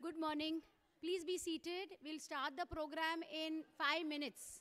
Good morning. Please be seated. We'll start the program in 5 minutes.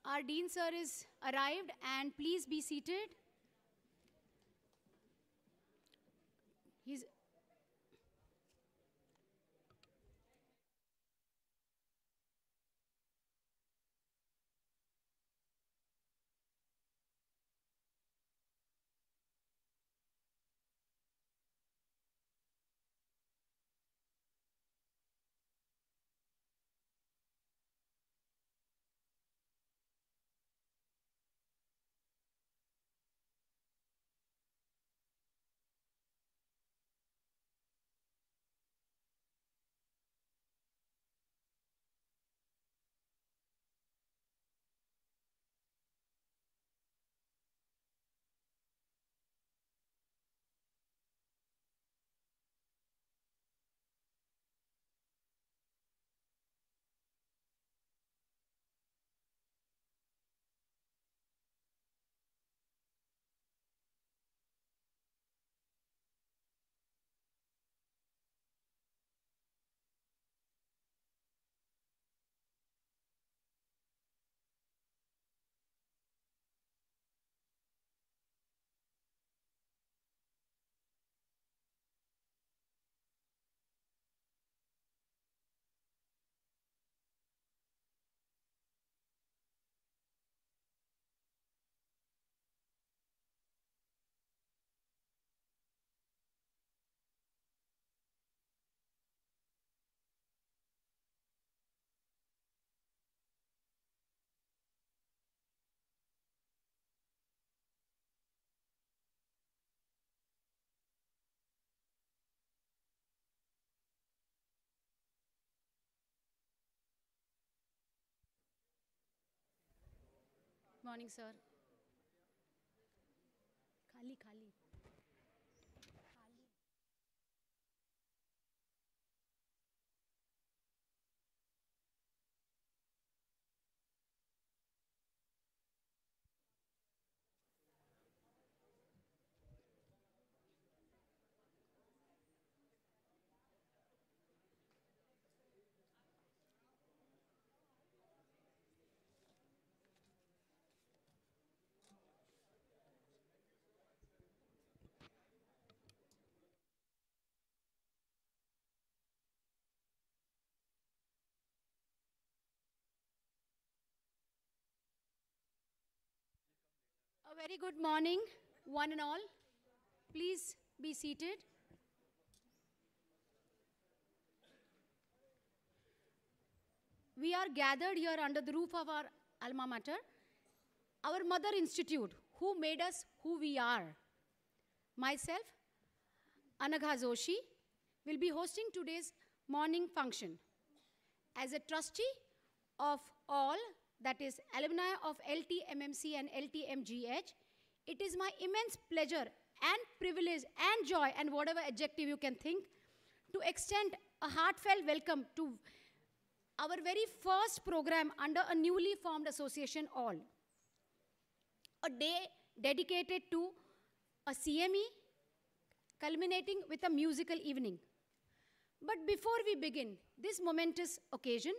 Our Dean Sir is arrived, and please be seated. He's morning, sir. Khali, khali. A very good morning, one and all. Please be seated. We are gathered here under the roof of our alma mater, our mother institute, who made us who we are. Myself, Anagha Joshi, will be hosting today's morning function. As a trustee of all, that is alumni of LTMMC and LTMGH, it is my immense pleasure and privilege and joy and whatever adjective you can think to extend a heartfelt welcome to our very first program under a newly formed association, all. A day dedicated to a CME culminating with a musical evening. But before we begin this momentous occasion,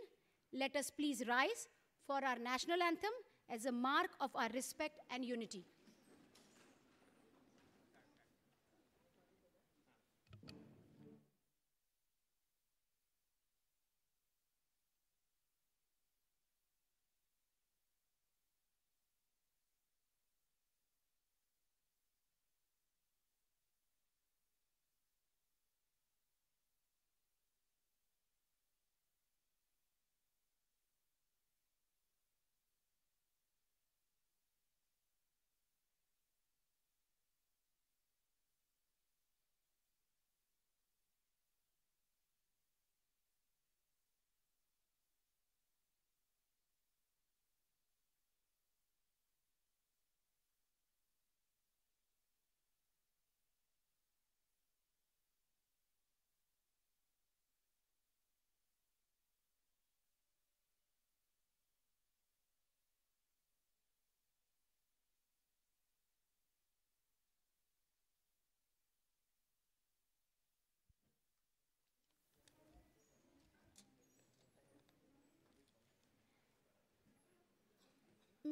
let us please rise for our national anthem as a mark of our respect and unity.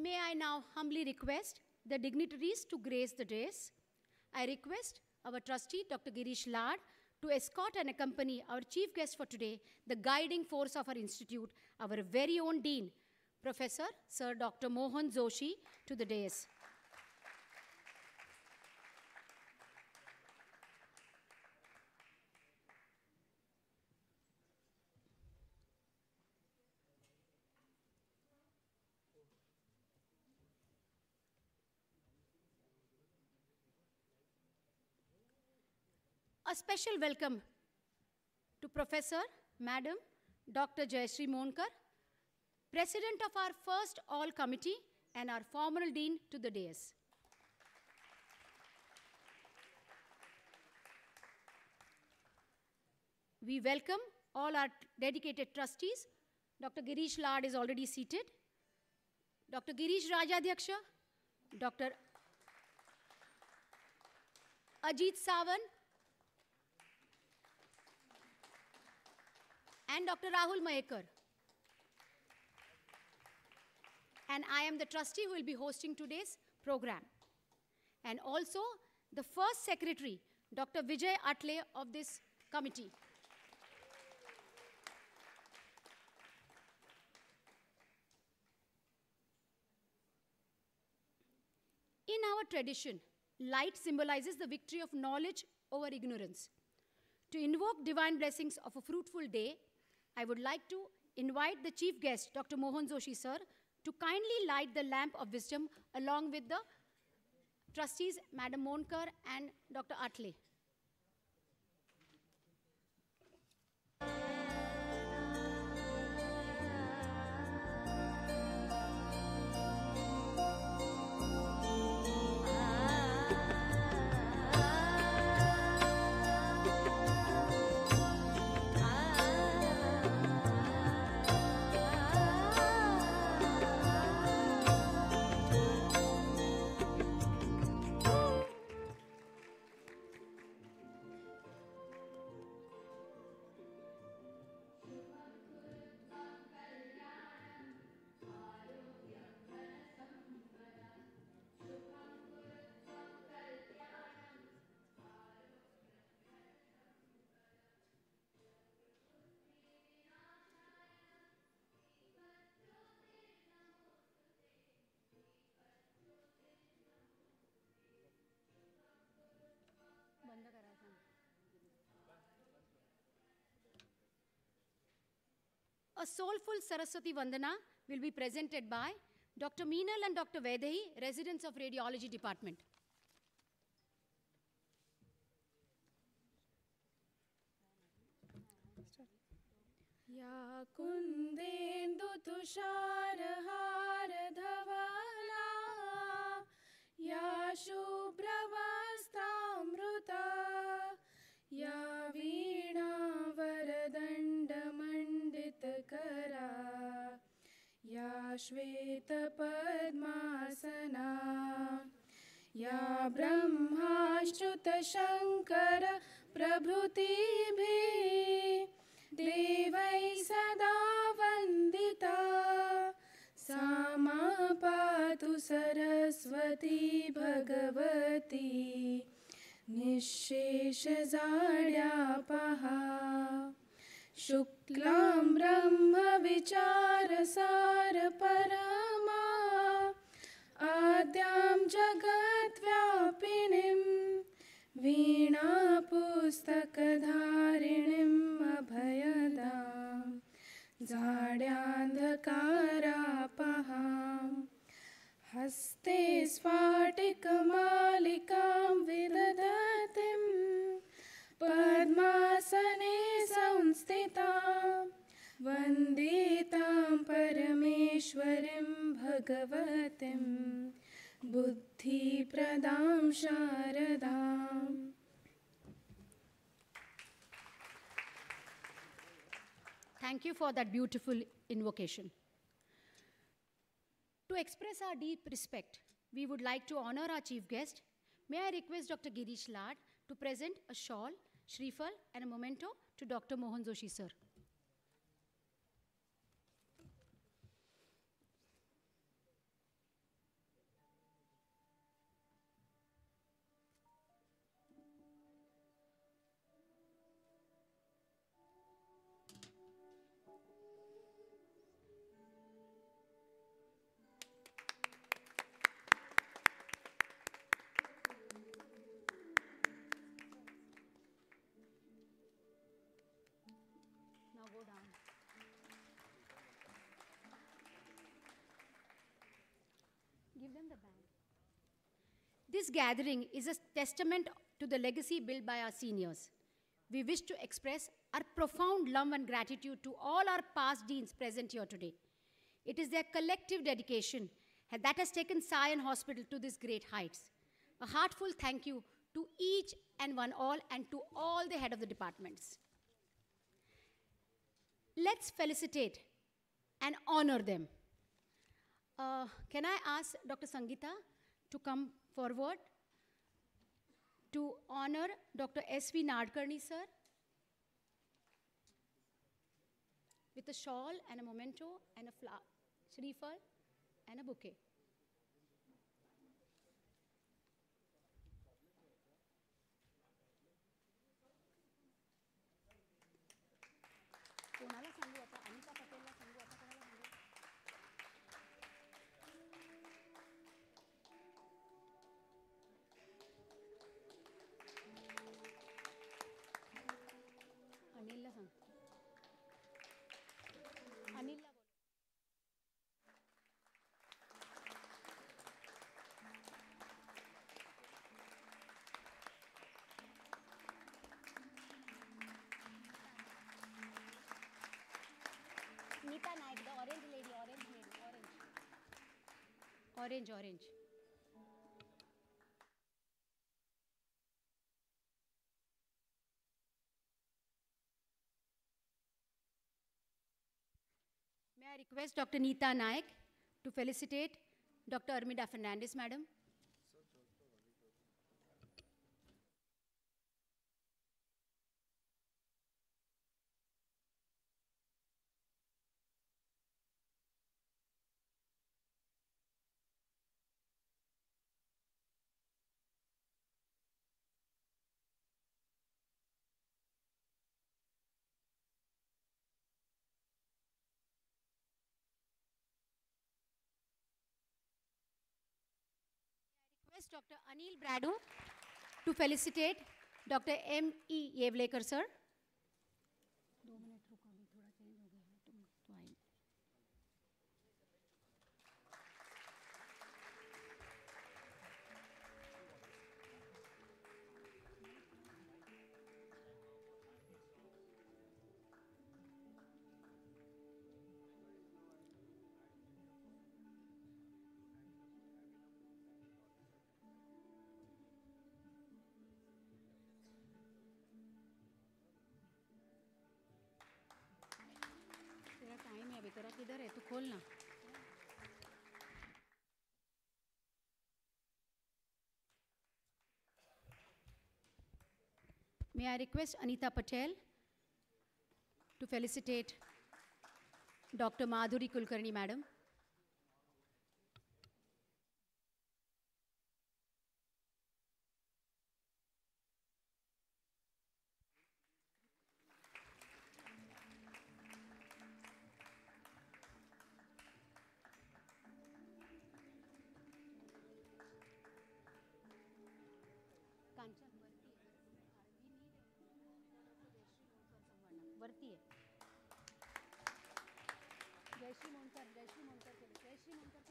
May I now humbly request the dignitaries to grace the dais. I request our trustee, Dr. Girish Lad, to escort and accompany our chief guest for today, the guiding force of our institute, our very own dean, Professor Sir Dr. Mohan Joshi, to the dais. A special welcome to Professor, Madam, Dr. Jayashree Monkar, President of our first all committee and our formal dean, to the dais. We welcome all our dedicated trustees. Dr. Girish Lad is already seated. Dr. Girish Rajadhyaksha, Dr. Ajit Sawan, and Dr. Rahul Mahekar. And I am the trustee who will be hosting today's program. And also the first secretary, Dr. Vijay Atle of this committee. In our tradition, light symbolizes the victory of knowledge over ignorance. To invoke divine blessings of a fruitful day, I would like to invite the chief guest, Dr. Mohan Joshi sir, to kindly light the lamp of wisdom along with the trustees, Madam Monkar and Dr. Atle. A soulful Saraswati Vandana will be presented by Dr. Meenal and Dr. Vedahi, residents of Radiology Department. या कुन्देन्दु तुषारहार धवला या शुभ्रवस्त्रामृता या वीणा वरदण्डमण्डितकरा या श्वेतपद्मासना या ब्रह्माच्युतशङ्कर प्रभृतिभिः देवै सदा वन्दिता सा मा पातु सरस्वती भगवती निःशेषजाड्यापहा शुक्लां ब्रह्मविचारसारपरमा आद्यां जगद्व्यापिनीं वीणापुस्तकधारिणीम् अभयदां जाड्यान्धकारापहां हस्ते स्फाटिकमालिकां विदधतीं पद्मासने संस्थितां वन्दितां परमेश्वरीं भगवतीं बुद्धिप्रदां शारदाम्. Thank you for that beautiful invocation. To express our deep respect, we would like to honor our chief guest. May I request Dr. Girish Lad to present a shawl, Shrifal, and a memento to Dr. Mohan Joshi, sir. Now go down. Give them the bag. This gathering is a testament to the legacy built by our seniors. We wish to express our profound love and gratitude to all our past deans present here today. It is their collective dedication that has taken SION Hospital to these great heights. A heartfelt thank you to each and one all and to all the head of the departments. Let's felicitate and honor them. Can I ask Dr. Sangeeta to come forward to honor Dr. S.V. Nadkarni, sir, with a shawl and a memento and a Shrifal and a bouquet. कोणाला सांगू आता अनिता पटेलला सांगू आता कोणाला सांगू अनिलला सांग अनिलला Nita Naik, the orange lady, orange. Orange. May I request Dr. Nita Naik to felicitate Dr. Armida Fernandez, madam. Dr. Anil Bradu to felicitate Dr. M.E. Yevlekar, sir. तेरा किधर है तू खोल ना. May I request Anita Patel to felicitate Dr. Madhuri Kulkarni, Madam. वरती आहे. जयश्री मोनकर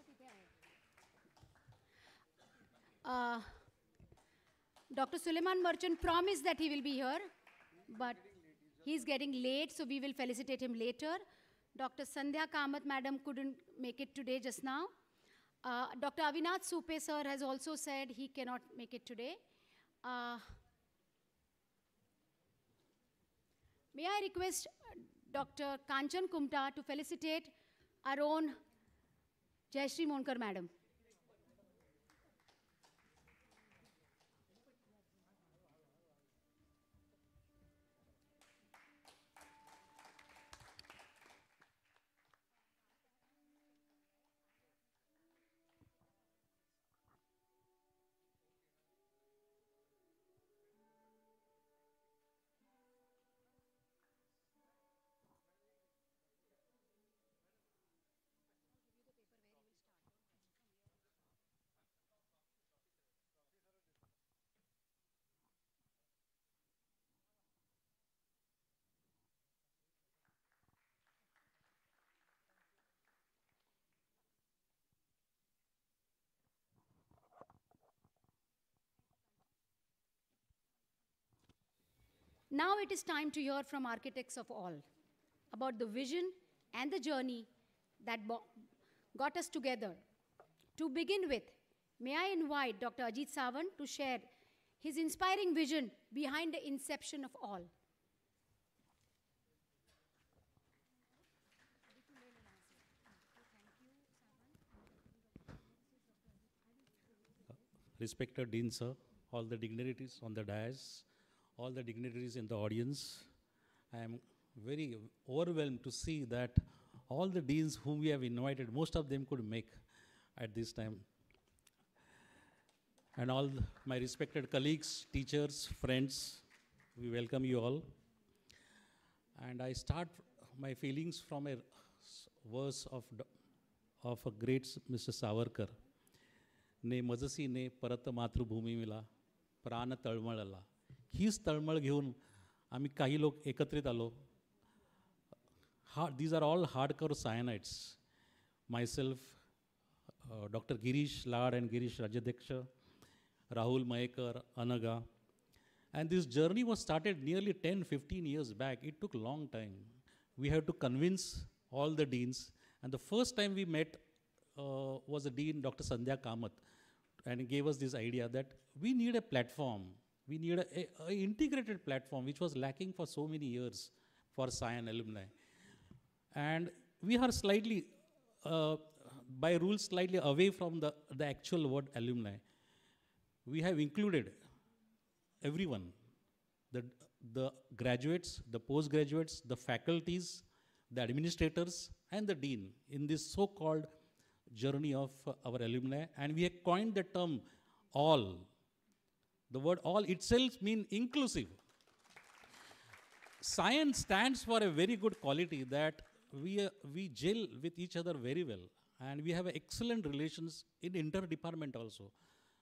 तिथे आहे. Dr. Suleiman Merchant promised that he will be here, but he's getting late, so we will felicitate him later. Dr. Sandhya Kamath, Madam, couldn't make it today just now. Dr. Avinath Supe, sir, has also said he cannot make it today. May I request Dr. Kanchan Kumta to felicitate our own Jayashree Monkar, Madam. Now it is time to hear from architects of all about the vision and the journey that got us together. To begin with, may I invite Dr. Ajit Sawant to share his inspiring vision behind the inception of all. Respected Dean Sir, all the dignitaries on the dais, all the dignitaries in the audience, I am very overwhelmed to see that all the deans whom we have invited, most of them could make at this time. And all my respected colleagues, teachers, friends, we welcome you all. And I start my feelings from a verse of a great Mr. Savarkar. ने मजसी ने परत मातृभूमी मिला प्राण तळमळला. हीच तळमळ घेऊन आम्ही काही लोक एकत्रित आलो. These are all hardcore Sionites. Myself, Dr. Girish Lad and Girish Rajadeksha, Rahul Mayekar, Anaga. And this journey was started nearly 10-15 years back. It took a long time. We had to convince all the deans. And the first time we met was the dean, Dr. Sandhya Kamath, and he gave us this idea that we need a platform. We need an integrated platform, which was lacking for so many years for SION alumni. And we are slightly, by rule, slightly away from the actual word alumni. We have included everyone, the graduates, the postgraduates, the faculties, the administrators, and the dean in this so-called journey of our alumni. And we have coined the term all. The word all itself means inclusive. SION stands for a very good quality that we gel with each other very well. And we have excellent relations in inter-department also.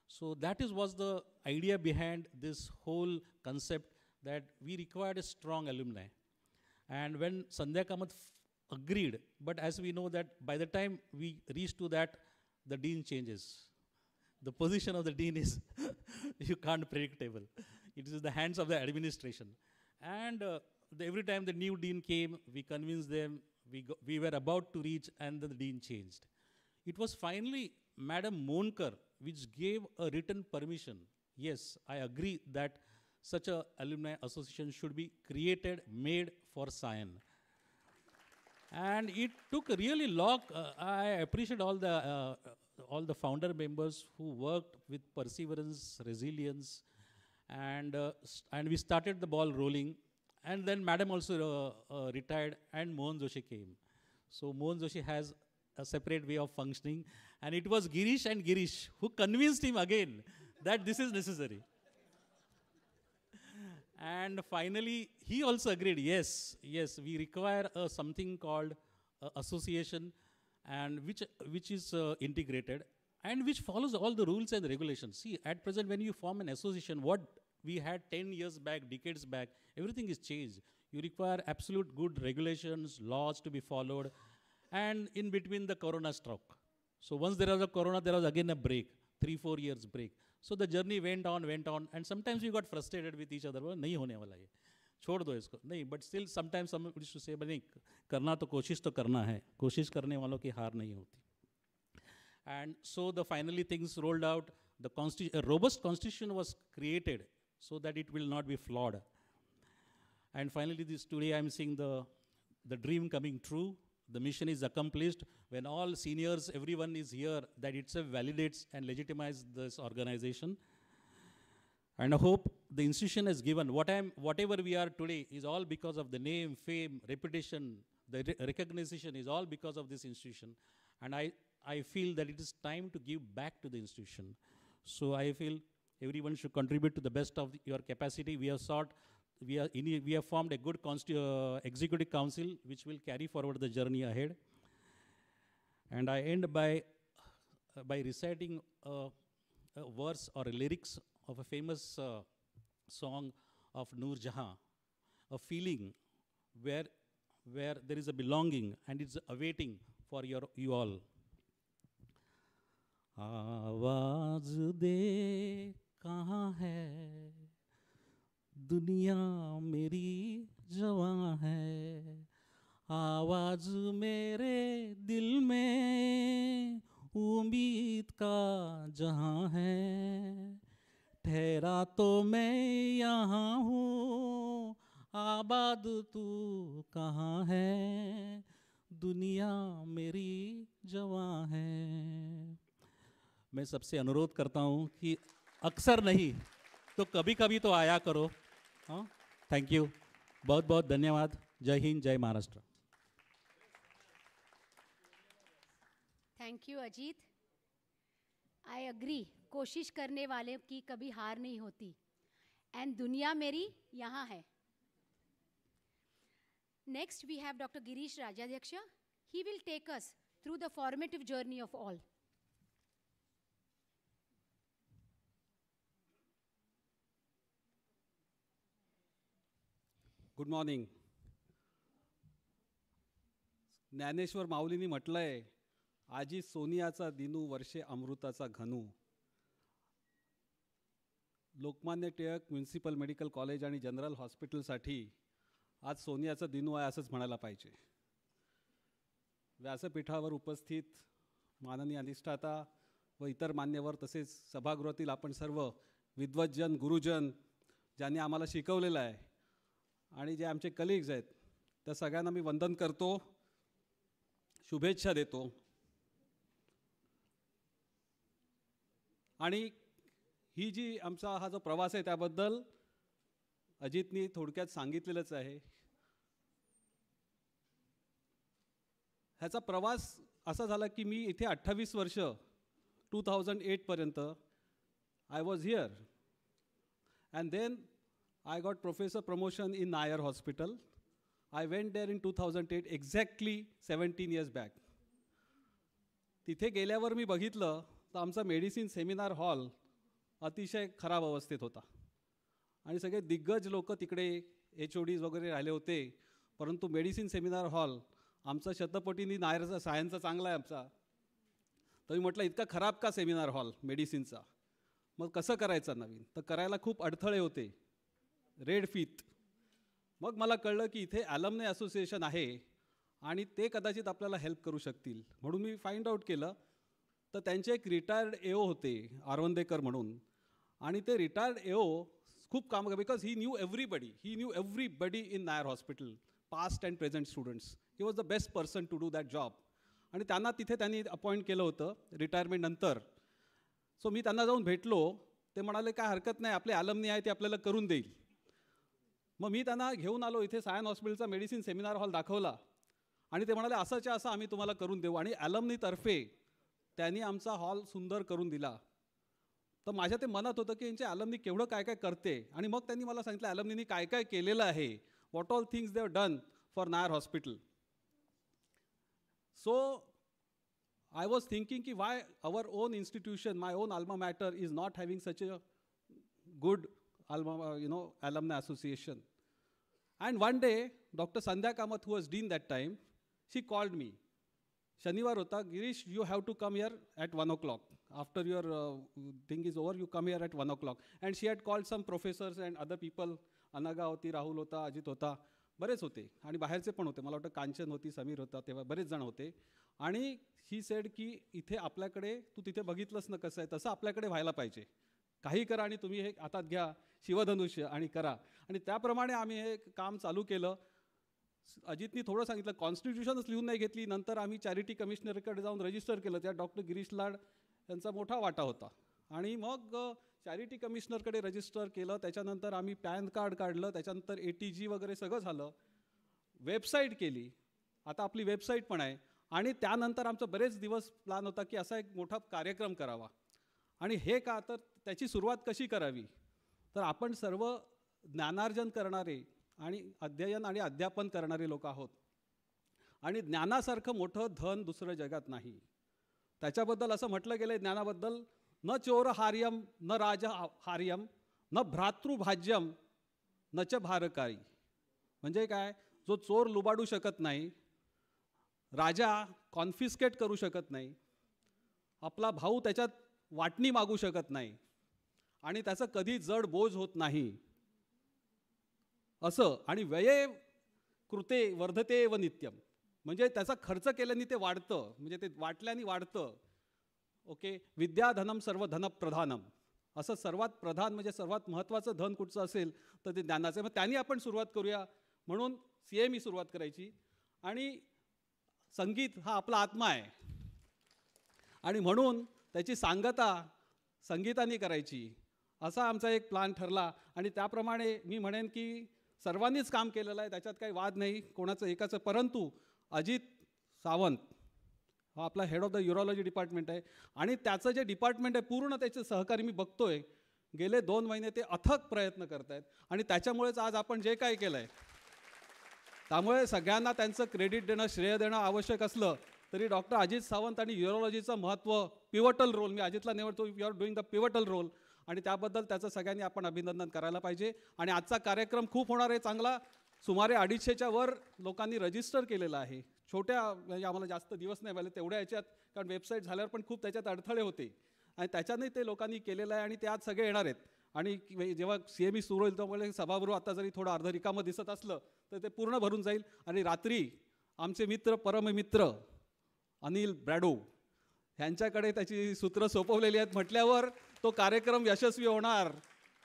So that was the idea behind this whole concept, that we required a strong alumni. And when Sandhya Kamath agreed, but as we know that by the time we reach to that, the dean changes. The position of the dean is, you can't predictable. It is in the hands of the administration. And every time the new dean came, we convinced them, we were about to reach, and the dean changed. It was finally Madam Monkar which gave a written permission. Yes, I agree that such a alumni association should be created, made for SION. And it took a really long, I appreciate all the founder members who worked with perseverance, resilience, and we started the ball rolling. And then Madam also retired, and Mohan Joshi came. So Mohan Joshi has a separate way of functioning, and it was Girish and Girish who convinced him again that this is necessary. And finally, he also agreed, yes, we require something called association, and which is integrated, and which follows all the rules and regulations. See, at present, when you form an association, what we had 10 years back, decades back, everything is changed. You require absolute good regulations, laws to be followed, and in between the corona struck. So once there was a corona, there was again a break, 3-4 years break. So the journey went on, and sometimes we got frustrated with each other. Well, नहीं होने वाला ये, छोड़ दो इसको. नहीं, but still sometimes some used to say, but नहीं, करना तो कोशिश तो करना है. कोशिश करने वालों की हार नहीं होती. And so the finally things rolled out. A robust constitution was created so that it will not be flawed. And finally, today I'm seeing the dream coming true. The mission is accomplished when all seniors, everyone is here, that itself validates and legitimizes this organization. And I hope the institution has given, whatever we are today is all because of the name, fame, reputation, the recognition is all because of this institution. And I feel that it is time to give back to the institution. So I feel everyone should contribute to the best of your capacity. We have formed a good executive council which will carry forward the journey ahead. And I end by reciting a verse or a lyrics of a famous song of Noor Jahan, a feeling where there is a belonging and it's awaiting for you all. आवाज दे कहाँ है, दुनिया मेरी जवां है, आवाज मेरे दिल में उम्मीद का जहां है, ठहरा तो मैं यहाँ हूँ, आबाद तू कहाँ है, दुनिया मेरी जवां है. मैं सबसे अनुरोध करता हूँ कि अक्सर नहीं तो कभी कभी तो आया करो. हाँ, थैंक यू, बहुत बहुत धन्यवाद. जय हिंद, जय Maharashtra. Thank you Ajit. I agree, कोशिश करने वाले की कभी हार नहीं होती. एंड दुनिया मेरी यहाँ है. Next we have doctor Girish Rajadhyaksha. He will take us through the formative journey of all. Good morning. Dnyaneshwar माऊलींनी म्हटलंय, आजी सोनियाचा दिनू वर्षे अमृताचा घनू. Lokmanya Tilak municipal medical college आणि जनरल हॉस्पिटलसाठी आज सोनियाचा दिनू आहे असंच म्हणायला पाहिजे. व्यासपीठावर उपस्थित माननीय अधिष्ठाता व इतर मान्यवर तसेच सभागृहातील आपण सर्व विद्वज्जन, गुरुजन ज्यांनी आम्हाला शिकवलेलं आहे आणि जे आमचे कलिग्स आहेत त्या सगळ्यांना मी वंदन करतो, शुभेच्छा देतो. आणि ही जी आमचा हा जो प्रवास आहे त्याबद्दल अजितनी थोडक्यात सांगितलेलंच आहे. ह्याचा प्रवास असा झाला की मी इथे 28 वर्ष 2008 पर्यंत I was here and then I got professor promotion in Nair Hospital. I went there in 2008, exactly 17 years back. तिथे गेल्यावर मी बघितलं तर आमचा मेडिसिन सेमिनार हॉल अतिशय खराब अवस्थेत होता आणि सगळे दिग्गज लोक तिकडे HODs वगैरे राहिले होते, परंतु मेडिसिन सेमिनार हॉल आमचा शतपटींनी नायरचा सायन्सचा चांगला आहे आमचा. तर मी म्हटलं इतका खराब का सेमिनार हॉल मेडिसिनचा, मग कसं करायचं नवीन, तर करायला खूप अडथळे होते, रेड फीत. मग मला कळलं की इथे ॲलमनाय असोसिएशन आहे आणि ते कदाचित आपल्याला हेल्प करू शकतील. म्हणून मी फाइंड आउट केलं तर त्यांचे एक रिटायर्ड AO होते आरवंदेकर म्हणून, आणि ते रिटायर्ड AO खूप काम, because he knew everybody in Nair hospital, past and present students he was the best person to do that job. आणि त्यांना तिथे त्यांनी अपॉइंट केलं होतं रिटायरमेंट नंतर. सो मी त्यांना जाऊन भेटलो. ते म्हणाले काय हरकत नाही, आपले अलमनी आहे ते आपल्याला करून देईल. मग मी त्यांना घेऊन आलो इथे सायन हॉस्पिटलचा मेडिसिन सेमिनार हॉल दाखवला आणि ते म्हणाले असंच्या असं आम्ही तुम्हाला करून देऊ. आणि अलमनीतर्फे त्यांनी आमचा हॉल सुंदर करून दिला. तर माझ्या ते मनात होतं की यांचे अलमनी केवढं काय काय करते. आणि मग त्यांनी मला सांगितलं अलमनीनी काय काय केलेलं आहे, what all things they have done for Nair hospital. So I was thinking ki why our own institution, my own alma mater is not having such a good alumni association. And one day, Dr. Sandhya Kamath, who was dean that time, she called me. Shanivar hota, Girish, you have to come here at 1 o'clock. After your thing is over, you come here at 1 o'clock. And she had called some professors and other people. Anaga hoti, Rahul hota, Ajit hota. बरेच होते आणि बाहेरचे पण होते. मला वाटतं कांचन होती, समीर होता, तेव्हा बरेच जण होते. आणि ही सेड की इथे आपल्याकडे तू तिथे बघितलंस ना कसं आहे तसं आपल्याकडे व्हायला पाहिजे. काही करा आणि तुम्ही हे हातात घ्या शिवधनुष्य आणि करा. आणि त्याप्रमाणे आम्ही हे काम चालू केलं. अजितनी थोडं सांगितलं, कॉन्स्टिट्यूशनच लिहून नाही घेतली. नंतर आम्ही चॅरिटी कमिशनरकडे जाऊन रजिस्टर केलं. त्यात डॉक्टर गिरीश लाड यांचा मोठा वाटा होता. आणि मग चॅरिटी कमिशनरकडे रजिस्टर केलं. त्याच्यानंतर आम्ही पॅन कार्ड काढलं. त्याच्यानंतर ATG वगैरे सगळं झालं. वेबसाईट केली. आता आपली वेबसाईट पण आहे. आणि त्यानंतर आमचा बरेच दिवस प्लॅन होता की असा एक मोठा कार्यक्रम करावा. आणि हे का, तर त्याची सुरुवात कशी करावी, तर आपण सर्व ज्ञानार्जन करणारे आणि अध्ययन आणि अध्यापन करणारे लोक आहोत. आणि ज्ञानासारखं मोठं धन दुसरं जगात नाही. त्याच्याबद्दल असं म्हटलं गेलं ज्ञानाबद्दल, न चोर हार्यम न राज हार्यम न भ्रातृभाज्यम न च भारकारी. म्हणजे काय, जो चोर लुबाडू शकत नाही, राजा कॉन्फिस्केट करू शकत नाही, आपला भाऊ त्याच्यात वाटणी मागू शकत नाही आणि त्याचं कधी जड बोज होत नाही असं. आणि व्यये कृते वर्धते व नित्यम, म्हणजे त्याचा खर्च केल्याने ते वाढतं, म्हणजे ते वाटल्याने वाढतं. ओके, विद्याधनम सर्व धन प्रधानम, असं सर्वात प्रधान म्हणजे सर्वात महत्त्वाचं धन कुठचं असेल तर ते ज्ञानाचं. मग त्यांनी आपण सुरुवात करूया म्हणून CME सुरुवात करायची. आणि संगीत हा आपला आत्मा आहे आणि म्हणून त्याची सांगता संगीताने करायची, असा आमचा एक प्लॅन ठरला. आणि त्याप्रमाणे मी म्हणेन की सर्वांनीच काम केलेलं आहे, त्याच्यात काही वाद नाही कोणाचं एकाचं. परंतु अजित सावंत हा आपला head of the urology department आहे आणि त्याचं जे डिपार्टमेंट आहे पूर्ण त्याचे सहकारी मी बघतोय गेले 2 महिने ते अथक प्रयत्न करत आहेत. आणि त्याच्यामुळेच आज आपण जे काही केलं आहे, त्यामुळे सगळ्यांना त्यांचं क्रेडिट देणं, श्रेय देणं आवश्यक असलं तरी डॉक्टर अजित सावंत आणि युरोलॉजीचं महत्त्व, पिवटल रोल, मी अजितला निवडतो, you are doing the pivotal role. आणि त्याबद्दल त्याचं सगळ्यांनी आपण अभिनंदन करायला पाहिजे. आणि आजचा कार्यक्रम खूप होणार आहे चांगला. सुमारे 250च्या वर लोकांनी रजिस्टर केलेलं आहे. छोट्या म्हणजे आम्हाला जास्त दिवस नाही मिळाले तेवढ्या याच्यात, कारण वेबसाईट झाल्यावर पण खूप त्याच्यात अडथळे होते आणि त्याच्याने ते लोकांनी केलेलं आहे. आणि ते आज सगळे येणार आहेत. आणि जेव्हा CME सुरू होईल त्यामुळे सभागृह आता जरी थोडं अर्ध रिकामं दिसत असलं तर ते पूर्ण भरून जाईल. आणि रात्री आमचे मित्र, परममित्र अनिल ब्रॅडो ह्यांच्याकडे त्याची सूत्र सोपवलेली आहेत म्हटल्यावर तो कार्यक्रम यशस्वी होणार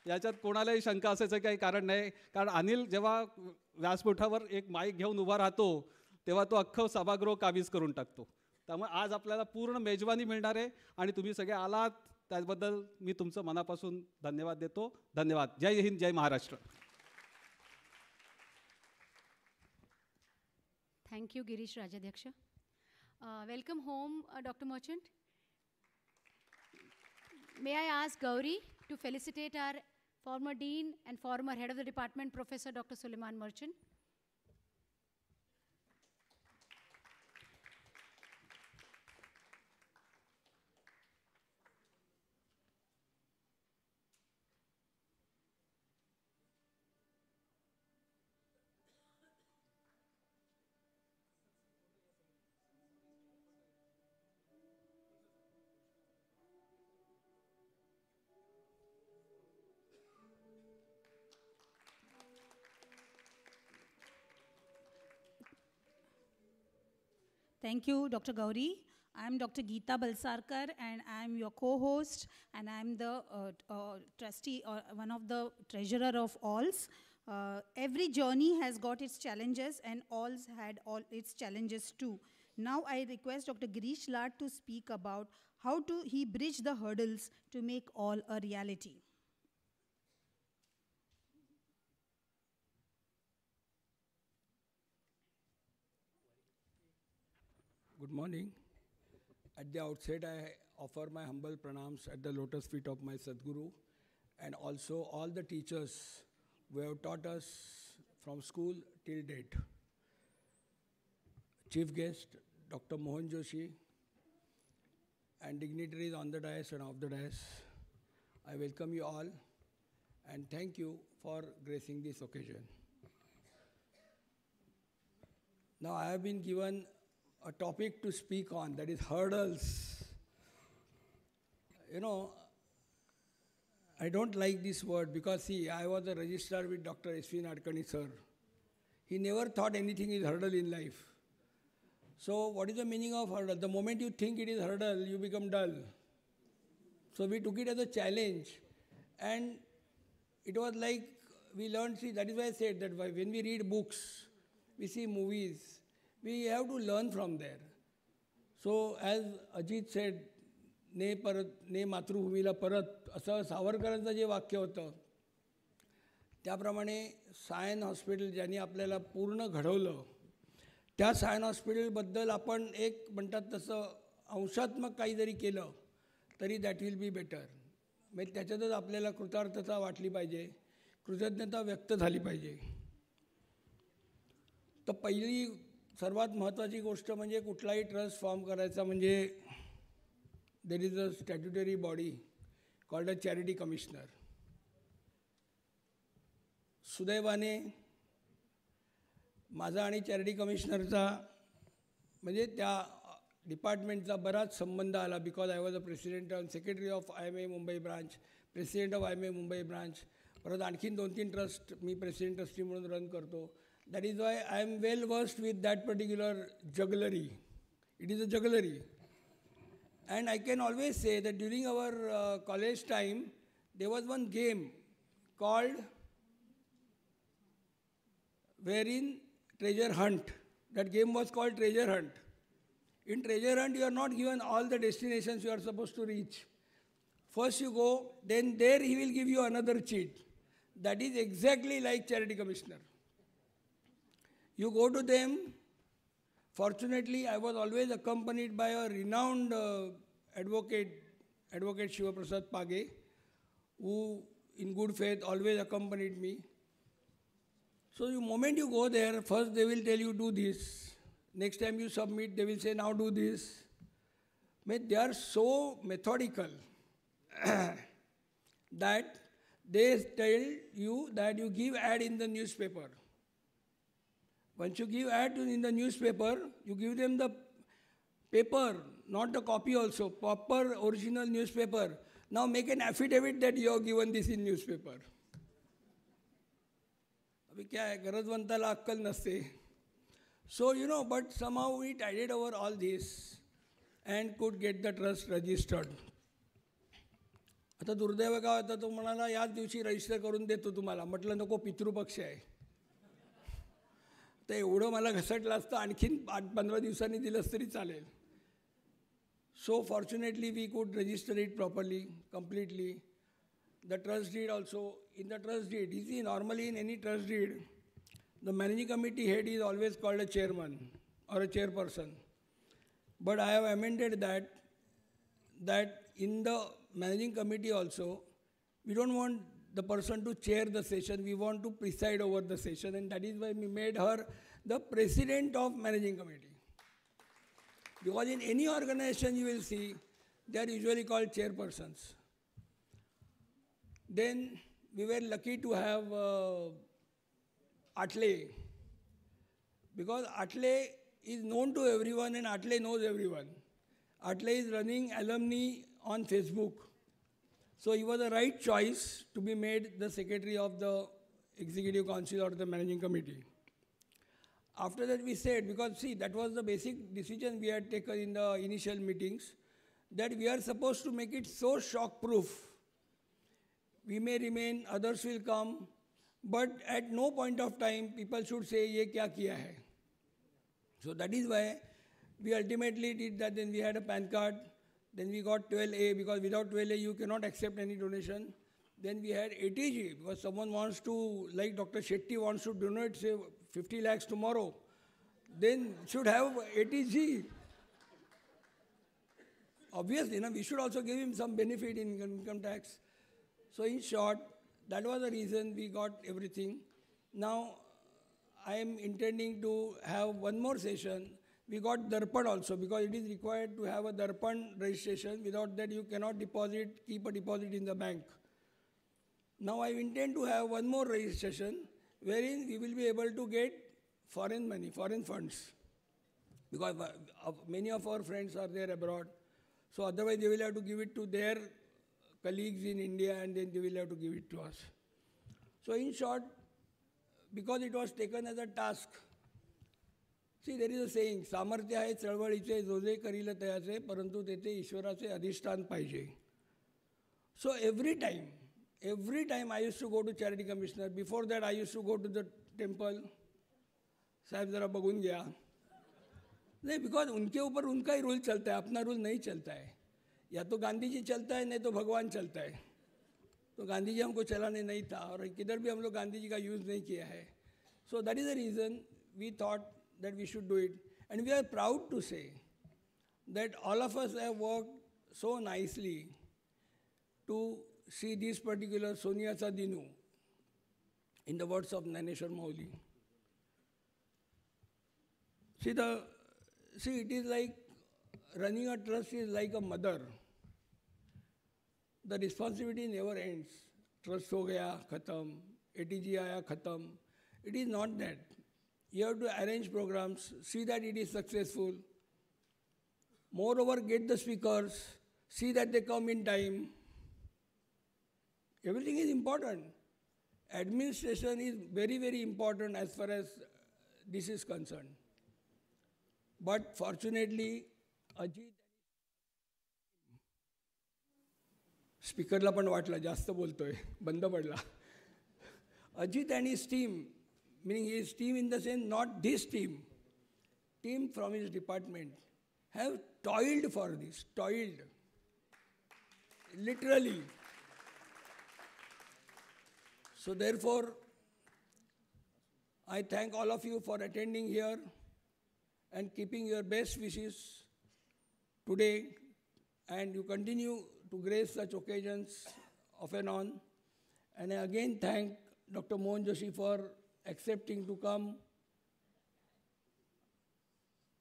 याच्यात कोणालाही शंका असायचं काही कारण नाही. कारण अनिल जेव्हा व्यासपीठावर एक माईक घेऊन उभा राहतो तेव्हा तो अख्खं सभागृह काबीज करून टाकतो. त्यामुळे आज आपल्याला पूर्ण मेजवानी मिळणार आहे आणि तुम्ही सगळे आलात त्याबद्दल मी तुमचं मनापासून धन्यवाद देतो. धन्यवाद. जय हिंद, जय Maharashtra. Thank you, Girish Rajadhyaksha. Welcome home, Dr. Merchant. May I ask Gauri to felicitate our former Dean and former Head of the Department, Professor Dr. Suleiman Merchant. Thank you, Dr. Gauri. I am Dr. Geeta Balsarkar and I am your co-host and I am the trustee or one of the treasurer of ALS. Every journey has got its challenges, and all's had all its challenges too. Now I request Dr. Girish Lad to speak about how he bridged the hurdles to make all a reality. Good morning. At the outset, I offer my humble pranams at the lotus feet of my Sadguru, and also all the teachers who have taught us from school till date. Chief guest, Dr. Mohan Joshi, and dignitaries on the dais and off the dais, I welcome you all and thank you for gracing this occasion. Now I have been given a topic to speak on, that is hurdles. You know, I don't like this word because see, I was a registrar with Dr. S.V. Nadkarni sir. He never thought anything is hurdle in life. So what is the meaning of hurdle? The moment you think it is hurdle, you become dull. So we took it as a challenge, and it was like we learned, see, that is why I said that when we read books, we see movies, we have to learn from there. So as Ajit said, ने मातृभूमीला परत, असं सावरकरांचं जे वाक्य होतं, त्याप्रमाणे Sion hospital ज्यांनी आपल्याला पूर्ण घडवलं, त्या सायन हॉस्पिटलबद्दल आपण एक म्हणतात तसं अंशात्मक काही जरी केलं तरी दॅट विल बी बेटर. म्हणजे त्याच्यातच आपल्याला कृतार्थता वाटली पाहिजे, कृतज्ञता व्यक्त झाली पाहिजे. तर पहिली सर्वात महत्त्वाची गोष्ट म्हणजे कुठलाही ट्रस्ट फॉर्म करायचा म्हणजे there is a statutory body called a charity commissioner. सुदैवाने माझा आणि चॅरिटी कमिशनरचा म्हणजे त्या डिपार्टमेंटचा बराच संबंध आला, because I was a president and secretary of IMA Mumbai branch, president of IMA Mumbai branch, परत आणखीन 2-3 ट्रस्ट मी प्रेसिडेंट ट्रस्टी म्हणून रन करतो. That is why I am well versed with that particular jugglery. It is a jugglery. And I can always say that during our college time, there was one game called wherein treasure hunt. That game was called treasure hunt. In treasure hunt, you are not given all the destinations you are supposed to reach. First you go, then there he will give you another cheat. That is exactly like charity commissioner. You go to them. Fortunately, I was always accompanied by a renowned advocate Shiva Prasad Page, who in good faith always accompanied me. So the moment you go there, first they will tell you do this. Next time you submit, they will say now do this. They are so methodical that they tell you that you give ad in the newspaper. Once you give ad in the newspaper, you give them the paper, not the copy also, proper original newspaper. Now make an affidavit that you have given this in newspaper. अभी क्या है, गरजवंताला अक्कल नसते. So you know, but somehow we tided over all this and could get the trust registered. आता दुर्दैव काय होतं, तो म्हणाला याच दिवशी रजिस्टर करून देतो तुम्हाला. म्हटलं नको, पितृपक्ष आहे. तर एवढं मला घसटलं असतं, आणखीन 8-15 दिवसांनी दिलंच तरी चालेल. So fortunately we could register it properly, completely. The trust deed also, in the trust deed, you see normally in any trust deed, the managing committee head is always called a chairman or a chairperson. But I have amended that in the managing committee also, we don't want the person to chair the session, we want to preside over the session, and that is why we made her the president of managing committee. Because in any organization you will see, they are usually called chairpersons. Then we were lucky to have Atle, because Atle is known to everyone and Atle knows everyone. Atle is running Alumni on Facebook. So he was the right choice to be made the secretary of the executive council or the managing committee. After that we said, because see, that was the basic decision we had taken in the initial meetings, that we are supposed to make it so shock-proof. We may remain, others will come, But at no point of time, people should say, ye kya kiya hai? So that is why we ultimately did that. Then we had a PAN card. Then we got 12A, because without 12A, you cannot accept any donation. Then we had 80G, because someone wants to, like Dr. Shetty wants to donate, say, 50 lakhs tomorrow. Then should have 80G. Obviously, we should also give him some benefit in income tax. So in short, that was the reason we got everything. Now, I am intending to have one more session. We got Darpan also, because it is required to have a Darpan registration. Without that, you cannot keep a deposit in the bank. Now, I intend to have one more registration, wherein we will be able to get foreign money, foreign funds. Because many of our friends are there abroad. So otherwise, they will have to give it to their colleagues in India, and then they will have to give it to us. So in short, because it was taken as a task, see, there is a saying, सामर्थ्य आहे चळवळीचे जो जे करील तयाचे परंतु तेथे ईश्वराचे अधिष्ठान पाहिजे. So every time I used to go to charity commissioner. Before that, I used to go to the temple. साहब जरा बघून घ्या. नहीं, बिकॉज उनके ऊपर उनका ही रूल चलता है, अपना रूल नहीं चलता है. या तो गांधी जी चलता है, नहीं तो भगवान चलता है. तो गांधी जी हमको चलाने नहीं था, और किधर भी हम लोग गांधी जी का यूज़ नहीं किया है. So that is the reason we thought that we should do it. And we are proud to say that all of us have worked so nicely to see this particular Soniyacha Dinu, in the words of Naneshwar Mauli. See, it is like running a trust is like a mother. The responsibility never ends. Trust ho gaya, khatam. ATG aaya, khatam. It is not that. You have to arrange programs, see that it is successful. Moreover, get the speakers, see that they come in time. Everything is important. Administration is very, very important as far as this is concerned. But fortunately, Ajit स्पीकरला पण वाटलं जास्त बोलतोय, बंद पडला. Ajit and his team, meaning his team in the sense, not this team from his department, have toiled for this, literally. So therefore, I thank all of you for attending here and keeping your best wishes today, and you continue to grace such occasions off and on. And I again thank Dr. Mohan Joshi for accepting to come.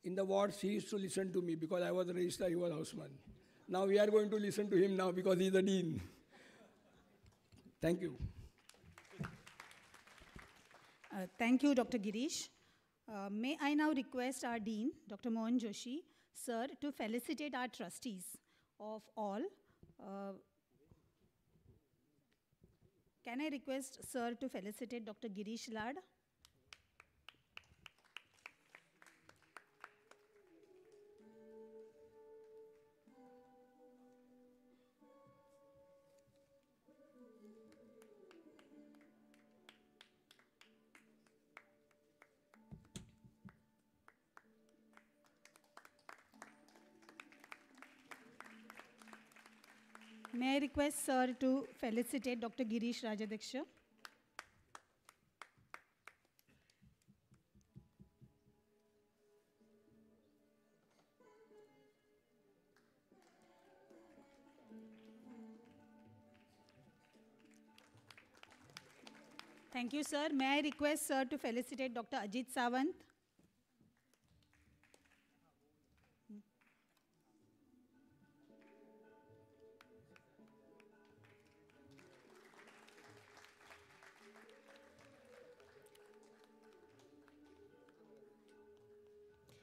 In the wards, he used to listen to me because I was a registrar, he was houseman. Now we are going to listen to him now because he is the dean. Thank you. Thank you, Dr. Girish. May I now request our Dean, Dr. Mohan Joshi, sir, to felicitate our trustees of all. Can I request sir to felicitate Dr. Girish Lad? May I request sir to felicitate Dr. Girish Rajadhiksha? Thank you, sir. May I request sir to felicitate Dr. Ajit Sawant?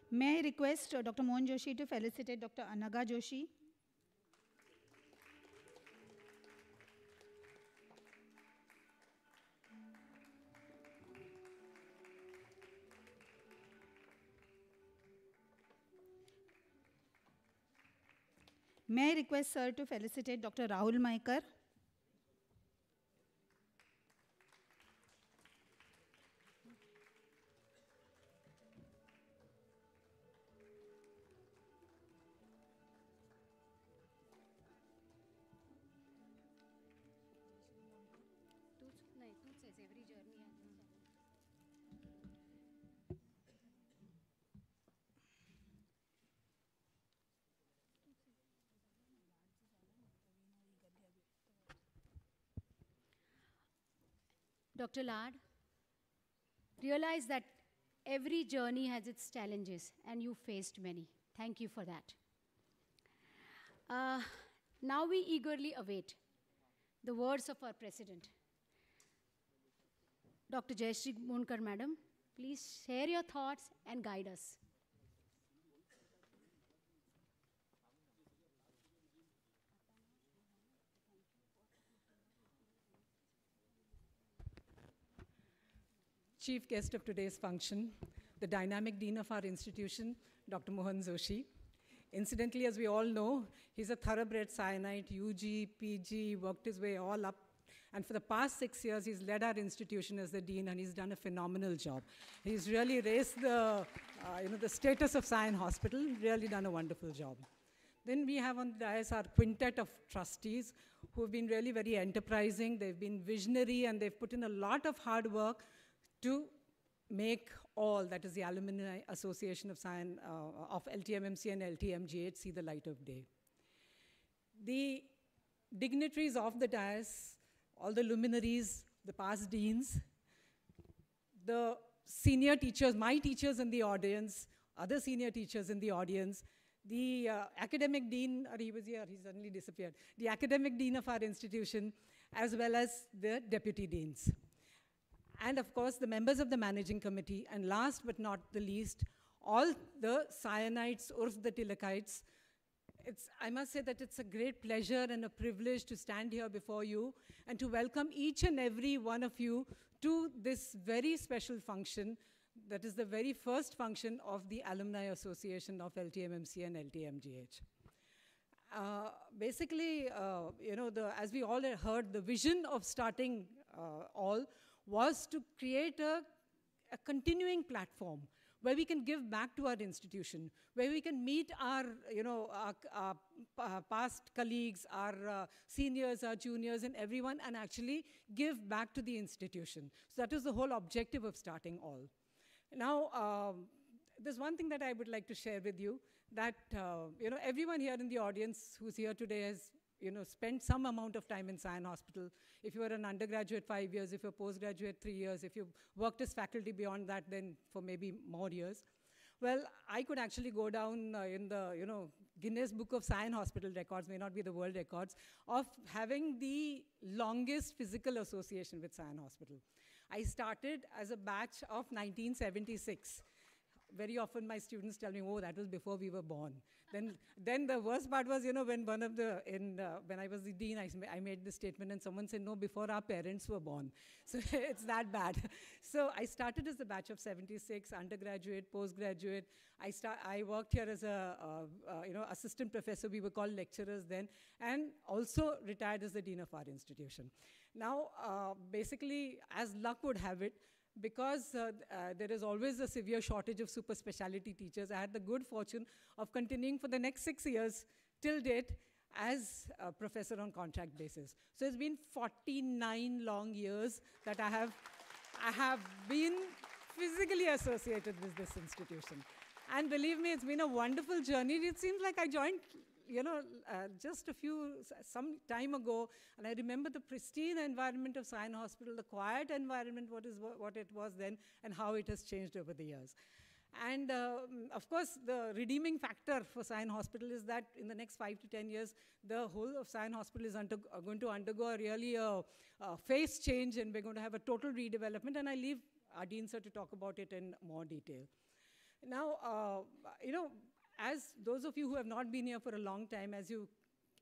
May I request Dr. Mohan Joshi to felicitate Dr. Anaga Joshi? May I request sir to felicitate Dr. Rahul Maikar? Dr. Lad, realize that every journey has its challenges, and you faced many. Thank you for that. Now we eagerly await the words of our president. Dr. Jayashree Monkar, madam, please share your thoughts and guide us. Chief guest of today's function, the dynamic dean of our institution, Dr. Mohan Joshi. Incidentally, as we all know, he's a thoroughbred Sionite, UG, PG, worked his way all up. And for the past 6 years, he's led our institution as the dean, and he's done a phenomenal job. He's really raised the, the status of SION Hospital, really done a wonderful job. Then we have on the dais our quintet of trustees who have been really very enterprising. They've been visionary, and they've put in a lot of hard work to make all, that is the Alumni Association of SION, of LTMMC and LTMGH, see the light of day. The dignitaries of the dais, all the luminaries, the past deans, the senior teachers, my teachers in the audience, other senior teachers in the audience, the academic dean, or he was here, he suddenly disappeared, the academic dean of our institution, as well as the deputy deans. And of course, the members of the managing committee, and last but not the least, all the Sionites or the Tilakites. I must say that it's a great pleasure and a privilege to stand here before you and to welcome each and every one of you to this very special function, that is the very first function of the Alumni Association of LTMMC and LTMGH. Basically, as we all heard, the vision of starting all was to create a continuing platform where we can give back to our institution, where we can meet our, our past colleagues, our seniors, our juniors, and everyone, and actually give back to the institution. So that was the whole objective of starting all. Now, there's one thing that I would like to share with you, that everyone here in the audience who's here today has spent some amount of time in SION Hospital. If you were an undergraduate, 5 years. If you're postgraduate, 3 years. If you worked as faculty beyond that, then for maybe more years. Well, I could actually go down in the Guinness Book of SION Hospital records, may not be the world records, of having the longest physical association with SION Hospital. I started as a batch of 1976. Very often my students tell me, oh, that was before we were born. Then the worst part was, when one of the, when I was the dean, I made this statement and someone said, no, before our parents were born. So it's that bad. So I started as a batch of 76, undergraduate, postgraduate. I worked here as a, assistant professor. We were called lecturers then, and also retired as the dean of our institution. Now, basically, as luck would have it, because there is always a severe shortage of super specialty teachers, I had the good fortune of continuing for the next 6 years till date as a professor on contract basis. So it's been 49 long years that I have been physically associated with this institution. And believe me, it's been a wonderful journey. It seems like I joined just some time ago, and I remember the pristine environment of SION Hospital, the quiet environment, what it was then, and how it has changed over the years. And of course, the redeeming factor for SION Hospital is that in the next 5 to 10 years, the whole of SION Hospital is going to undergo a phase change, and we're going to have a total redevelopment, and I leave our Dean sir to talk about it in more detail. Now, as those of you who have not been here for a long time, as you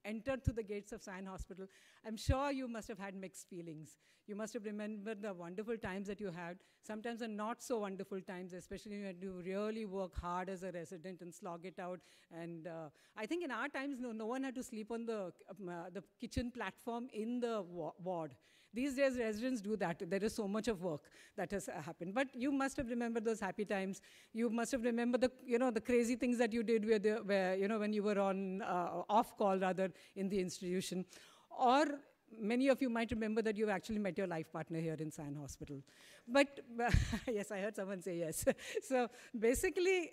entered through the gates of SION Hospital, I'm sure you must have had mixed feelings. You must have remembered the wonderful times that you had, sometimes the not so wonderful times, especially when you really work hard as a resident and slog it out. And I think in our times, no one had to sleep on the kitchen platform in the ward. These days, residents do that. There is so much of work that has happened. But you must have remembered those happy times. You must have remembered the crazy things that you did when you were on off call rather in the institution. Or many of you might remember that you actually met your life partner here in SION Hospital. But yes, I heard someone say yes. So basically,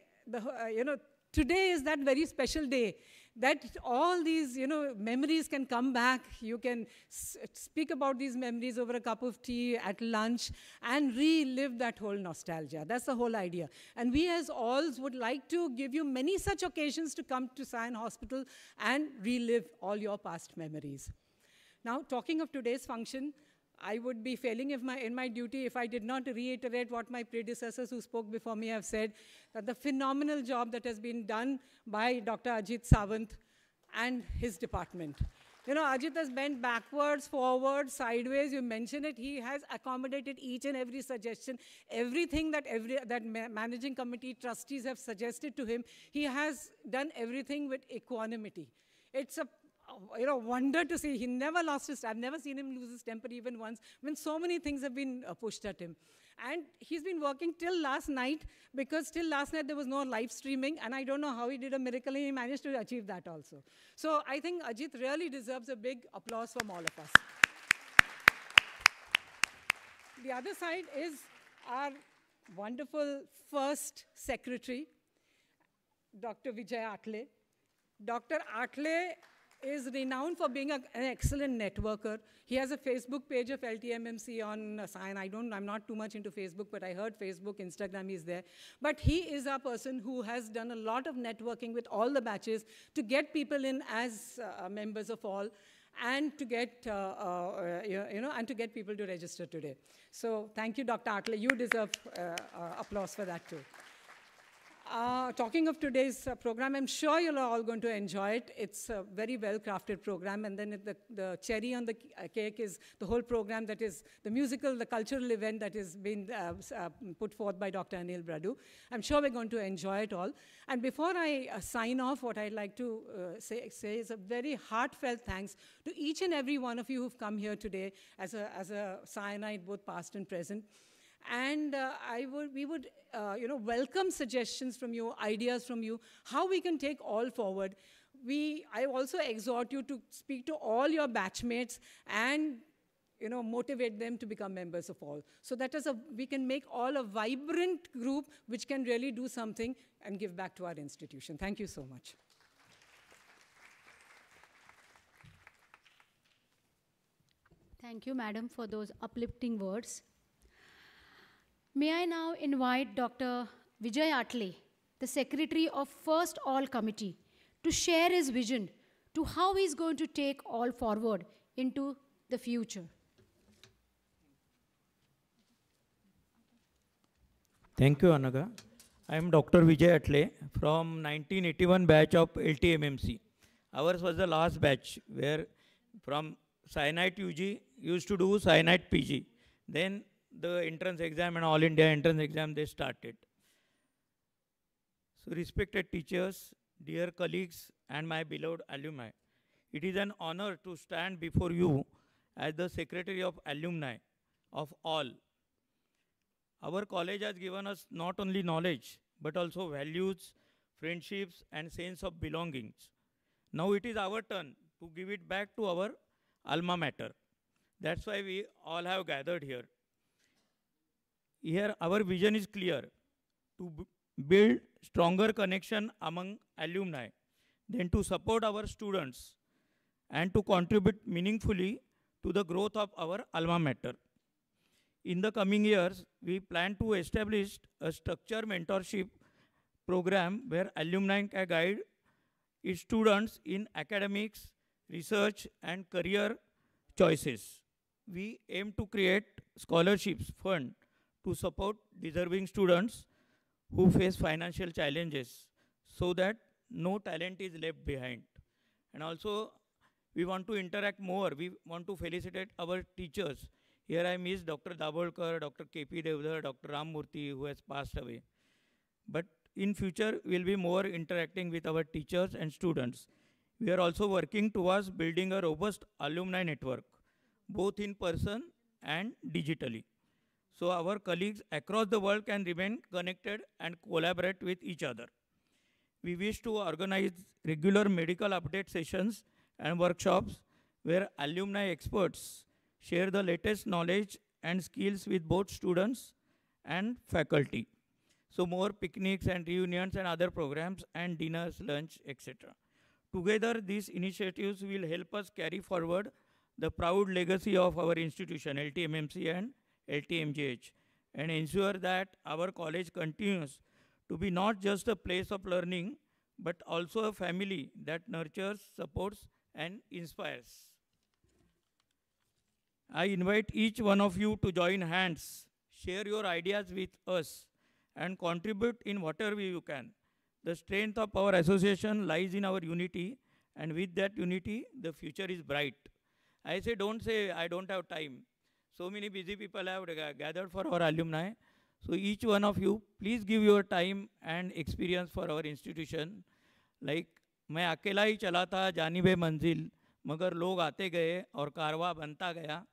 today is that very special day that all these, memories can come back. You can speak about these memories over a cup of tea at lunch and relive that whole nostalgia. That's the whole idea. And we as alls would like to give you many such occasions to come to SION Hospital and relive all your past memories. Now, talking of today's function, I would be failing in my duty if I did not reiterate what my predecessors who spoke before me have said, that the phenomenal job that has been done by Dr. Ajit Sawant and his department. Ajit has bent backwards, forwards, sideways, you mentioned it. He has accommodated each and every suggestion, everything that managing committee trustees have suggested to him. He has done everything with equanimity. It's a wonder to see. He never lost his, I've never seen him lose his temper even once, when so many things have been pushed at him. And he's been working till last night, because till last night there was no live streaming, and I don't know how he did a miracle, and he managed to achieve that also. So I think Ajit really deserves a big applause from all of us. The other side is our wonderful first secretary, Dr. Vijay Atle. Dr. Atle is renowned for being an excellent networker. He has a Facebook page of LTMMC on SION. I'm not too much into Facebook, but I heard Facebook, Instagram, he's there. But he is a person who has done a lot of networking with all the batches to get people in as members of all, and to get, and to get people to register today. So thank you, Dr. Atle. You deserve applause for that too. Talking of today's program, I'm sure you're all going to enjoy it. It's a very well-crafted program, and then the cherry on the cake is the whole program that is the musical, the cultural event that is being put forth by Dr. Anil Bradu. I'm sure we're going to enjoy it all. And before I sign off, what I'd like to say is a very heartfelt thanks to each and every one of you who've come here today as a Sionite, both past and present. And we would welcome suggestions from you, ideas from you, how we can take all forward. I also exhort you to speak to all your batchmates and motivate them to become members of all. So that we can make all a vibrant group which can really do something and give back to our institution. Thank you so much. Thank you, madam, for those uplifting words. May I now invite Dr. Vijay Atle, the Secretary of First All Committee, to share his vision to how he's going to take all forward into the future. Thank you, Anaga. I am Dr. Vijay Atle from 1981 batch of LTMMC. Ours was the last batch where from Sionite UG used to do Sionite PG. Then the entrance exam and all India entrance exam they started. So respected teachers, dear colleagues and my beloved alumni, it is an honor to stand before you as the Secretary of Alumni of all. Our college has given us not only knowledge but also values, friendships and sense of belongings. Now it is our turn to give it back to our alma mater. That's why we all have gathered here. Here our vision is clear, to build stronger connection among alumni, then to support our students and to contribute meaningfully to the growth of our alma mater. In the coming years, we plan to establish a structured mentorship program where alumni can guide its students in academics, research and career choices. We aim to create scholarships fund to support deserving students who face financial challenges so that no talent is left behind. And also, we want to interact more. We want to felicitate our teachers. Here I miss Dr. Dabolkar, Dr. K.P. Devdar, Dr. Ram Murthy, who has passed away. But in future, we'll be more interacting with our teachers and students. We are also working towards building a robust alumni network, both in person and digitally, so our colleagues across the world can remain connected and collaborate with each other. We wish to organize regular medical update sessions and workshops where alumni experts share the latest knowledge and skills with both students and faculty. So more picnics and reunions and other programs and dinners, lunch, etc. Together, these initiatives will help us carry forward the proud legacy of our institution, LTMMC and LTMGH, and ensure that our college continues to be not just a place of learning, but also a family that nurtures, supports, and inspires. I invite each one of you to join hands, share your ideas with us, and contribute in whatever way you can. The strength of our association lies in our unity, and with that unity, the future is bright. I say, don't say, I don't have time. So many busy people have gathered for our alumni. So each one of you, please give your time and experience for our institution. Like, मैं अकेला ही चला था जानिबे मंजिल, मगर लोग आते गए और कारवा बनता गया.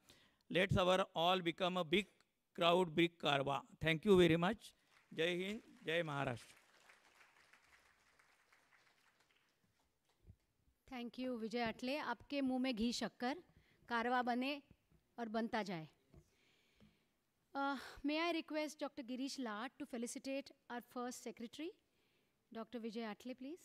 Let's our all become a big crowd, big कारवा. Thank you very much. जय हिंद, जय महाराष्ट्र. थैंक यू विजय अटले. आपके मुंह में घी शक्कर, कारवा बने और बनता जाए. May I request Dr. Girish Lad to felicitate our first secretary, Dr. Vijay Atle, please.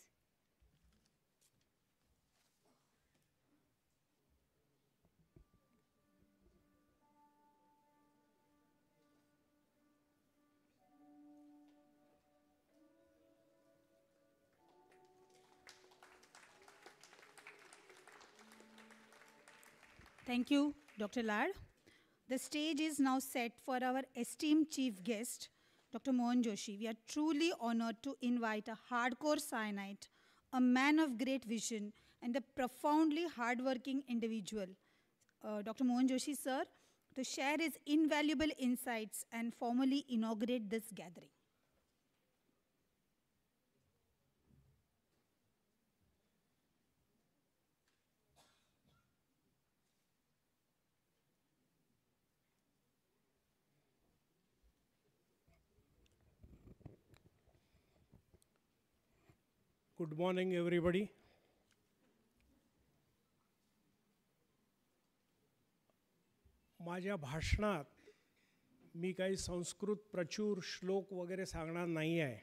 Thank you, Dr. Lad. The stage is now set for our esteemed chief guest, Dr. Mohan Joshi. We are truly honored to invite a hardcore Sionite, a man of great vision, and a profoundly hardworking individual, Dr. Mohan Joshi, sir, to share his invaluable insights and formally inaugurate this gathering. Good morning, everybody. माझ्या भाषणात मी काही संस्कृत प्रचूर श्लोक वगैरे सांगणार नाही आहे.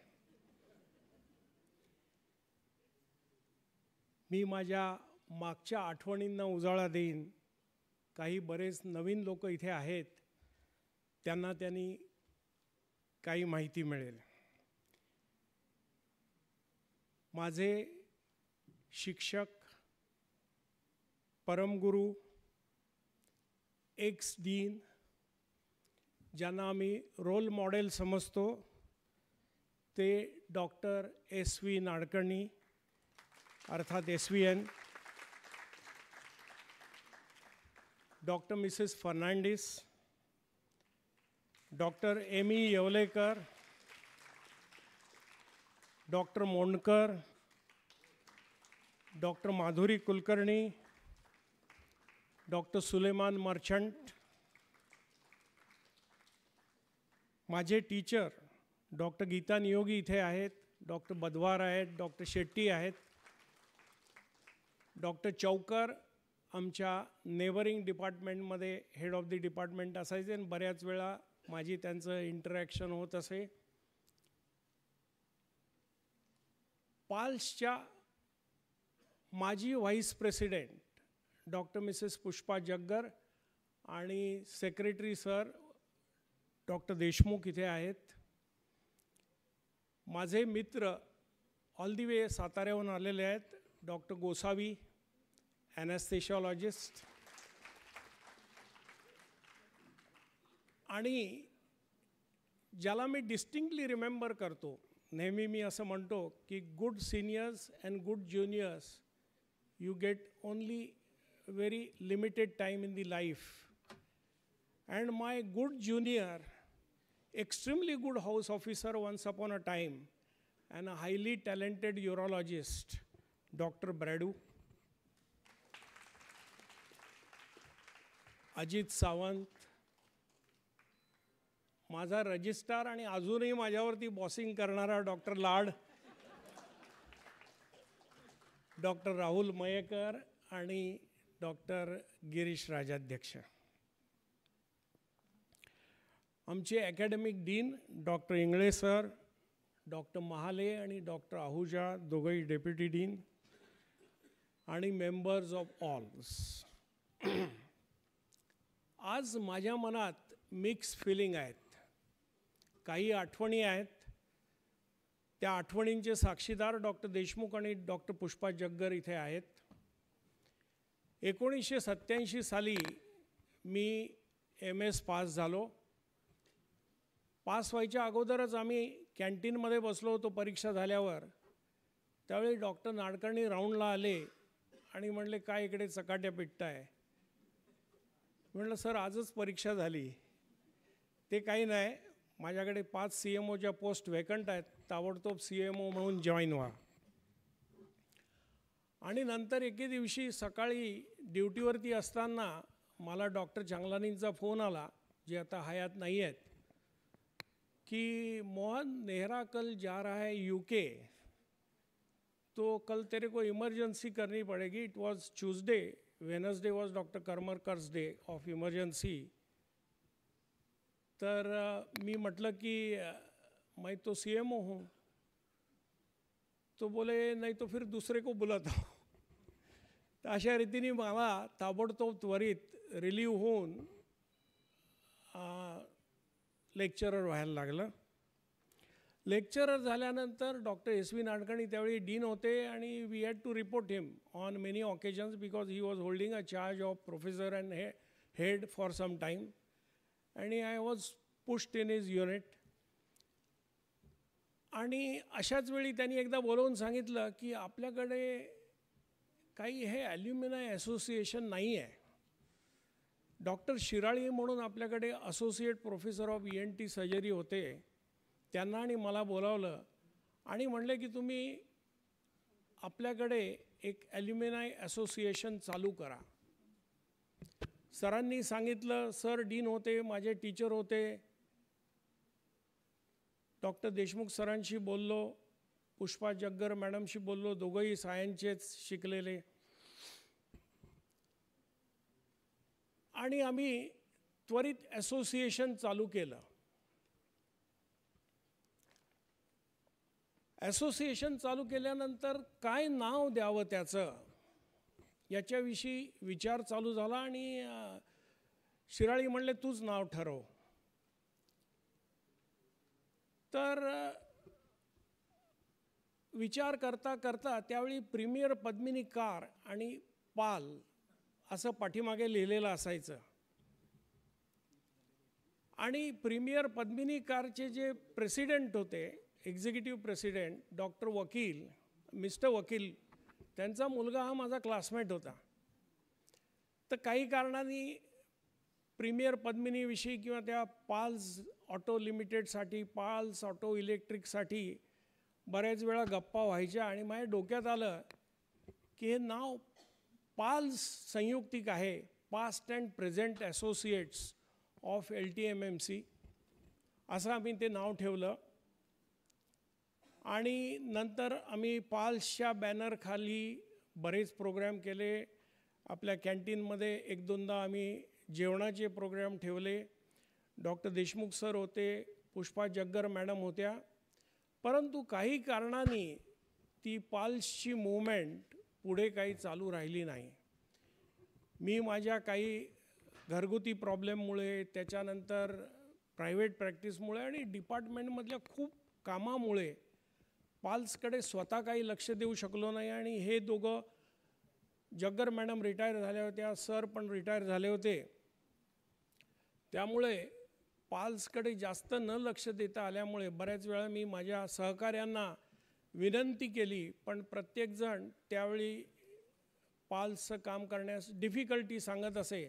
मी माझ्या मागच्या आठवणींना उजाळा देईन. काही बरेच नवीन लोक इथे आहेत, त्यांना काही माहिती मिळेल. माझे शिक्षक, परमगुरू, एक्स डीन, ज्यांना आम्ही रोल मॉडेल समजतो, ते डॉक्टर SV नाडकर्णी अर्थात SVN, doctor Mrs Fernandes, doctor ME Yevlekar, doctor Mondkar, doctor Madhuri Kulkarni, doctor Suleman Merchant, माझे टीचर डॉक्टर गीता नियोगी इथे आहेत, डॉक्टर बदवार आहेत, डॉक्टर शेट्टी आहेत, डॉक्टर चौकर आमच्या नेबरिंग डिपार्टमेंटमध्ये हेड ऑफ द डिपार्टमेंट असायचे आणि बऱ्याच वेळा माझी त्यांचं इंटरॅक्शन होत असे. पाल्सच्या माजी vice president doctor Mrs Pushpa Jaggar आणि सेक्रेटरी सर डॉक्टर देशमुख इथे आहेत. माझे मित्र ऑल दी वे साताऱ्याहून आलेले आहेत, डॉक्टर गोसावी, ॲनेस्थेशिओलॉजिस्ट, आणि ज्याला मी डिस्टिंक्टली रिमेंबर करतो, नेहमी मी असं म्हणतो की good seniors and good juniors you get only very limited time in the life. And my good junior, extremely good house officer once upon a time, and a highly talented urologist, Dr. Bradu, Ajit Sawant, माझा registrar आणि अजूनही माझ्यावरती bossing करणारा doctor लाड, doctor Rahul Mayekar आणि doctor Girish Rajadhyaksha, आमचे academic dean doctor Ingle sir, doctor Mahale आणि doctor Ahuja दोघंही deputy dean आणि मेंबर्स ऑफ ऑल्स. आज माझ्या मनात मिक्स फिलिंग आहेत. काही आठवणी आहेत. त्या आठवणींचे साक्षीदार डॉक्टर देशमुख आणि डॉक्टर पुष्पा जग्गर इथे आहेत. 1987 साली मी MS पास झालो. पास व्हायच्या अगोदरच आम्ही कॅन्टीनमध्ये बसलो होतो परीक्षा झाल्यावर. त्यावेळी डॉक्टर नाडकर्णी राऊंडला आले आणि म्हणले, काय इकडे चकाट्या पिटताय? म्हटलं, सर आजच परीक्षा झाली. ते काही नाही, माझ्याकडे 5 CMOच्या पोस्ट वेकंट आहेत, ताबडतोब CMO म्हणून जॉईन व्हा. आणि नंतर एके दिवशी सकाळी ड्युटीवरती असताना मला डॉक्टर चांगलानींचा फोन आला, जे आता हयात नाही आहेत, कि मोहन नेहरा कल जा रहा है UK, तो कल तेरे को इमरजेंसी करनी पड़ेगी. It was Tuesday, Wednesday was doctor Karmarkar's day of emergency. तर मी म्हटलं की मैं तो CMO हूँ. तो बोले नहीं तो फिर दूसरे को बुलाता हूँ. तर अशा रीतीने मला ताबडतोब त्वरित रिलीव होऊन लेक्चरर व्हायला लागलं. लेक्चरर झाल्यानंतर डॉक्टर SV नाडकर्णी त्यावेळी डीन होते आणि we had to report him on many occasions because he was holding a charge of professor and head for some time. आणि I was pushed in his unit. आणि अशाच वेळी त्यांनी एकदा बोलवून सांगितलं की आपल्याकडे काही हे ॲल्युमिनाय असोसिएशन नाही आहे. डॉक्टर शिराळी म्हणून आपल्याकडे associate professor of ENT surgery होते, त्यांना आणि मला बोलावलं आणि म्हणले की तुम्ही आपल्याकडे एक ॲल्युमिनाय असोसिएशन चालू करा. सरांनी सांगितलं. सर डीन होते, माझे टीचर होते. डॉक्टर देशमुख सरांशी बोललो, पुष्पा जग्गर मॅडमशी बोललो, दोघंही सायन्सचेच शिकलेले. आणि आम्ही त्वरित असोसिएशन चालू केलं. असोसिएशन चालू केल्यानंतर काय नाव द्यावं त्याचं याच्याविषयी विचार चालू झाला आणि शिराळी म्हणले तूच नाव ठरव. तर विचार करता करता त्यावेळी प्रीमियर पद्मिनी कार आणि पाल असं पाठीमागे लिहिलेलं असायचं. आणि प्रीमियर पद्मिनी कारचे जे प्रेसिडेंट होते, एक्झिक्युटिव्ह प्रेसिडेंट डॉक्टर वकील, मिस्टर वकील, त्यांचा मुलगा हा माझा क्लासमेट होता. तर काही कारणांनी प्रीमियर पद्मिनीविषयी किंवा त्या पाल्स ऑटो लिमिटेडसाठी, पाल्स ऑटो इलेक्ट्रिकसाठी बऱ्याच वेळा गप्पा व्हायच्या. आणि माझ्या डोक्यात आलं की हे नाव पाल्स संयुक्तिक आहे, past and present associates of LTMMC, असं आम्ही ते नाव ठेवलं. आणि नंतर आम्ही पाल्सच्या बॅनरखाली बरेच प्रोग्राम केले. आपल्या कॅन्टीनमध्ये 1-2दा आम्ही जेवणाचे प्रोग्राम ठेवले. डॉक्टर देशमुख सर होते, पुष्पा जग्गर मॅडम होत्या. परंतु काही कारणांनी ती पाल्सची मूवमेंट पुढे काही चालू राहिली नाही. मी माझ्या काही घरगुती प्रॉब्लेममुळे, त्याच्यानंतर प्रायव्हेट प्रॅक्टिसमुळे आणि डिपार्टमेंटमधल्या खूप कामामुळे पाल्सकडे स्वतः काही लक्ष देऊ शकलो नाही. आणि हे दोघं, जग्गर मॅडम रिटायर झाल्या होत्या, सर पण रिटायर झाले होते. त्यामुळे पाल्सकडे जास्त न लक्ष देता आल्यामुळे बऱ्याच वेळा मी माझ्या सहकाऱ्यांना विनंती केली, पण प्रत्येकजण त्यावेळी पाल्सचं काम करण्यास डिफिकल्टी सांगत असे.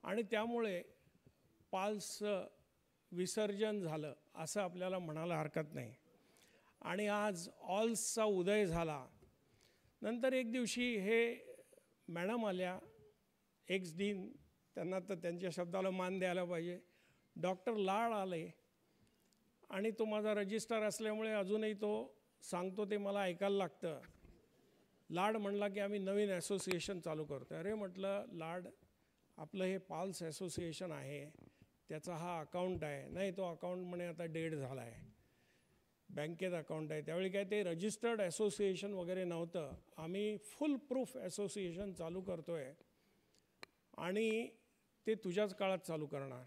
आणि त्यामुळे पाल्सचं विसर्जन झालं असं आपल्याला म्हणायला हरकत नाही. आणि आज ऑल्सचा उदय झाला. नंतर एक दिवशी हे मॅडम आल्या, एक्स डीन, त्यांना तर त्यांच्या शब्दाला मान द्यायला पाहिजे, डॉक्टर लाड आले. आणि तो माझा रजिस्टर असल्यामुळे अजूनही तो सांगतो ते मला ऐकायला लागतं. लाड म्हणला की आम्ही नवीन असोसिएशन चालू करतो. अरे म्हटलं, लाड आपलं हे पाल्स असोसिएशन आहे, त्याचा हा अकाउंट आहे. नाही, तो अकाउंट म्हणे आता डेड झाला आहे. बँकेत अकाउंट आहे. त्यावेळी काय ते रजिस्टर्ड असोसिएशन वगैरे नव्हतं. आम्ही फुल प्रूफ असोसिएशन चालू करतो आहे आणि ते तुझ्याच काळात चालू करणार.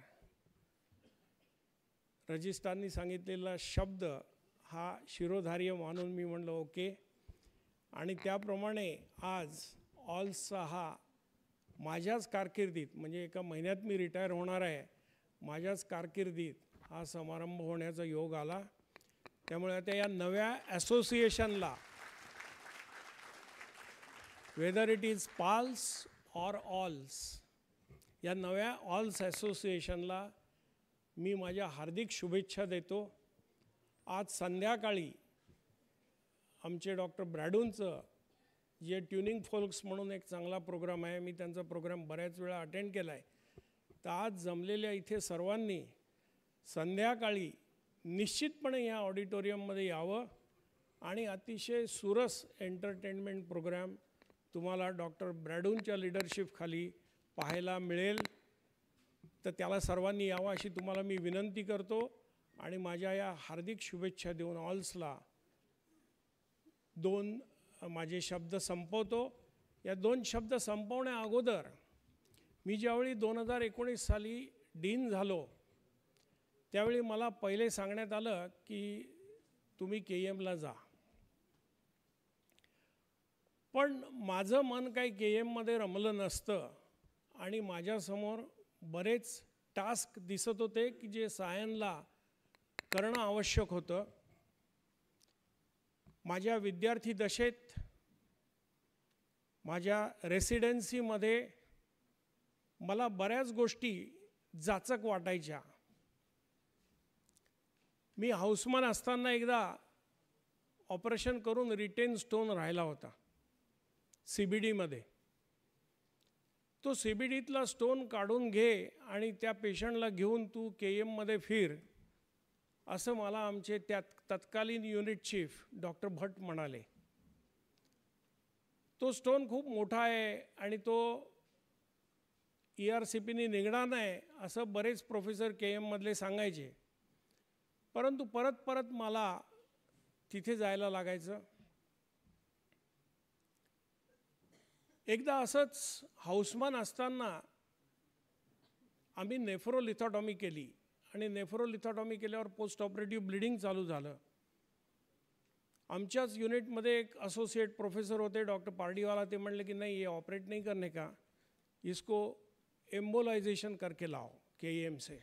रजिस्ट्रारनी सांगितलेला शब्द हा शिरोधार्य मानून मी म्हणलं ओके. आणि त्याप्रमाणे आज ऑल्सचा हा माझ्याच कारकिर्दीत, म्हणजे एका महिन्यात मी रिटायर होणार आहे, माझ्याच कारकिर्दीत हा समारंभ होण्याचा योग आला. त्यामुळे आता या नव्या असोसिएशनला, वेदर इट इज पाल्स ऑर ऑल्स, या नव्या ऑल्स असोसिएशनला मी माझ्या हार्दिक शुभेच्छा देतो. आज संध्याकाळी आमचे डॉक्टर ब्रॅडूनचं जे ट्युनिंग फोल्क्स म्हणून एक चांगला प्रोग्राम आहे, मी त्यांचा प्रोग्राम बऱ्याच वेळा अटेंड केला आहे. तर आज जमलेल्या इथे सर्वांनी संध्याकाळी निश्चितपणे या ऑडिटोरियममध्ये यावं आणि अतिशय सुरस एंटरटेनमेंट प्रोग्राम तुम्हाला डॉक्टर ब्रॅडूनच्या लिडरशिपखाली पाहायला मिळेल. तर त्याला सर्वांनी यावं अशी तुम्हाला मी विनंती करतो आणि माझ्या या हार्दिक शुभेच्छा देऊन ऑल्सला दोन माझे शब्द संपवतो. या दोन शब्द संपवण्या अगोदर मी ज्यावेळी 2019 साली डीन झालो त्यावेळी मला पहिले सांगण्यात आलं की तुम्ही KMला जा. पण माझं मन काही KMमध्ये रमलं नसतं आणि माझ्यासमोर बरेच टास्क दिसत होते की जे SIONला करणं आवश्यक होतं. माझ्या विद्यार्थी दशेत, माझ्या रेसिडेन्सीमध्ये मला बऱ्याच गोष्टी जाचक वाटायच्या. मी हाऊसमन असताना एकदा ऑपरेशन करून रिटेन स्टोन राहिला होता CBDमध्ये. तो CBDतला स्टोन काढून घे आणि त्या पेशंटला घेऊन तू KMमध्ये फिर, असं मला आमचे तत्कालीन युनिट चीफ डॉक्टर भट म्हणाले. तो स्टोन खूप मोठा आहे आणि तो ERCPनी निघणार नाही असं बरेच प्रोफेसर KMमधले सांगायचे. परंतु परत परत मला तिथे जायला लागायचं. एकदा असंच हाऊसमन असताना आम्ही नेफ्रोलिथॉटॉमी केली आणि नेफ्रोलिथॉटॉमी केल्यावर पोस्ट ऑपरेटिव्ह ब्लिडिंग चालू झालं. आमच्याच युनिटमध्ये एक असोसिएट प्रोफेसर होते डॉक्टर पार्डीवाला. ते म्हणले की नाही ये ऑपरेट नहीं करने का, इसको एम्बोलायझेशन करके लाओ KM से.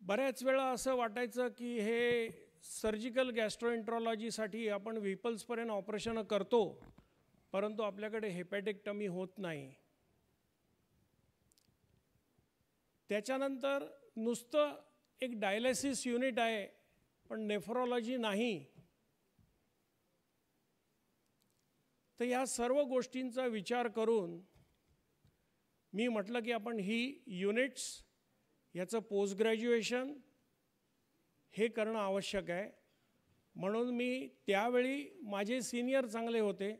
बऱ्याच वेळा असं वाटायचं की हे सर्जिकल गॅस्ट्रोएंट्रॉलॉजीसाठी आपण व्हिपल्सपर्यंत ऑपरेशनं करतो परंतु आपल्याकडे हेपॅटेक्टमी होत नाही. त्याच्यानंतर नुसतं एक डायलिसिस युनिट आहे पण नेफ्रॉलॉजी नाही. तर या सर्व गोष्टींचा विचार करून मी म्हटलं की आपण ही युनिट्स याचं पोस्ट ग्रॅज्युएशन हे करणं आवश्यक आहे. म्हणून मी त्यावेळी माझे सिनियर चांगले होते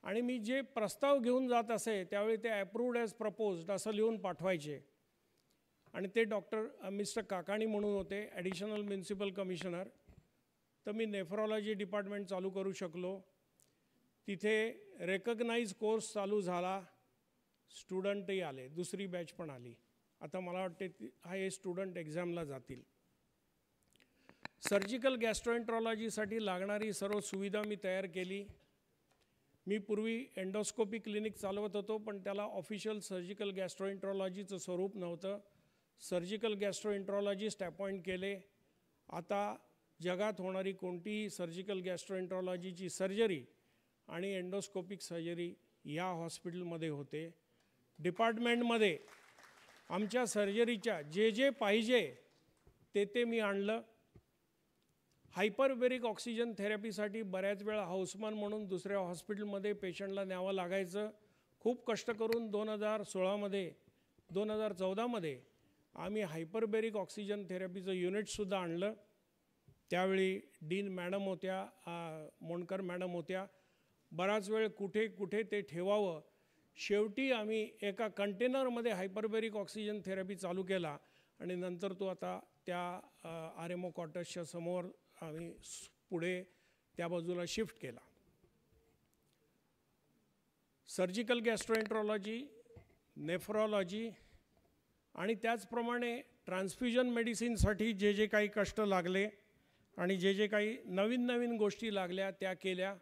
आणि मी जे प्रस्ताव घेऊन जात असे त्यावेळी ते अप्रूव्ड ॲज प्रपोज्ड असं लिहून पाठवायचे. आणि ते डॉक्टर मिस्टर काकाणी म्हणून होते, ॲडिशनल म्युनिसिपल कमिशनर. तर मी नेफ्रॉलॉजी डिपार्टमेंट चालू करू शकलो. तिथे रेकग्नाइज कोर्स चालू झाला, स्टुडंटही आले, दुसरी बॅच पण आली. आता मला वाटते हे स्टुडंट एक्झामला जातील. सर्जिकल गॅस्ट्रोएंट्रॉलॉजीसाठी लागणारी सर्व सुविधा मी तयार केली. मी पूर्वी एंडोस्कोपी क्लिनिक चालवत होतो पण त्याला ऑफिशियल सर्जिकल गॅस्ट्रोएंट्रॉलॉजीचं स्वरूप नव्हतं. सर्जिकल गॅस्ट्रोएंट्रॉलॉजिस्ट अपॉइंट केले. आता जगात होणारी कोणतीही सर्जिकल गॅस्ट्रोएंट्रॉलॉजीची सर्जरी आणि एंडोस्कोपिक सर्जरी या हॉस्पिटलमध्ये होते. डिपार्टमेंटमध्ये आमच्या सर्जरीच्या जे जे पाहिजे ते मी आणलं. हायपरबेरिक ऑक्सिजन थेरपीसाठी बऱ्याच वेळा हाऊसमन म्हणून दुसऱ्या हॉस्पिटलमध्ये पेशंटला न्यावं लागायचं. खूप कष्ट करून 2014मध्ये आम्ही हायपरबेरिक ऑक्सिजन थेरपीचं युनिटसुद्धा आणलं. त्यावेळी डीन मॅडम होत्या, मोणकर मॅडम होत्या. बराच वेळ कुठे कुठे ते ठेवावं. शेवटी आम्ही एका कंटेनरमध्ये हायपरबेरिक ऑक्सिजन थेरपी चालू केला आणि नंतर तो आता त्या RMO क्वार्टर्सच्या समोर आम्ही पुढे त्या बाजूला शिफ्ट केला. सर्जिकल गॅस्ट्रोएंट्रोलॉजी, नेफ्रॉलॉजी आणि त्याचप्रमाणे ट्रान्सफ्युजन मेडिसिनसाठी जे जे काही कष्ट लागले आणि जे जे काही नवीन नवीन गोष्टी लागल्या त्या केल्या.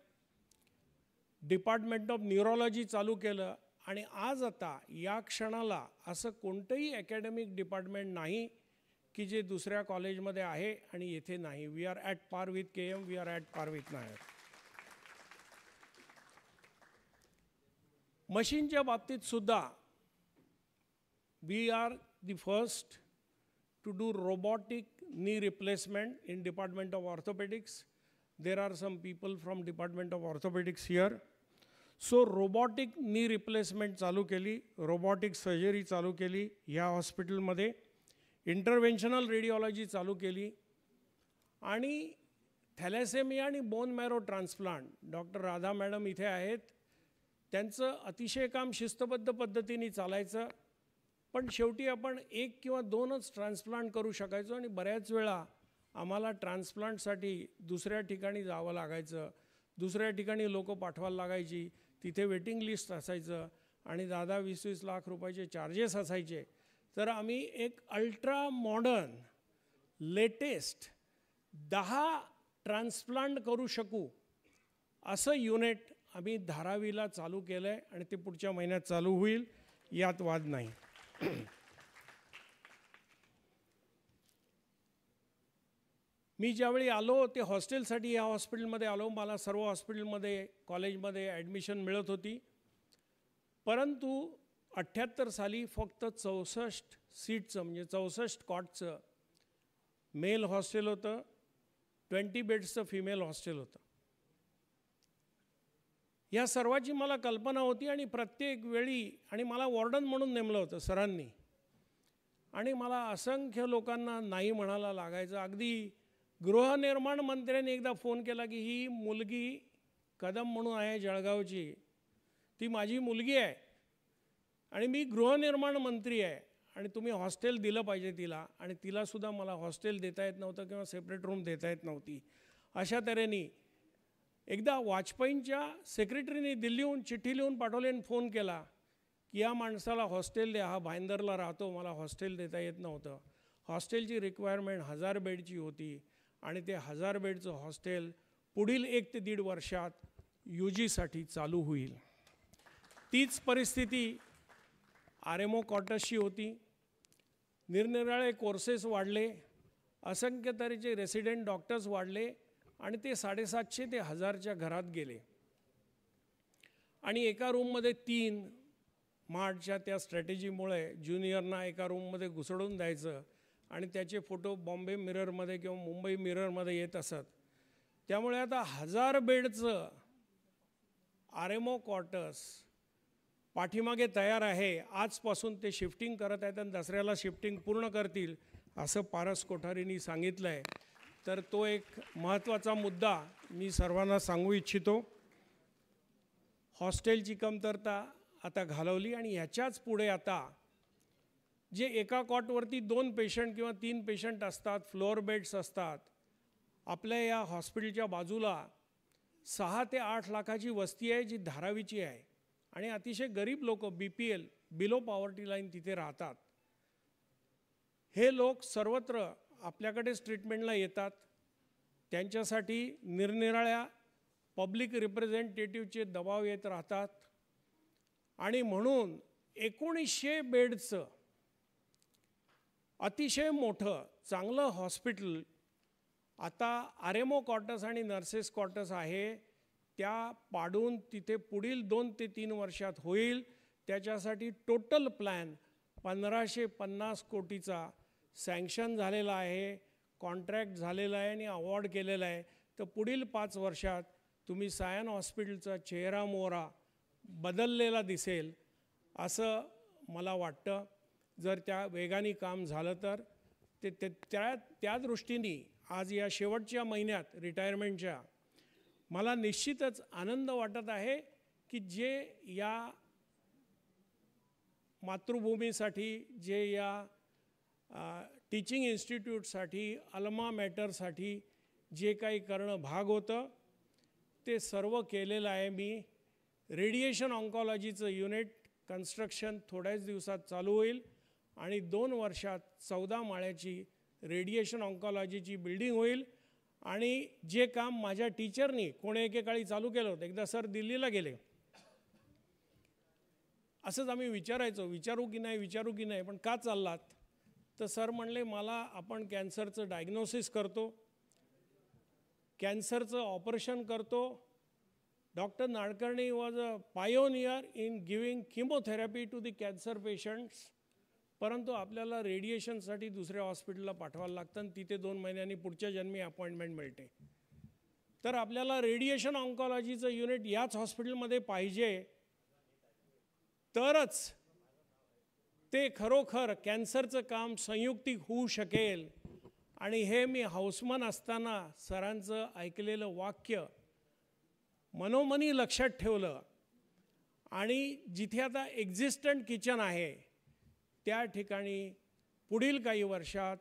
डिपार्टमेंट ऑफ न्यूरोलॉजी चालू केलं आणि आज आता या क्षणाला असं कोणतंही अकॅडमिक डिपार्टमेंट नाही की जे दुसऱ्या कॉलेजमध्ये आहे आणि येथे नाही. We are at par with KM, we are at par with Nair. मशीनच्या बाबतीत सुद्धा we are the first to do robotic knee replacement in Department of Orthopedics. There are some people from Department of Orthopedics here. So robotic knee replacement चालू केली, robotic surgery चालू केली ह्या हॉस्पिटलमध्ये, इंटरव्हेन्शनल radiology चालू केली आणि थॅलेसेमिया आणि bone marrow transplant doctor Radha madam इथे आहेत. त्यांचं अतिशय काम शिस्तबद्ध पद्धतीने चालायचं, पण शेवटी आपण 1 किंवा 2च ट्रान्सप्लांट करू शकायचो आणि बऱ्याच वेळा आम्हाला ट्रान्सप्लांटसाठी दुसऱ्या ठिकाणी जावं लागायचं, दुसऱ्या ठिकाणी लोक पाठवायला लागायची, तिथे वेटिंग लिस्ट असायचं आणि 10-20 लाख रुपयाचे चार्जेस असायचे. तर आम्ही एक अल्ट्रा मॉडर्न लेटेस्ट 10 ट्रान्सप्लांट करू शकू असं युनिट आम्ही धारावीला चालू केलं आहे आणि ते पुढच्या महिन्यात चालू होईल, यात वाद नाही. मी ज्यावेळी आलो ते हॉस्टेलसाठी या हॉस्पिटलमध्ये आलो. मला सर्व हॉस्पिटलमध्ये कॉलेजमध्ये ॲडमिशन मिळत होती, परंतु 78 साली फक्त 64 सीटचं म्हणजे 64 कॉटचं मेल हॉस्टेल होतं, 20 बेड्सचं फिमेल हॉस्टेल होतं. या सर्वाची मला कल्पना होती आणि प्रत्येक वेळी आणि मला वॉर्डन म्हणून नेमलं होतं सरांनी आणि मला असंख्य लोकांना नाही म्हणायला लागायचं. अगदी गृहनिर्माण मंत्र्यांनी एकदा फोन केला की ही मुलगी कदम म्हणून आहे जळगावची, ती माझी मुलगी आहे आणि मी गृहनिर्माण मंत्री आहे आणि तुम्ही हॉस्टेल दिलं पाहिजे तिला. आणि तिलासुद्धा मला हॉस्टेल देता येत नव्हतं किंवा सेपरेट रूम देता येत नव्हती. अशा तऱ्हेने एकदा वाजपेयींच्या सेक्रेटरीने दिल्लीहून चिठ्ठी लिहून पाठवली आणि फोन केला की या माणसाला हॉस्टेल द्या, हा भाईंदरला राहतो, मला हॉस्टेल देता येत नव्हतं. हॉस्टेलची रिक्वायरमेंट 1000 बेडची होती आणि ते 1000 बेडचं हॉस्टेल पुढील 1 ते 1.5 वर्षात UGसाठी चालू होईल. तीच परिस्थिती RMO क्वार्टर्सची होती. निरनिराळे कोर्सेस वाढले, असंख्य तऱ्हेचे रेसिडेंट डॉक्टर्स वाढले आणि ते 750 ते 1000च्या घरात गेले. आणि एका रूममध्ये 3 मार्चच्या त्या स्ट्रॅटेजीमुळे ज्युनियरना एका रूममध्ये घुसडून द्यायचं आणि त्याचे फोटो बॉम्बे मिररमध्ये किंवा मुंबई मिररमध्ये येत असत. त्यामुळे आता 1000 बेडचं RMO क्वार्टर्स पाठीमागे तयार आहे. आजपासून ते शिफ्टिंग करत आहेत आणि दसऱ्याला शिफ्टिंग पूर्ण करतील असं पारस कोठारींनी सांगितलं आहे. तर तो एक महत्त्वाचा मुद्दा मी सर्वांना सांगू इच्छितो. हॉस्टेलची कमतरता आता घालवली आणि ह्याच्याच पुढे आता जे एका कॉटवरती 2 पेशंट किंवा 3 पेशंट असतात, फ्लोअर बेड्स असतात, आपल्या या हॉस्पिटलच्या बाजूला 6 ते 8 लाखाची वस्ती आहे जी धारावीची आहे आणि अतिशय गरीब लोक BPL बिलो पॉवर्टी लाईन तिथे राहतात. हे लोक सर्वत्र आपल्याकडेच ट्रीटमेंटला येतात. त्यांच्यासाठी निरनिराळ्या पब्लिक रिप्रेझेंटेटिव्हचे दबाव येत राहतात आणि म्हणून 1900 बेडचं अतिशय मोठं चांगलं हॉस्पिटल आता RMO क्वार्टर्स आणि नर्सेस क्वार्टर्स आहे त्या पाडून तिथे पुढील 2 ते 3 वर्षात होईल. त्याच्यासाठी टोटल प्लॅन 1550 कोटीचा सँक्शन झालेला आहे, कॉन्ट्रॅक्ट झालेला आहे आणि अवॉर्ड केलेला आहे. तर पुढील 5 वर्षात तुम्ही SION हॉस्पिटलचा चेहरा मोहरा बदललेला दिसेल असं मला वाटतं. जर त्या वेगाने काम झालं तर त्या दृष्टीने आज या शेवटच्या महिन्यात रिटायरमेंटच्या मला निश्चितच आनंद वाटत आहे की जे या मातृभूमीसाठी, जे या टीचिंग इन्स्टिट्यूटसाठी अल्मा मॅटरसाठी जे काही करणं भाग होतं ते सर्व केलेलं आहे मी. रेडिएशन ऑन्कॉलॉजीचं युनिट कन्स्ट्रक्शन थोड्याच दिवसात चालू होईल आणि 2 वर्षात 14 माळ्याची रेडिएशन ऑन्कॉलॉजीची बिल्डिंग होईल. आणि जे काम माझ्या टीचरनी कोणी एकेकाळी चालू केलं होतं, एकदा सर दिल्लीला गेले, असंच आम्ही विचारू की नाही, पण का चाललात, तर सर म्हणले मला आपण कॅन्सरचं डायग्नोसिस करतो, कॅन्सरचं ऑपरेशन करतो. Doctor Nadkarni was a pioneer in giving chemotherapy to the cancer patients. परंतु आपल्याला रेडिएशनसाठी दुसऱ्या हॉस्पिटलला पाठवायला लागतं आणि तिथे 2 महिन्यांनी पुढच्या जन्मी अपॉइंटमेंट मिळते. तर आपल्याला रेडिएशन ऑन्कॉलॉजीचं युनिट याच हॉस्पिटलमध्ये पाहिजे, तरच ते खरोखर कॅन्सरचं काम संयुक्तिक होऊ शकेल. आणि हे मी हाऊसमन असताना सरांचं ऐकलेलं वाक्य मनोमनी लक्षात ठेवलं. आणि जिथे आता एक्झिस्टंट किचन आहे त्या ठिकाणी पुढील काही वर्षात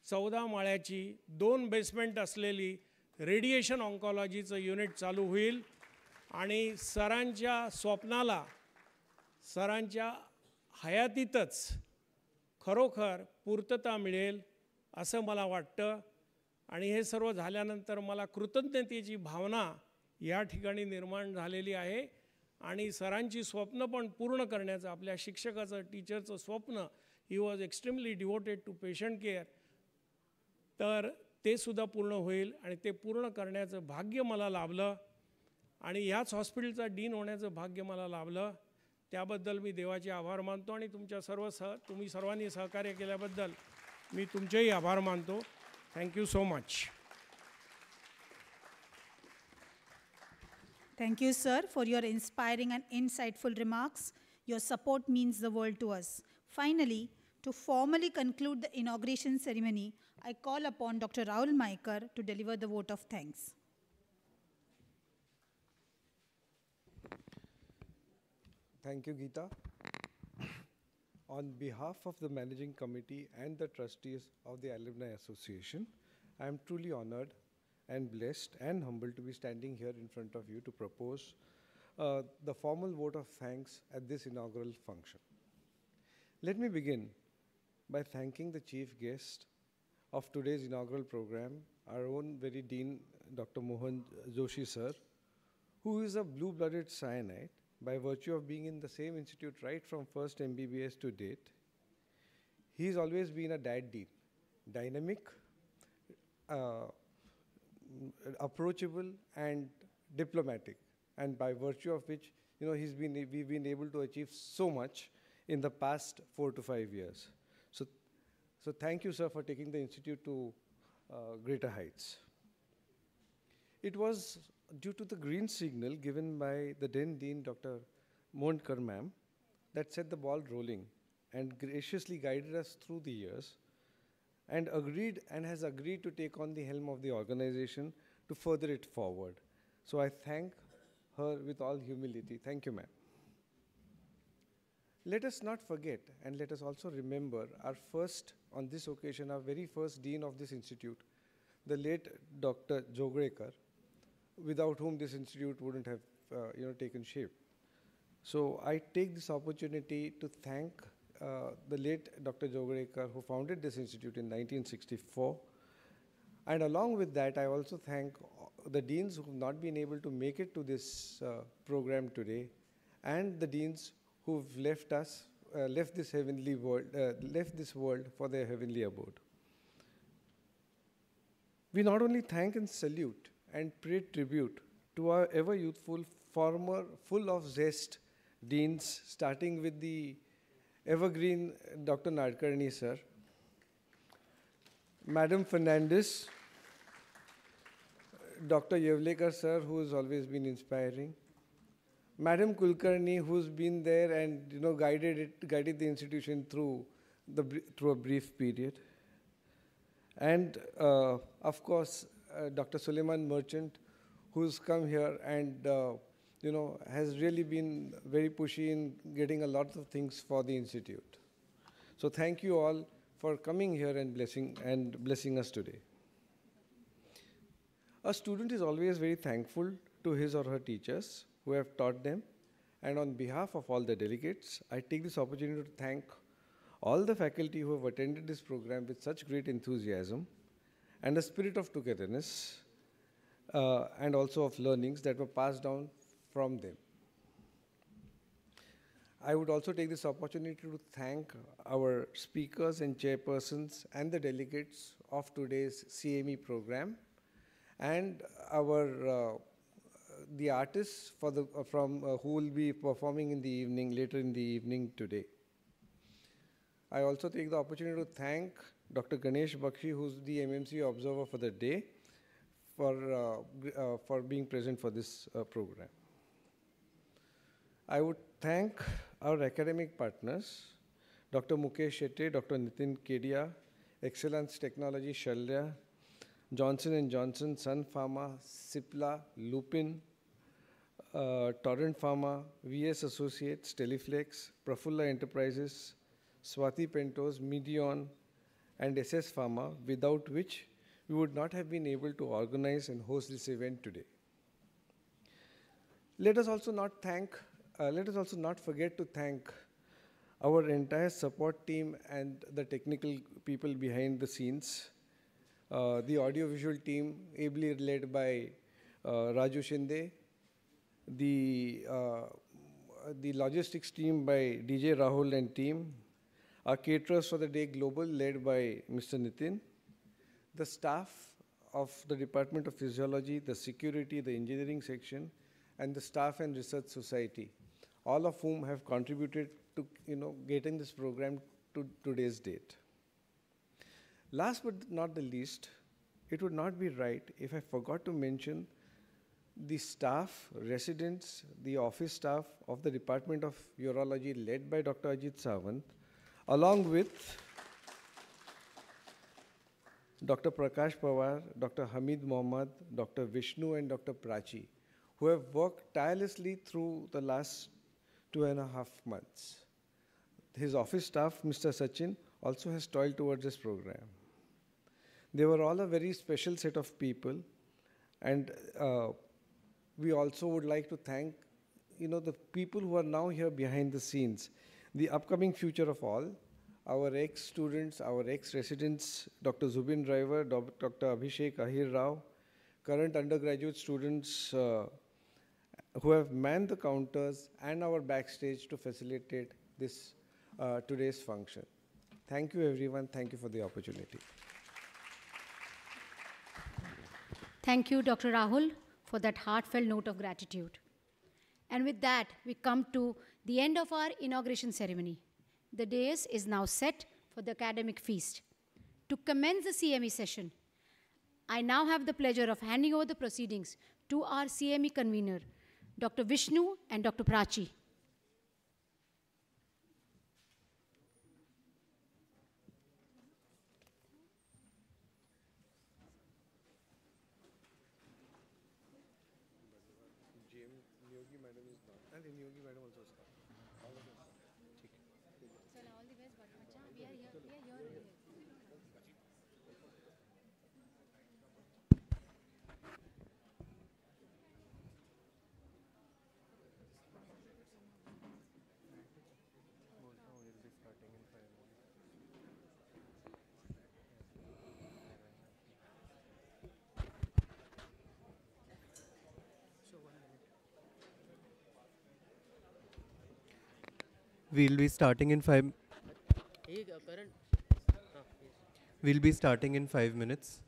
14 माळ्याची 2 बेसमेंट असलेली रेडिएशन ऑन्कॉलॉजीचं युनिट चालू होईल. आणि सरांच्या स्वप्नाला सरांच्या हयातीतच खरोखर पूर्तता मिळेल असं मला वाटतं. आणि हे सर्व झाल्यानंतर मला कृतज्ञतेची भावना या ठिकाणी निर्माण झालेली आहे. आणि सरांची स्वप्न पण पूर्ण करण्याचं, आपल्या शिक्षकाचं टीचरचं स्वप्न, he was extremely devoted to patient care, तर ते सुद्धा पूर्ण होईल. आणि ते पूर्ण करण्याचं भाग्य मला लाभलं आणि याच हॉस्पिटलचा डीन होण्याचं भाग्य मला लाभलं. त्याबद्दल मी देवाचे आभार मानतो आणि तुम्ही सर्वांनी सहकार्य केल्याबद्दल मी तुमचेही आभार मानतो. Thank you so much. Thank you, sir, for your inspiring and insightful remarks. Your support means the world to us. Finally, to formally conclude the inauguration ceremony, I call upon Dr. Rahul Maikar to deliver the vote of thanks. Thank you, Geeta. On behalf of the Managing Committee and the trustees of the Alumni Association, I am truly honored and blessed and humbled to be standing here in front of you to propose the formal vote of thanks at this inaugural function. Let me begin by thanking the chief guest of today's inaugural program, our own very Dean, Dr. Mohan Joshi sir, who is a blue-blooded Sionite by virtue of being in the same institute right from first MBBS to date. He's always been a dad dean, dynamic, approachable and diplomatic, and by virtue of which, we've been able to achieve so much in the past 4 to 5 years. So thank you, sir, for taking the institute to greater heights. It was due to the green signal given by the then Dean, Dr. Mohan ma'am, that set the ball rolling and graciously guided us through the years, and has agreed to take on the helm of the organization to further it forward. So I thank her with all humility. Thank you, ma'am. Let us not forget, and let us also remember on this occasion, our very first dean of this institute, the late Dr. Jogrekar, without whom this institute wouldn't have taken shape. So I take this opportunity to thank the late Dr. Jogrekar, who founded this institute in 1964. And along with that, I also thank the deans who have not been able to make it to this program today, and the deans who've left this heavenly world, left this world for their heavenly abode. We not only thank and salute and pay tribute to our ever youthful, former, full of zest deans, starting with the evergreen Dr. Nadkarni sir, Madam Fernandez, Dr. Yevlekar sir, who has always been inspiring, Madam Kulkarni, who's been there and guided the institution through a brief period, and of course Dr. Suleiman Merchant, who's come here and has really been very pushy in getting a lot of things for the institute. So thank you all for coming here and blessing us today. A student is always very thankful to his or her teachers who have taught them, and on behalf of all the delegates, I take this opportunity to thank all the faculty who have attended this program with such great enthusiasm and a spirit of togetherness and also of learnings that were passed down from them. I would also take this opportunity to thank our speakers and chairpersons and the delegates of today's CME program, and our the artists who will be performing in the evening, later in the evening today. I also take the opportunity to thank Dr. Ganesh Bakshi, who's the MMC observer for the day, for being present for this program. I would thank our academic partners, Dr. Mukesh Shetty, Dr. Nitin Kedia, Excellence Technology Shalya, Johnson & Johnson, Sun Pharma, Cipla, Lupin, Torrent Pharma, VS Associates, Teleflex, Prafulla Enterprises, Swati Pentos, Medion, and SS Pharma, without which we would not have been able to organize and host this event today. Let us also not forget to thank our entire support team and the technical people behind the scenes, the audiovisual team ably led by Raju Shinde, the logistics team by DJ Rahul and team, our caterers for the day global led by Mr. Nitin, the staff of the Department of Physiology, the security, the engineering section, and the staff and research society, all of whom have contributed to getting this program to today's date. Last but not the least, it would not be right if I forgot to mention the staff, residents, the office staff of the Department of Urology led by Dr. Ajit Sawant, along with Dr. Prakash Pawar, Dr. Hamid Mohammad, Dr. Vishnu, and Dr. Prachi, who have worked tirelessly through the last 2.5 months. His office staff, Mr. Sachin, also has toiled towards this program. They were all a very special set of people, and we also would like to thank the people who are now here behind the scenes, the upcoming future of all, our ex-students, our ex-residents, Dr. Zubin Driver, Dr. Abhishek Ahir Rao, current undergraduate students who have manned the counters and our backstage to facilitate this today's function. Thank you, everyone. Thank you for the opportunity. Thank you, Dr. Rahul, for that heartfelt note of gratitude. And with that, we come to the end of our inauguration ceremony. The dais is now set for the academic feast. To commence the CME session, I now have the pleasure of handing over the proceedings to our CME convener, Dr. Vishnu and Dr. Prachi. We'll be starting in 5 minutes.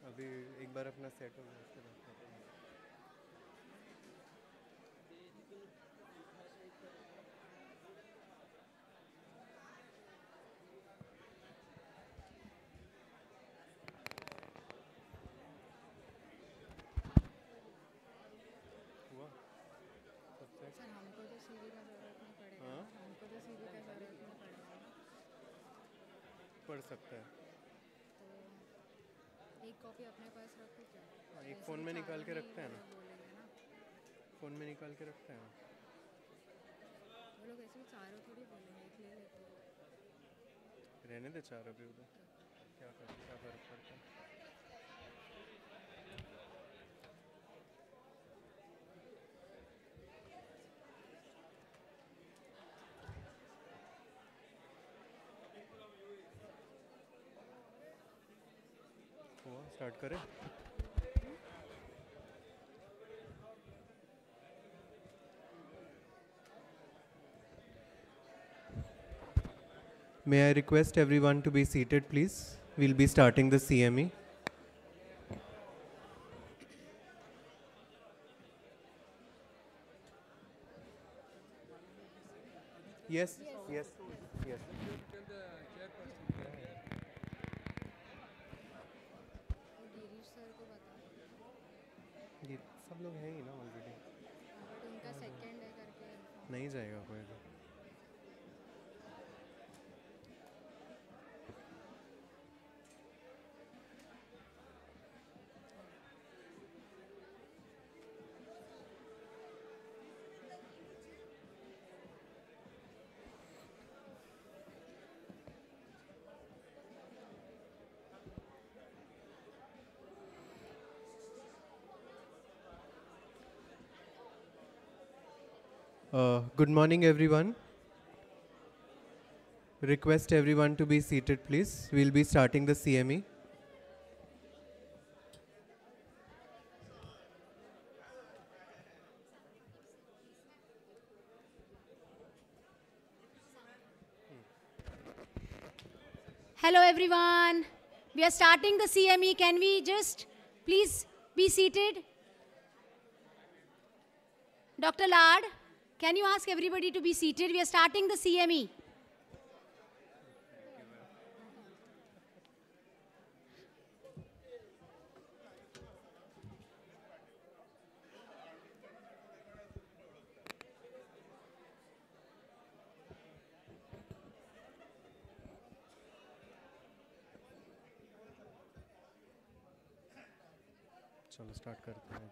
अभी एक बार अपना set हो गया उसके बाद करते हैं। हुआ सब सेट? सर हमको तो सीवी का ज़रूरत नहीं पड़ेगा। हाँ? हमको तो सीवी का ज़रूरत नहीं पड़ेगा। पढ़ सकता है। तो एक कॉपी अपने पास रखो क्या? हाँ, एक वैसे फ़ोन भी में निकाल चारों के नहीं रखते हैं ना। बोलेंगे ना। फ़ोन में निकाल के रखते हैं ना। वो लोग ऐसे भी चारों थोड़ी बोलेंगे, एक ले लेते हैं। रहने दे चार अभी उधर, क्या फ़र्क पड़ता है। हुआ स्टार्ट करें? May I request everyone to be seated, please? We'll be starting the CME. Yes, yes, yes. Girish sir को बता। ये सब लोग हैं ही ना ऑलरेडी। बट उनका सेकंड है करके नहीं जाएगा कोई भी। Good morning, everyone. Request everyone to be seated, please. We'll be starting the CME. Hello everyone. We are starting the CME. Can we just please be seated? Dr. Lad, can you ask everybody to be seated? We are starting the CME. चलो start करते हैं।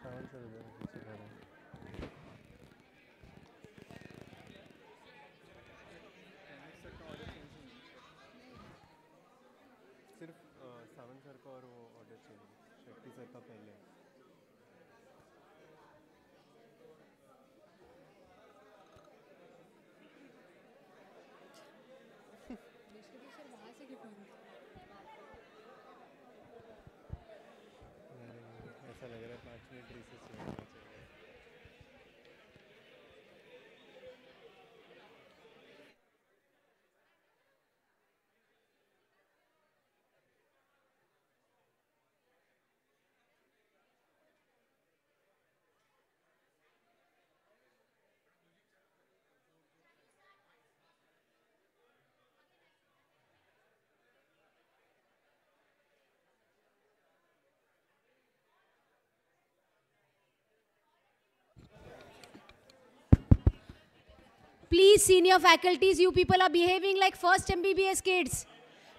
सावन sir उधर पीछे खड़े हैं। सिर्फ सावन sir का और वो ऑर्डर चाहिए, शेट्टी सर का पहले। सर वहाँ से क्यों फोन? ऐसा लग रहा है 5 मिनट रिसेस होना चाहिए। Please, senior faculties, you people are behaving like first MBBS kids.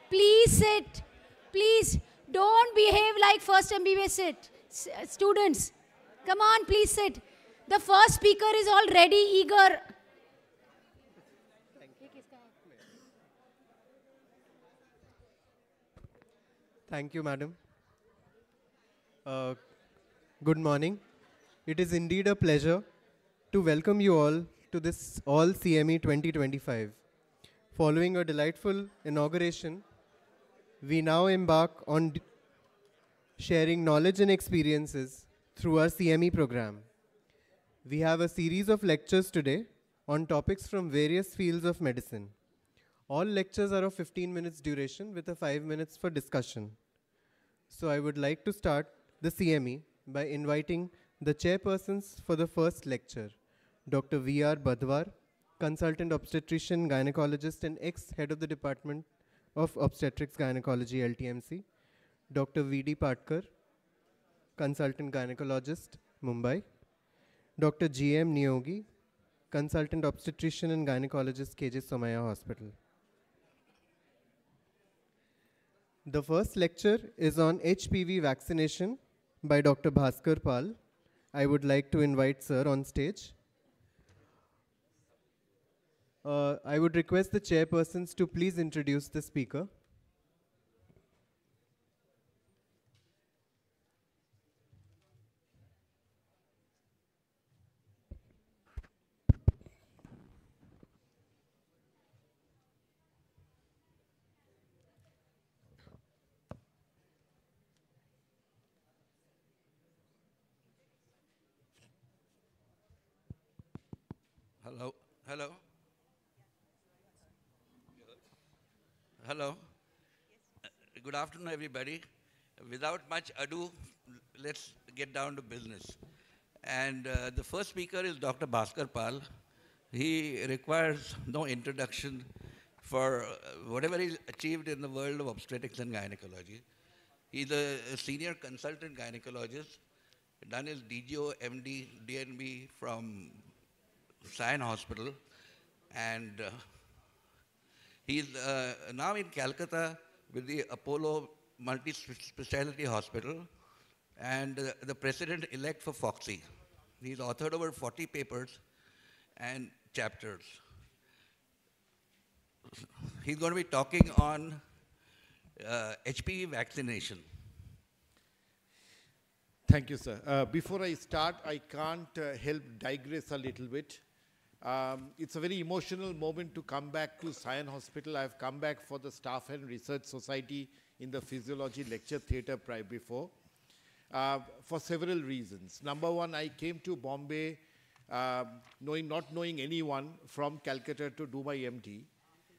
Please sit. Please don't behave like first MBBS students. Come on, please sit. The first speaker is already eager. Thank you, madam. Good morning. It is indeed a pleasure to welcome you all to this All CME 2025. Following a delightful inauguration, we now embark on sharing knowledge and experiences through our CME program. We have a series of lectures today on topics from various fields of medicine. All lectures are of 15 minutes duration with a 5 minutes for discussion. So I would like to start the CME by inviting the chairpersons for the first lecture, Dr. V.R. Badwar, consultant obstetrician gynecologist and ex-head of the Department of Obstetrics Gynecology LTMC, Dr. V.D. Patkar, consultant gynecologist, Mumbai, Dr. G.M. Neogi, consultant obstetrician and gynecologist, KJ Somaiya Hospital. The first lecture is on HPV vaccination by Dr. Bhaskar Pal. I would like to invite sir on stage. I would request the chairpersons to please introduce the speaker. Hello, hello. Hello. Good afternoon, everybody. Without much ado, let's get down to business. And the first speaker is Dr. Bhaskar Pal. He requires no introduction for whatever he's achieved in the world of obstetrics and gynecology. He's a senior consultant gynecologist, done his DGO, MD, DNB from SION Hospital, and he's now in Calcutta with the Apollo Multi-Speciality Hospital and the president-elect for FOXY. He's authored over 40 papers and chapters. He's going to be talking on HPV vaccination. Thank you, sir. Before I start, I can't help digress a little bit. It's a very emotional moment to come back to SION Hospital. I've come back for the Staff and Research Society in the Physiology Lecture Theatre before, for several reasons. Number one, I came to Bombay not knowing anyone from Calcutta to do my MD.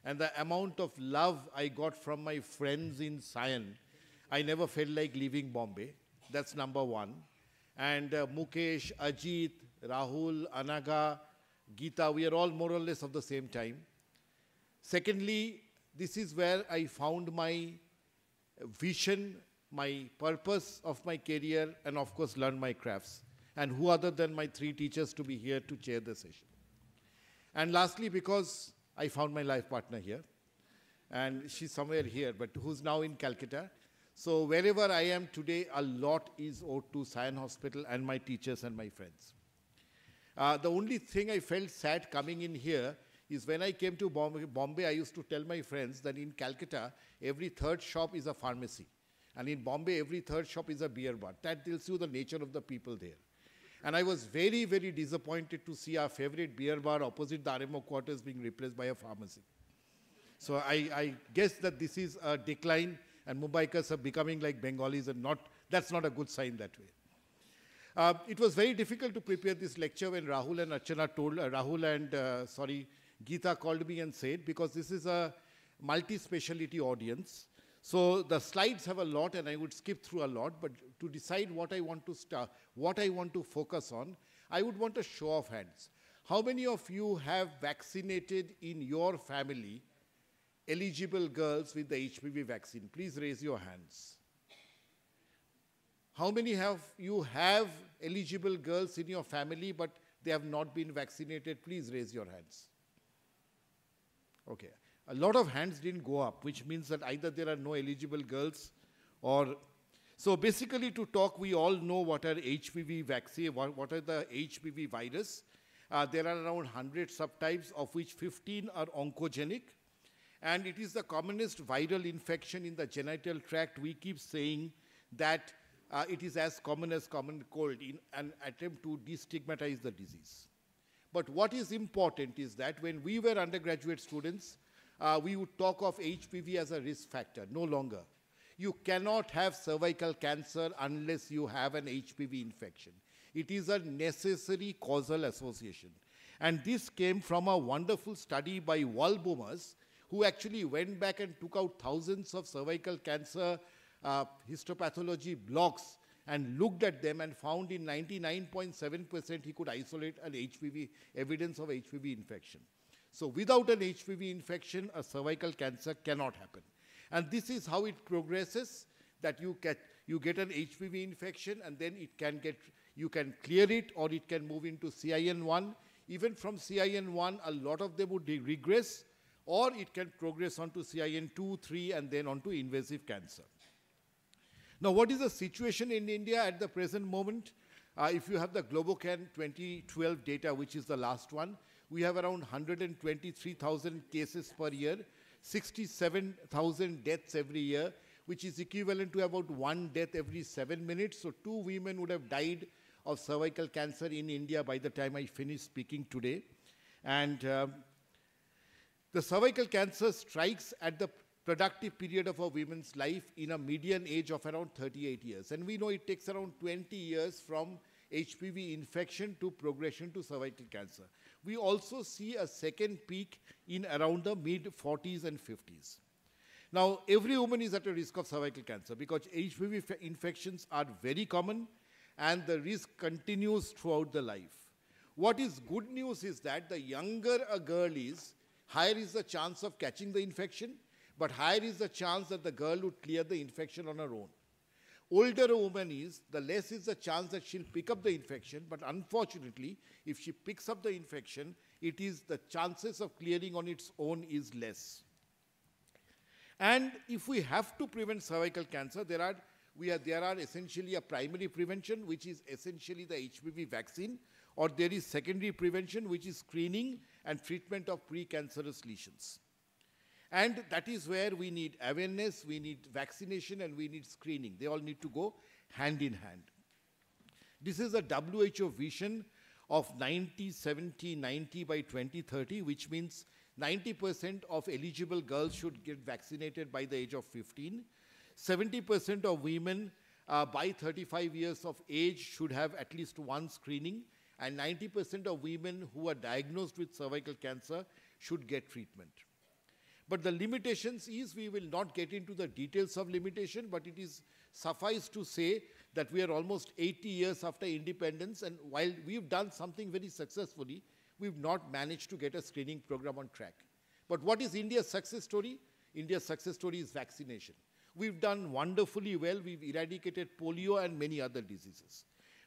And the amount of love I got from my friends in SION, I never felt like leaving Bombay. That's number one. And Mukesh, Ajit, Rahul, Anaga, Geeta, we are all more or less of the same time. Secondly, this is where I found my vision, my purpose of my career, and of course learned my crafts. And who other than my three teachers to be here to chair the session. And lastly, because I found my life partner here, and she's somewhere here, but who's now in Calcutta. So wherever I am today, a lot is owed to SION Hospital and my teachers and my friends. The only thing I felt sad coming in here is when I came to Bombay, I used to tell my friends that in Calcutta, every third shop is a pharmacy. And in Bombay, every third shop is a beer bar. That tells you the nature of the people there. And I was very, very disappointed to see our favorite beer bar opposite the RMO quarters being replaced by a pharmacy. So I guess that this is a decline, and Mumbaikas are becoming like Bengalis, and that's not a good sign that way. It was very difficult to prepare this lecture when Rahul and Archana told, Geeta called me and said, because this is a multi-speciality audience, so the slides have a lot and I would skip through a lot, but to decide what I want to start, what I want to focus on, I would want a show of hands. How many of you have vaccinated in your family eligible girls with the HPV vaccine? Please raise your hands. How many have you have eligible girls in your family, but they have not been vaccinated? Please raise your hands. Okay. A lot of hands didn't go up, which means that either there are no eligible girls or... So basically to talk, we all know what are HPV vaccine, what are the HPV virus. There are around 100 subtypes, of which 15 are oncogenic. And it is the commonest viral infection in the genital tract. We keep saying that it is as common cold in an attempt to destigmatize the disease. But what is important is that when we were undergraduate students, we would talk of HPV as a risk factor, no longer. You cannot have cervical cancer unless you have an HPV infection. It is a necessary causal association. And this came from a wonderful study by Walboomers, who actually went back and took out thousands of cervical cancer histopathology blocks and looked at them and found in 99.7% he could isolate an HPV, evidence of HPV infection. So without an HPV infection, a cervical cancer cannot happen. And this is how it progresses, that you get an HPV infection and then you can clear it, or it can move into CIN1. Even from CIN1, a lot of them would regress, or it can progress onto CIN2, 3, and then onto invasive cancer. Now, what is the situation in India at the present moment? If you have the Globocan 2012 data, which is the last one, we have around 123,000 cases per year, 67,000 deaths every year, which is equivalent to about 1 death every 7 minutes. So 2 women would have died of cervical cancer in India by the time I finish speaking today. And the cervical cancer strikes at the productive period of a woman's life in a median age of around 38 years. And we know it takes around 20 years from HPV infection to progression to cervical cancer. We also see a second peak in around the mid-40s and 50s. Now, every woman is at a risk of cervical cancer because HPV infections are very common and the risk continues throughout the life. What is good news is that the younger a girl is, higher is the chance of catching the infection, but higher is the chance that the girl would clear the infection on her own. Older a woman is, the less is the chance that she'll pick up the infection, but unfortunately, if she picks up the infection, it is the chances of clearing on its own is less. And if we have to prevent cervical cancer, there are essentially a primary prevention, which is essentially the HPV vaccine, or there is secondary prevention, which is screening and treatment of precancerous lesions. And that is where we need awareness, we need vaccination, and we need screening. They all need to go hand in hand. This is a WHO vision of 90, 70, 90 by 2030, which means 90% of eligible girls should get vaccinated by the age of 15. 70% of women by 35 years of age should have at least one screening, and 90% of women who are diagnosed with cervical cancer should get treatment. But the limitations is, we will not get into the details of limitation, but it is suffice to say that we are almost 80 years after independence, and while we've done something very successfully, we've not managed to get a screening program on track. But what is India's success story? India's success story is vaccination. We've done wonderfully well. We've eradicated polio and many other diseases.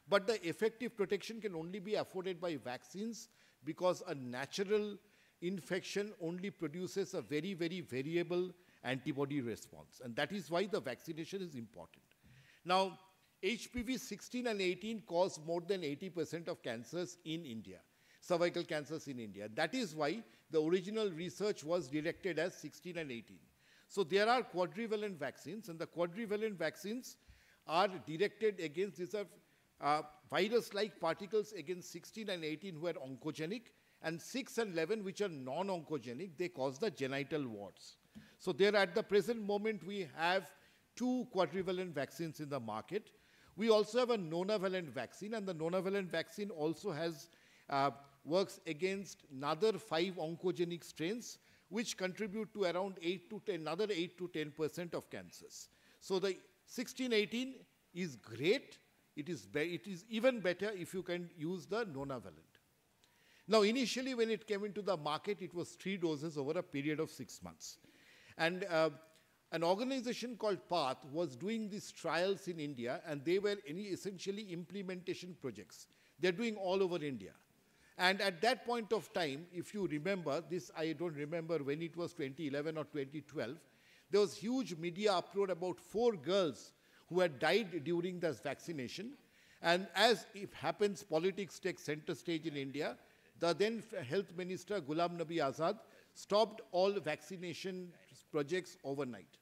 But the effective protection can only be afforded by vaccines because a natural infection only produces a very, very variable antibody response. And that is why the vaccination is important. Now, HPV 16 and 18 cause more than 80% of cancers in India, cervical cancers in India. That is why the original research was directed as 16 and 18. So there are quadrivalent vaccines, and the quadrivalent vaccines are directed against these virus-like particles against 16 and 18 who are oncogenic, and 6 and 11 which are non-oncogenic, they cause the genital warts. So there at the present moment we have 2 quadrivalent vaccines in the market. We also have a nonavalent vaccine, and the nonavalent vaccine also has works against another 5 oncogenic strains which contribute to around 8 to 10% of cancers. So the 16-18 is great. It is even better if you can use the nonavalent. Now, initially when it came into the market, it was 3 doses over a period of 6 months. And an organization called PATH was doing these trials in India, and they were essentially implementation projects. They're doing all over India. And at that point of time, if you remember, this I don't remember when it was 2011 or 2012, there was huge media uproar about 4 girls who had died during this vaccination. And as it happens, politics takes center stage in India. The then Health Minister, Ghulam Nabi Azad, stopped all vaccination projects overnight.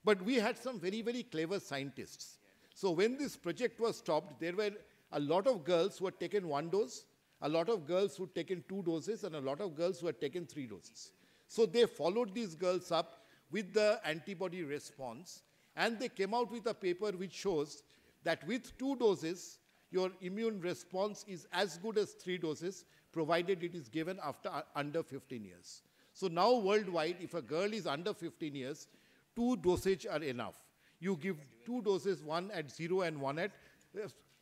But we had some very, very clever scientists. So when this project was stopped, there were a lot of girls who had taken 1 dose, a lot of girls who had taken 2 doses, and a lot of girls who had taken 3 doses. So they followed these girls up with the antibody response, and they came out with a paper which shows that with 2 doses, your immune response is as good as 3 doses, provided it is given after under 15 years. So now worldwide, if a girl is under 15 years, 2 dosage are enough. You give 2 doses, 1 at 0 and 1 at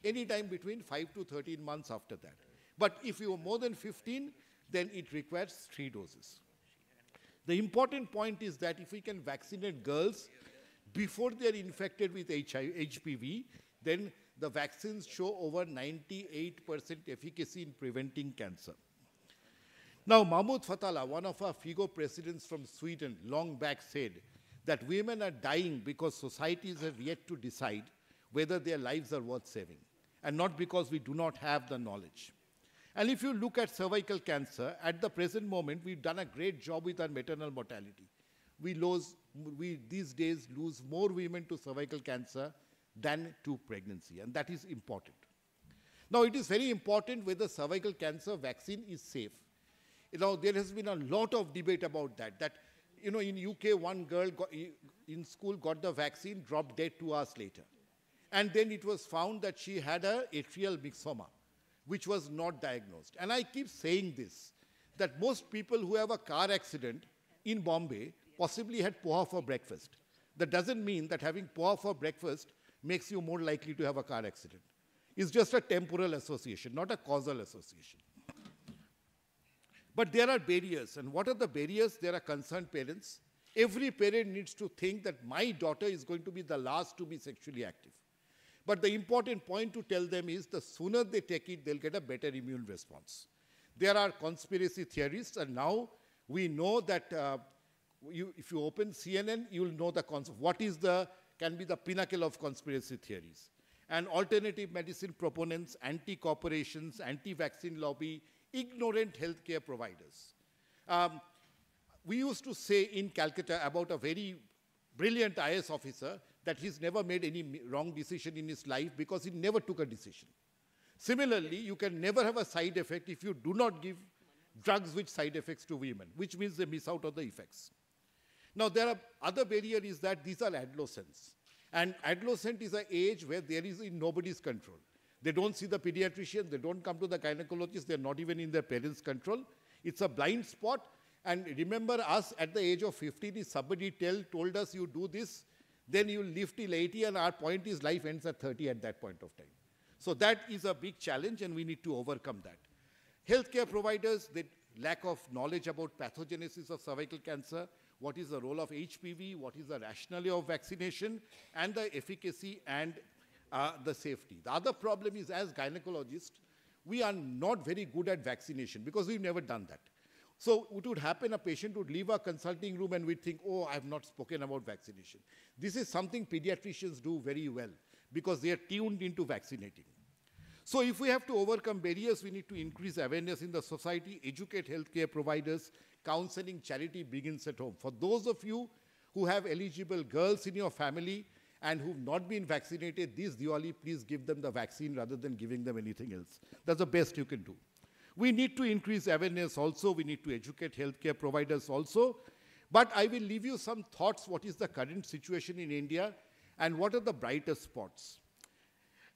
any time between 5 to 13 months after that. But if you are more than 15, then it requires 3 doses. The important point is that if we can vaccinate girls before they are infected with HPV, then the vaccines show over 98% efficacy in preventing cancer. Now, Mahmoud Fatala, one of our FIGO presidents from Sweden, long back said that women are dying because societies have yet to decide whether their lives are worth saving, and not because we do not have the knowledge. And if you look at cervical cancer, at the present moment, we've done a great job with our maternal mortality. We these days lose more women to cervical cancer than to pregnancy, and that is important. Now, it is very important whether cervical cancer vaccine is safe. You know, there has been a lot of debate about that, you know, in UK, one girl in school got the vaccine, dropped dead 2 hours later. And then it was found that she had an atrial myxoma, which was not diagnosed. And I keep saying this, that most people who have a car accident in Bombay possibly had poha for breakfast. That doesn't mean that having poha for breakfast makes you more likely to have a car accident. It's just a temporal association, not a causal association. But there are barriers, and what are the barriers? There are concerned parents. Every parent needs to think that my daughter is going to be the last to be sexually active. But the important point to tell them is the sooner they take it, they'll get a better immune response. There are conspiracy theorists, and now we know that if you open CNN, you'll know the concept. What is can be the pinnacle of conspiracy theories? And alternative medicine proponents, anti-corporations, anti-vaccine lobby, ignorant healthcare providers. We used to say in Calcutta about a very brilliant IS officer that he's never made any wrong decision in his life because he never took a decision. Similarly, you can never have a side effect if you do not give drugs with side effects to women, which means they miss out on the effects. Now, there are other barrier is that these are adolescents. And adolescent is an age where there is in nobody's control. They don't see the pediatrician, they don't come to the gynecologist, they're not even in their parents' control. It's a blind spot. And remember us at the age of 15, if somebody told us you do this, then you live till 80, and our point is life ends at 30 at that point of time. So that is a big challenge, and we need to overcome that. Healthcare providers, the lack of knowledge about pathogenesis of cervical cancer, what is the role of HPV, what is the rationale of vaccination, and the efficacy and the safety. The other problem is, as gynecologists, we are not very good at vaccination because we've never done that. So what would happen, a patient would leave our consulting room and we'd think, oh, I have not spoken about vaccination. This is something pediatricians do very well because they are tuned into vaccinating. So if we have to overcome barriers, we need to increase awareness in the society, educate healthcare providers, counseling, charity begins at home. For those of you who have eligible girls in your family and who've not been vaccinated, this Diwali, please give them the vaccine rather than giving them anything else. That's the best you can do. We need to increase awareness also. We need to educate healthcare providers also. But I will leave you some thoughts, what is the current situation in India and what are the brighter spots.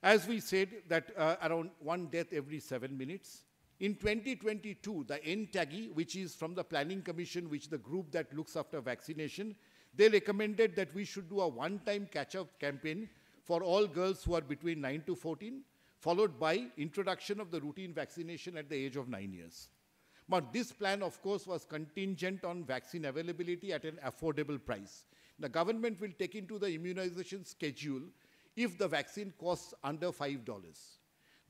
As we said that around 1 death every 7 minutes. In 2022, the NTAGI, which is from the Planning Commission, which is the group that looks after vaccination, they recommended that we should do a one-time catch-up campaign for all girls who are between 9 to 14, followed by introduction of the routine vaccination at the age of 9 years. But this plan, of course, was contingent on vaccine availability at an affordable price. The government will take into the immunization schedule if the vaccine costs under $5.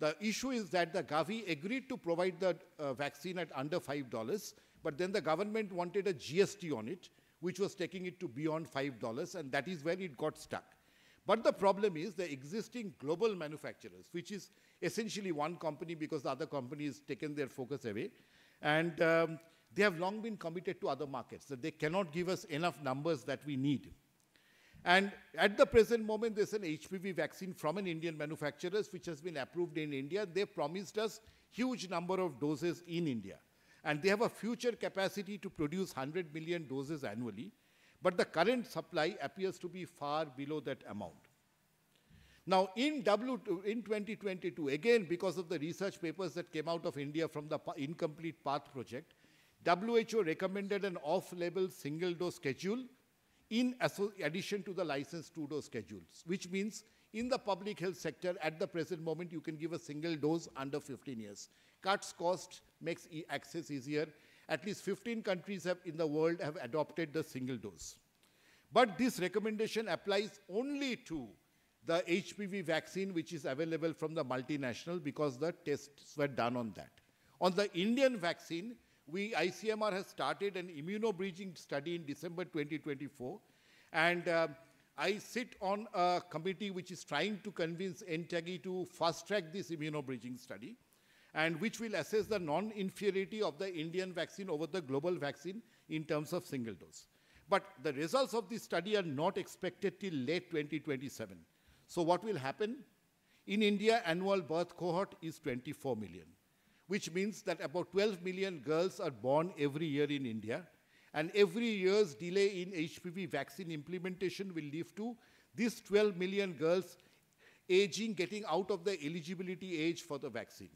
The issue is that the Gavi agreed to provide the vaccine at under $5, but then the government wanted a GST on it, which was taking it to beyond $5, and that is where it got stuck. But the problem is the existing global manufacturers, which is essentially one company because the other company has taken their focus away, and they have long been committed to other markets, that they cannot give us enough numbers that we need. And at the present moment, there's an HPV vaccine from an Indian manufacturer which has been approved in India. They promised us huge number of doses in India. And they have a future capacity to produce 100 million doses annually. But the current supply appears to be far below that amount. Now, in 2022, again, because of the research papers that came out of India from the Incomplete Path project, WHO recommended an off-label single-dose schedule in addition to the licensed two-dose schedules, which means in the public health sector, at the present moment, you can give a single dose under 15 years. Cuts cost, makes access easier. At least 15 countries in the world have adopted the single dose. But this recommendation applies only to the HPV vaccine, which is available from the multinational, because the tests were done on that. On the Indian vaccine, ICMR has started an immunobridging study in December 2024, and I sit on a committee which is trying to convince NTAGI to fast-track this immunobridging study, and which will assess the non-inferiority of the Indian vaccine over the global vaccine in terms of single dose. But the results of this study are not expected till late 2027. So what will happen? In India, annual birth cohort is 24 million. Which means that about 12 million girls are born every year in India, and every year's delay in HPV vaccine implementation will lead to these 12 million girls getting out of the eligibility age for the vaccine.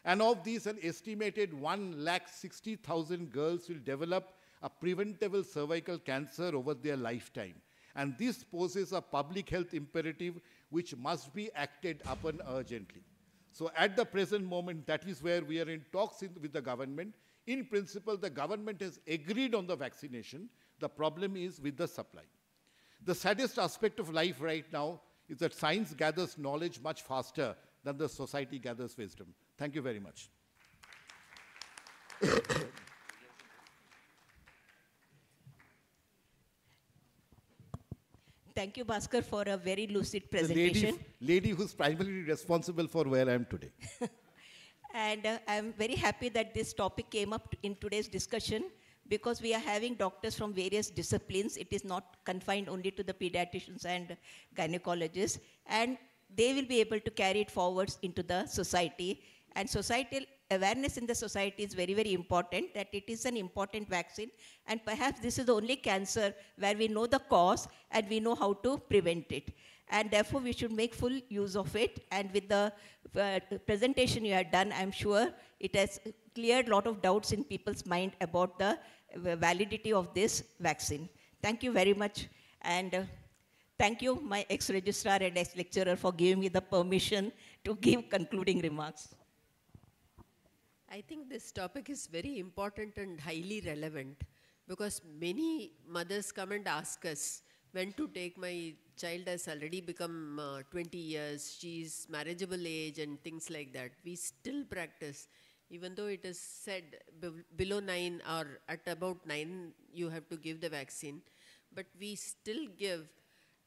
And of these, an estimated 160,000 girls will develop a preventable cervical cancer over their lifetime. And this poses a public health imperative which must be acted upon urgently. So at the present moment, that is where we are in talks with the government. In principle, the government has agreed on the vaccination. The problem is with the supply. The saddest aspect of life right now is that science gathers knowledge much faster than the society gathers wisdom. Thank you very much. Thank you, Bhaskar, for a very lucid presentation. The lady who's primarily responsible for where I am today. And I'm very happy that this topic came up in today's discussion, because we are having doctors from various disciplines. It is not confined only to the pediatricians and gynecologists. And they will be able to carry it forwards into the society. And societal awareness in the society is very, very important, that it is an important vaccine. And perhaps this is the only cancer where we know the cause and we know how to prevent it. And therefore, we should make full use of it. And with the presentation you have done, I'm sure it has cleared a lot of doubts in people's mind about the validity of this vaccine. Thank you very much. And thank you, my ex-registrar and ex-lecturer, for giving me the permission to give concluding remarks. I think this topic is very important and highly relevant, because many mothers come and ask us, when to take my child has already become 20 years, she's marriageable age and things like that. We still practice, even though it is said below 9 or at about 9 you have to give the vaccine, but we still give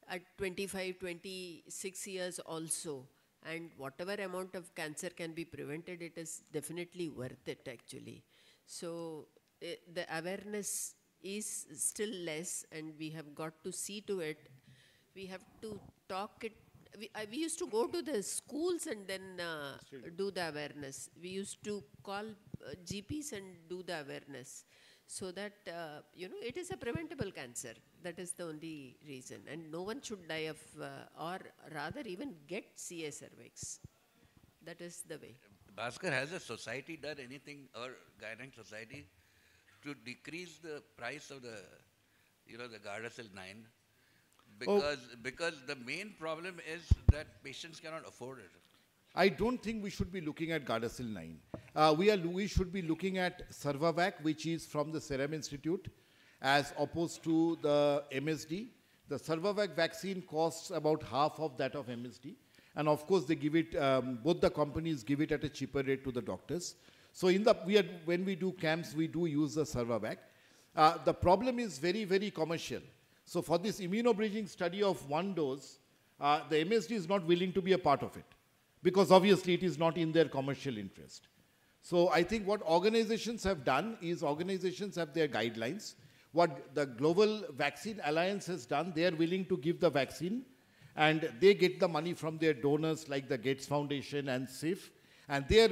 at 25, 26 years also. And whatever amount of cancer can be prevented, it is definitely worth it actually. So the awareness is still less, and we have got to see to it. We have to talk it. We used to go to the schools and then do the awareness. We used to call GPs and do the awareness, so that, you know, it is a preventable cancer. That is the only reason. And no one should die of, or rather even get CA cervix. That is the way. Bhaskar, has the society done anything, or Gynec Society, to decrease the price of the, you know, the Gardasil 9? Because the main problem is that patients cannot afford it. I don't think we should be looking at Gardasil 9. We should be looking at Servavac, which is from the Serum Institute, as opposed to the MSD. The Servavac vaccine costs about half of that of MSD. And of course, they give it, both the companies give it at a cheaper rate to the doctors. So when we do camps, we do use the server bag. The problem is very, very commercial. So for this immunobridging study of 1 dose, the MSD is not willing to be a part of it, because obviously it is not in their commercial interest. So I think what organizations have done is organizations have their guidelines. What the Global Vaccine Alliance has done, they are willing to give the vaccine, and they get the money from their donors like the Gates Foundation and SIF, and they are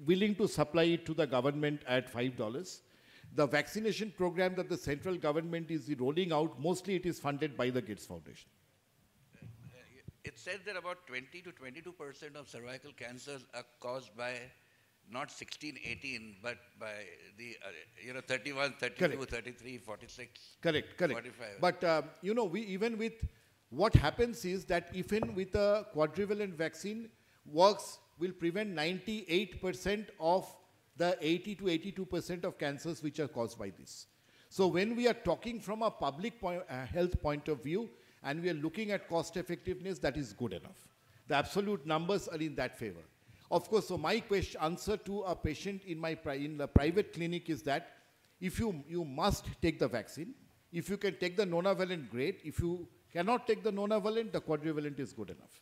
willing to supply it to the government at $5. The vaccination program that the central government is rolling out, mostly it is funded by the Gates Foundation. It said that about 20 to 22% of cervical cancers are caused by not 16, 18, but by the 31, 32, correct. 33, 46, correct, 45. But even with what happens is that even with a quadrivalent vaccine will prevent 98% of the 80 to 82% of cancers which are caused by this. So when we are talking from a public health point of view, and we are looking at cost effectiveness, that is good enough. The absolute numbers are in that favor. Of course, so my answer to a patient in the private clinic is that if you must take the vaccine. If you can take the nonavalent, great. If you cannot take the nonavalent, the quadrivalent is good enough.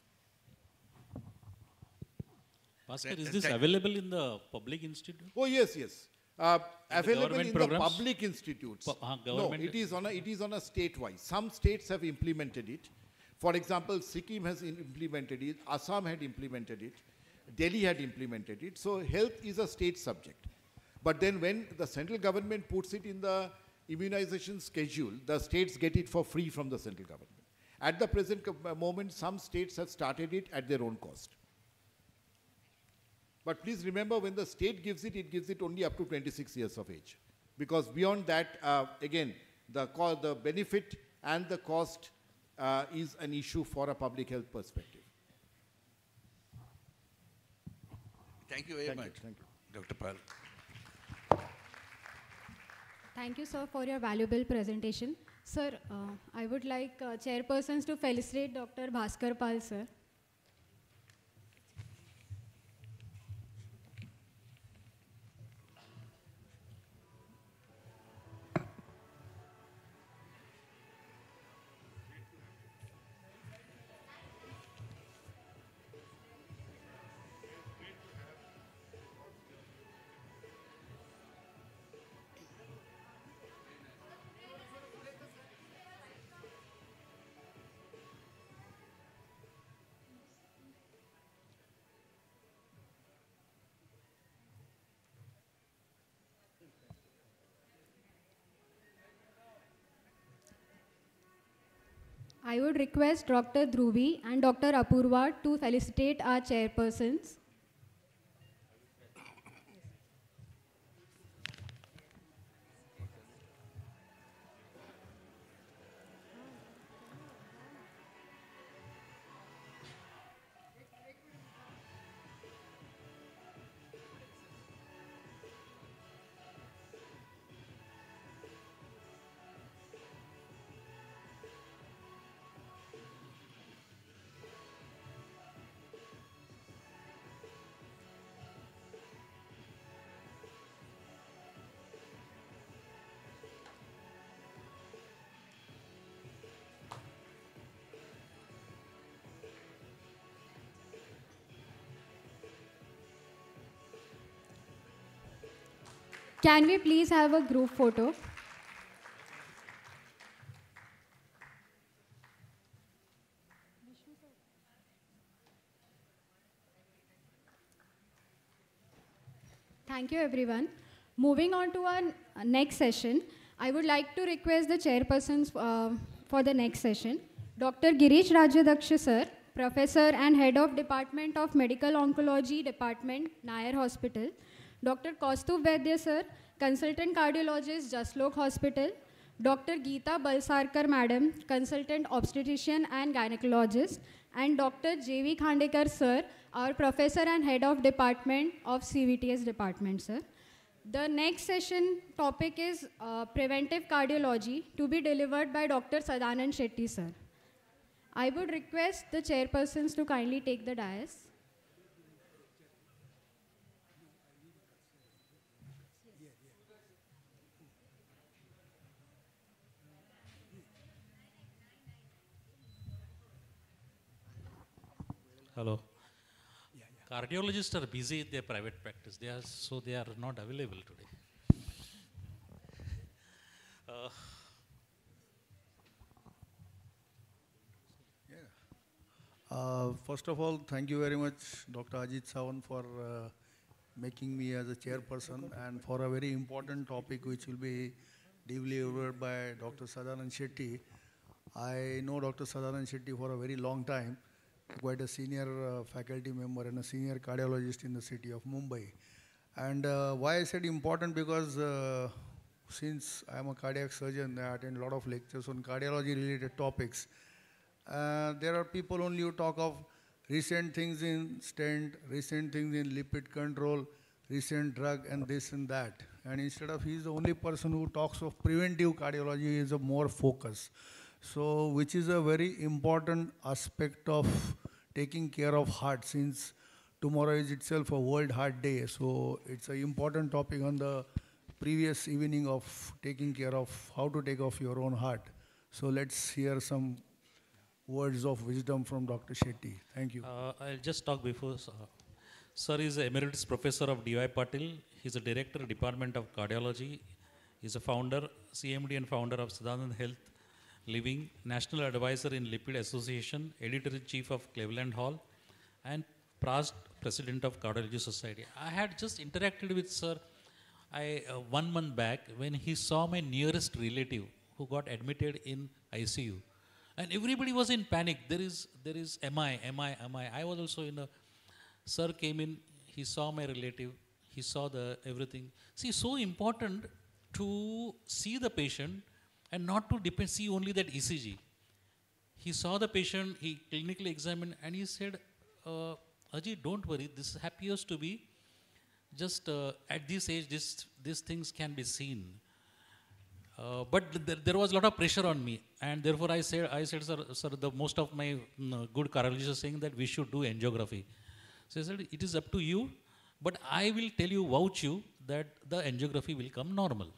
Bhaskar, is this available in the public institute? Oh, yes, yes. Available in programs? The public institutes. No, it is on a state-wise. Some states have implemented it. For example, Sikkim has implemented it. Assam had implemented it. Delhi had implemented it. So health is a state subject. But then when the central government puts it in the immunization schedule, the states get it for free from the central government. At the present moment, some states have started it at their own cost. But please remember, when the state gives it only up to 26 years of age. Because beyond that, again, the benefit and the cost is an issue for a public health perspective. Thank you very much, Thank you. Dr. Pal. Thank you, sir, for your valuable presentation. Sir, I would like chairpersons to felicitate Dr. Bhaskar Pal, sir. I would request Dr. Dhruvi and Dr. Apurva to felicitate our chairpersons. Can we please have a group photo? Thank you, everyone. Moving on to our next session, I would like to request the chairpersons for the next session. Dr. Girish Rajyadaksha, sir, Professor and Head of Department of Medical Oncology Department, Nair Hospital. Dr. Kaustubh Vaidya, sir, Consultant Cardiologist, Jaslok Hospital. Dr. Geeta Balsarkar, Madam, Consultant Obstetrician and Gynecologist. And Dr. J.V. Khandekar, sir, our Professor and Head of Department of CVTS Department, sir. The next session topic is preventive cardiology, to be delivered by Dr. Sadanand Shetty, sir. I would request the chairpersons to kindly take the dais. Hello. Cardiologists are busy in their private practice. They are not available today. First of all, thank you very much, Dr. Ajit Sawan, for making me as a chairperson and for a very important topic which will be delivered by Dr. Sadanand Shetty. I know Dr. Sadanand Shetty for a very long time, quite a senior faculty member and a senior cardiologist in the city of Mumbai. And why I said important, because since I'm a cardiac surgeon, I attend a lot of lectures on cardiology related topics. There are people only who talk of recent things in stent, recent things in lipid control, recent drug and this and that. And instead of, he's the only person who talks of preventive cardiology is a more focus. So, which is a very important aspect of taking care of heart, since tomorrow is itself a World Heart Day. So, it's an important topic on the previous evening of taking care of how to take off your own heart. So, let's hear some words of wisdom from Dr. Shetty. Thank you. I'll just talk before. Sir is an emeritus professor of D.Y. Patil. He's a director, Department of Cardiology. He's a founder, CMD and founder of Sadanand Health Living, National Advisor in Lipid Association, Editor-in-Chief of Cleveland Hall, and past President of Cardiology Society. I had just interacted with Sir 1 month back when he saw my nearest relative who got admitted in ICU. And everybody was in panic. There is MI. I was also in a, Sir came in, he saw my relative, he saw the everything. See, so important to see the patient and not to see only that ECG. He saw the patient, he clinically examined, and he said, Ajit, don't worry, this appears to be just at this age, these things can be seen. But there was a lot of pressure on me, and therefore I said, sir, the most of my good cardiologists are saying that we should do angiography. So I said, it is up to you, but I will tell you, vouch you, that the angiography will come normal.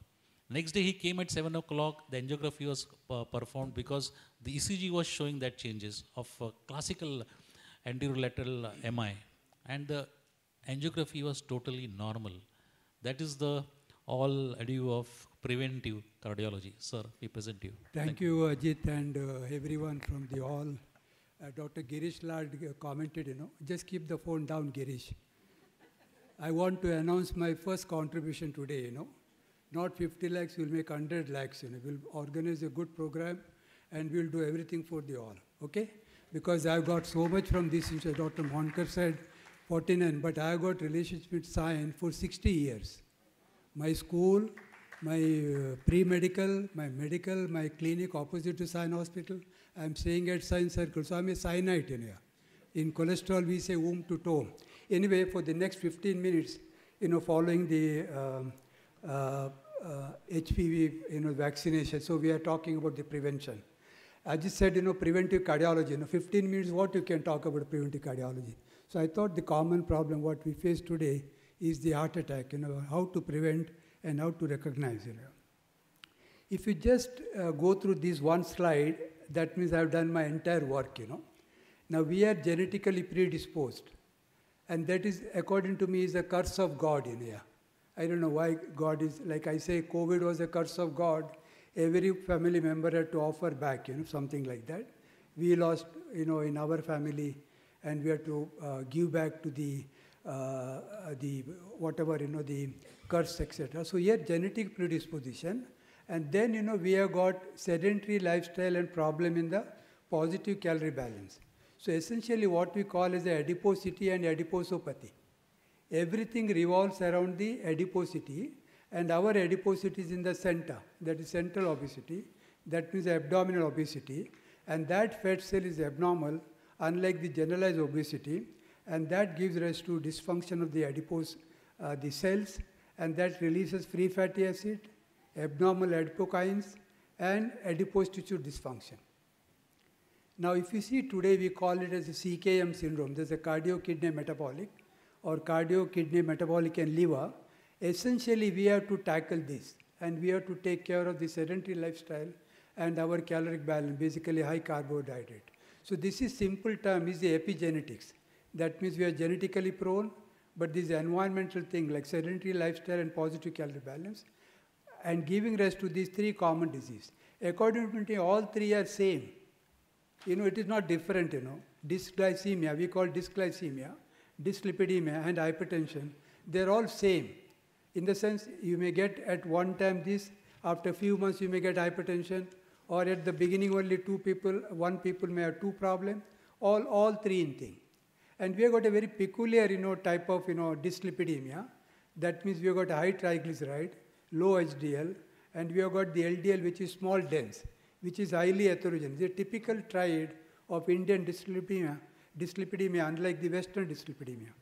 Next day he came at 7 o'clock, the angiography was performed because the ECG was showing that changes of classical anterolateral MI, and the angiography was totally normal. That is the all ado of preventive cardiology. Sir, we present you. Thank you, Ajit, and everyone from the hall. Dr. Girish Lad commented, just keep the phone down, Girish. I want to announce my first contribution today, Not 50 lakhs, we'll make 100 lakhs, We'll organize a good program and we'll do everything for the all, okay? Because I've got so much from this, Dr. Monkar said 49, but I've got relationship with SION for 60 years. My school, my pre-medical, my medical, my clinic opposite to SION Hospital, I'm staying at SION Circle, so I'm a Sionite in here. In cholesterol, we say womb to toe. Anyway, for the next 15 minutes, following the HPV, vaccination, so we are talking about the prevention. I just said, preventive cardiology, 15 minutes, what you can talk about preventive cardiology. So I thought the common problem, what we face today, is the heart attack, how to prevent and how to recognize, If you just go through this one slide, that means I've done my entire work, Now we are genetically predisposed. And that is, according to me, is a curse of God in here. I don't know why God is, like I say, COVID was a curse of God. Every family member had to offer back, something like that. We lost, in our family, and we had to give back to the whatever, the curse, etc. So here, genetic predisposition. And then, we have got sedentary lifestyle and problem in the positive calorie balance. So essentially what we call is the adiposity and adiposopathy. Everything revolves around the adiposity, and our adiposity is in the center, that is central obesity, that means abdominal obesity, and that fat cell is abnormal, unlike the generalized obesity, and that gives rise to dysfunction of the adipose, the cells, and that releases free fatty acid, abnormal adipokines, and adipose tissue dysfunction. Now, if you see today, we call it as a CKM syndrome. There's a cardio-kidney metabolic or cardio-kidney metabolic and liver. Essentially, we have to tackle this, and we have to take care of the sedentary lifestyle and our caloric balance, basically high carbohydrate. So this is simple term is the epigenetics. That means we are genetically prone, but this environmental thing like sedentary lifestyle and positive calorie balance, and giving rise to these three common diseases. According to me, all three are same. It is not different, Dysglycemia, we call dysglycemia, dyslipidemia, and hypertension. They're all same. In the sense, you may get at one time this, after a few months you may get hypertension, or at the beginning only one people may have two problems, all three in thing. And we have got a very peculiar, type of, dyslipidemia. That means we have got high triglyceride, low HDL, and we have got the LDL, which is small dense, which is highly heterogeneous. The typical triad of Indian dyslipidemia, unlike the Western dyslipidemia.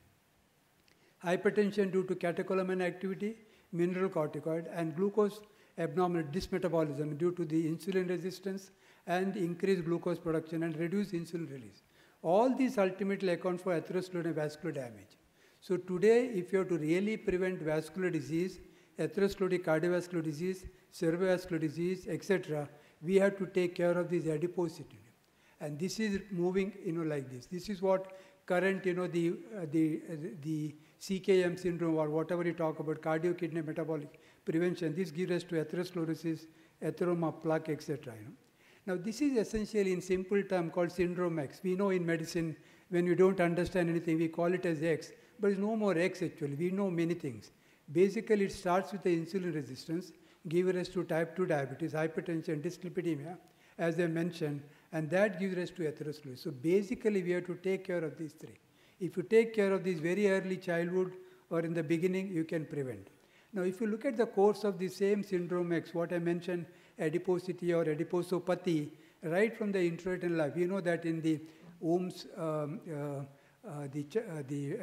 Hypertension due to catecholamine activity, mineral corticoid, and glucose abnormal dysmetabolism due to the insulin resistance and increased glucose production and reduced insulin release. All these ultimately account for atherosclerotic vascular damage. So today, if you have to really prevent vascular disease, atherosclerotic cardiovascular disease, cerebrovascular disease, etc., we have to take care of this adiposity. And this is moving, like this. This is what current, the CKM syndrome or whatever you talk about, cardio-kidney metabolic prevention, this gives us to atherosclerosis, atheroma, plaque, etc. Now, this is essentially in simple term called syndrome X. We know in medicine, when we don't understand anything, we call it as X. But it's no more X actually. We know many things. Basically, it starts with the insulin resistance, gives rise to type 2 diabetes, hypertension, dyslipidemia, as I mentioned, and that gives rise to atherosclerosis. So basically, we have to take care of these three. If you take care of these very early childhood or in the beginning, you can prevent. Now, if you look at the course of the same syndrome X, what I mentioned, adiposity or adiposopathy, right from the intrauterine life, you know that in the wombs, the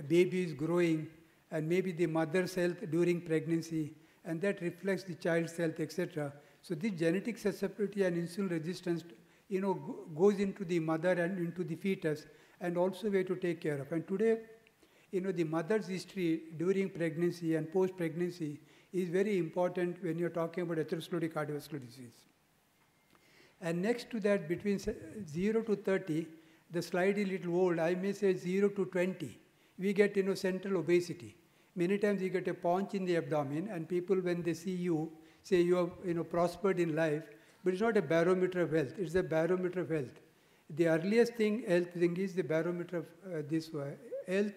baby is growing, and maybe the mother's health during pregnancy, and that reflects the child's health, etc. So this genetic susceptibility and insulin resistance, goes into the mother and into the fetus, and also we have to take care of. And today, the mother's history during pregnancy and post-pregnancy is very important when you're talking about atherosclerotic cardiovascular disease. And next to that, between 0 to 30, the slide is a little old, I may say 0 to 20, we get, central obesity. Many times you get a paunch in the abdomen, and people, when they see you, say you have, prospered in life, but it's not a barometer of health, it's a barometer of health. The earliest health thing is the barometer of health,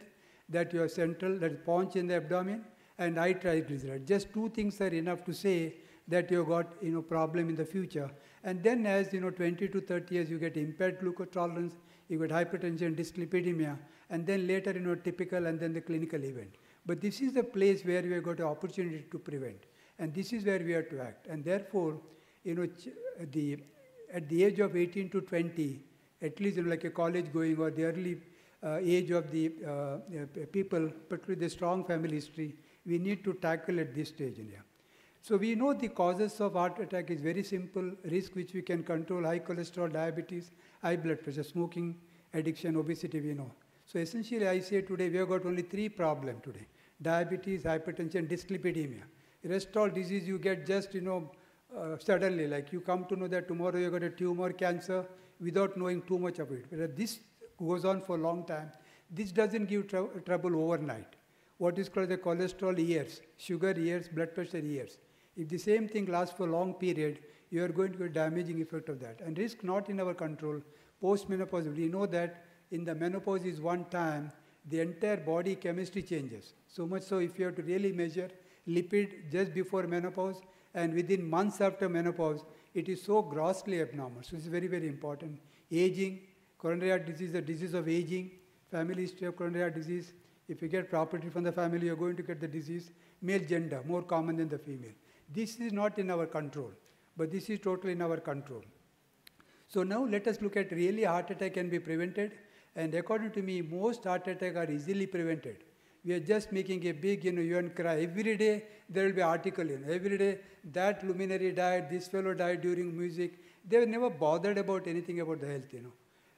that you are central, that is paunch in the abdomen, and high triglyceride. Just two things are enough to say that you have got, problem in the future. And then as, 20 to 30 years, you get impaired glucose tolerance, you get hypertension, dyslipidemia, and then later, typical, and then the clinical event. But this is the place where we have got an opportunity to prevent. And this is where we have to act. And therefore, at the age of 18 to 20, at least like a college going or the early age of the people, particularly the strong family history, we need to tackle at this stage in here. So we know the causes of heart attack is very simple, risk which we can control, high cholesterol, diabetes, high blood pressure, smoking, addiction, obesity, we know. So essentially I say today we have got only three problems today: diabetes, hypertension, dyslipidemia. Rest all disease you get just, suddenly, like you come to know that tomorrow you got a tumor, cancer, without knowing too much of it. But this goes on for a long time. This doesn't give trouble overnight. What is called the cholesterol years, sugar years, blood pressure years. If the same thing lasts for a long period, you are going to get a damaging effect of that. And risk not in our control. Post-menopause, we know that in the menopause is one time, the entire body chemistry changes. So much so if you have to really measure lipid just before menopause, and within months after menopause, it is so grossly abnormal. So it's very, very important. Aging, coronary heart disease, the disease of aging, family history of coronary heart disease. If you get property from the family, you're going to get the disease. Male gender, more common than the female. This is not in our control, but this is totally in our control. So now let us look at really heart attack can be prevented. And according to me, most heart attacks are easily prevented. We are just making a big, you and cry. Every day there will be an article, every day that luminary died, this fellow died during music. They were never bothered about anything about the health,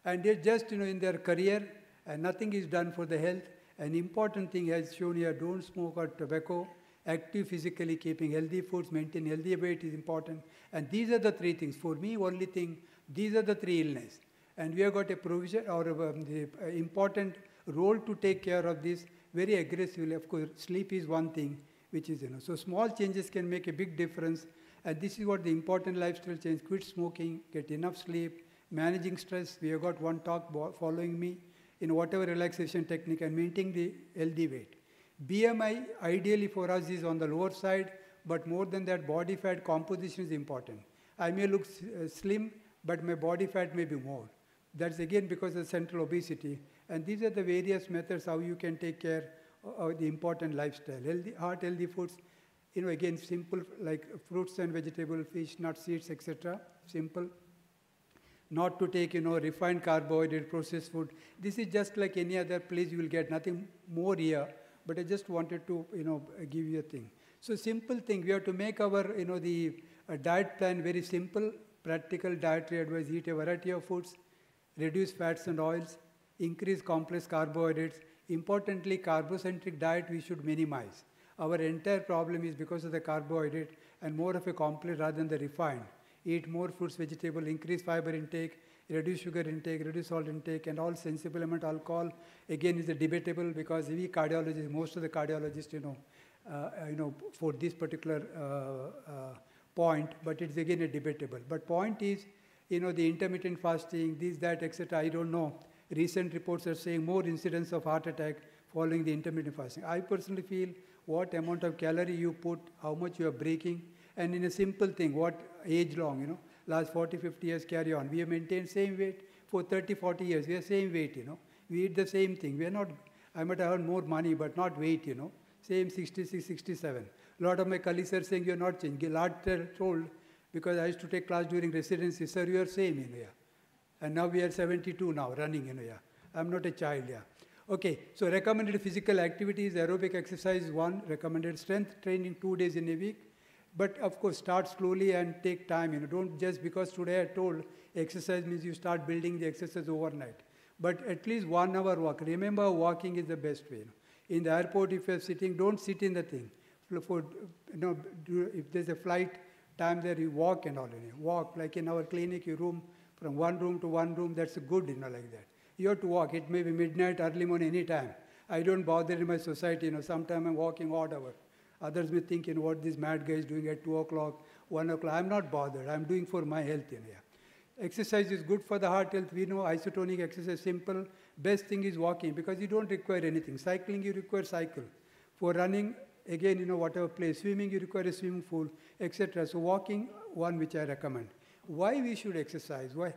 And they're just, in their career, and nothing is done for the health. An important thing as shown here, don't smoke or tobacco, active physically, keeping healthy foods, maintain healthy weight is important. And these are the three things. For me, only thing, these are the three illnesses. And we have got a provision or the important role to take care of this very aggressively. Of course, sleep is one thing, which is, so small changes can make a big difference. And this is what the important lifestyle change: quit smoking, get enough sleep, managing stress. We have got one talk following me in whatever relaxation technique, and maintain the healthy weight. BMI ideally for us is on the lower side, but more than that, body fat composition is important. I may look slim, but my body fat may be more. That's again because of central obesity. And these are the various methods how you can take care of the important lifestyle. Healthy foods, again, simple, like fruits and vegetables, fish, nuts, seeds, etc. Simple. Not to take, refined carbohydrate, processed food. This is just like any other place you will get, nothing more here. But I just wanted to, give you a thing. So simple thing, we have to make our, the diet plan very simple, practical dietary advice: eat a variety of foods, reduce fats and oils, increase complex carbohydrates. Importantly, carbocentric diet we should minimize. Our entire problem is because of the carbohydrate and more of a complex rather than the refined. Eat more fruits, vegetables, increase fiber intake, reduce sugar intake, reduce salt intake, and all sensible amount alcohol. Again, is debatable because we cardiologists, most of the cardiologists, for this particular point, but it's again a debatable. But point is, the intermittent fasting, this, that, etc. I don't know. Recent reports are saying more incidence of heart attack following the intermittent fasting. I personally feel what amount of calorie you put, how much you are breaking, and in a simple thing, what age long, last 40, 50 years carry on. We have maintained same weight for 30, 40 years. We are same weight, We eat the same thing. We are not, I might have earned more money, but not weight, Same 66, 67. A lot of my colleagues are saying you're not changing. A lot are told, because I used to take class during residency, sir, you are same, yeah. And now we are 72 now, running, yeah. I'm not a child, yeah. Okay, so recommended physical activities: aerobic exercise 1, recommended strength training 2 days in a week. But of course, start slowly and take time. Don't just because today I told exercise means you start building the exercise overnight. But at least 1 hour walk. Remember, walking is the best way. In the airport, if you're sitting, don't sit in the thing. If there's a flight time there, you walk and all. Walk, like in our clinic, you room from one room to one room. That's good, like that. You have to walk. It may be midnight, early morning, any time. I don't bother in my society. Sometimes I'm walking odd hour. Others may think, what this mad guy is doing at 2 o'clock, 1 o'clock. I'm not bothered. I'm doing for my health. Exercise is good for the heart health. We know isotonic exercise, simple. Best thing is walking because you don't require anything. Cycling, you require cycle. For running, again, whatever place. Swimming, you require a swimming pool, etc. So walking, one which I recommend. Why we should exercise? Why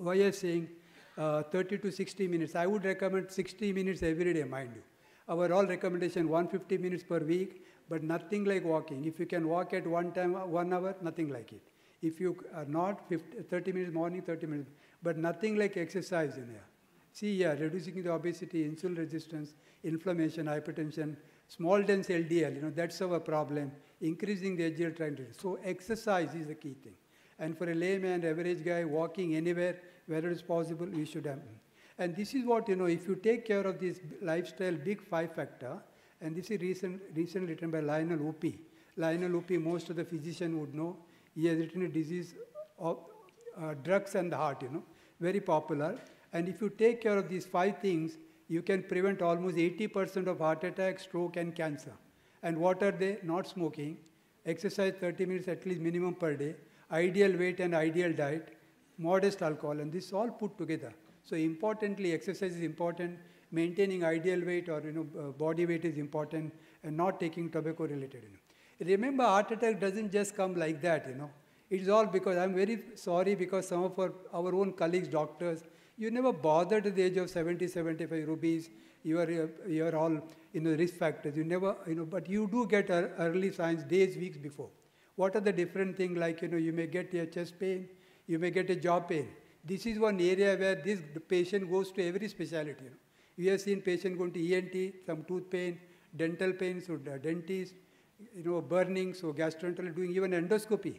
I'm saying 30 to 60 minutes. I would recommend 60 minutes every day, mind you. Our all recommendation, 150 minutes per week. But nothing like walking. If you can walk at one time, 1 hour, nothing like it. If you are not, 30 minutes morning, 30 minutes. But nothing like exercise in here. See here, reducing the obesity, insulin resistance, inflammation, hypertension, small dense LDL, that's our problem. Increasing the HDL trend. So exercise is the key thing. And for a layman, average guy, walking anywhere, wherever it's possible, we should have. And this is what, if you take care of this lifestyle, big 5-factor, and this is recently written by Lionel Opie. Lionel Opie, most of the physicians would know. He has written a disease of drugs and the heart, very popular. And if you take care of these 5 things, you can prevent almost 80% of heart attack, stroke, and cancer. And what are they? Not smoking, exercise 30 minutes at least minimum per day, ideal weight and ideal diet, modest alcohol, and this all put together. So importantly, exercise is important. Maintaining ideal weight or body weight is important, and not taking tobacco related. Remember, heart attack doesn't just come like that. It's all because I'm very sorry because some of our own colleagues, doctors, you never bothered at the age of 70, 75 rupees. You are all risk factors. You never but you do get early signs days, weeks before. What are the different things like you may get a chest pain, you may get a jaw pain. This is one area where the patient goes to every specialty. We have seen patients going to ENT, some tooth pain, dental pain, so dentist, burning, so gastroenterologist, doing even endoscopy,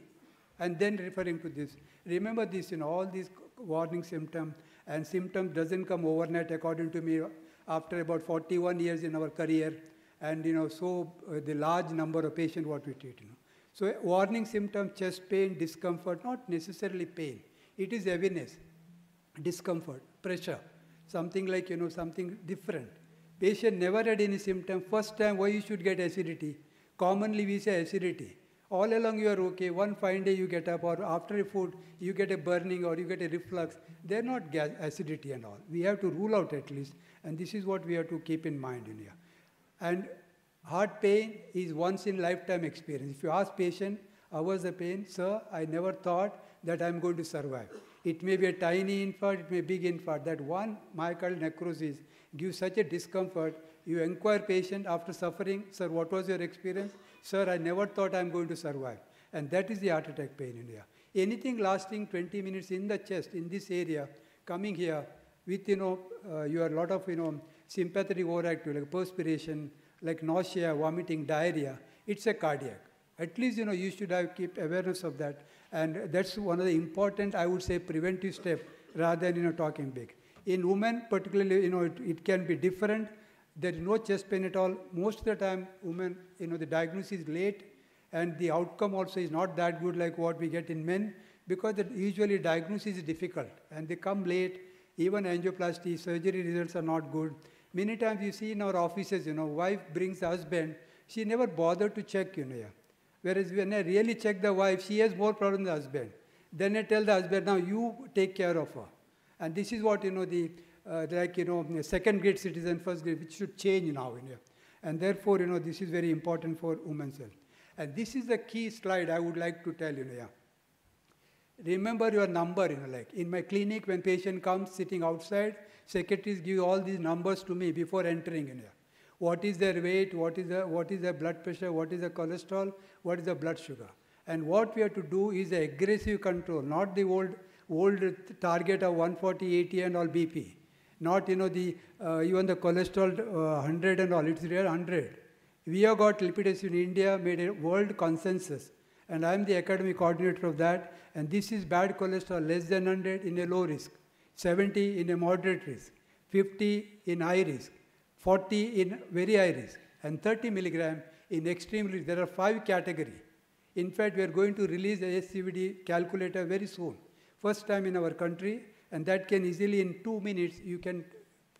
and then referring to this. Remember this, all these warning symptoms. And symptoms doesn't come overnight, according to me, after about 41 years in our career, and the large number of patients what we treat. So warning symptoms, chest pain, discomfort, not necessarily pain. It is heaviness, discomfort, pressure, something like, something different. Patient never had any symptom. First time, why you should get acidity? Commonly we say acidity. All along you are okay. One fine day you get up, or after a food you get a burning or you get a reflux. They're not acidity and all. We have to rule out at least, and this is what we have to keep in mind in here. And heart pain is once in lifetime experience. If you ask patient, how was the pain? Sir, I never thought that I'm going to survive. It may be a tiny infarct, it may be a big infarct. That one myocardial necrosis gives such a discomfort. You inquire patient after suffering, sir, what was your experience? Sir, I never thought I'm going to survive. And that is the heart attack pain in here. Anything lasting 20 minutes in the chest, in this area, coming here with, your lot of, sympathetic overactive, like perspiration, like nausea, vomiting, diarrhea, it's a cardiac. At least, you should keep awareness of that. And that's one of the important, I would say, preventive steps rather than, talking big. In women, particularly, it can be different. There is no chest pain at all. Most of the time, women, the diagnosis is late, and the outcome also is not that good like what we get in men, because usually diagnosis is difficult, and they come late. Even angioplasty, surgery results are not good. Many times you see in our offices, wife brings the husband, she never bothered to check, Whereas when I really check the wife, she has more problem than the husband. Then I tell the husband, now you take care of her. And this is what, second grade citizen, first grade, which should change now. And therefore, this is very important for women's health. And this is the key slide I would like to tell you. Remember your number, like in my clinic, when patient comes sitting outside, secretaries give all these numbers to me before entering in here. What is their weight, what is their blood pressure, what is the cholesterol, what is the blood sugar. And what we have to do is the aggressive control, not the old target of 140, 80 and all BP. Not, even the cholesterol 100 and all, it's real 100. We have got lipidation in India, made a world consensus. And I'm the academic coordinator of that. And this is bad cholesterol, less than 100 in a low risk, 70 in a moderate risk, 50 in high risk, 40 in very high risk, and 30 milligram in extreme risk. There are 5 categories. In fact, we are going to release the SCVD calculator very soon. First time in our country, and that can easily in 2 minutes, you can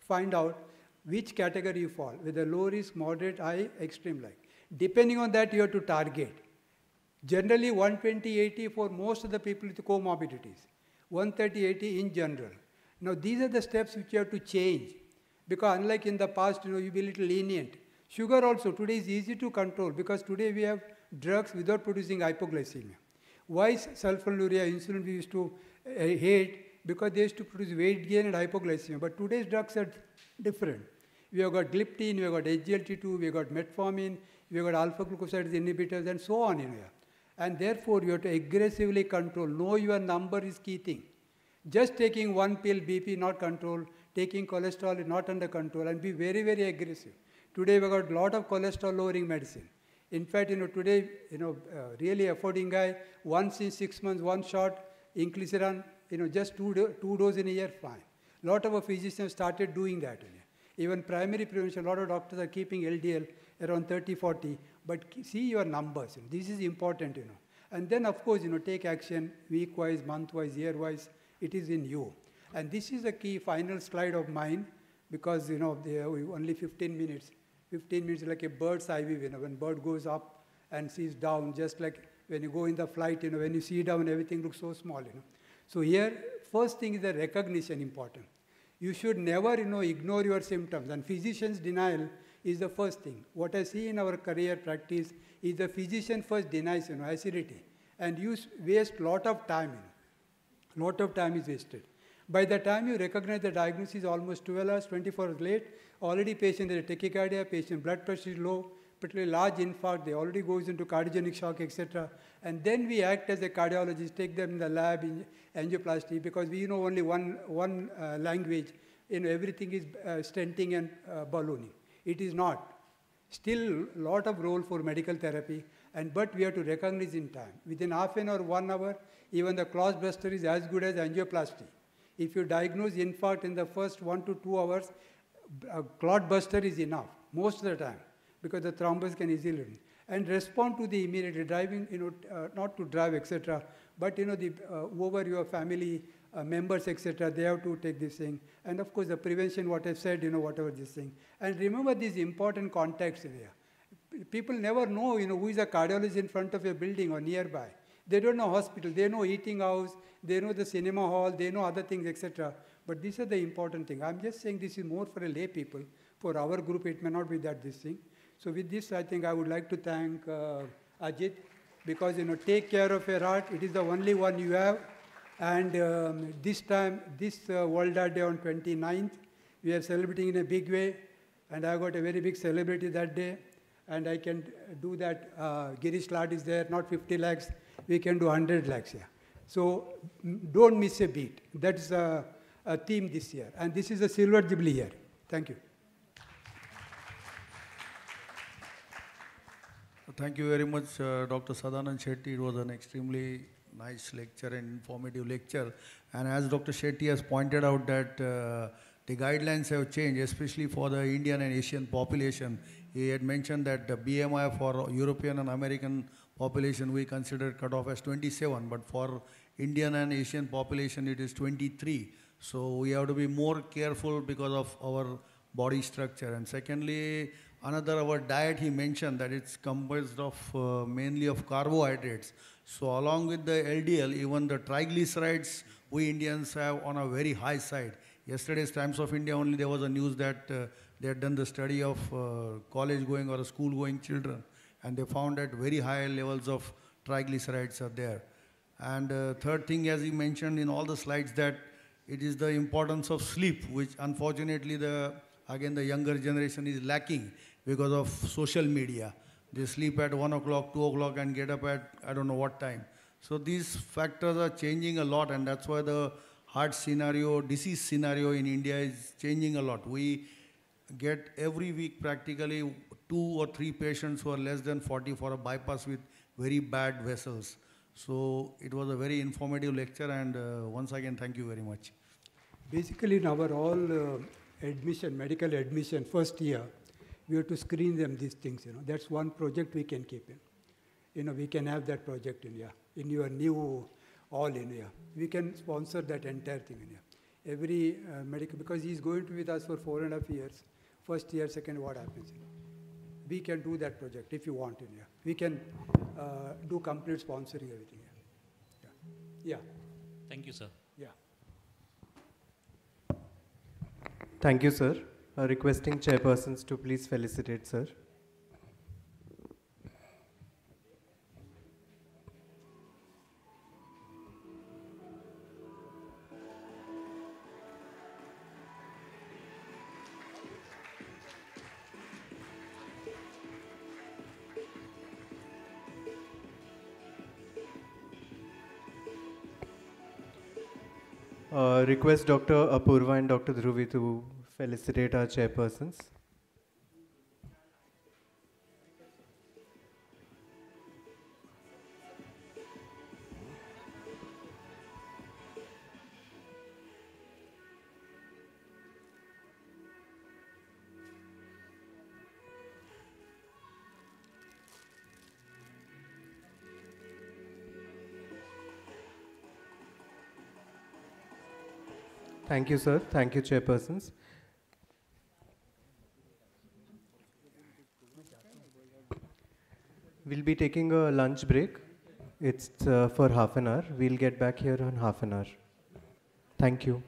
find out which category you fall, whether low risk, moderate, high, extreme like. Depending on that, you have to target. Generally 120, 80 for most of the people with comorbidities. 130, 80 in general. Now these are the steps which you have to change. Because unlike in the past, you be a little lenient. Sugar also today is easy to control because today we have drugs without producing hypoglycemia. Why sulfonylurea, insulin we used to hate? Because they used to produce weight gain and hypoglycemia. But today's drugs are different. We have got gliptin, we have got SGLT2, we have got metformin, we have got alpha glucosidase inhibitors and so on in here. And therefore you have to aggressively control. Know your number is key thing. Just taking one pill, BP not controlled, taking cholesterol is not under control, and be very, very aggressive. Today we have got a lot of cholesterol lowering medicine. In fact, today, really affording guy, once in 6 months, one shot, inclisiran, just two doses in a year, fine. A lot of our physicians started doing that. Even primary prevention, a lot of doctors are keeping LDL around 30, 40, but see your numbers. This is important, And then, of course, take action week-wise, month-wise, year-wise. It is in you. And this is the key final slide of mine because, they have only 15 minutes. 15 minutes like a bird's eye view, when bird goes up and sees down, just like when you go in the flight, when you see down, everything looks so small, So here, first thing is the recognition important. You should never, ignore your symptoms. And physician's denial is the first thing. What I see in our career practice is the physician first denies, acidity. And you waste lot of time, Lot of time is wasted. By the time you recognize the diagnosis, almost 12 hours, 24 hours late, already patient has a tachycardia, patient blood pressure is low, particularly large infarct, they already goes into cardiogenic shock, etc. And then we act as a cardiologist, take them in the lab, in angioplasty, because we know only one language, everything is stenting and ballooning. It is not. Still, a lot of role for medical therapy, but we have to recognize in time. Within half an hour, 1 hour, even the clot buster is as good as angioplasty. If you diagnose infarct in the first 1 to 2 hours, a clot buster is enough, most of the time, because the thrombus can easily, and respond to the immediate driving, not to drive, etc., but, whoever your family members, etc., they have to take this thing. And of course, the prevention, what I've said, whatever this thing. And remember these important contacts here. People never know, who is a cardiologist in front of a building or nearby. They don't know hospital, they know eating house, they know the cinema hall, they know other things, etc. But these are the important things. I'm just saying this is more for a lay people. For our group, it may not be that this thing. So with this, I think I would like to thank Ajit, because, take care of your heart. It is the only one you have. And this time, this World Heart Day on 29th, we are celebrating in a big way. And I got a very big celebrity that day. And I can do that. Girish Lad is there, not 50 lakhs. We can do 100 lakhs here. So don't miss a beat. That's a theme this year. And this is a Silver Jubilee year. Thank you. Thank you very much, Dr. Sadanand Shetty. It was an extremely nice lecture and informative lecture. And as Dr. Shetty has pointed out that the guidelines have changed, especially for the Indian and Asian population. He had mentioned that the BMI for European and American population, we consider cutoff as 27, but for Indian and Asian population, it is 23. So we have to be more careful because of our body structure. And secondly, another, our diet, he mentioned that it's composed of mainly of carbohydrates. So along with the LDL, even the triglycerides, we Indians have on a very high side. Yesterday's Times of India only, there was a news that they had done the study of college going or school going children. And they found that very high levels of triglycerides are there. And third thing, as he mentioned in all the slides, that it is the importance of sleep, which unfortunately again the younger generation is lacking because of social media. They sleep at 1 o'clock, 2 o'clock and get up at I don't know what time. So these factors are changing a lot, and that's why the heart scenario, disease scenario in India is changing a lot. We get every week practically 2 or 3 patients who are less than 40 for a bypass with very bad vessels. So it was a very informative lecture, and once again, thank you very much. Basically, in our all admission, medical admission, first year, we have to screen them these things. That's one project we can keep in. We can have that project in your new all in here. We can sponsor that entire thing in here. Every medical, because he's going to be with us for 4.5 years. First year, second, what happens? We can do that project if you want in here. We can do complete sponsoring everything here. Yeah. Thank you, sir. Yeah. Thank you, sir. Requesting chairpersons to please felicitate, sir. Request Dr. Apurva and Dr. Dhruvi to felicitate our chairpersons. Thank you, sir. Thank you, chairpersons. We'll be taking a lunch break. It's for half an hour. We'll get back here in half an hour. Thank you.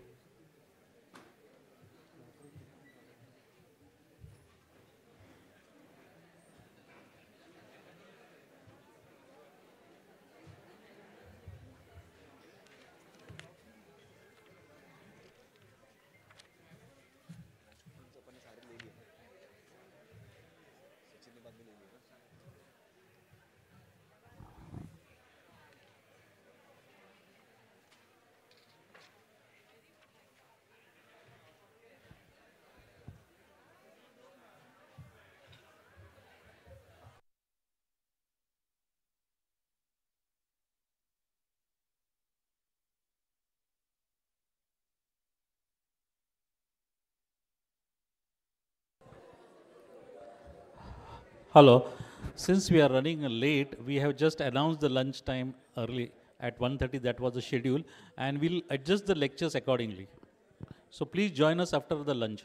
Hello. Since we are running late, we have just announced the lunch time early at 1:30. That was the schedule, and we'll adjust the lectures accordingly. So please join us after the lunch.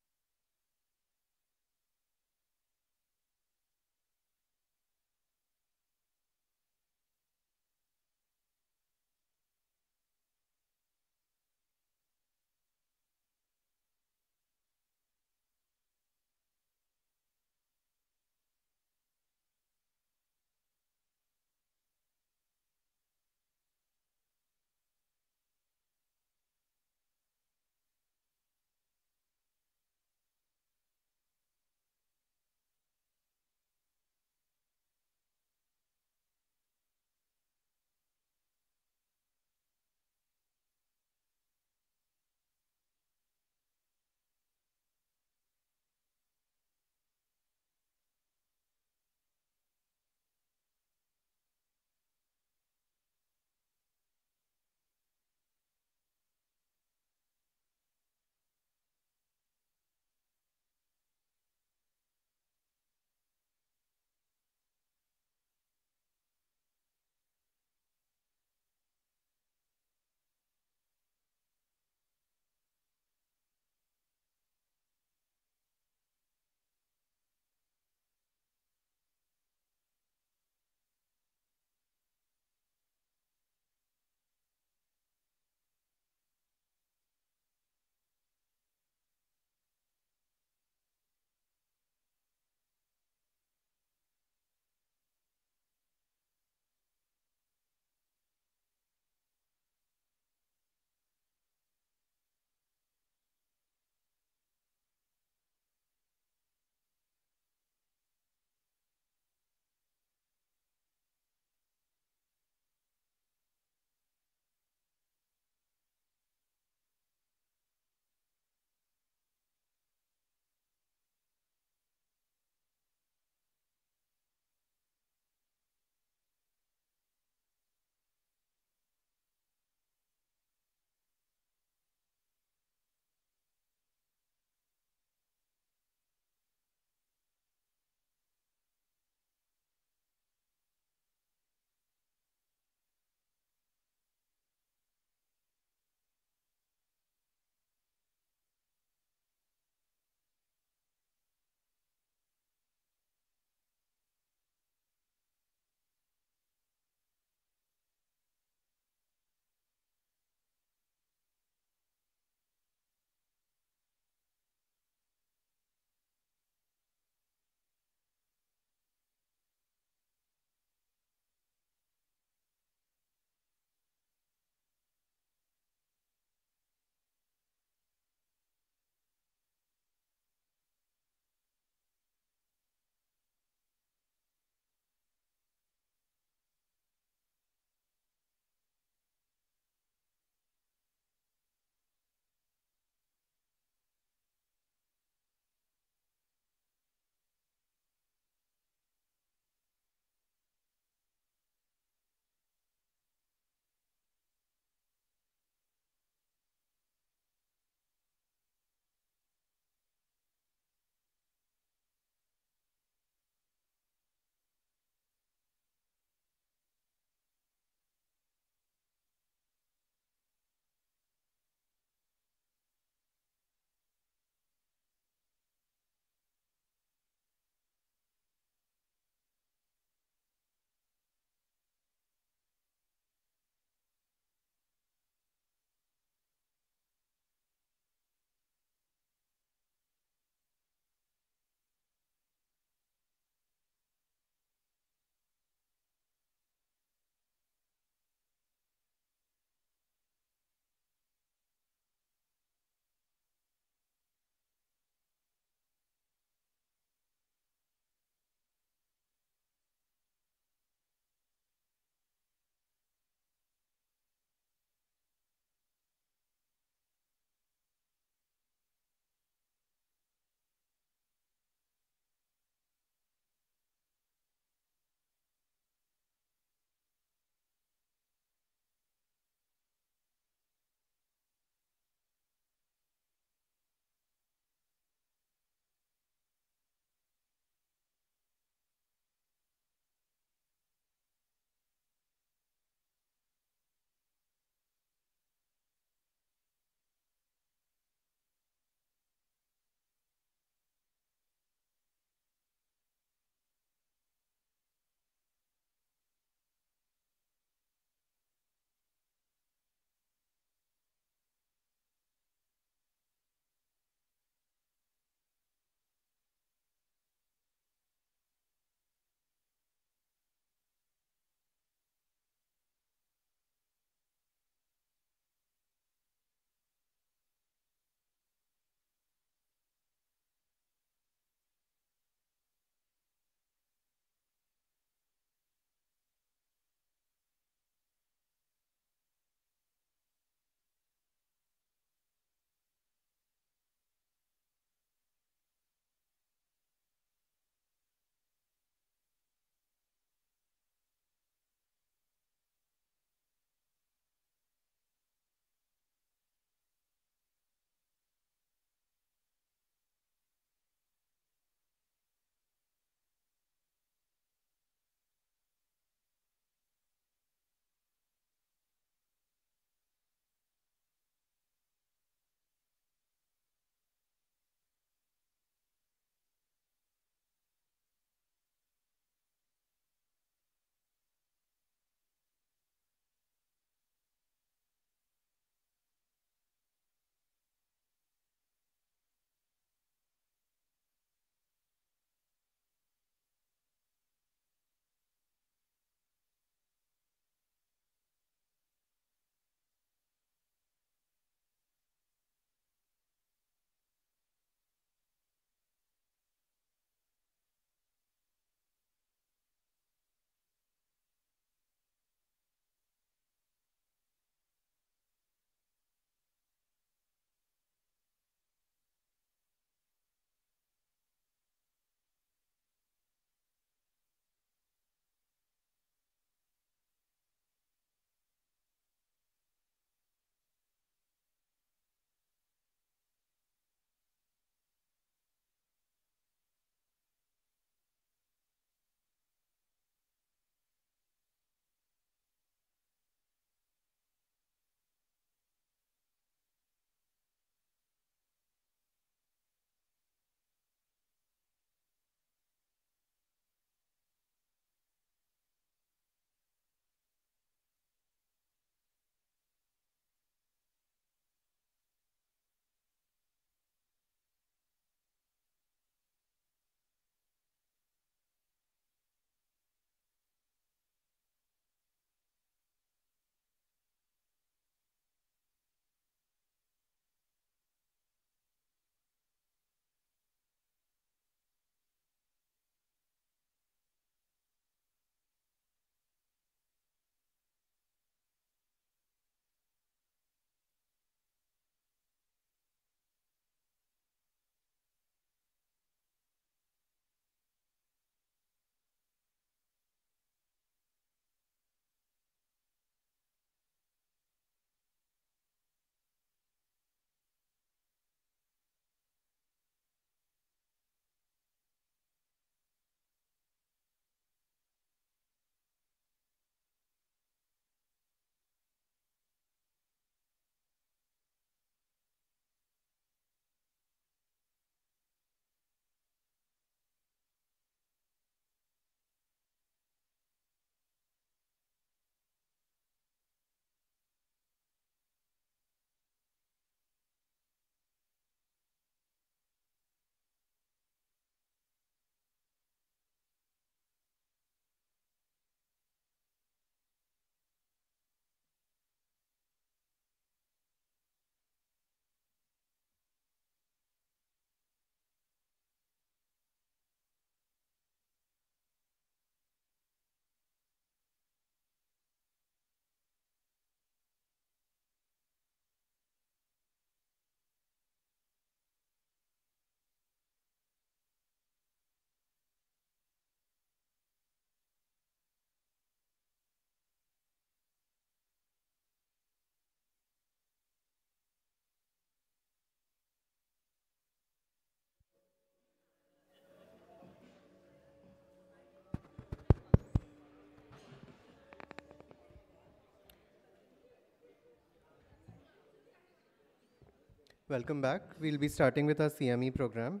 Welcome back. We'll be starting with our CME program.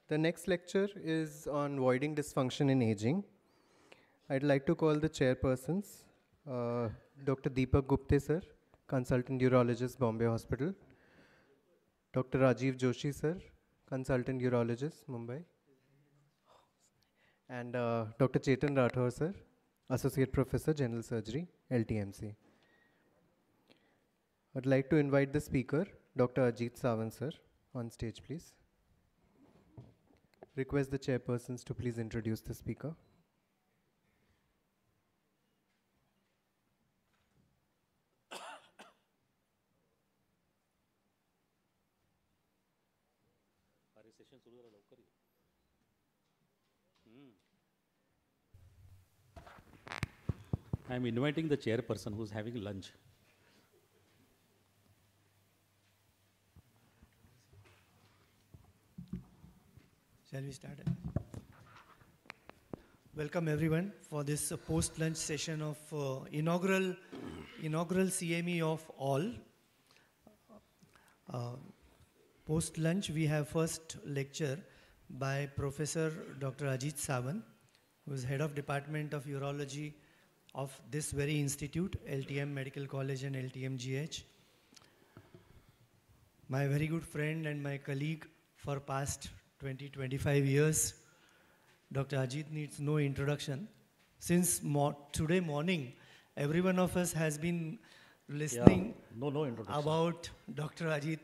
The next lecture is on voiding dysfunction in aging. I'd like to call the chairpersons, Dr. Deepak Gupte sir, Consultant Urologist, Bombay Hospital. Dr. Rajiv Joshi sir, Consultant Urologist, Mumbai. And Dr. Chetan Rathore sir, Associate Professor, General Surgery, LTMC. I'd like to invite the speaker, Dr. Ajit Sawant sir, on stage please. Request the chairpersons to please introduce the speaker. I'm inviting the chairperson who's having lunch. Shall we start? Welcome everyone for this post-lunch session of inaugural CME of all. Post-lunch we have first lecture by Professor Dr. Ajit Sawant, who is Head of Department of Urology of this very institute, LTM Medical College and LTMGH. My very good friend and my colleague for past 20-25 years, Dr. Ajit needs no introduction. Since today morning, every one of us has been listening about Dr. Ajit,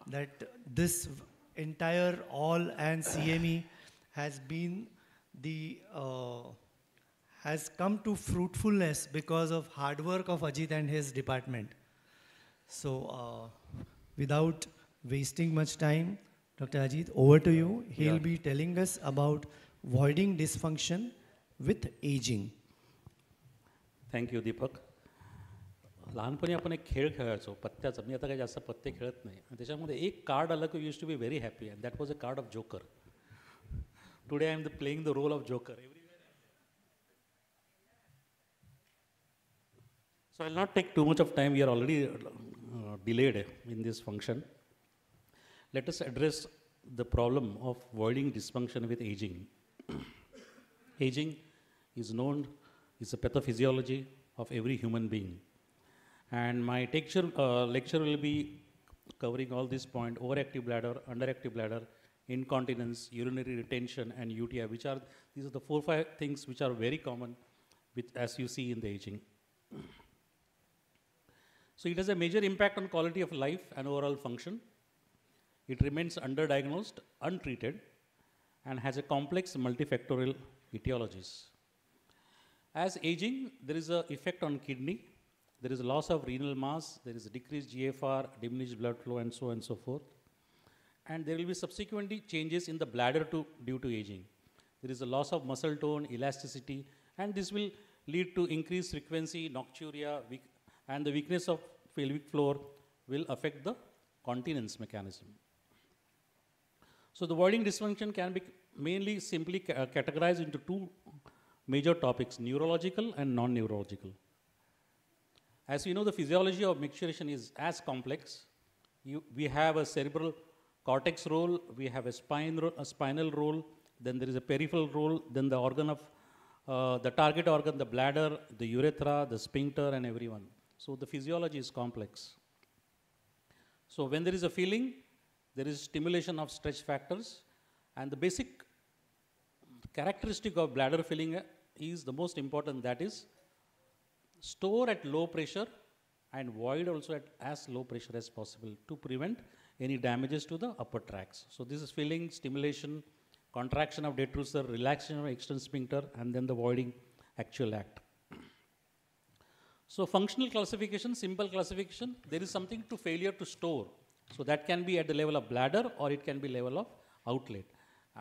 that this entire all and CME has been the has come to fruitfulness because of hard work of Ajit and his department. So without wasting much time, Dr. Ajit, over to you. He'll be telling us about voiding dysfunction with aging. Thank you, Deepak. लहानपणी आपण एक खेळ खेळायचो पत्त्याचा. मी आता काही जास्त पत्ते खेळत नाही. त्याच्यामध्ये एक कार्ड आलं की used to be very happy and that was a card of joker. Today I am playing the role of joker. So I'll not take too much of time. We are already delayed in this function. Let us address the problem of voiding dysfunction with aging. Aging is known, is a pathophysiology of every human being. And my lecture will be covering all these points: overactive bladder, underactive bladder, incontinence, urinary retention, and UTI, these are the 4-5 things which are very common as you see in the aging. So it has a major impact on quality of life and overall function. It remains underdiagnosed, untreated, and has a complex multifactorial etiologies. As aging, there is an effect on kidney, there is a loss of renal mass, there is a decreased GFR, diminished blood flow, and so on and so forth. And there will be subsequently changes in the bladder due to aging. There is a loss of muscle tone, elasticity, and this will lead to increased frequency, nocturia, and the weakness of pelvic floor will affect the continence mechanism. So the voiding dysfunction can be mainly simply categorized into two major topics: neurological and non-neurological. As you know, the physiology of micturition is as complex. We have a cerebral cortex role, we have a spinal role, then there is a peripheral role, then the organ of the target organ, the bladder, the urethra, the sphincter, and everyone. So the physiology is complex. So when there is a filling, there is stimulation of stretch factors, and the basic characteristic of bladder filling is the most important, that is store at low pressure and void also at as low pressure as possible to prevent any damages to the upper tracts. So this is filling, stimulation, contraction of detrusor, relaxation of external sphincter, and then the voiding actual act. So functional classification, simple classification, there is something to failure to store. So that can be at the level of bladder or it can be level of outlet.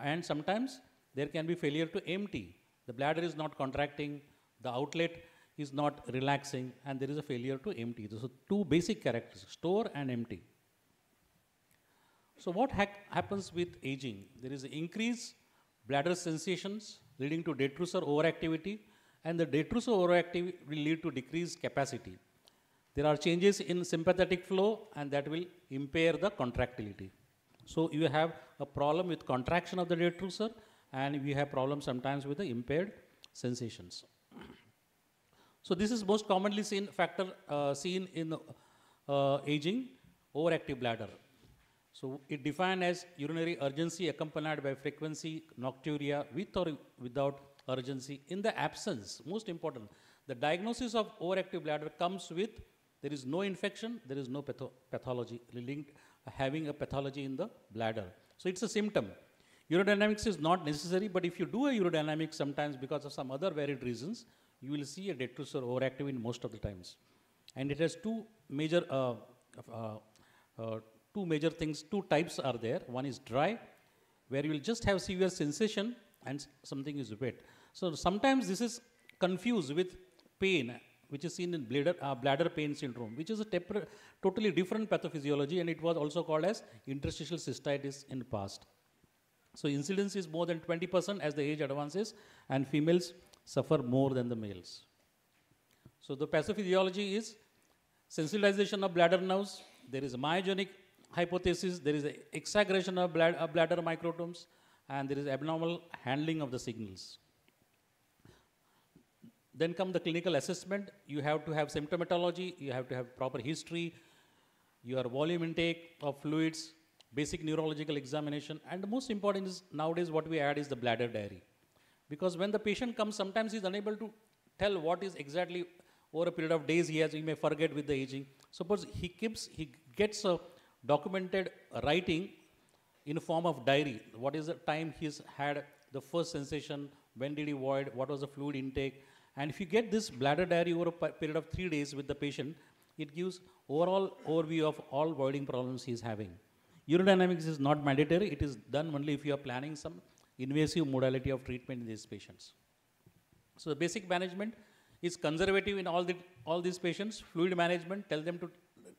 And sometimes there can be failure to empty. The bladder is not contracting, the outlet is not relaxing, and there is a failure to empty. So two basic characters, store and empty. So what happens with aging? There is increased bladder sensations leading to detrusor overactivity, and the detrusor overactivity will lead to decreased capacity. There are changes in sympathetic flow, and that will impair the contractility. So you have a problem with contraction of the detrusor, and we have problems sometimes with the impaired sensations. So this is most commonly seen seen in aging, overactive bladder. So it defined as urinary urgency accompanied by frequency, nocturia with or without urgency. In the absence, most important, the diagnosis of overactive bladder comes with there is no infection, there is no pathology linked having a pathology in the bladder. So it's a symptom. Urodynamics is not necessary, but if you do a urodynamics sometimes because of some other varied reasons, you will see a detrusor overactive in most of the times. And it has two major things, two types are there. One is dry, where you will just have severe sensation and something is wet. So sometimes this is confused with pain, which is seen in bladder pain syndrome, which is a totally different pathophysiology, and it was also called as interstitial cystitis in the past. So incidence is more than 20% as the age advances, and females suffer more than the males. So the pathophysiology is sensitization of bladder nerves. There is a myogenic hypothesis. There is an exaggeration of bladder microtomes, and there is abnormal handling of the signals. Then come the clinical assessment. You have to have symptomatology. You have to have proper history, your volume intake of fluids, basic neurological examination, and the most important is nowadays what we add is the bladder diary. Because when the patient comes, sometimes he is unable to tell what is exactly over a period of days he may forget with the aging. Suppose he gets a documented writing in a form of diary. What is the time he's had the first sensation, when did he void, what was the fluid intake. And if you get this bladder diary over a period of 3 days with the patient, it gives overall overview of all voiding problems he is having. Urodynamics is not mandatory. It is done only if you are planning some invasive modality of treatment in these patients. So the basic management is conservative in all these patients. Fluid management, tell them to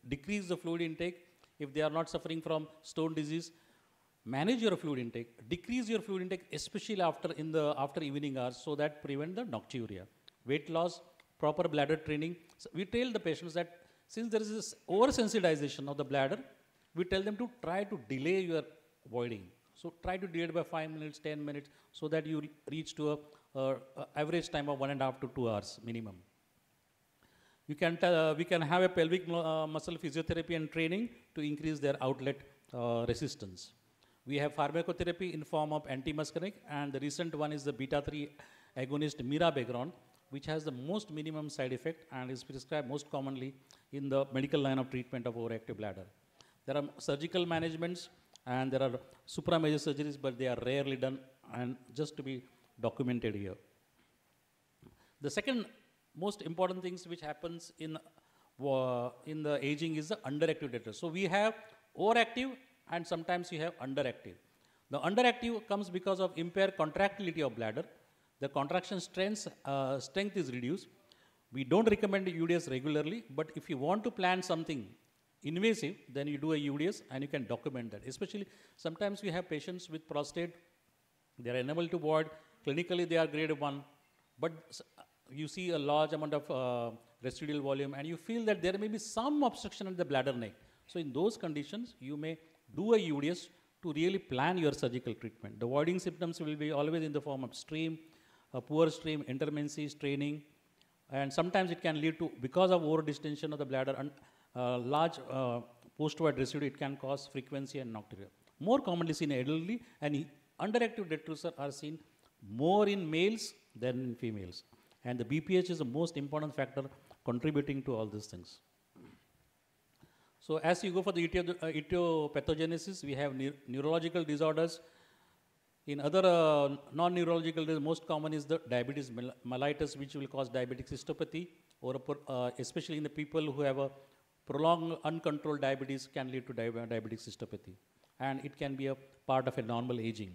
decrease the fluid intake. If they are not suffering from stone disease, manage your fluid intake, decrease your fluid intake, especially after evening hours, so that prevent the nocturia. Weight loss, proper bladder training. So we tell the patients that since there is this oversensitization of the bladder, we tell them to try to delay your voiding. So try to delay it by 5 minutes, 10 minutes, so that you reach to a average time of 1.5 to 2 hours minimum. We can have a pelvic muscle physiotherapy and training to increase their outlet resistance. We have pharmacotherapy in form of antimuscarinic, and the recent one is the beta-3 agonist mirabegron, which has the most minimum side effect and is prescribed most commonly in the medical line of treatment of overactive bladder. There are surgical managements and there are supramajor surgeries, but they are rarely done and just to be documented here. The second most important things which happens in the aging is the underactive detrusor. So we have overactive and sometimes you have underactive. The underactive comes because of impaired contractility of bladder. The contraction strength is reduced. We don't recommend UDS regularly, but if you want to plan something invasive, then you do a UDS and you can document that. Especially sometimes we have patients with prostate, they are unable to void, clinically they are grade 1, but you see a large amount of residual volume and you feel that there may be some obstruction at the bladder neck. So in those conditions, you may do a UDS to really plan your surgical treatment. The voiding symptoms will be always in the form of stream, a poor stream, entermency, straining, and sometimes it can lead to, because of over distension of the bladder and large post-void residue, it can cause frequency and nocturia. More commonly seen in elderly, and underactive detrusor are seen more in males than in females. And the BPH is the most important factor contributing to all these things. So as you go for the etiopathogenesis, we have neurological disorders. In other non-neurological, the most common is the diabetes mellitus, which will cause diabetic cystopathy, or especially in the people who have a prolonged uncontrolled diabetes can lead to diabetic cystopathy. And it can be a part of a normal aging.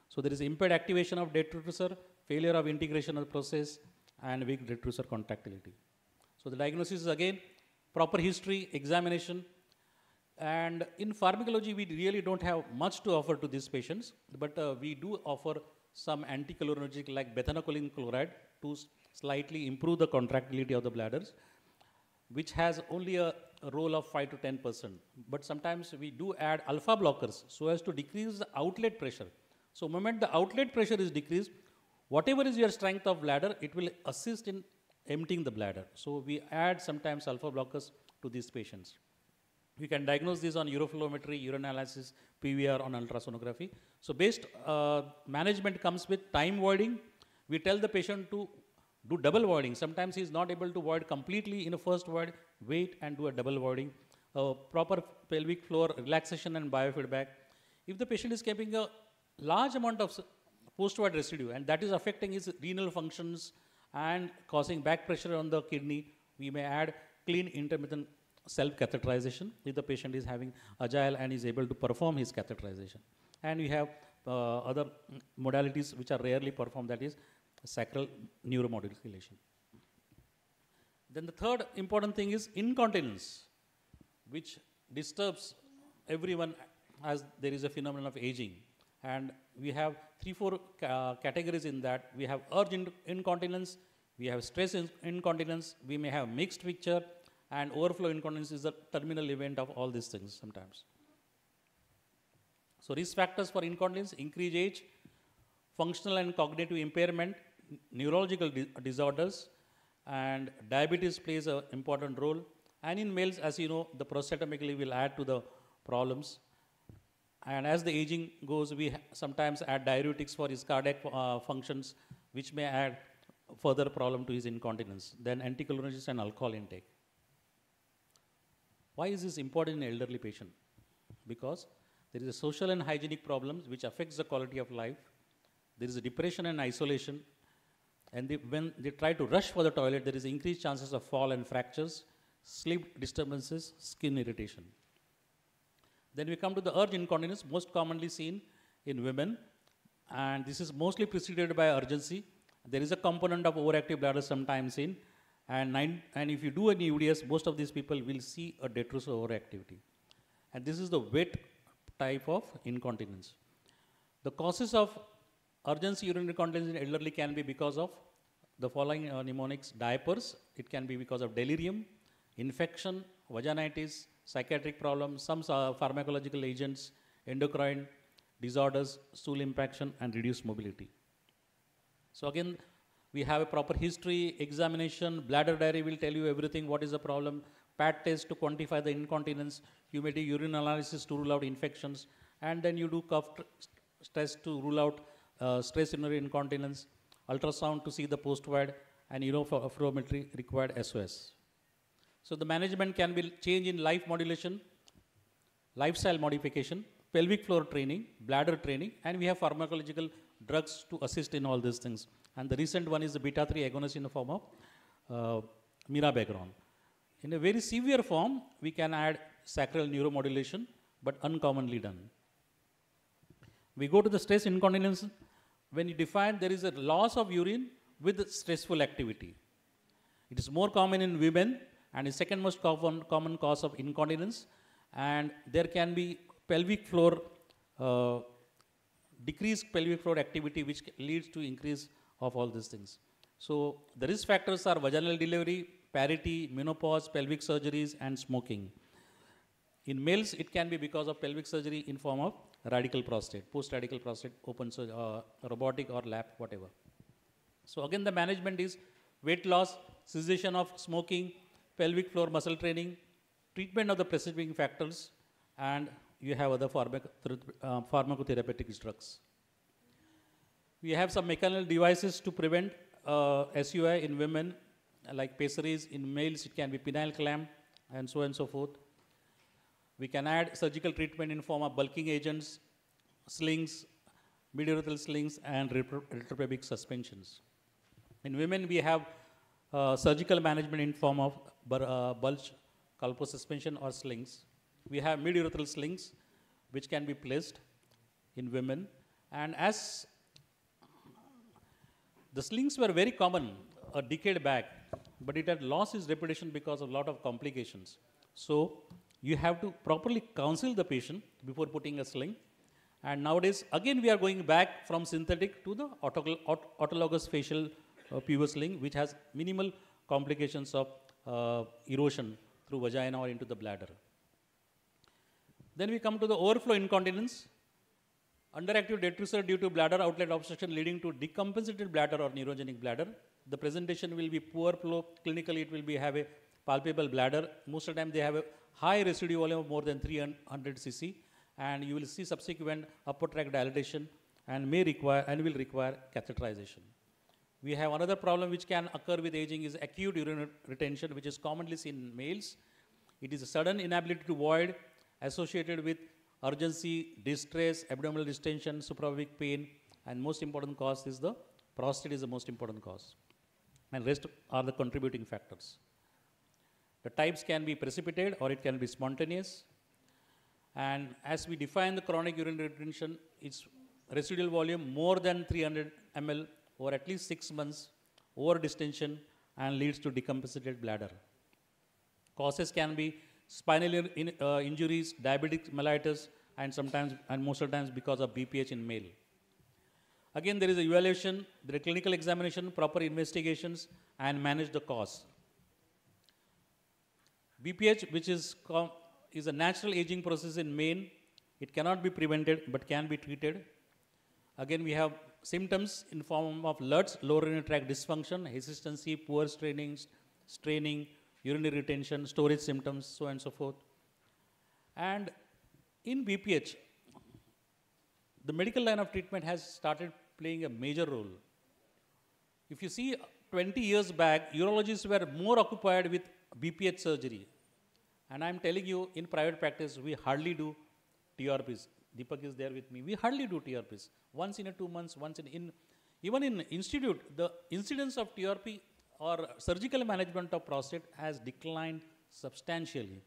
So there is impaired activation of detrusor, failure of integration of the process, and weak detrusor contractility. So the diagnosis is again proper history, examination, and in pharmacology we really don't have much to offer to these patients, but we do offer some anticholinergic like bethanocholine chloride to slightly improve the contractility of the bladders. which has only a role of 5 to 10%. But sometimes we do add alpha blockers so as to decrease the outlet pressure. So moment the outlet pressure is decreased, whatever is your strength of bladder, it will assist in emptying the bladder. So we add sometimes alpha blockers to these patients. We can diagnose this on uroflowmetry, urinalysis, PVR, on ultrasonography. So based management comes with time voiding. We tell the patient to do double voiding. Sometimes he is not able to void completely in a first void, wait and do a double voiding. Proper pelvic floor relaxation and biofeedback. If the patient is keeping a large amount of post-void residue and that is affecting his renal functions and causing back pressure on the kidney, we may add clean intermittent self-catheterization if the patient is having agile and is able to perform his catheterization. And we have other modalities which are rarely performed, that is sacral neuromodulation. Then the third important thing is incontinence, which disturbs everyone as there is a phenomenon of aging. And we have 3-4 categories in that. We have urge incontinence, we have stress incontinence, we may have mixed picture, and overflow incontinence is the terminal event of all these things sometimes. So risk factors for incontinence: increased age, functional and cognitive impairment, neurological disorders, and diabetes plays an important role. And in males, as you know, the prostatomegaly will add to the problems. And as the aging goes, we sometimes add diuretics for his cardiac functions, which may add further problem to his incontinence. Then anticholinergics and alcohol intake. Why is this important in elderly patient? Because there is a social and hygienic problems which affects the quality of life. There is a depression and isolation. And when they try to rush for the toilet, there is increased chances of fall and fractures, sleep disturbances, skin irritation. Then we come to the urge incontinence, most commonly seen in women. And this is mostly preceded by urgency. There is a component of overactive bladder sometimes in. And if you do any UDS, most of these people will see a detrusor overactivity. And this is the wet type of incontinence. The causes of urgency urinary incontinence in elderly can be because of the following mnemonics: diapers, it can be because of delirium, infection, vaginitis, psychiatric problems, some pharmacological agents, endocrine disorders, stool impaction, and reduced mobility. So again, we have a proper history, examination, bladder diary will tell you everything, what is the problem, PAT test to quantify the incontinence, you may do urine analysis to rule out infections, and then you do cuff stress to rule out stress urinary incontinence, ultrasound to see the post-void, and uroflowmetry required SOS. So the management can be change in life modulation, lifestyle modification, pelvic floor training, bladder training, and we have pharmacological drugs to assist in all these things. And the recent one is the beta-3 agonist in the form of mirabegron. In a very severe form, we can add sacral neuromodulation, but uncommonly done. We go to the stress incontinence. When you define, there is a loss of urine with stressful activity. It is more common in women and is second most common cause of incontinence. And there can be pelvic floor, decreased pelvic floor activity, which leads to increase of all these things. So the risk factors are vaginal delivery, parity, menopause, pelvic surgeries, and smoking. In males, it can be because of pelvic surgery in form of radical prostate, post-radical prostate, open surgery, robotic or lap, whatever. So again, the management is weight loss, cessation of smoking, pelvic floor muscle training, treatment of the precipitating factors, and you have other pharmacotherapeutic drugs. We have some mechanical devices to prevent SUI in women, like pessaries. In males, it can be penile clamp, and so on and so forth. We can add surgical treatment in form of bulking agents, slings, mid-urethral slings, and retropubic suspensions. In women, we have surgical management in form of bulge, culpo suspension, or slings. We have mid-urethral slings, which can be placed in women. And as the slings were very common a decade back, but it had lost its reputation because of a lot of complications. So you have to properly counsel the patient before putting a sling. And nowadays, again, we are going back from synthetic to the autologous facial pubis sling, which has minimal complications of erosion through vagina or into the bladder. Then we come to the overflow incontinence. Underactive detrusor due to bladder outlet obstruction leading to decompensated bladder or neurogenic bladder. The presentation will be poor flow. Clinically, it will be have a palpable bladder. Most of the time, they have a high residue volume of more than 300 cc, and you will see subsequent upper tract dilatation and will require catheterization. We have another problem which can occur with aging is acute urinary retention, which is commonly seen in males. It is a sudden inability to void associated with urgency, distress, abdominal distension, suprapubic pain, and most important cause is the prostate is the most important cause. And rest are the contributing factors. The types can be precipitate or it can be spontaneous. And as we define the chronic urinary retention, its residual volume more than 300 ml or at least 6 months, over distension, and leads to decompensated bladder. Causes can be spinal injuries, diabetic mellitus, and sometimes, and most of the times because of BPH in male. Again, there is a evaluation, there is clinical examination, proper investigations, and manage the cause. BPH, which is a natural aging process in men. It cannot be prevented, but can be treated. Again, we have symptoms in form of LUTs, lower urinary tract dysfunction, hesitancy, poor straining, urinary retention, storage symptoms, so on and so forth. And in BPH, the medical line of treatment has started playing a major role. If you see 20 years back, urologists were more occupied with BPH surgery. And I'm telling you, in private practice, we hardly do TRPs. Deepak is there with me. We hardly do TRPs. Once in 2 months, even in institute, the incidence of TRP or surgical management of prostate has declined substantially.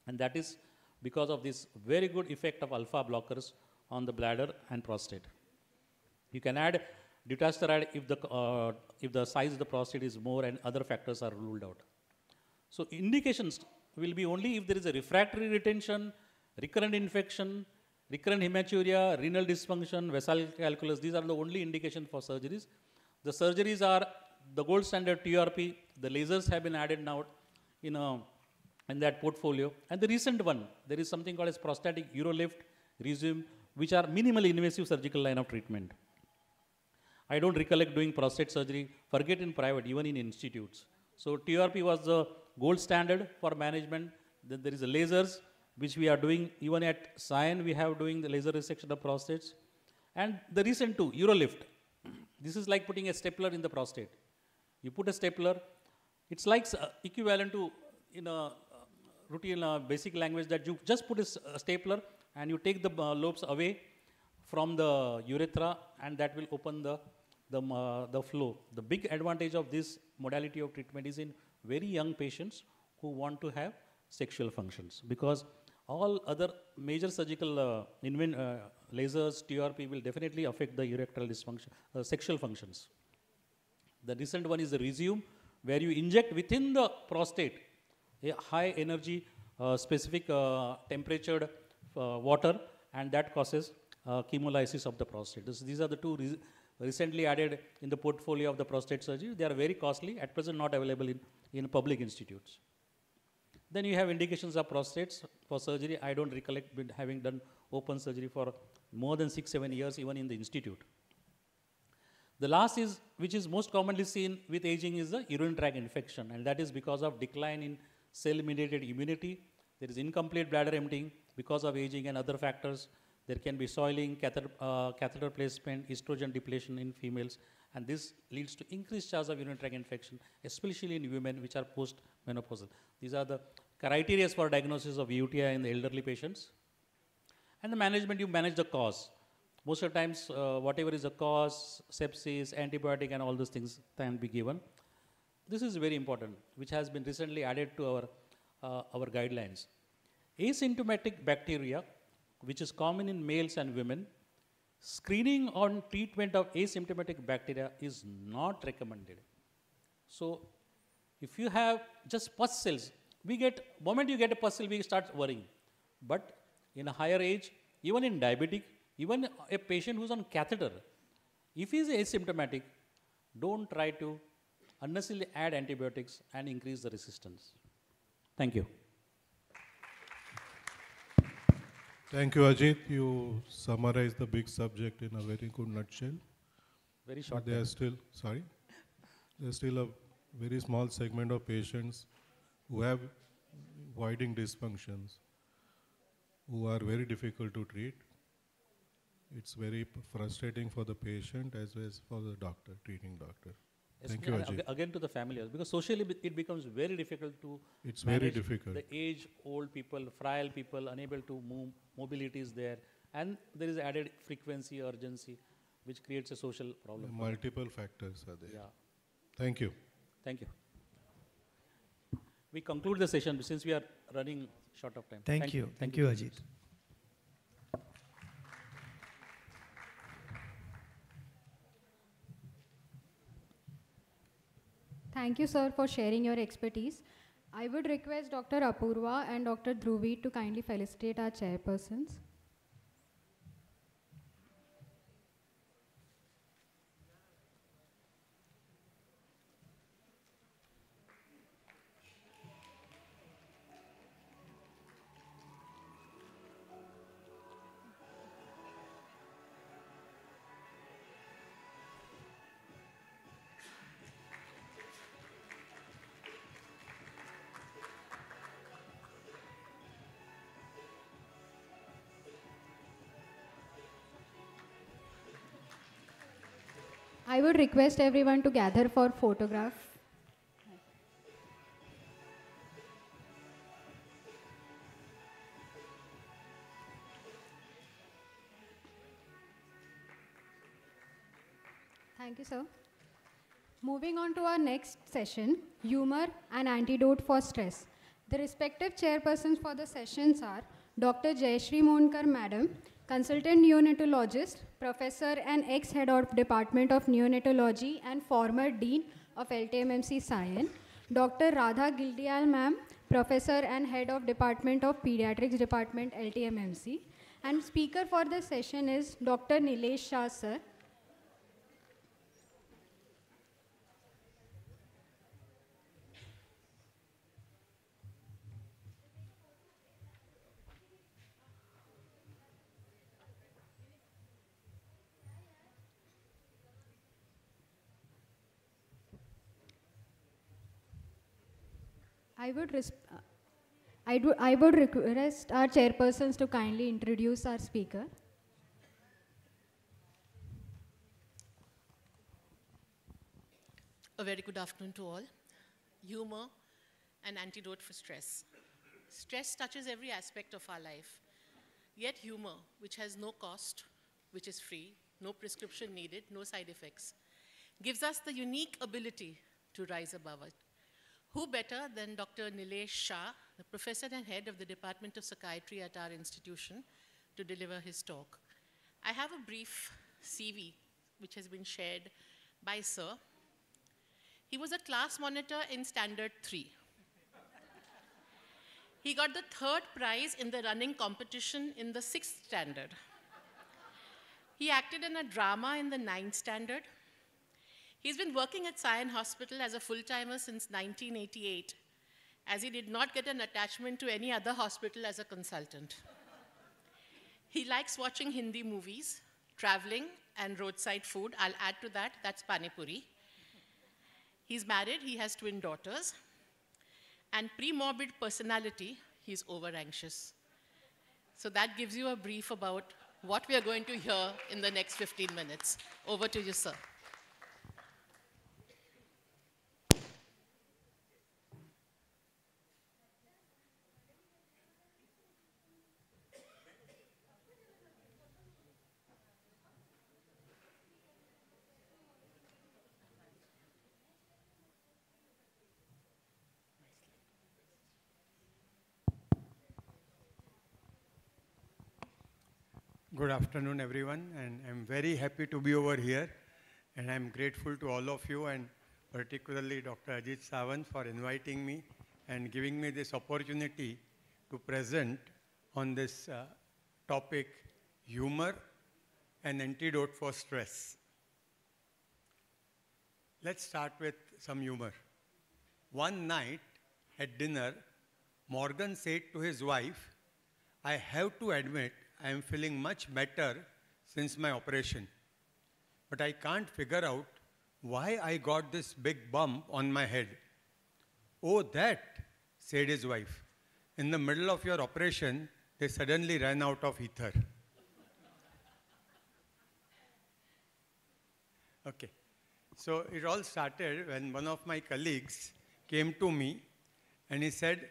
And that is because of this very good effect of alpha blockers on the bladder and prostate. You can add dutasteride if the size of the prostate is more and other factors are ruled out. So indications will be only if there is a refractory retention, recurrent infection, recurrent hematuria, renal dysfunction, vessel calculus. These are the only indications for surgeries. The surgeries are the gold standard TRP. The lasers have been added now in that portfolio. And the recent one, there is something called as prostatic urolift, resume, which are minimally invasive surgical line of treatment. I don't recollect doing prostate surgery, forget in private, even in institutes. So TRP was the gold standard for management. Then there is the lasers, which we are doing even at SION, we have doing the laser resection of prostates. And the recent two, urolift. This is like putting a stapler in the prostate. You put a stapler, it's like equivalent to, in a routine basic language, that you just put a stapler and you take the lobes away from the urethra, and that will open the flow. The big advantage of this modality of treatment is in very young patients who want to have sexual functions, because all other major surgical lasers, TRP will definitely affect the erectile dysfunction, sexual functions. The recent one is the resume, where you inject within the prostate a high energy, specific temperatured water, and that causes chemolysis of the prostate. These are the two recently added in the portfolio of the prostate surgery. They are very costly, at present not available in public institutes. Then you have indications of prostates for surgery. I don't recollect having done open surgery for more than 6-7 years, even in the institute. The last is, which is most commonly seen with aging, is the urinary tract infection, and that is because of decline in cell-mediated immunity. There is incomplete bladder emptying because of aging and other factors. There can be soiling, catheter placement, estrogen depletion in females, and this leads to increased chance of urinary tract infection, especially in women which are post-menopausal. These are the criteria for diagnosis of UTI in the elderly patients. And the management, you manage the cause. Most of the times, whatever is the cause, sepsis, antibiotic, and all those things can be given. This is very important, which has been recently added to our guidelines. Asymptomatic bacteria, which is common in males and women, screening on treatment of asymptomatic bacteria is not recommended. So, if you have just pus cells, moment you get a pus cell, we start worrying. But in a higher age, even in diabetic, even a patient who's on catheter, if he is asymptomatic, don't try to unnecessarily add antibiotics and increase the resistance. Thank you. Thank you, Ajit. You summarized the big subject in a very good nutshell. Very short. But there's still a very small segment of patients who have voiding dysfunctions, who are very difficult to treat. It's very frustrating for the patient as well as for the doctor, treating doctor. Thank you, Ajit. Again to the family, because socially it becomes very difficult to It's very manage difficult. the age-old people, frail people, unable to move, mobility is there, and there is added frequency, urgency, which creates a social problem. Multiple factors are there. Yeah. Thank you. Thank you. We conclude the session since we are running short of time. Thank you. Thank you, Ajit. Thank you, sir, for sharing your expertise. I would request Dr. Apurva and Dr. Dhruvi to kindly felicitate our chairpersons. I would request everyone to gather for photograph. Thank you, sir. Moving on to our next session, humor and antidote for stress. The respective chairpersons for the sessions are Dr. Jayashree Monkar, Madam, Consultant Neonatologist, Professor and ex-Head of Department of Neonatology and former Dean of LTMMC SION, Dr. Radha Gildial, Ma'am, Professor and Head of Department of Pediatrics Department LTMMC, and speaker for the session is Dr. Nilesh Shah, sir. I would request our chairpersons to kindly introduce our speaker. A very good afternoon to all. Humor, an antidote for stress. Stress touches every aspect of our life. Yet humor, which has no cost, which is free, no prescription needed, no side effects, gives us the unique ability to rise above it. Who better than Dr. Nilesh Shah, the Professor and Head of the Department of Psychiatry at our institution, to deliver his talk. I have a brief CV which has been shared by Sir. He was a class monitor in Standard 3. He got the 3rd prize in the running competition in the 6th standard. He acted in a drama in the 9th standard. He's been working at SION Hospital as a full-timer since 1988, as he did not get an attachment to any other hospital as a consultant. He likes watching Hindi movies, traveling, and roadside food. I'll add to that, that's Pani Puri. He's married, he has twin daughters, and pre-morbid personality, he's over-anxious. So that gives you a brief about what we are going to hear in the next 15 minutes. Over to you, sir. Good afternoon, everyone, and I'm very happy to be over here, and I'm grateful to all of you, and particularly Dr. Ajit Sawant for inviting me and giving me this opportunity to present on this topic, humor, an antidote for stress. Let's start with some humor. One night at dinner, Morgan said to his wife, "I have to admit I am feeling much better since my operation. But I can't figure out why I got this big bump on my head." "Oh, that," said his wife. "In the middle of your operation, they suddenly ran out of ether." Okay. So it all started when one of my colleagues came to me and he said,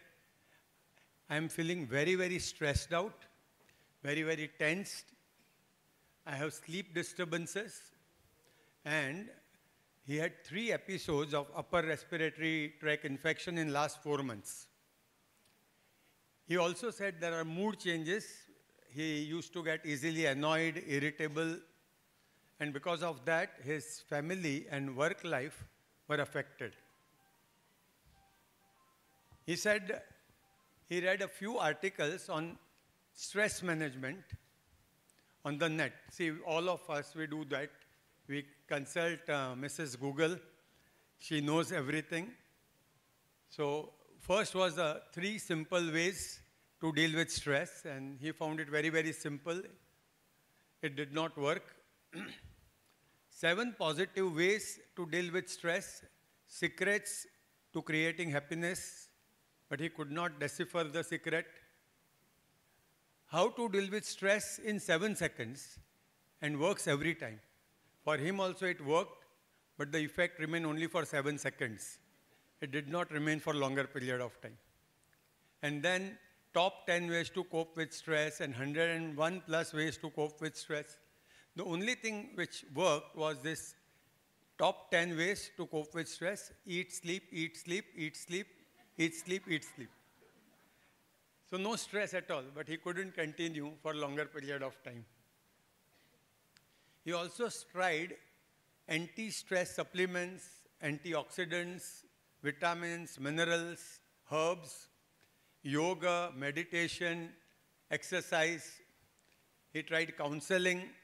"I'm feeling very, very stressed out, very, very tensed. I have sleep disturbances." And he had 3 episodes of upper respiratory tract infection in last 4 months. He also said there are mood changes. He used to get easily annoyed, irritable, and because of that, his family and work life were affected. He said he read a few articles on stress management on the net. See, all of us, we do that. We consult Mrs. Google. She knows everything. So first was 3 simple ways to deal with stress, and he found it very, very simple. It did not work. 7 positive ways to deal with stress, secrets to creating happiness, but he could not decipher the secret. How to deal with stress in 7 seconds, and works every time. For him also it worked, but the effect remained only for 7 seconds. It did not remain for longer period of time. And then top 10 ways to cope with stress and 101 plus ways to cope with stress. The only thing which worked was this top 10 ways to cope with stress: eat, sleep, eat, sleep, eat, sleep, eat, sleep, eat, sleep. So no stress at all, but he couldn't continue for longer period of time. He also tried anti-stress supplements, antioxidants, vitamins, minerals, herbs, yoga, meditation, exercise. He tried counseling.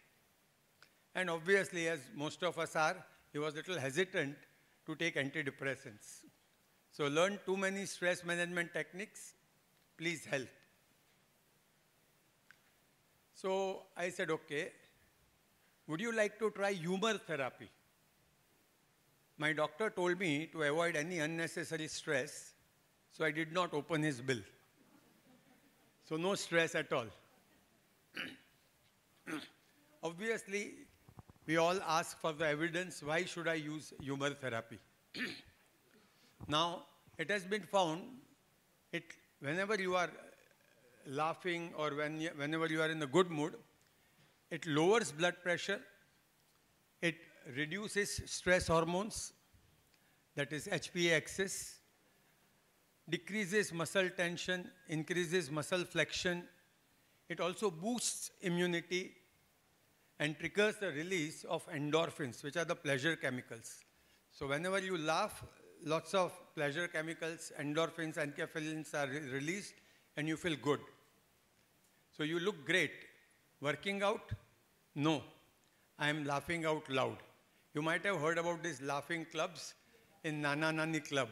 And obviously, as most of us are, he was a little hesitant to take antidepressants. So learn too many stress management techniques, please help. So I said, okay, would you like to try humor therapy? My doctor told me to avoid any unnecessary stress, so I did not open his bill. So no stress at all. Obviously, we all ask for the evidence, why should I use humor therapy? Now, it has been found, whenever you are laughing or whenever you are in a good mood, it lowers blood pressure, it reduces stress hormones, that is HPA excess, decreases muscle tension, increases muscle flexion. It also boosts immunity and triggers the release of endorphins, which are the pleasure chemicals. So whenever you laugh, lots of pleasure chemicals, endorphins, enkephalins are released, and you feel good. So you look great. Working out? No. I am laughing out loud. You might have heard about these laughing clubs in Nana Nani Club.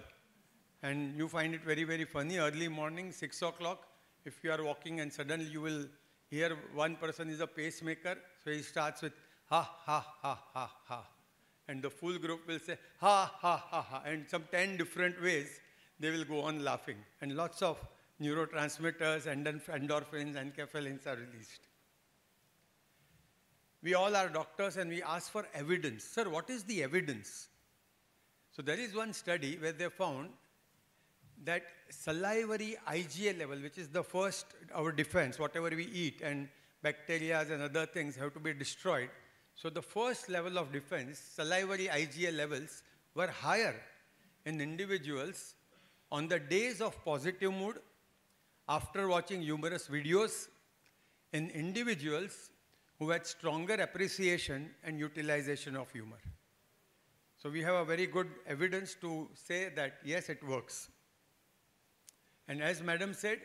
And you find it very, very funny. Early morning, 6 o'clock, if you are walking and suddenly you will hear one person is a pacemaker, so he starts with ha, ha, ha, ha, ha. And the full group will say ha, ha, ha, ha. And some 10 different ways, they will go on laughing. And lots of neurotransmitters, endorphins, enkephalins are released. We all are doctors and we ask for evidence. Sir, what is the evidence? So there is one study where they found that salivary IgA level, which is the first, our defense, whatever we eat, and bacteria and other things have to be destroyed. So the first level of defense, salivary IgA levels, were higher in individuals on the days of positive mood, after watching humorous videos, in individuals who had stronger appreciation and utilization of humor. So we have a very good evidence to say that, yes, it works. And as Madam said,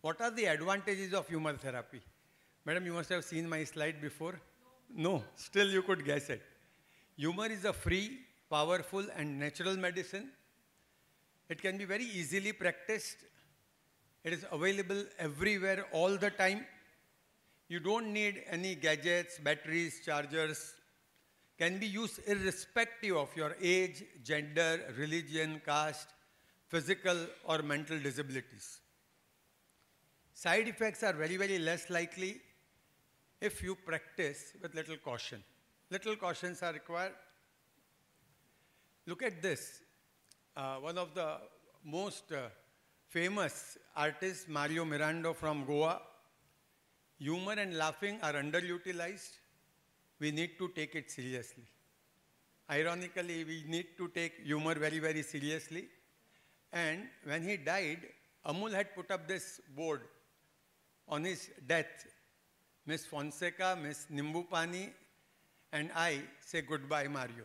what are the advantages of humor therapy? Madam, you must have seen my slide before. No, still you could guess it. Humor is a free, powerful and natural medicine. It can be very easily practiced. It is available everywhere all the time. You don't need any gadgets, batteries, chargers. Can be used irrespective of your age, gender, religion, caste, physical or mental disabilities. Side effects are very, very less likely if you practice with little caution. Little cautions are required. Look at this. One of the most famous artists, Mario Miranda from Goa. Humor and laughing are underutilized. We need to take it seriously. Ironically, we need to take humor very, very seriously. And when he died, Amul had put up this board on his death. Miss Fonseca, Miss Nimbupani, and I say goodbye, Mario.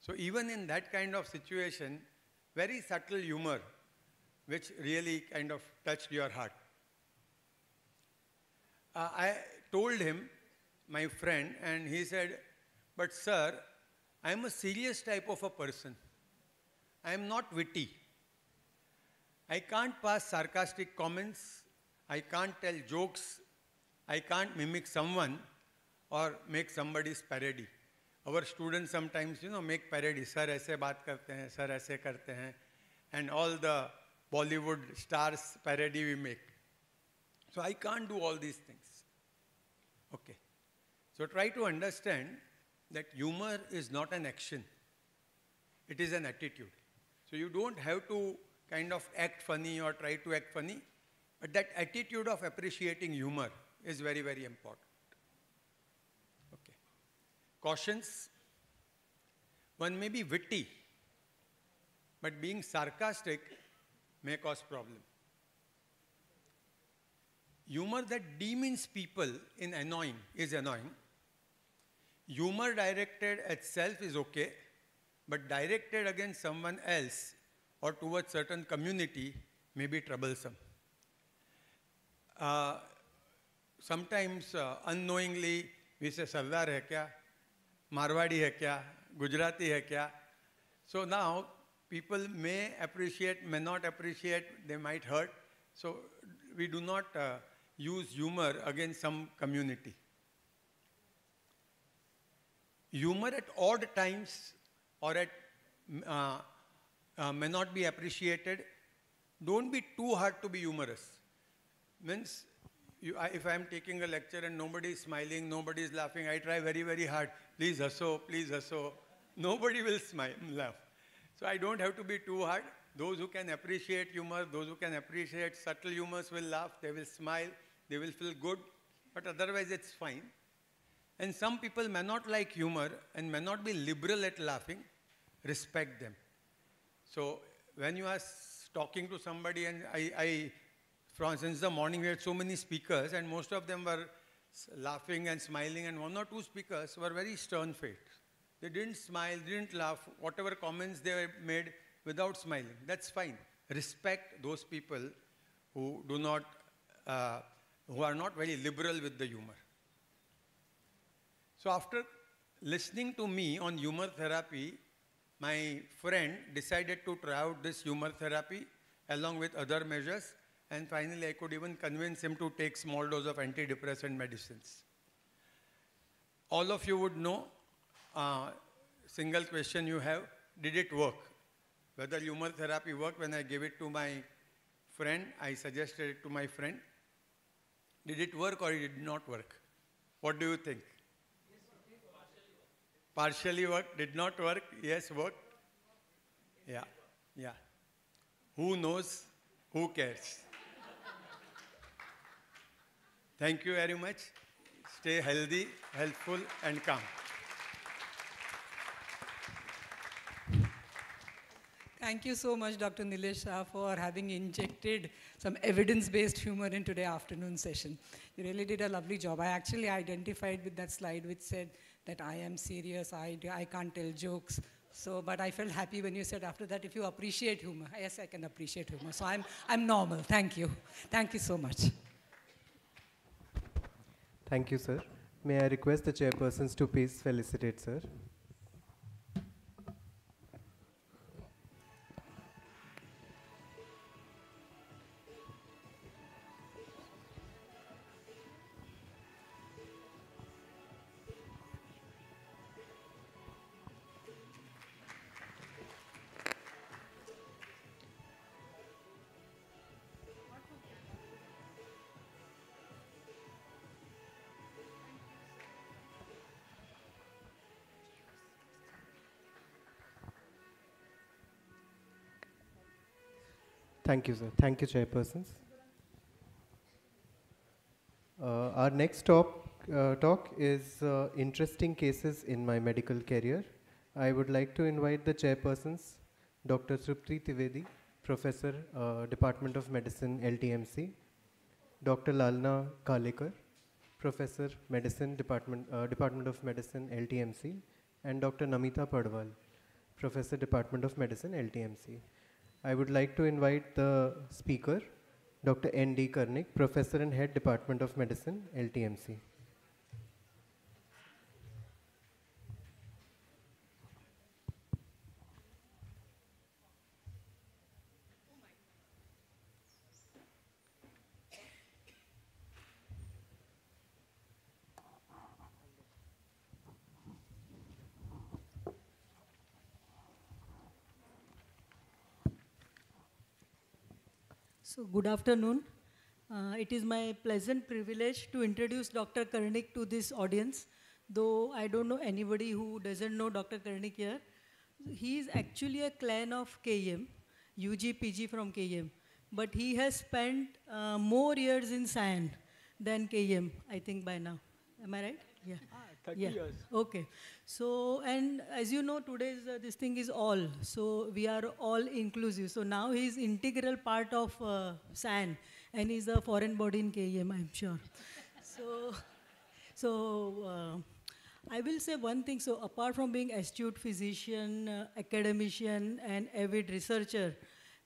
So even in that kind of situation, very subtle humor, which really kind of touched your heart. I told him, my friend, and he said, but sir, I'm a serious type of a person. I'm not witty. I can't pass sarcastic comments. I can't tell jokes. I can't mimic someone or make somebody's parody. Our students sometimes, make parody. Sir, aise baat karte hain, sir, aise karte hain. And all the Bollywood stars parody we make. So I can't do all these things. Okay. So try to understand that humor is not an action. It is an attitude. So you don't have to kind of act funny or try to act funny, but that attitude of appreciating humor is very, very important. Okay. Cautions. One may be witty, but being sarcastic may cause problem. Humor that demeans people is annoying. Humor directed at self is okay, but directed against someone else or towards certain community may be troublesome. Sometimes unknowingly we say Sardar hai kya, Marwadi hai kya, Gujarati hai kya. So now people may appreciate, may not appreciate, they might hurt. So we do not use humor against some community. Humor at odd times or at may not be appreciated. Don't be too hard to be humorous. Means, if I am taking a lecture and nobody is smiling, nobody is laughing, I try very, very hard. Please hasso, please hasso. Nobody will laugh. So I don't have to be too hard. Those who can appreciate humor, those who can appreciate subtle humors will laugh, they will smile, they will feel good. But otherwise it's fine. And some people may not like humor and may not be liberal at laughing. Respect them. So when you are talking to somebody, and since the morning we had so many speakers and most of them were laughing and smiling, and one or two speakers were very stern-faced. They didn't smile, didn't laugh, whatever comments they made without smiling. That's fine. Respect those people who do not, who are not very liberal with the humor. So after listening to me on humor therapy, my friend decided to try out this humor therapy along with other measures, and finally I could even convince him to take small dose of antidepressant medicines. All of you would know, single question you have, did it work? Whether humor therapy worked. When I gave it to my friend, I suggested it to my friend. Did it work or it did not work? What do you think? Partially worked, did not work, yes, worked. Yeah, yeah. Who knows? Who cares? Thank you very much. Stay healthy, healthful, and calm. Thank you so much, Dr. Nilesh Shah, for having injected some evidence-based humor in today's afternoon session. You really did a lovely job. I actually identified with that slide which said that I am serious, I can't tell jokes. So, but I felt happy when you said after that, if you appreciate humor. Yes, I can appreciate humor. So I'm normal. Thank you. Thank you so much. Thank you, sir. May I request the chairpersons to please felicitate, sir. Thank you, sir. Thank you, chairpersons. Our next talk is interesting cases in my medical career. I would like to invite the chairpersons, Dr. Tripti Trivedi, Professor, Department of Medicine, LTMC, Dr. Lalna Kalekar, Professor, Medicine, Department of Medicine, LTMC, and Dr. Namita Padwal, Professor, Department of Medicine, LTMC. I would like to invite the speaker, Dr. N.D. Karnik, Professor and Head, Department of Medicine, LTMC. So good afternoon. It is my pleasant privilege to introduce Dr. Karnik to this audience, though I don't know anybody who doesn't know Dr. Karnik here. He is actually a clan of KM, UG, PG from KM, but he has spent more years in SION than KM, I think by now. Am I right? Yeah. 30 years. Okay. So, and as you know, today's this thing is all. So we are all inclusive. So now he's integral part of SION, and he's a foreign body in KM, I'm sure. So I will say one thing. So apart from being astute physician, academician, and avid researcher,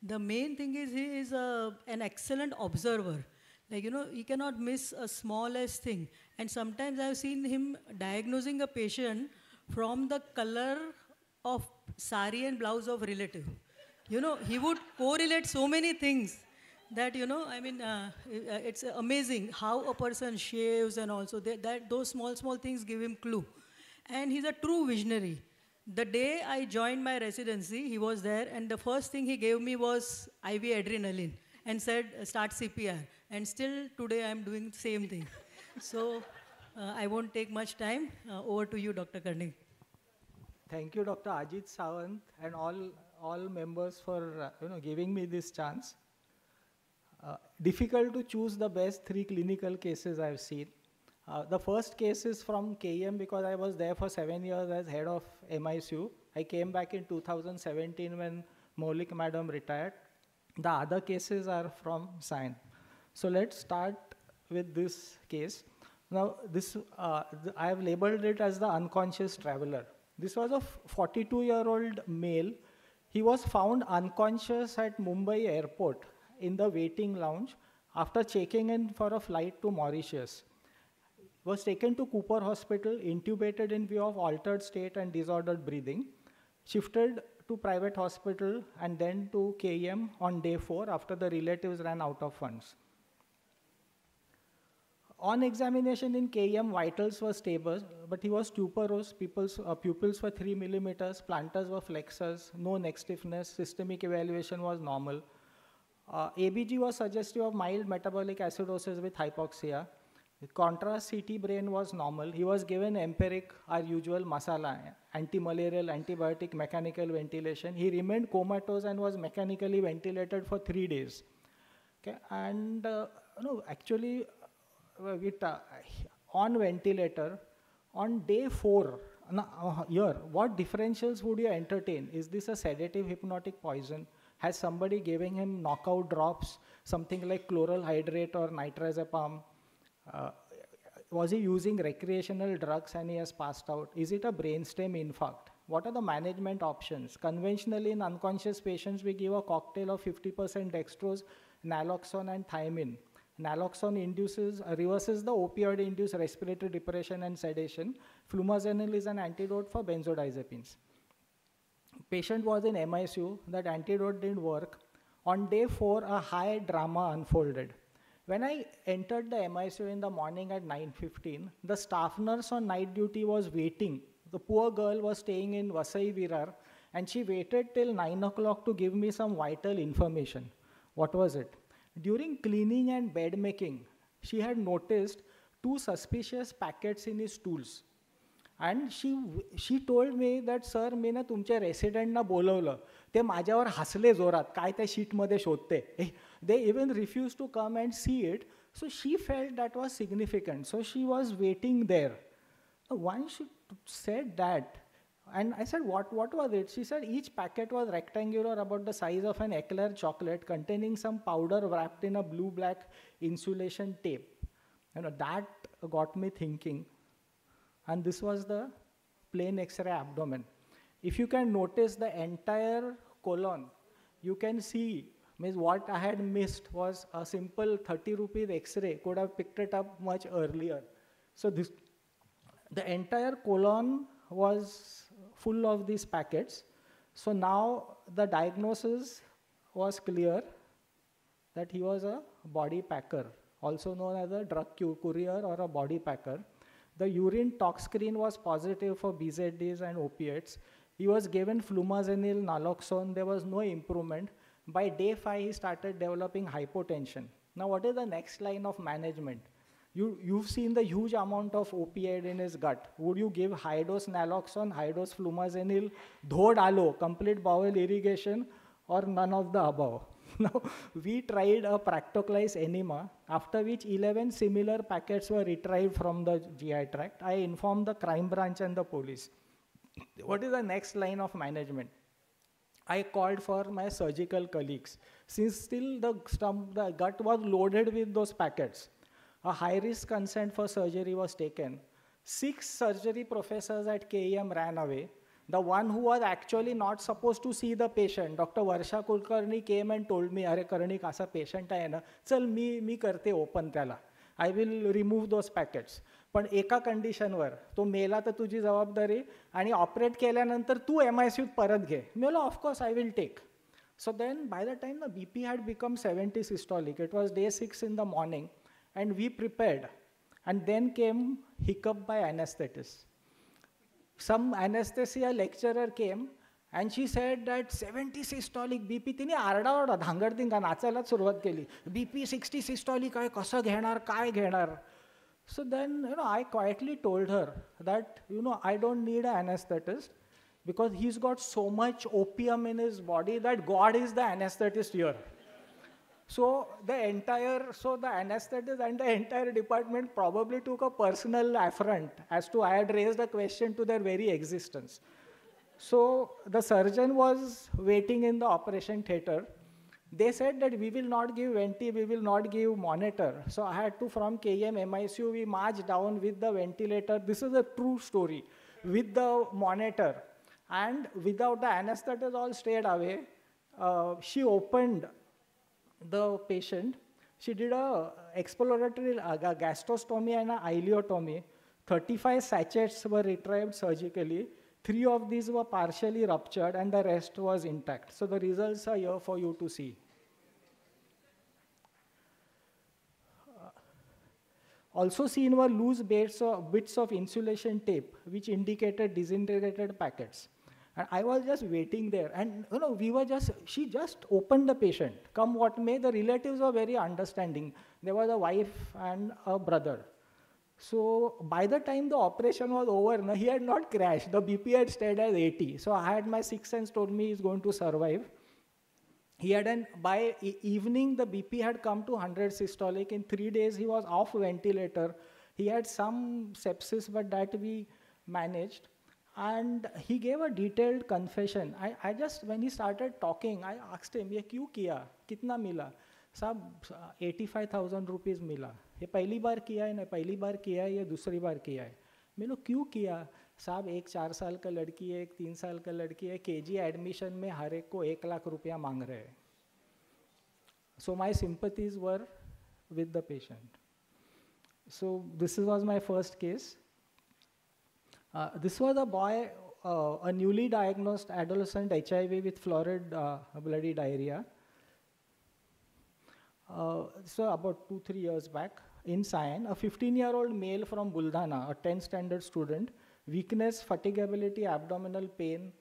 the main thing is he is an excellent observer. Like, you know, he cannot miss a smallest thing. And sometimes I've seen him diagnosing a patient from the color of sari and blouse of relative. You know, he would correlate so many things that, you know, I mean, it's amazing how a person shaves, and also those small things give him clue. And he's a true visionary. The day I joined my residency, he was there, and the first thing he gave me was IV adrenaline and said, start CPR. And still today I'm doing the same thing. So I won't take much time. Over to you, Dr. Karnik. Thank you, Dr. Ajit Sawant, and all members for giving me this chance. Difficult to choose the best 3 clinical cases I've seen. The first case is from KM because I was there for 7 years as head of MICU. I came back in 2017 when Maulik Madam retired. The other cases are from SION. So let's start with this case. Now, this I have labeled it as the unconscious traveler. This was a 42-year-old male. He was found unconscious at Mumbai airport in the waiting lounge after checking in for a flight to Mauritius. Was taken to Cooper Hospital, intubated in view of altered state and disordered breathing, shifted to private hospital and then to KM on day 4 after the relatives ran out of funds. On examination in KM, vitals were stable, but he was tuberose, pupils were 3 millimeters, planters were flexors, no neck stiffness, systemic evaluation was normal. ABG was suggestive of mild metabolic acidosis with hypoxia. The contrast CT brain was normal. He was given empiric, our usual masala, anti-malarial, antibiotic, mechanical ventilation. He remained comatose and was mechanically ventilated for 3 days. Okay, and actually, on ventilator, on day 4, here, what differentials would you entertain? Is this a sedative hypnotic poison? Has somebody giving him knockout drops, something like chloral hydrate or nitrazepam? Was he using recreational drugs and he has passed out? Is it a brainstem infarct? What are the management options? Conventionally, in unconscious patients, we give a cocktail of 50% dextrose, naloxone, and thiamine. Naloxone reverses the opioid-induced respiratory depression and sedation. Flumazenil is an antidote for benzodiazepines. Patient was in MICU. That antidote didn't work. On day 4, a high drama unfolded. When I entered the MICU in the morning at 9:15, the staff nurse on night duty was waiting. The poor girl was staying in Vasai Virar, and she waited till 9 o'clock to give me some vital information. What was it? During cleaning and bed making, she had noticed 2 suspicious packets in his stools. And she told me that, sir, मी ना तुमच्या रेसिडेंटना बोलवलं, ते माझ्यावर हसले जोरात, काय त्या शीटमध्ये शोधते. They even refused to come and see it. So she felt that was significant. So she was waiting there. Once she said that, and I said, what was it? She said each packet was rectangular, about the size of an eclair chocolate, containing some powder wrapped in a blue-black insulation tape. That got me thinking. And this was the plain X-ray abdomen. If you can notice the entire colon, you can see, means what I had missed was a simple 30 rupees X-ray, could have picked it up much earlier. So the entire colon was full of these packets. So now the diagnosis was clear that he was a body packer, also known as a drug courier or a body packer. The urine tox screen was positive for BZDs and opiates. He was given flumazenil, naloxone. There was no improvement. By day 5, he started developing hypotension. Now, what is the next line of management? You've seen the huge amount of opioid in his gut. Would you give high-dose naloxone, high-dose flumazenil, dhod alo, complete bowel irrigation, or none of the above? Now, we tried a practoclise enema, after which 11 similar packets were retrieved from the GI tract. I informed the crime branch and the police. What is the next line of management? I called for my surgical colleagues. Since still the gut was loaded with those packets, a high-risk consent for surgery was taken. 6 surgery professors at KEM ran away. The one who was actually not supposed to see the patient, Dr. Varsha Kulkarni, came and told me, "Are Karnik, asa patient hai na, chal mi karte open त्याला. I will remove those packets." पण एका कंडिशनवर, तो मेला तर तुझी जबाबदारी, आणि operate केल्यानंतर तू MICUत परत घे. मी बोललो, "Of course, I will take." So then, by the time the BP had become 70 systolic, it was day 6 in the morning, and we prepared. And then came hiccup by anesthetist. Some anesthesia lecturer came, and she said that 70 systolic BP, तिने आरडाओरडा धांगडधिंगा नाचायलाच सुरुवात केली. BP 60 systolic आहे, कसं घेणार, काय घेणार? So then, I quietly told her that, I don't need an anesthetist, because he's got so much opium in his body that God is the anesthetist here. So the anesthetist and the entire department probably took a personal affront as to I had raised a question to their very existence. So the surgeon was waiting in the operation theater. They said that we will not give venti, we will not give monitor. So I had to, from KEM MICU, we marched down with the ventilator. This is a true story. With the monitor. And without the anesthetist, all stayed away. She opened the patient. She did a exploratory gastrostomy and a ileotomy. 35 sachets were retrieved surgically. 3 of these were partially ruptured and the rest was intact. So the results are here for you to see. Also seen were loose bits of insulation tape which indicated disintegrated packets. And I was just waiting there, and she just opened the patient. Come what may, the relatives were very understanding. There was a wife and a brother. So by the time the operation was over, he had not crashed. The BP had stayed at 80. So I had my sixth sense told me he's going to survive. By evening, the BP had come to 100 systolic. In 3 days, he was off ventilator. He had some sepsis, but that we managed. And he gave a detailed confession. I just, when he started talking, I asked him, "Ye kyun kiya? Kitna mila?" "Sab, 85,000 rupees mila. ये पहली बार किया है ना, पहली बार किया है, ये दूसरी बार किया है." मैं लोग क्यों किया? "साहब, एक 4 साल का लड़की है, एक 3 साल का लड़की है, KG एडमिशन में हर एक को 1 लाख रुपया मांग रहे हैं." So my sympathies were with the patient. So this was my first case. This was a boy, a newly diagnosed adolescent HIV with florid bloody diarrhea. So about 2-3 years back in SION, a 15-year-old male from Buldhana, a 10th standard student, weakness, fatigability, abdominal pain,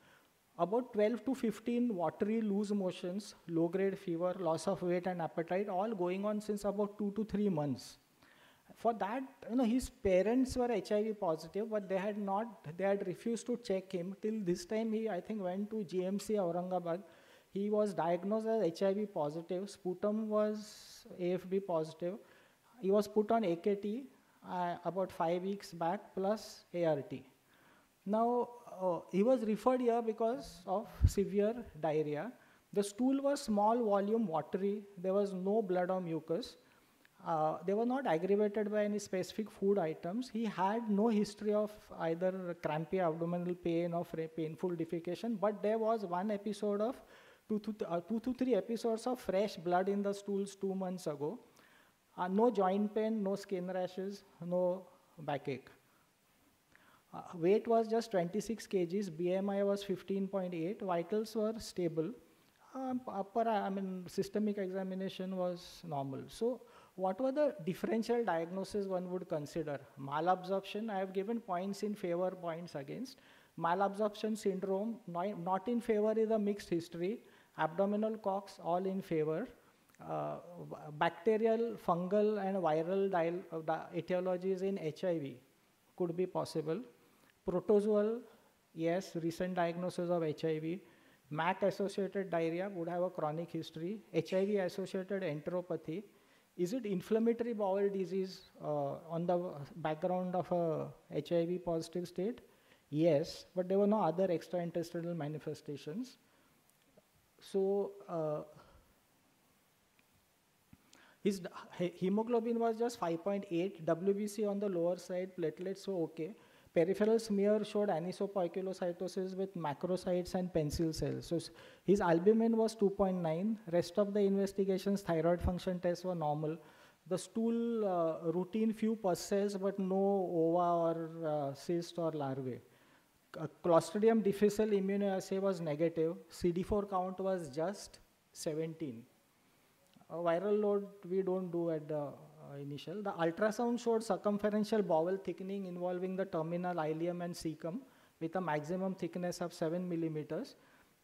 about 12 to 15 watery loose motions, low-grade fever, loss of weight and appetite, all going on since about 2 to 3 months. for that, his parents were HIV positive, but they had refused to check him. Till this time, he, I think, went to GMC Aurangabad. He was diagnosed as HIV positive. Sputum was AFB positive. He was put on AKT about 5 weeks back, plus ART. Now, he was referred here because of severe diarrhea. The stool was small volume, watery. There was no blood or mucus. They were not aggravated by any specific food items. He had no history of either crampy abdominal pain or painful defecation, but there was one episode of 2 to 3 episodes of fresh blood in the stools 2 months ago. No joint pain, no skin rashes, no backache. Weight was just 26 kgs, BMI was 15.8, vitals were stable. Systemic examination was normal. So, what were the differential diagnoses one would consider? Malabsorption, I have given points in favor, points against. Malabsorption syndrome, not in favor is a mixed history. Abdominal cocks, all in favor. Bacterial, fungal, and viral etiologies in HIV could be possible. Protozoal, yes, recent diagnosis of HIV. MAC-associated diarrhea would have a chronic history. HIV-associated enteropathy. Is it inflammatory bowel disease on the background of a HIV positive state? Yes, but there were no other extraintestinal manifestations. So, his hemoglobin was just 5.8, WBC on the lower side, platelets were okay. Peripheral smear showed anisopoikilocytosis with macrocytes and pencil cells. So his albumin was 2.9. Rest of the investigations, thyroid function tests were normal. The stool, routine few pus cells, but no ova or cyst or larvae. Clostridium difficile immunoassay was negative. CD4 count was just 17. Viral load we don't do at the initial. The ultrasound showed circumferential bowel thickening involving the terminal ileum and cecum with a maximum thickness of 7 millimeters.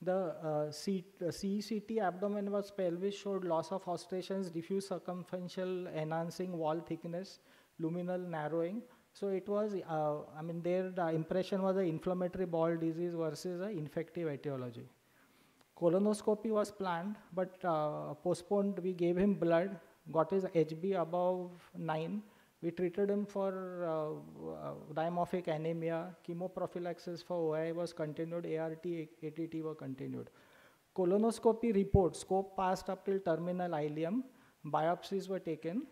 The CECT abdomen was pelvis showed loss of ostrations, diffuse circumferential enhancing wall thickness, luminal narrowing. So it was, there the impression was an inflammatory bowel disease versus an infective etiology. Colonoscopy was planned, but postponed. We gave him blood, got his HB above 9. We treated him for dimorphic anemia. Chemoprophylaxis for OI was continued. ART, ATT were continued. Colonoscopy report, scope passed up till terminal ileum. Biopsies were taken.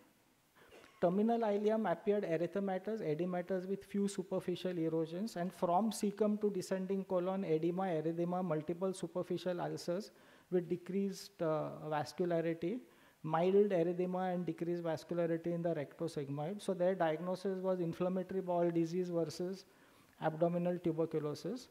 Terminal ileum appeared erythematous, edematous with few superficial erosions, and from cecum to descending colon, edema, erythema, multiple superficial ulcers with decreased vascularity, mild erythema and decreased vascularity in the rectosigmoid. So their diagnosis was inflammatory bowel disease versus abdominal tuberculosis.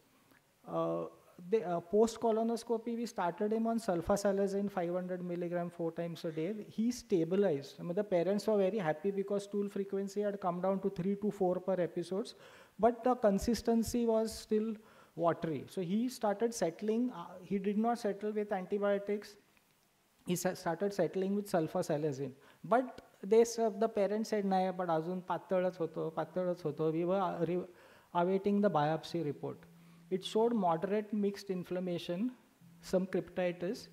Post-colonoscopy, we started him on sulfasalazine 500 milligram 4 times a day. He stabilized. The parents were very happy because stool frequency had come down to 3 to 4 per episodes, but the consistency was still watery. So he started settling. He did not settle with antibiotics. He started settling with sulfasalazine. But the parents said, "Nahi, but azun pattadach hoto." We were awaiting the biopsy report. It showed moderate mixed inflammation, some cryptitis,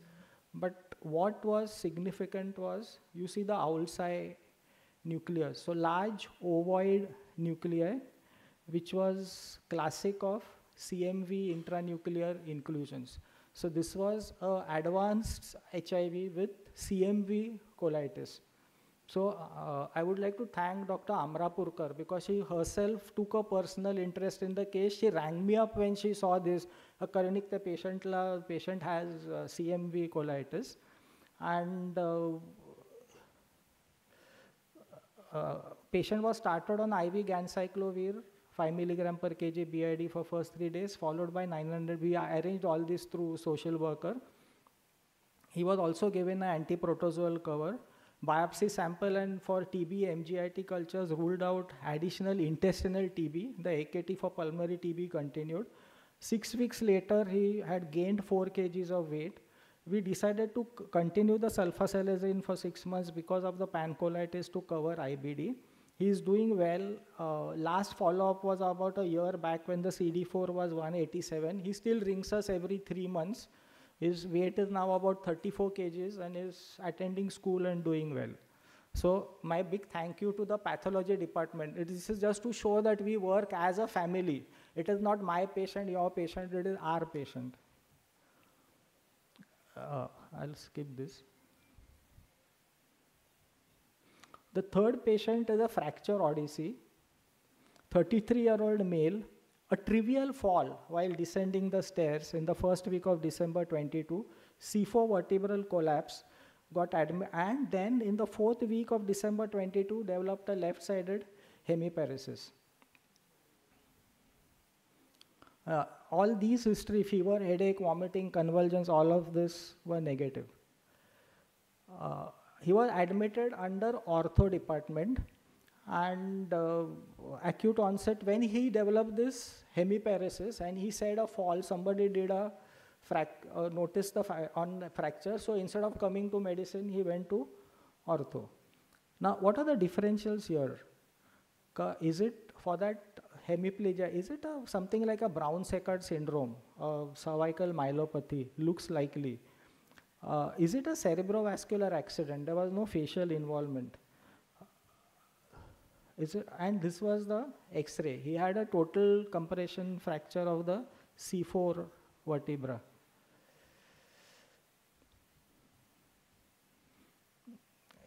but what was significant was, you see the Oulsai nucleus. So large ovoid nuclei, which was classic of CMV intranuclear inclusions. So this was advanced HIV with CMV colitis. So I would like to thank Dr. Amrapurkar because she herself took a personal interest in the case. She rang me up when she saw this. The patient has CMV colitis. And patient was started on IV ganciclovir, 5 milligram per kg BID for first 3 days, followed by 900. We arranged all this through social worker. He was also given an anti-protozoal cover. Biopsy sample and for TB, MGIT cultures ruled out additional intestinal TB. The AKT for pulmonary TB continued. 6 weeks later, he had gained 4 kgs of weight. We decided to continue the sulfasalazine for 6 months because of the pancolitis to cover IBD. He's doing well. Last follow-up was about a year back when the CD4 was 187. He still rings us every 3 months. His weight is now about 34 kgs and is attending school and doing well. So my big thank you to the pathology department. This is just to show that we work as a family. It is not my patient, your patient, it is our patient. I'll skip this. The third patient is a fracture odyssey. 33-year-old male, a trivial fall while descending the stairs in the first week of December 22, C4 vertebral collapse, got admitted, and then in the 4th week of December 22, developed a left-sided hemiparesis. All these history, fever, headache, vomiting, convulsions, all of this were negative. He was admitted under ortho department, and acute onset, when he developed this hemiparesis, and he said a fall, somebody did a noticed the fracture, so instead of coming to medicine, he went to ortho. Now, what are the differentials here? Is it for that hemiplegia, is it something like a Brown-Sequard syndrome, cervical myelopathy, looks likely. Is it a cerebrovascular accident? There was no facial involvement. And this was the X-ray. He had a total compression fracture of the C4 vertebra.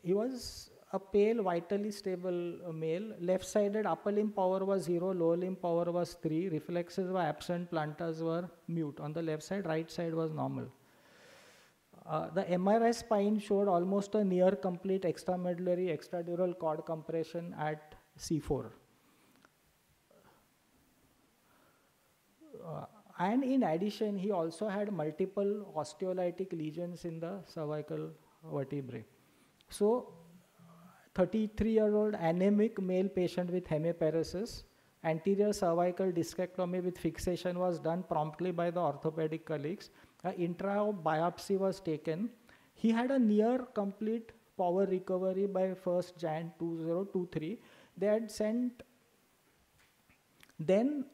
He was a pale, vitally stable male. Left-sided upper limb power was 0, lower limb power was 3, reflexes were absent, plantars were mute. On the left side, right side was normal. The MRI spine showed almost a near complete extramedullary extradural cord compression at C4. And in addition, he also had multiple osteolytic lesions in the cervical vertebrae. So, 33-year-old anemic male patient with hemiparesis, anterior cervical discectomy with fixation was done promptly by the orthopedic colleagues. An intra biopsy was taken. He had a near complete power recovery by 1st Jan 2023. They had sent, then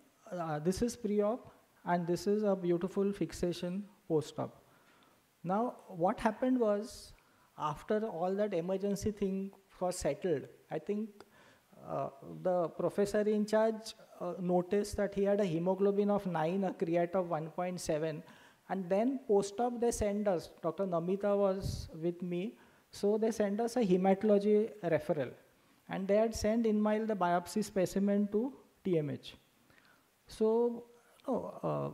this is pre-op and this is a beautiful fixation post-op. Now what happened was, after all that emergency thing was settled, I think the professor in charge noticed that he had a hemoglobin of 9, a creat of 1.7, and then post-op they send us, Dr. Namita was with me, so they sent us a hematology referral. And they had sent in the biopsy specimen to TMH. So, HB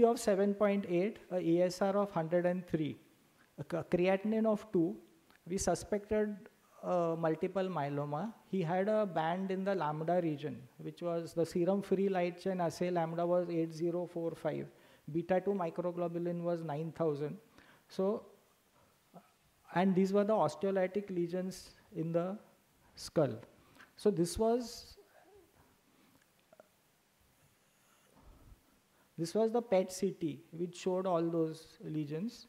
of 7.8, a ESR of 103, a creatinine of 2. We suspected multiple myeloma. He had a band in the lambda region, which was the serum free light chain assay lambda was 8045. Beta 2 microglobulin was 9000. So, and these were the osteolytic lesions in the skull. So this was the PET CT which showed all those lesions.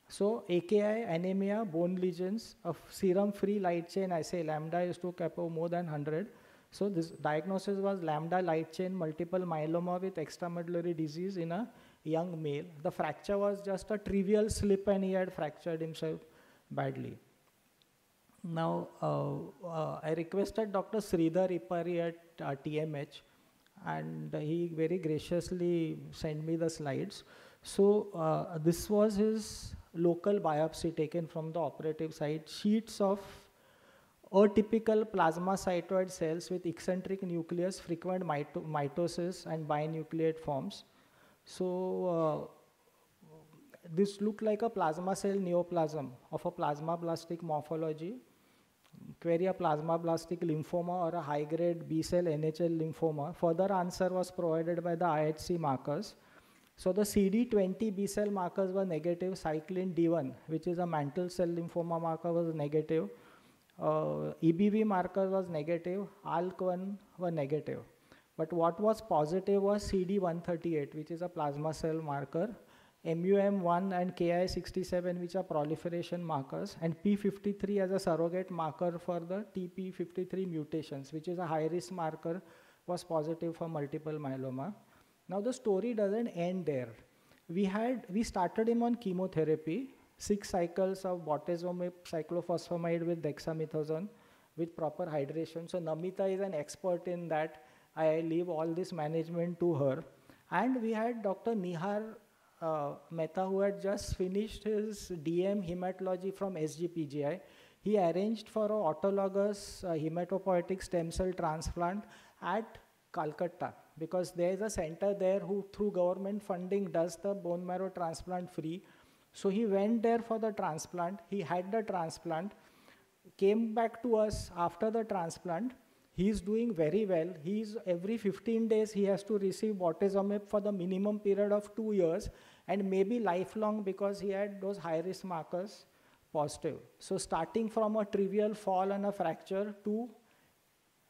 So AKI, anemia, bone lesions of serum free light chain assay lambda is to kappa more than 100. So this diagnosis was lambda light chain multiple myeloma with extramedullary disease in a young male. The fracture was just a trivial slip and he had fractured himself badly. Now, I requested Dr. Sridhar Ipari at TMH and he very graciously sent me the slides. So this was his local biopsy taken from the operative site, sheets of atypical plasmacytoid cells with eccentric nucleus, frequent mitosis and binucleate forms. So this looked like a plasma cell neoplasm of a plasmablastic morphology, query a plasmablastic lymphoma or a high-grade B-cell NHL lymphoma. Further answer was provided by the IHC markers. So the CD20 B-cell markers were negative, cyclin D1, which is a mantle cell lymphoma marker, was negative. EBV marker was negative, ALK1 were negative. But what was positive was CD138, which is a plasma cell marker, MUM1 and KI67, which are proliferation markers, and P53 as a surrogate marker for the TP53 mutations, which is a high-risk marker, was positive for multiple myeloma. Now the story doesn't end there. We started him on chemotherapy, 6 cycles of bortezomib cyclophosphamide with dexamethasone with proper hydration. So Namita is an expert in that. I leave all this management to her. And we had Dr. Nihar Mehta, who had just finished his DM hematology from SGPGI. He arranged for an autologous hematopoietic stem cell transplant at Calcutta, because there is a center there who through government funding does the bone marrow transplant free. So he went there for the transplant. He had the transplant, came back to us after the transplant. He's doing very well. Every 15 days he has to receive bortezomib for the minimum period of 2 years and maybe lifelong, because he had those high-risk markers positive. So starting from a trivial fall and a fracture to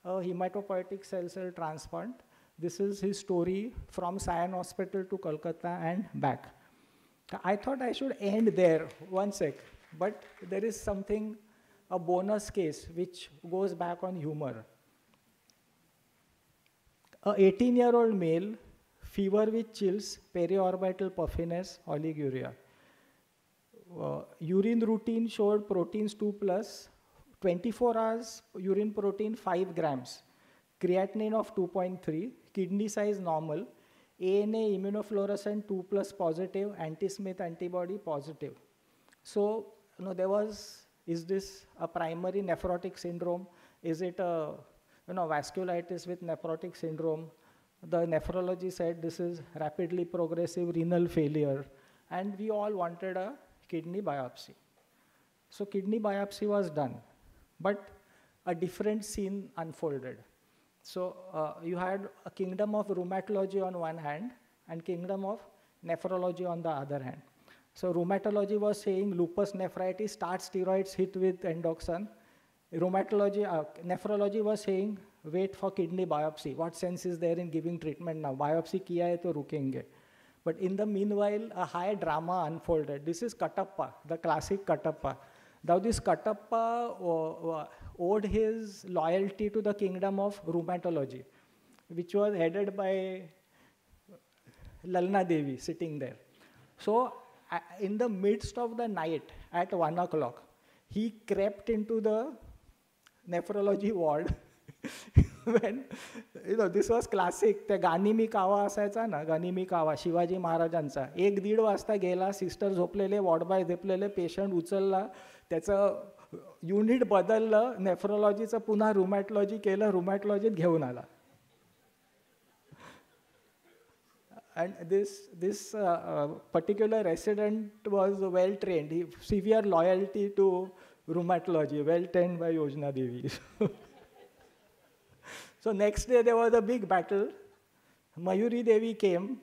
a hematopoietic cell transplant, this is his story from SION Hospital to Kolkata and back. I thought I should end there, one sec, but there is something, a bonus case, which goes back on humor. A 18-year-old male, fever with chills, periorbital puffiness, oliguria. Urine routine showed proteins 2+, 24 hours urine protein 5 grams, creatinine of 2.3, kidney size normal, ANA immunofluorescent 2+ positive, anti-Smith antibody positive. So, is this a primary nephrotic syndrome? Is it a vasculitis with nephrotic syndrome? The nephrology said this is rapidly progressive renal failure, and we all wanted a kidney biopsy. So kidney biopsy was done, but a different scene unfolded. So you had a kingdom of rheumatology on one hand and kingdom of nephrology on the other hand. So rheumatology was saying lupus nephritis, start steroids, hit with endoxan. Nephrology was saying wait for kidney biopsy. What sense is there in giving treatment now? Biopsy kiya hai to rukenge. But in the meanwhile, a high drama unfolded. This is Katappa, the classic Katappa. Now this Katappa owed his loyalty to the kingdom of rheumatology, which was headed by Lalna Devi sitting there. So in the midst of the night at 1 o'clock, he crept into the nephrology ward. When, this was classic. The Ganimi Kawa असायचा ना, Ganimi Kawa, Shivaji महाराजांचा. 1-1.5 वाजता गेला, sister झोपलेले, ward bye झोपलेले, patient उचलला, त्याचं unit बदललं, नेफ्रोलॉजीचं पुन्हा रुमॅटॉलॉजी केलं, रुमॅटॉलॉजीत घेऊन आला. And this particular resident was well trained. He severe loyalty to rheumatology, well trained by Yojana Devi. So next day there was a big battle. Mayuri Devi came.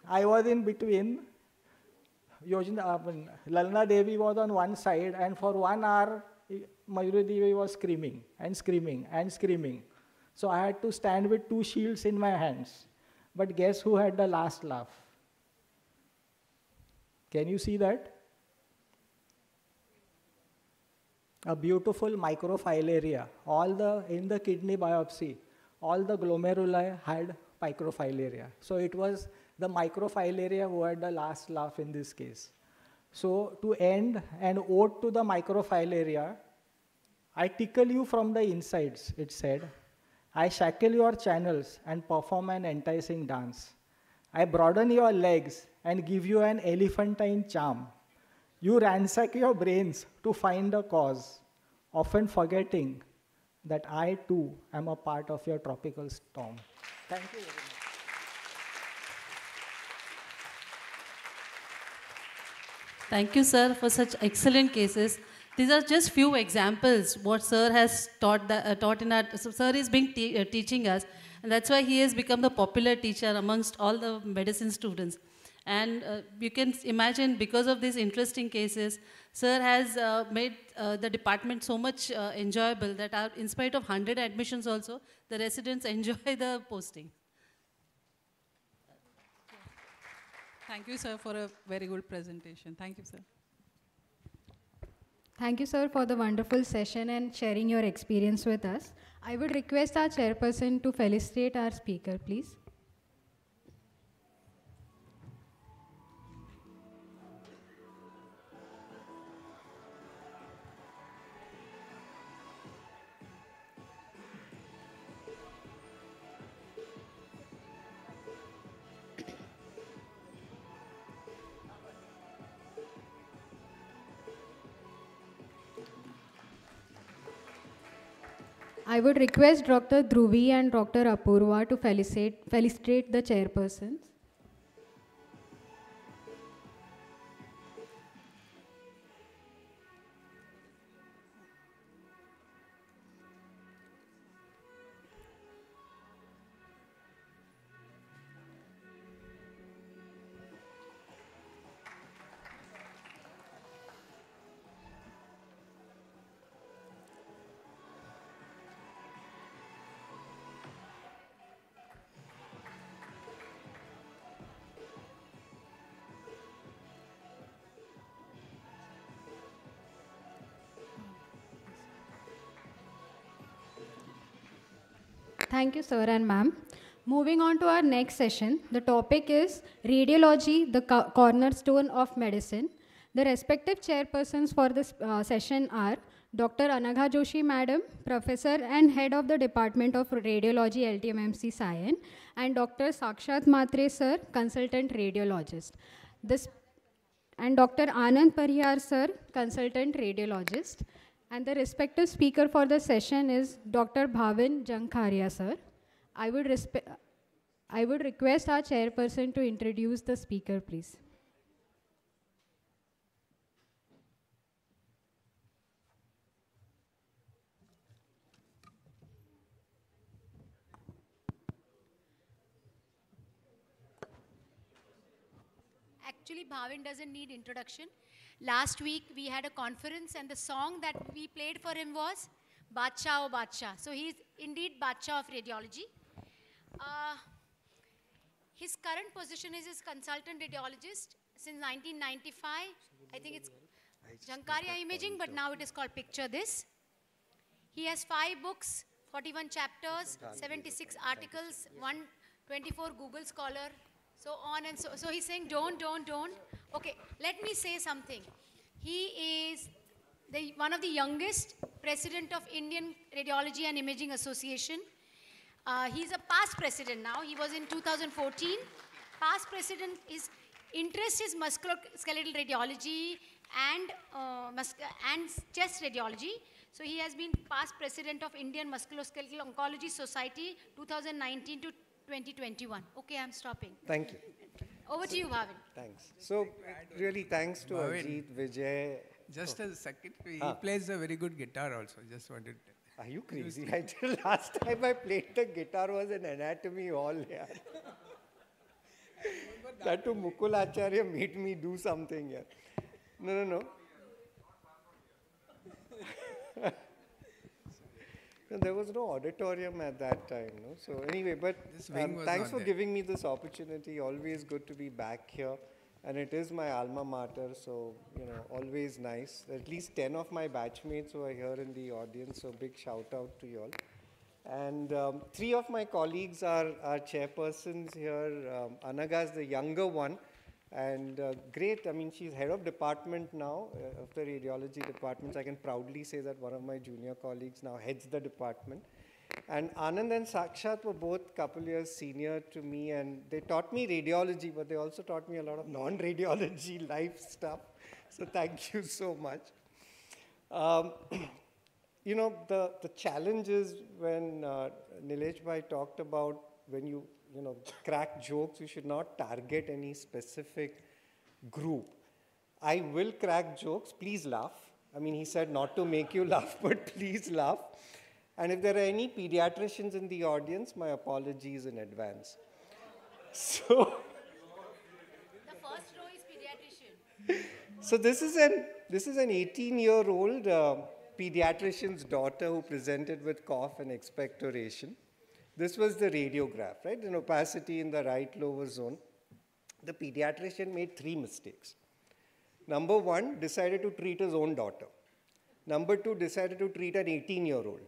I was in between. Lalna Devi was on one side, and for 1 hour Mayuri Devi was screaming and screaming and screaming. So I had to stand with 2 shields in my hands. But guess who had the last laugh? Can you see that? A beautiful microfilaria. In the kidney biopsy, all the glomeruli had microfilaria. So it was the microfilaria who had the last laugh in this case. So to end an ode to the microfilaria, I tickle you from the insides, it said. I shackle your channels and perform an enticing dance. I broaden your legs and give you an elephantine charm. You ransack your brains to find a cause, often forgetting that I too am a part of your tropical storm. Thank you very much. Thank you, sir, for such excellent cases. These are just few examples what sir has taught in our. So sir is being teaching us, and that's why he has become the popular teacher amongst all the medicine students. And you can imagine, because of these interesting cases, sir has made the department so much enjoyable that in spite of 100 admissions also, the residents enjoy the posting. Thank you, sir, for a very good presentation. Thank you, sir. Thank you, sir, for the wonderful session and sharing your experience with us. I would request our chairperson to felicitate our speaker, please. I would request Dr. Dhruvi and Dr. Apurva to felicitate the chairpersons. Thank you, sir and ma'am. Moving on to our next session, the topic is Radiology, the cornerstone of medicine. The respective chairpersons for this session are Dr. Anagha Joshi, Madam, Professor and Head of the Department of Radiology, LTMMC SION, and Dr. Sakshat Matre, Sir, Consultant Radiologist. And Dr. Anand Parihar, Sir, Consultant Radiologist. And the respective speaker for the session is Dr. Bhavin Jankharia, sir. I would request our chairperson to introduce the speaker, please. Actually, Bhavin doesn't need introduction. Last week, we had a conference, and the song that we played for him was Badshah O Badshah. So he's indeed Badshah of radiology. His current position is his consultant radiologist since 1995. I think it's Jankaria Imaging, but now it is called Picture This. He has 5 books, 41 chapters, 76 articles, 124 Google Scholar, so on and so he's saying don't. Okay, let me say something. He is one of the youngest president of Indian Radiology and Imaging Association. He's a past president now. He was in 2014. Past president, his interest is musculoskeletal radiology and chest radiology. So he has been past president of Indian Musculoskeletal Oncology Society 2019 to 2021. Okay, I'm stopping. Thank you. Over to you, Bhavin. Thanks. So, really thanks to Ajit, Vijay. Just a second, he plays a very good guitar also. Just wanted to. Are you crazy? Last time I played the guitar was in anatomy hall. Yeah. That too, Mukul Acharya made me do something here. No. There was no auditorium at that time. No? So anyway, but thanks for giving me this opportunity. Always good to be back here. And it is my alma mater, so, always nice. At least 10 of my batchmates who are here in the audience, so big shout out to you all. And 3 of my colleagues are chairpersons here. Anagha is the younger one. And great, I mean, she's head of department now, of the radiology department. So I can proudly say that one of my junior colleagues now heads the department. And Anand and Sakshat were both couple years senior to me, and they taught me radiology, but they also taught me a lot of non-radiology life stuff. So thank you so much. The challenge is when Nilesh Bhai talked about when you crack jokes, you should not target any specific group. I will crack jokes, please laugh. I mean, he said not to make you laugh, but please laugh. And if there are any pediatricians in the audience, my apologies in advance. So, the first row is pediatrician. So this is an 18-year-old pediatrician's daughter who presented with cough and expectoration. This was the radiograph, right? An opacity in the right lower zone. the pediatrician made 3 mistakes. Number 1, decided to treat his own daughter. Number 2, decided to treat an 18-year-old.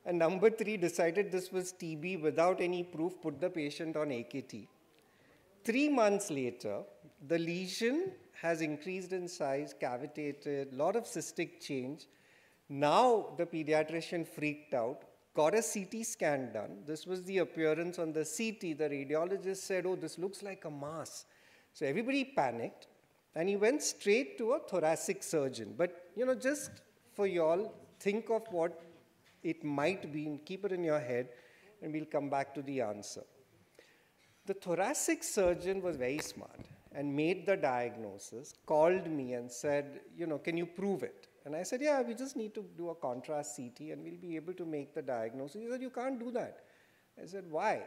And number 3, decided this was TB without any proof, put the patient on AKT. 3 months later, the lesion has increased in size, cavitated, lot of cystic change. Now the pediatrician freaked out, got a CT scan done. This was the appearance on the CT. The radiologist said, oh, this looks like a mass. So everybody panicked, and he went straight to a thoracic surgeon. But, you know, just for y'all, think of what it might be and keep it in your head, and we'll come back to the answer. The thoracic surgeon was very smart and made the diagnosis, called me and said, you know, can you prove it? And I said, yeah, we just need to do a contrast CT and we'll be able to make the diagnosis. He said, you can't do that. I said, why? He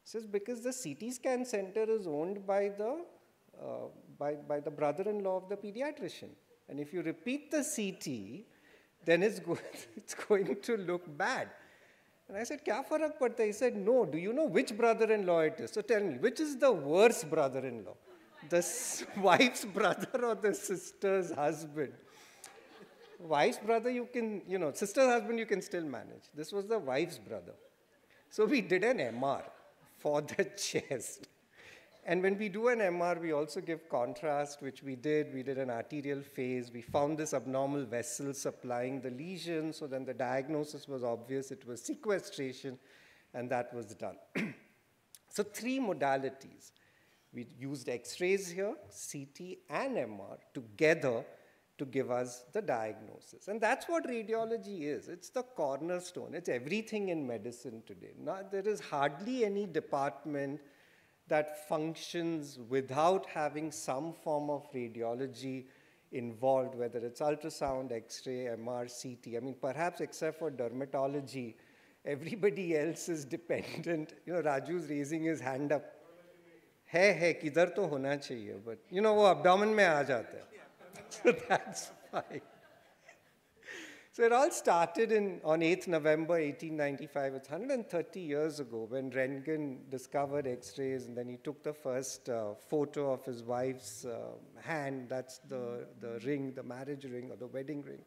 says, because the CT scan center is owned by the brother-in-law of the pediatrician. And if you repeat the CT, then it's going to look bad. And I said, kya farak padta? He said, no, do you know which brother-in-law it is? So tell me, which is the worse brother-in-law? The wife's brother or the sister's husband? Wife's brother, you can, you know, sister's husband, you can still manage. This was the wife's brother. So we did an MR for the chest. And when we do an MR, we also give contrast, which we did. We did an arterial phase. We found this abnormal vessel supplying the lesion. So then the diagnosis was obvious. It was sequestration, and that was done. So 3 modalities. We used X-rays here, CT and MR together to give us the diagnosis. And that's what radiology is. It's the cornerstone. It's everything in medicine today. Now, there is hardly any department that functions without having some form of radiology involved, whether it's ultrasound, X-ray, MR, CT. I mean, perhaps except for dermatology, everybody else is dependent. You know, Raju's raising his hand up. Hai, kidhar to hona chahiye, but you know, wo abdomen mein aa jata hai. So that's fine. So it all started on 8th November 1895. It's 130 years ago when Röntgen discovered X-rays, and then he took the first photo of his wife's hand. That's the ring, the marriage ring or the wedding ring.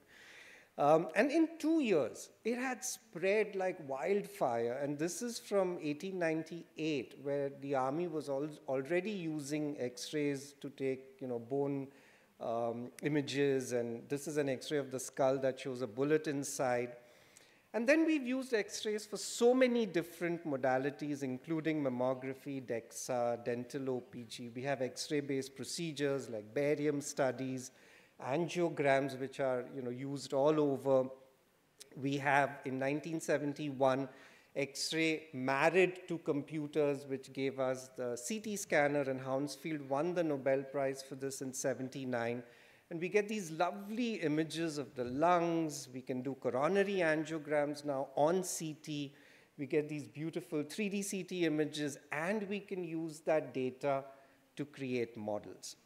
And in 2 years, it had spread like wildfire. And this is from 1898, where the army was already using X-rays to take, you know, bone images, and this is an X-ray of the skull that shows a bullet inside. And then we've used X-rays for so many different modalities, including mammography, DEXA, dental OPG. We have X-ray-based procedures like barium studies, angiograms, which are, you know, used all over. We have, in 1971, X-ray married to computers, which gave us the CT scanner, and Hounsfield won the Nobel Prize for this in '79. And we get these lovely images of the lungs. We can do coronary angiograms now on CT. We get these beautiful 3D CT images, and we can use that data to create models.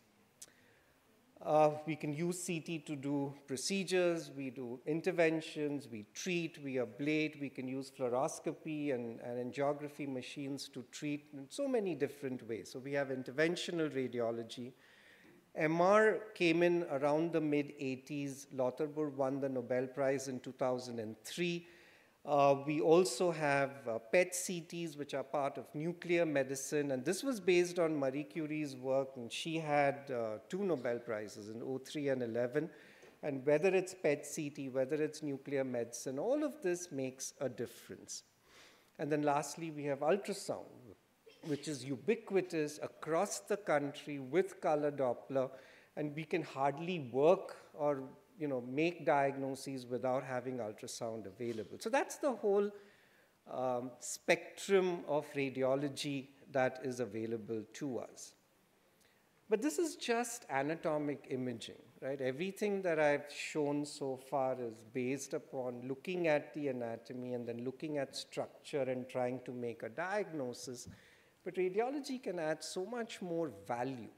We can use CT to do procedures, we do interventions, we treat, we ablate, we can use fluoroscopy and angiography machines to treat in so many different ways. So we have interventional radiology. MR came in around the mid-80s. Lauterbur won the Nobel Prize in 2003. We also have PET CTs, which are part of nuclear medicine, and this was based on Marie Curie's work, and she had 2 Nobel Prizes in '03 and '11. And whether it's PET CT, whether it's nuclear medicine, all of this makes a difference. And then lastly, we have ultrasound, which is ubiquitous across the country with color Doppler, and we can hardly work or, you know, make diagnoses without having ultrasound available. So that's the whole spectrum of radiology that is available to us. But this is just anatomic imaging, right? Everything that I've shown so far is based upon looking at the anatomy and then looking at structure and trying to make a diagnosis. But radiology can add so much more value.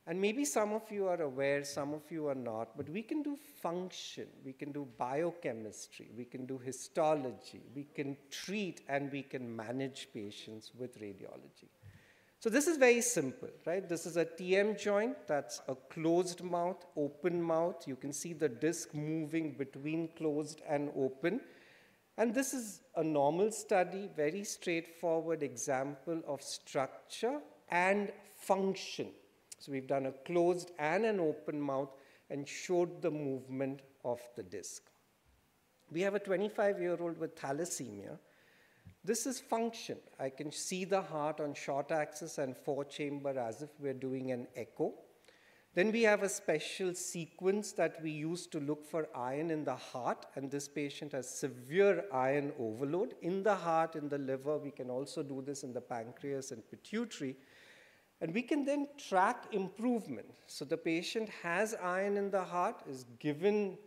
And maybe some of you are aware, some of you are not, but we can do function, we can do biochemistry, we can do histology, we can treat and we can manage patients with radiology. So this is very simple, right? This is a TM joint. That's a closed mouth, open mouth. You can see the disc moving between closed and open. And this is a normal study, very straightforward example of structure and function. So we've done a closed and an open mouth and showed the movement of the disc. We have a 25-year-old with thalassemia. This is function. I can see the heart on short axis and four-chamber as if we're doing an echo. Then we have a special sequence that we use to look for iron in the heart, and this patient has severe iron overload. In the heart, in the liver, we can also do this in the pancreas and pituitary. And we can then track improvement. So the patient has iron in the heart, is given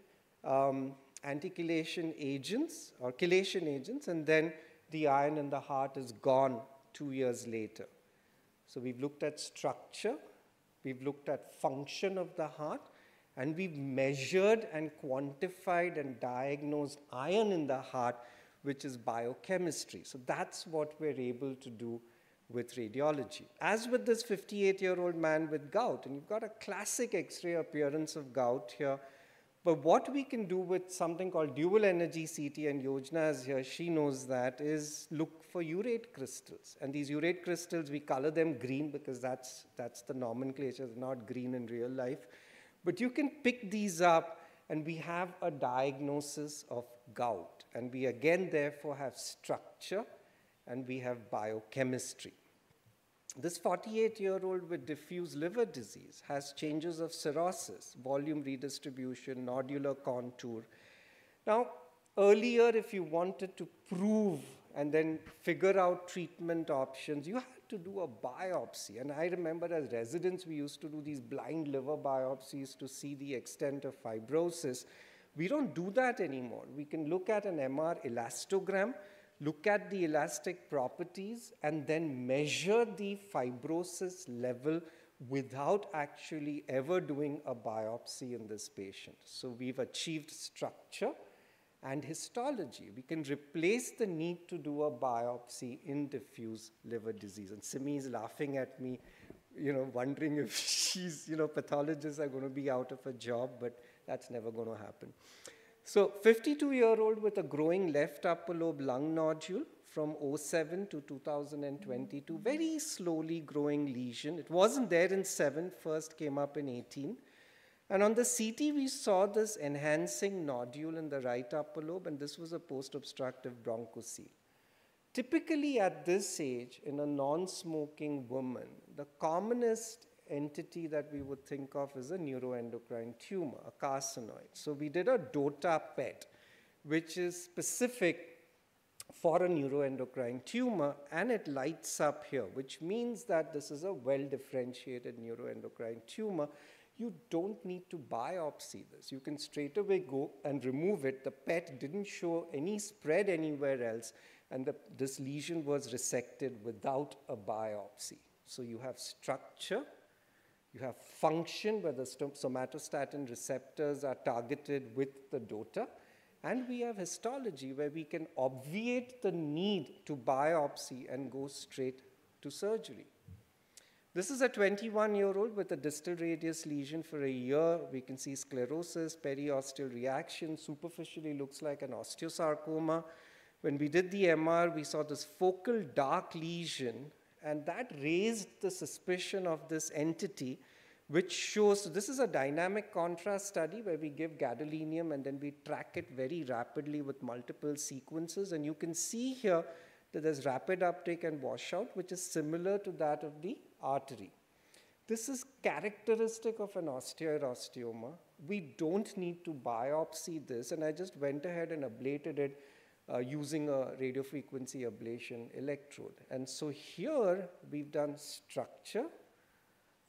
anti-chelation agents or chelation agents, and then the iron in the heart is gone 2 years later. So we've looked at structure, we've looked at function of the heart, and we've measured and quantified and diagnosed iron in the heart, which is biochemistry. So that's what we're able to do with radiology. As with this 58-year-old man with gout, and you've got a classic X-ray appearance of gout here, but what we can do with something called dual energy CT, and Yojana is here, she knows that, is look for urate crystals. And these urate crystals, we color them green because that's the nomenclature, it's not green in real life. But you can pick these up and we have a diagnosis of gout. And we again therefore have structure and we have biochemistry. This 48-year-old with diffuse liver disease has changes of cirrhosis, volume redistribution, nodular contour. Now, earlier, if you wanted to prove and then figure out treatment options, you had to do a biopsy. And I remember as residents, we used to do these blind liver biopsies to see the extent of fibrosis. We don't do that anymore. We can look at an MR elastogram, look at the elastic properties, and then measure the fibrosis level without actually ever doing a biopsy in this patient. So we've achieved structure and histology. We can replace the need to do a biopsy in diffuse liver disease. And Simi is laughing at me, wondering if she's, pathologists are going to be out of a job, but that's never going to happen. So 52-year-old with a growing left upper lobe lung nodule from 07 to 2022, very slowly growing lesion. It wasn't there in 7, first came up in 18. And on the CT, we saw this enhancing nodule in the right upper lobe, and this was a post-obstructive bronchocele. Typically at this age, in a non-smoking woman, the commonest entity that we would think of is a neuroendocrine tumor, a carcinoid. So we did a DOTA PET, which is specific for a neuroendocrine tumor, and it lights up here, which means that this is a well-differentiated neuroendocrine tumor. You don't need to biopsy this. You can straight away go and remove it. The PET didn't show any spread anywhere else, and this lesion was resected without a biopsy. So you have structure, you have function where the somatostatin receptors are targeted with the DOTA, and we have histology where we can obviate the need to biopsy and go straight to surgery. This is a 21-year-old with a distal radius lesion for a year. We can see sclerosis, periosteal reaction, superficially looks like an osteosarcoma. When we did the MR, we saw this focal dark lesion, and that raised the suspicion of this entity, which shows, so this is a dynamic contrast study where we give gadolinium and then we track it very rapidly with multiple sequences. And you can see here that there's rapid uptake and washout, which is similar to that of the artery. This is characteristic of an osteoid osteoma. We don't need to biopsy this, and I just went ahead and ablated it using a radiofrequency ablation electrode. And so here we've done structure,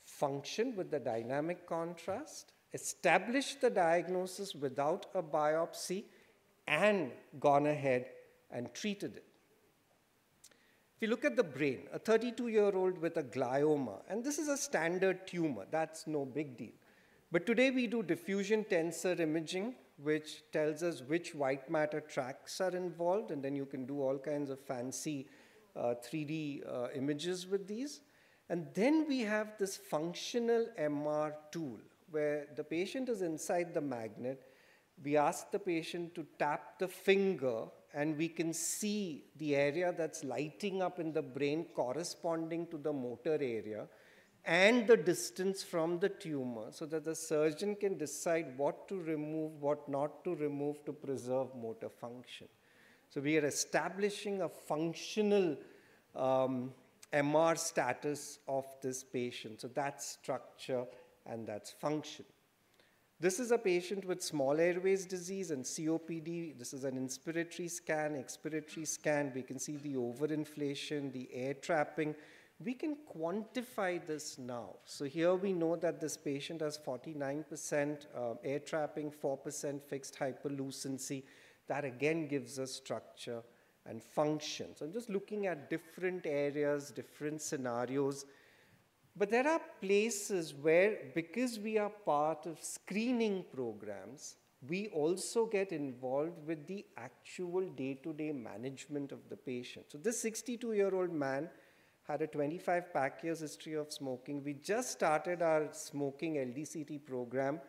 function with the dynamic contrast, established the diagnosis without a biopsy, and gone ahead and treated it. If you look at the brain, a 32-year-old with a glioma, and this is a standard tumor, that's no big deal. But today we do diffusion tensor imaging, which tells us which white matter tracks are involved, and then you can do all kinds of fancy 3D images with these. And then we have this functional MR tool, where the patient is inside the magnet. We ask the patient to tap the finger, and we can see the area that's lighting up in the brain corresponding to the motor area and the distance from the tumor, so that the surgeon can decide what to remove, what not to remove to preserve motor function. So we are establishing a functional MR status of this patient. So that's structure and that's function. This is a patient with small airways disease and COPD. This is an inspiratory scan, expiratory scan. We can see the overinflation, the air trapping. We can quantify this now. So here we know that this patient has 49% air trapping, 4% fixed hyperlucency. That again gives us structure and function. So I'm just looking at different areas, different scenarios. But there are places where, because we are part of screening programs, we also get involved with the actual day-to-day management of the patient. So this 62-year-old man had a 25 pack years history of smoking. We just started our smoking LDCT program.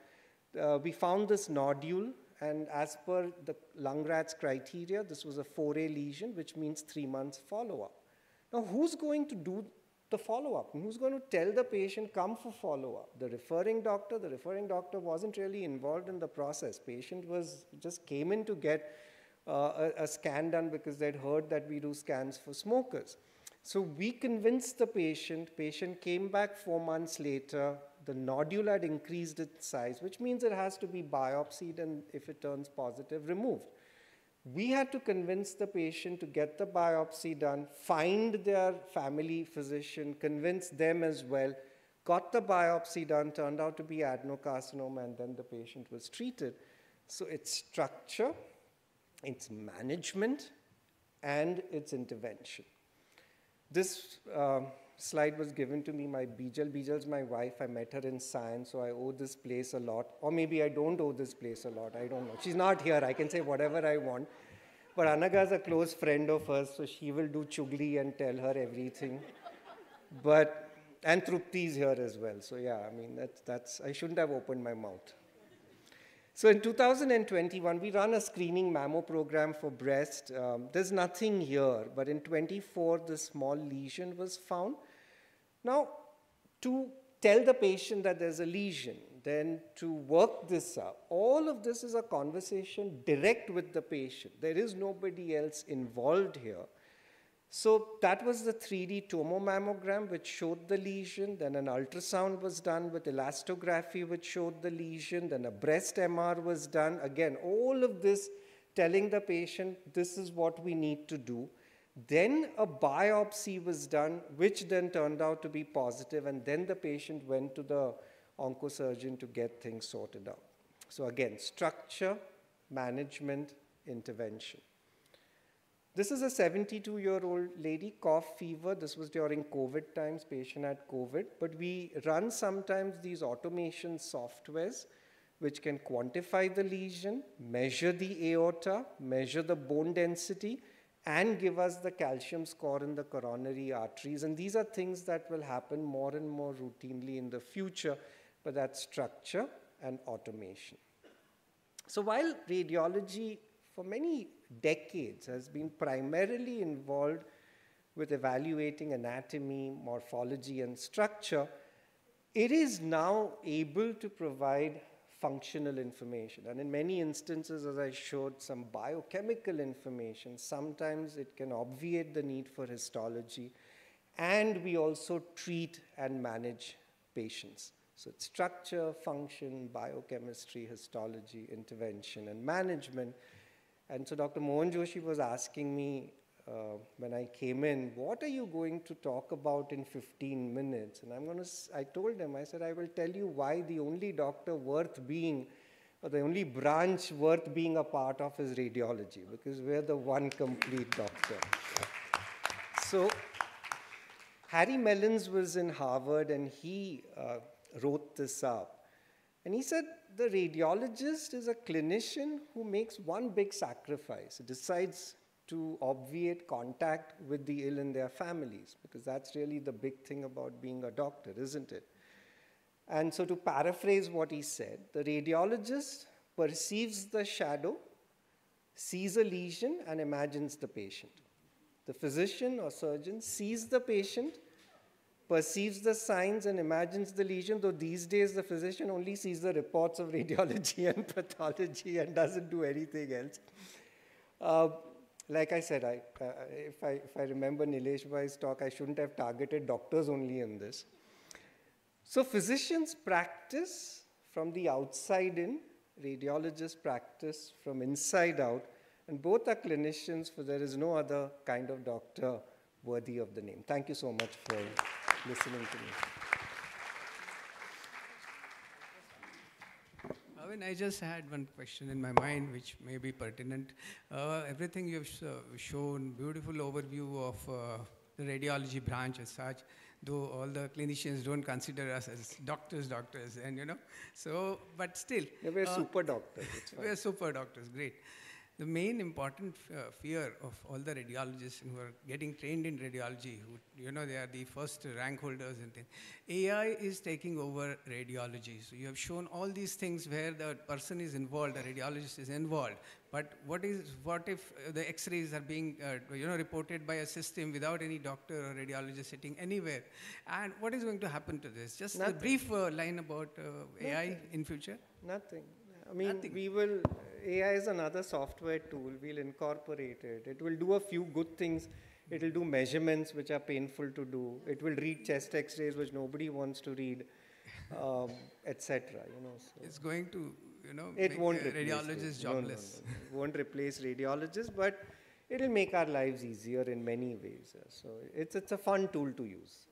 We found this nodule, and as per the lung rats criteria, this was a 4A lesion, which means 3 months follow-up. Now, who's going to do the follow-up? Who's going to tell the patient, come for follow-up? The referring doctor wasn't really involved in the process. Patient just came in to get a scan done because they'd heard that we do scans for smokers. So we convinced the patient came back 4 months later, the nodule had increased its size, which means it has to be biopsied, and if it turns positive, removed. We had to convince the patient to get the biopsy done, find their family physician, convince them as well, got the biopsy done, turned out to be adenocarcinoma, and then the patient was treated. So it's structure, it's management, and it's intervention. This slide was given to me by Bijal. Bijal's my wife. I met her in science, so I owe this place a lot. Or maybe I don't owe this place a lot. I don't know. She's not here. I can say whatever I want. But Anaga is a close friend of hers, so she will do chugli and tell her everything. And Trupti is here as well. So yeah, I mean, I shouldn't have opened my mouth. So in 2021, we run a screening mammo program for breast. There's nothing here, but in 24, the small lesion was found. Now, to tell the patient that there's a lesion, then to work this up, all of this is a conversation direct with the patient. There is nobody else involved here. So that was the 3D tomomammogram, which showed the lesion. Then an ultrasound was done with elastography, which showed the lesion. Then a breast MR was done. Again, all of this telling the patient, this is what we need to do. Then a biopsy was done, which then turned out to be positive. And then the patient went to the oncosurgeon to get things sorted out. So again, structure, management, intervention. This is a 72-year-old lady, cough, fever. This was during COVID times. Patient had COVID. But we run sometimes these automation softwares which can quantify the lesion, measure the aorta, measure the bone density, and give us the calcium score in the coronary arteries. And these are things that will happen more and more routinely in the future, but that's structure and automation. So while radiology for many decades has been primarily involved with evaluating anatomy, morphology, and structure, it is now able to provide functional information. And in many instances, as I showed, some biochemical information. Sometimes it can obviate the need for histology. And we also treat and manage patients. So it's structure, function, biochemistry, histology, intervention, and management. And so Dr. Mohan Joshi was asking me when I came in, what are you going to talk about in 15 minutes? And I told him, I said, I will tell you why the only doctor worth being, or the only branch worth being a part of is radiology, because we're the one complete doctor. So Harry Mellons was in Harvard, and he wrote this up. And he said, the radiologist is a clinician who makes one big sacrifice. He decides to obviate contact with the ill in their families, because that's really the big thing about being a doctor, isn't it? And so to paraphrase what he said, the radiologist perceives the shadow, sees a lesion, and imagines the patient. The physician or surgeon sees the patient, perceives the signs, and imagines the lesion, though these days the physician only sees the reports of radiology and pathology and doesn't do anything else. Like I said, if I remember Nilesh Bhai's talk, I shouldn't have targeted doctors only in this. So physicians practice from the outside in, radiologists practice from inside out, and both are clinicians, for there is no other kind of doctor worthy of the name. Thank you so much for listening to me. I just had one question in my mind which may be pertinent. Everything you've shown, beautiful overview of the radiology branch as such, though all the clinicians don't consider us as doctors, and so, but still. Yeah, we're super doctors. We're super doctors, great. The main important fear of all the radiologists who are getting trained in radiology, who, they are the first rank holders and things. AI is taking over radiology. So you have shown all these things where the person is involved, the radiologist is involved. But what if the X-rays are being, reported by a system without any doctor or radiologist sitting anywhere? And what is going to happen to this? Just a brief line about AI in future. Nothing. I mean, AI is another software tool. We'll incorporate it. It will do a few good things. It will do measurements which are painful to do. It will read chest X-rays which nobody wants to read, etc. So it's going to, it won't make radiologists jobless. No. It won't replace radiologists, but it will make our lives easier in many ways. So it's a fun tool to use.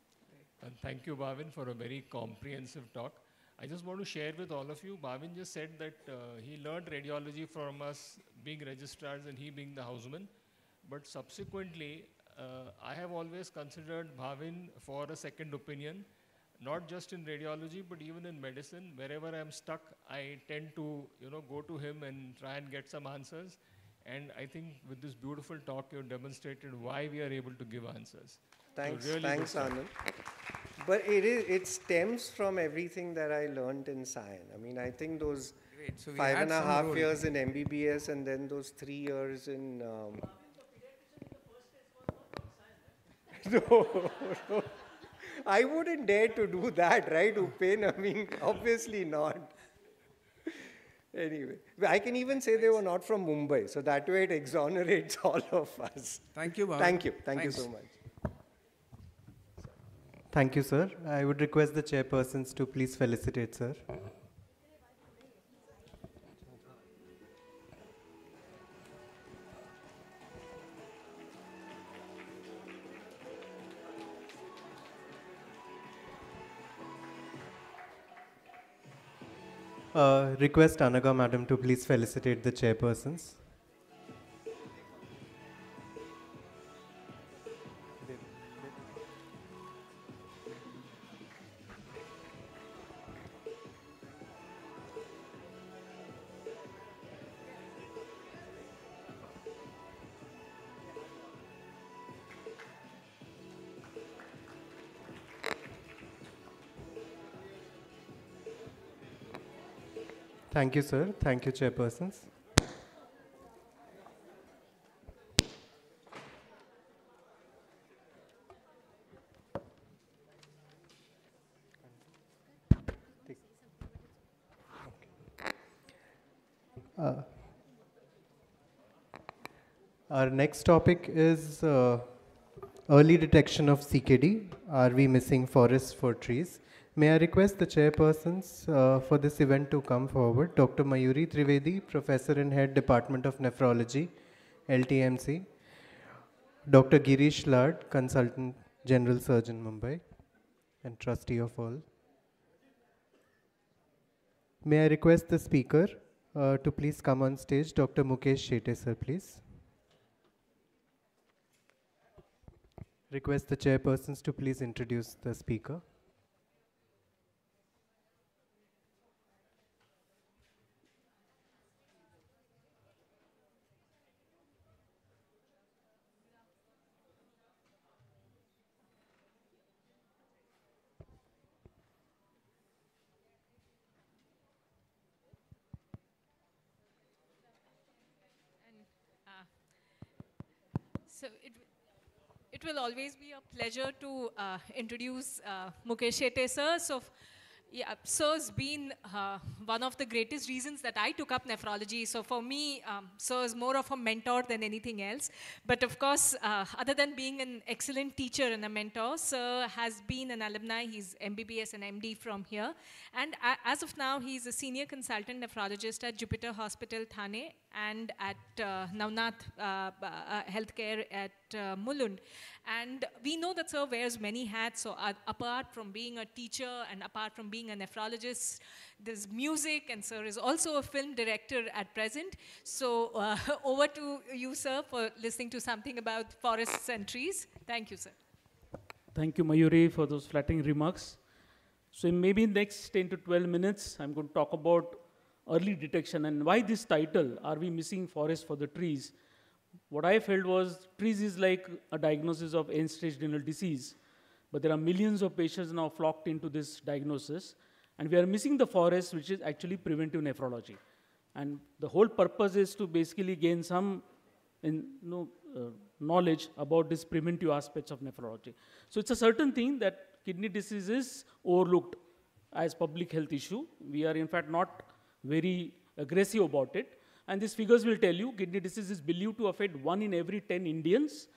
And thank you, Bhavin, for a very comprehensive talk. I just want to share with all of you, Bhavin just said that he learned radiology from us being registrars and he being the houseman. But subsequently, I have always considered Bhavin for a second opinion, not just in radiology, but even in medicine. Wherever I'm stuck, I tend to go to him and try and get some answers. And I think with this beautiful talk, you've demonstrated why we are able to give answers. Thanks, so really thanks Anand. But it stems from everything that I learned in SION. I mean, I think those 5.5 years in MBBS and then those 3 years in... No. I wouldn't dare to do that, right, Upen? I mean, obviously not. Anyway, I can even say they were not from Mumbai, so that way it exonerates all of us. Thank you, Bhavin. Thank you. Thank you so much. Thank you, sir. I would request the chairpersons to please felicitate, sir. Request Anaga madam to please felicitate the chairpersons. Thank you, sir. Thank you, chairpersons. Our next topic is early detection of CKD. Are we missing forests for trees? May I request the chairpersons for this event to come forward. Dr. Mayuri Trivedi, Professor and Head Department of Nephrology, LTMC. Dr. Girish Lad, Consultant General Surgeon, Mumbai, and Trustee of all. May I request the speaker to please come on stage. Dr. Mukesh Shete, sir, please. Request the chairpersons to please introduce the speaker. So it will always be a pleasure to introduce Mukesh Shetty sir. So, yeah, sir's been one of the greatest reasons that I took up nephrology. So for me, sir is more of a mentor than anything else. But of course, other than being an excellent teacher and a mentor, sir has been an alumni. He's MBBS and MD from here. And as of now, he's a senior consultant nephrologist at Jupiter Hospital, Thane, and at Navnath Healthcare at Mulund. And we know that sir wears many hats. So apart from being a teacher and apart from being a nephrologist, there's music, and sir is also a film director at present. So over to you, sir, for listening to something about forests and trees. Thank you, sir. Thank you, Mayuri, for those flattering remarks. So in maybe next 10 to 12 minutes, I'm going to talk about early detection and why this title, Are We Missing Forest for the Trees? What I felt was trees is like a diagnosis of end-stage renal disease, but there are millions of patients now flocked into this diagnosis, and we are missing the forest, which is actually preventive nephrology. And the whole purpose is to basically gain some knowledge about these preventive aspects of nephrology. So it's a certain thing that kidney disease is overlooked as public health issue. We are in fact not very aggressive about it. And these figures will tell you kidney disease is believed to affect 1 in every 10 Indians.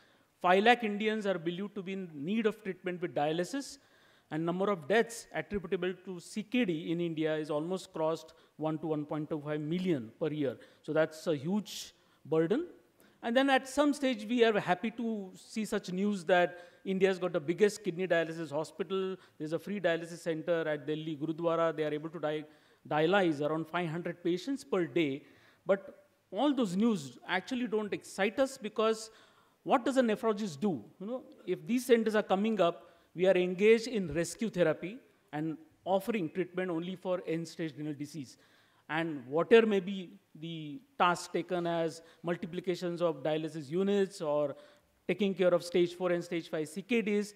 5 lakh Indians are believed to be in need of treatment with dialysis. And number of deaths attributable to CKD in India is almost crossed 1 to 1.25 million per year. So that's a huge burden. And then at some stage, we are happy to see such news that India's got the biggest kidney dialysis hospital. There's a free dialysis center at Delhi Gurudwara. They are able to dialyze around 500 patients per day. But all those news actually don't excite us, because what does a nephrologist do? If these centers are coming up, we are engaged in rescue therapy and offering treatment only for end-stage renal disease. And whatever may be the task taken as multiplications of dialysis units or taking care of stage 4 and stage 5 CKDs,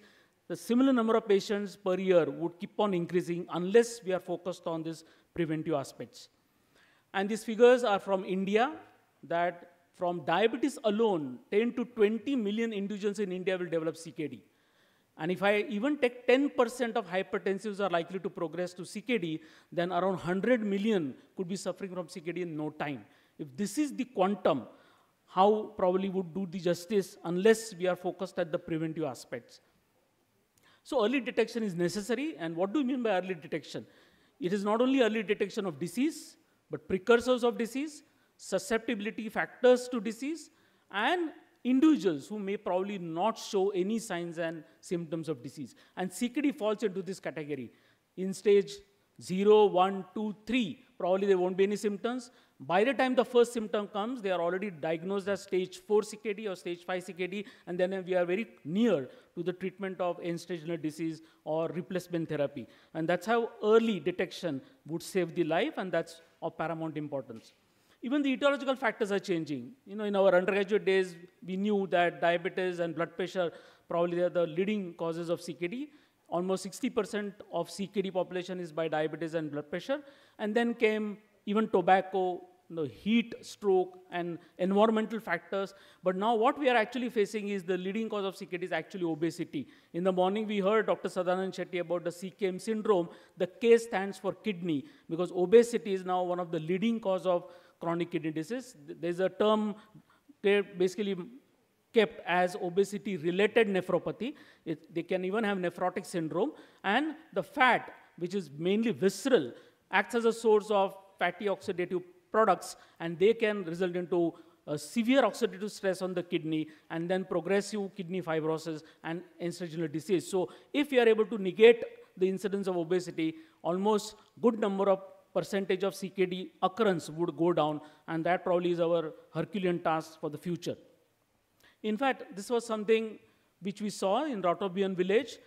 the similar number of patients per year would keep on increasing unless we are focused on these preventive aspects. And these figures are from India, that from diabetes alone, 10 to 20 million individuals in India will develop CKD. And if I even take 10% of hypertensives are likely to progress to CKD, then around 100 million could be suffering from CKD in no time. If this is the quantum, how probably would do the justice unless we are focused at the preventive aspects. So early detection is necessary. And what do we mean by early detection? It is not only early detection of disease, but precursors of disease, susceptibility factors to disease, and individuals who may probably not show any signs and symptoms of disease. And CKD falls into this category. In stage 0, 1, 2, 3, probably there won't be any symptoms. By the time the first symptom comes, they are already diagnosed as stage 4 CKD or stage 5 CKD, and then we are very near to the treatment of end-stage renal disease or replacement therapy. And that's how early detection would save the life, and that's of paramount importance. Even the etiological factors are changing. In our undergraduate days, we knew that diabetes and blood pressure probably are the leading causes of CKD. Almost 60% of CKD population is by diabetes and blood pressure. And then came even tobacco, heat, stroke, and environmental factors. But now what we are actually facing is the leading cause of CKD is actually obesity. In the morning, we heard Dr. Sadanand Shetty about the CKM syndrome. The K stands for kidney, because obesity is now one of the leading cause of chronic kidney disease. There's a term basically kept as obesity-related nephropathy. They can even have nephrotic syndrome. And the fat, which is mainly visceral, acts as a source of fatty oxidative products, and they can result into severe oxidative stress on the kidney, and then progressive kidney fibrosis and end-stage renal disease. So if we are able to negate the incidence of obesity, almost good number of percentage of CKD occurrence would go down, and that probably is our Herculean task for the future. In fact, this was something which we saw in Ratobian village.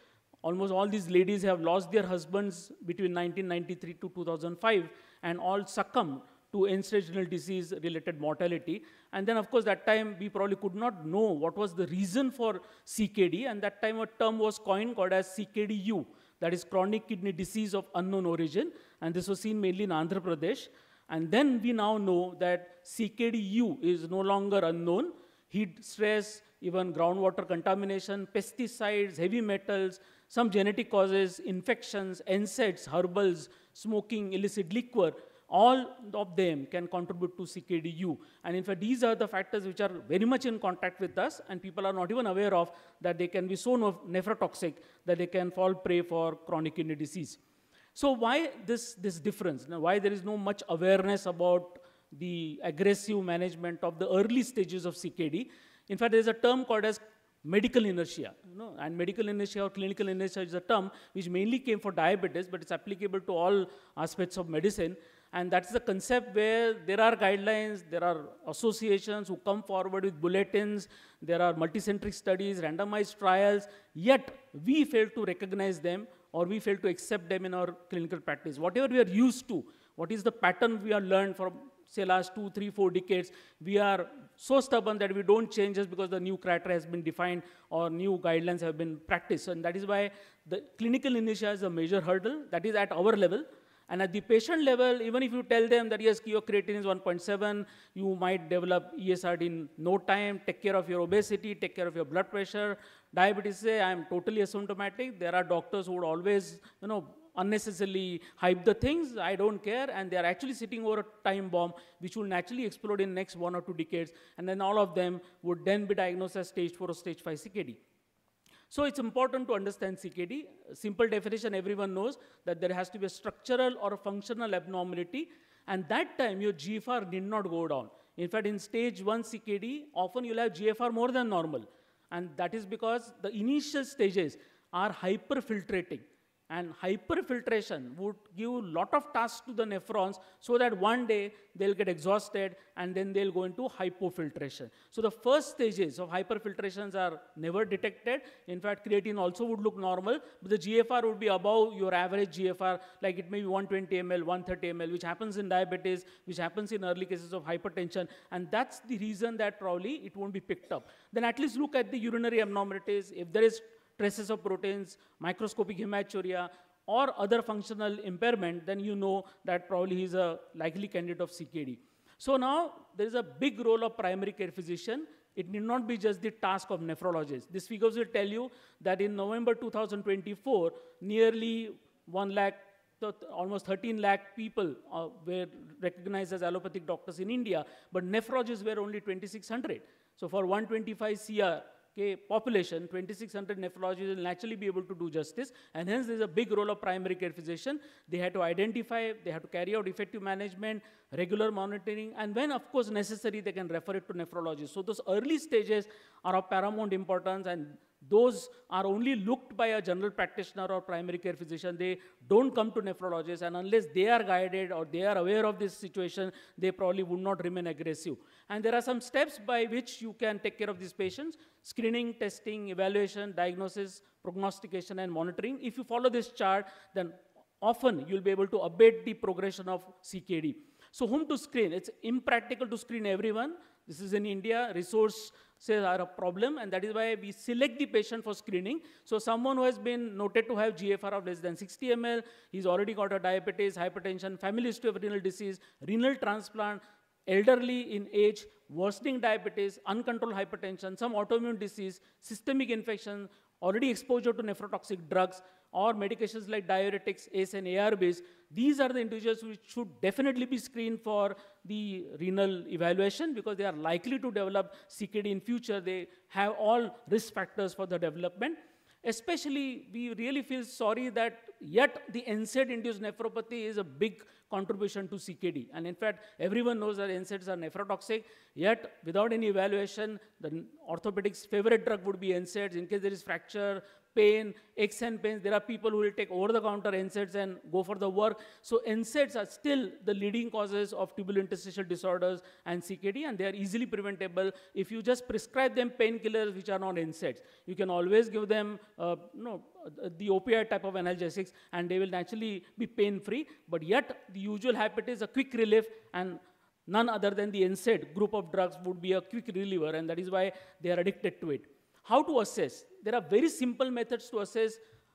Almost all these ladies have lost their husbands between 1993 to 2005, and all succumbed to end-stage renal disease-related mortality. And then, of course, that time we probably could not know what was the reason for CKD, and that time a term was coined called as CKDU, that is chronic kidney disease of unknown origin, and this was seen mainly in Andhra Pradesh. And then we now know that CKDU is no longer unknown. Heat stress, even groundwater contamination, pesticides, heavy metals, some genetic causes, infections, NSAIDs, herbals, smoking, illicit liquor, all of them can contribute to CKD-U. And in fact, these are the factors which are very much in contact with us, and people are not even aware of that they can be so nephrotoxic that they can fall prey for chronic kidney disease. So why this difference? Now, why there is no much awareness about the aggressive management of the early stages of CKD? In fact, there is a term called as medical inertia, and medical inertia or clinical inertia is a term which mainly came for diabetes, but it's applicable to all aspects of medicine. And that's the concept where there are guidelines, there are associations who come forward with bulletins, there are multicentric studies, randomized trials, yet we fail to recognize them or we fail to accept them in our clinical practice. Whatever we are used to, what is the pattern we have learned from, say, last 2, 3, 4 decades, we are so stubborn that we don't change just because the new criteria has been defined or new guidelines have been practiced. And that is why the clinical inertia is a major hurdle. That is at our level. And at the patient level, even if you tell them that yes, your creatine is 1.7, you might develop ESRD in no time, take care of your obesity, take care of your blood pressure. Diabetes, say, I am totally asymptomatic. There are doctors who would always, unnecessarily hype the things. I don't care. And they are actually sitting over a time bomb, which will naturally explode in the next 1 or 2 decades. And then all of them would then be diagnosed as stage 4 or stage 5 CKD. So it's important to understand CKD. Simple definition, everyone knows that there has to be a structural or a functional abnormality, and that time your GFR need not go down. In fact, in stage 1 CKD, often you'll have GFR more than normal, and that is because the initial stages are hyperfiltrating. And hyperfiltration would give a lot of tasks to the nephrons so that one day they'll get exhausted and then they'll go into hypofiltration. So the first stages of hyperfiltrations are never detected. In fact, creatine also would look normal, but the GFR would be above your average GFR, like it may be 120 ml, 130 ml, which happens in diabetes, which happens in early cases of hypertension. And that's the reason that probably it won't be picked up. Then at least look at the urinary abnormalities. If there is traces of proteins, microscopic hematuria, or other functional impairment, then you know that probably he is a likely candidate of CKD. So now there is a big role of primary care physician. It need not be just the task of nephrologists. These figures will tell you that in November 2024, nearly 1 lakh, almost 13 lakh people were recognized as allopathic doctors in India, but nephrologists were only 2,600. So for 125 CR, population, 2,600 nephrologists will naturally be able to do justice, and hence there's a big role of primary care physician. They have to identify, they have to carry out effective management, regular monitoring, and when, of course, necessary, they can refer it to nephrologists. So those early stages are of paramount importance, and those are only looked by a general practitioner or primary care physician. They don't come to nephrologists, and unless they are guided or they are aware of this situation, they probably would not remain aggressive. And there are some steps by which you can take care of these patients: screening, testing, evaluation, diagnosis, prognostication, and monitoring. If you follow this chart, then often you'll be able to abate the progression of CKD. So whom to screen? It's impractical to screen everyone. This is in India. Resources are a problem, and that is why we select the patient for screening. So someone who has been noted to have GFR of less than 60 ml, he's already got a diabetes, hypertension, family history of renal disease, renal transplant, elderly in age, worsening diabetes, uncontrolled hypertension, some autoimmune disease, systemic infection, already exposure to nephrotoxic drugs, or medications like diuretics, ACE and ARBs. These are the individuals which should definitely be screened for the renal evaluation because they are likely to develop CKD in future. They have all risk factors for the development. Especially, we really feel sorry that yet the NSAID-induced nephropathy is a big contribution to CKD. And in fact, everyone knows that NSAIDs are nephrotoxic, yet without any evaluation, the orthopedic's favorite drug would be NSAIDs. In case there is fracture, pain, aches and pains, there are people who will take over-the-counter NSAIDs and go for the work. So NSAIDs are still the leading causes of tubulointerstitial disorders and CKD, and they are easily preventable if you just prescribe them painkillers which are not NSAIDs. You can always give them the opioid type of analgesics, and they will naturally be pain-free, but yet the usual habit is a quick relief, and none other than the NSAID group of drugs would be a quick reliever, and that is why they are addicted to it. How to assess? There are very simple methods to assess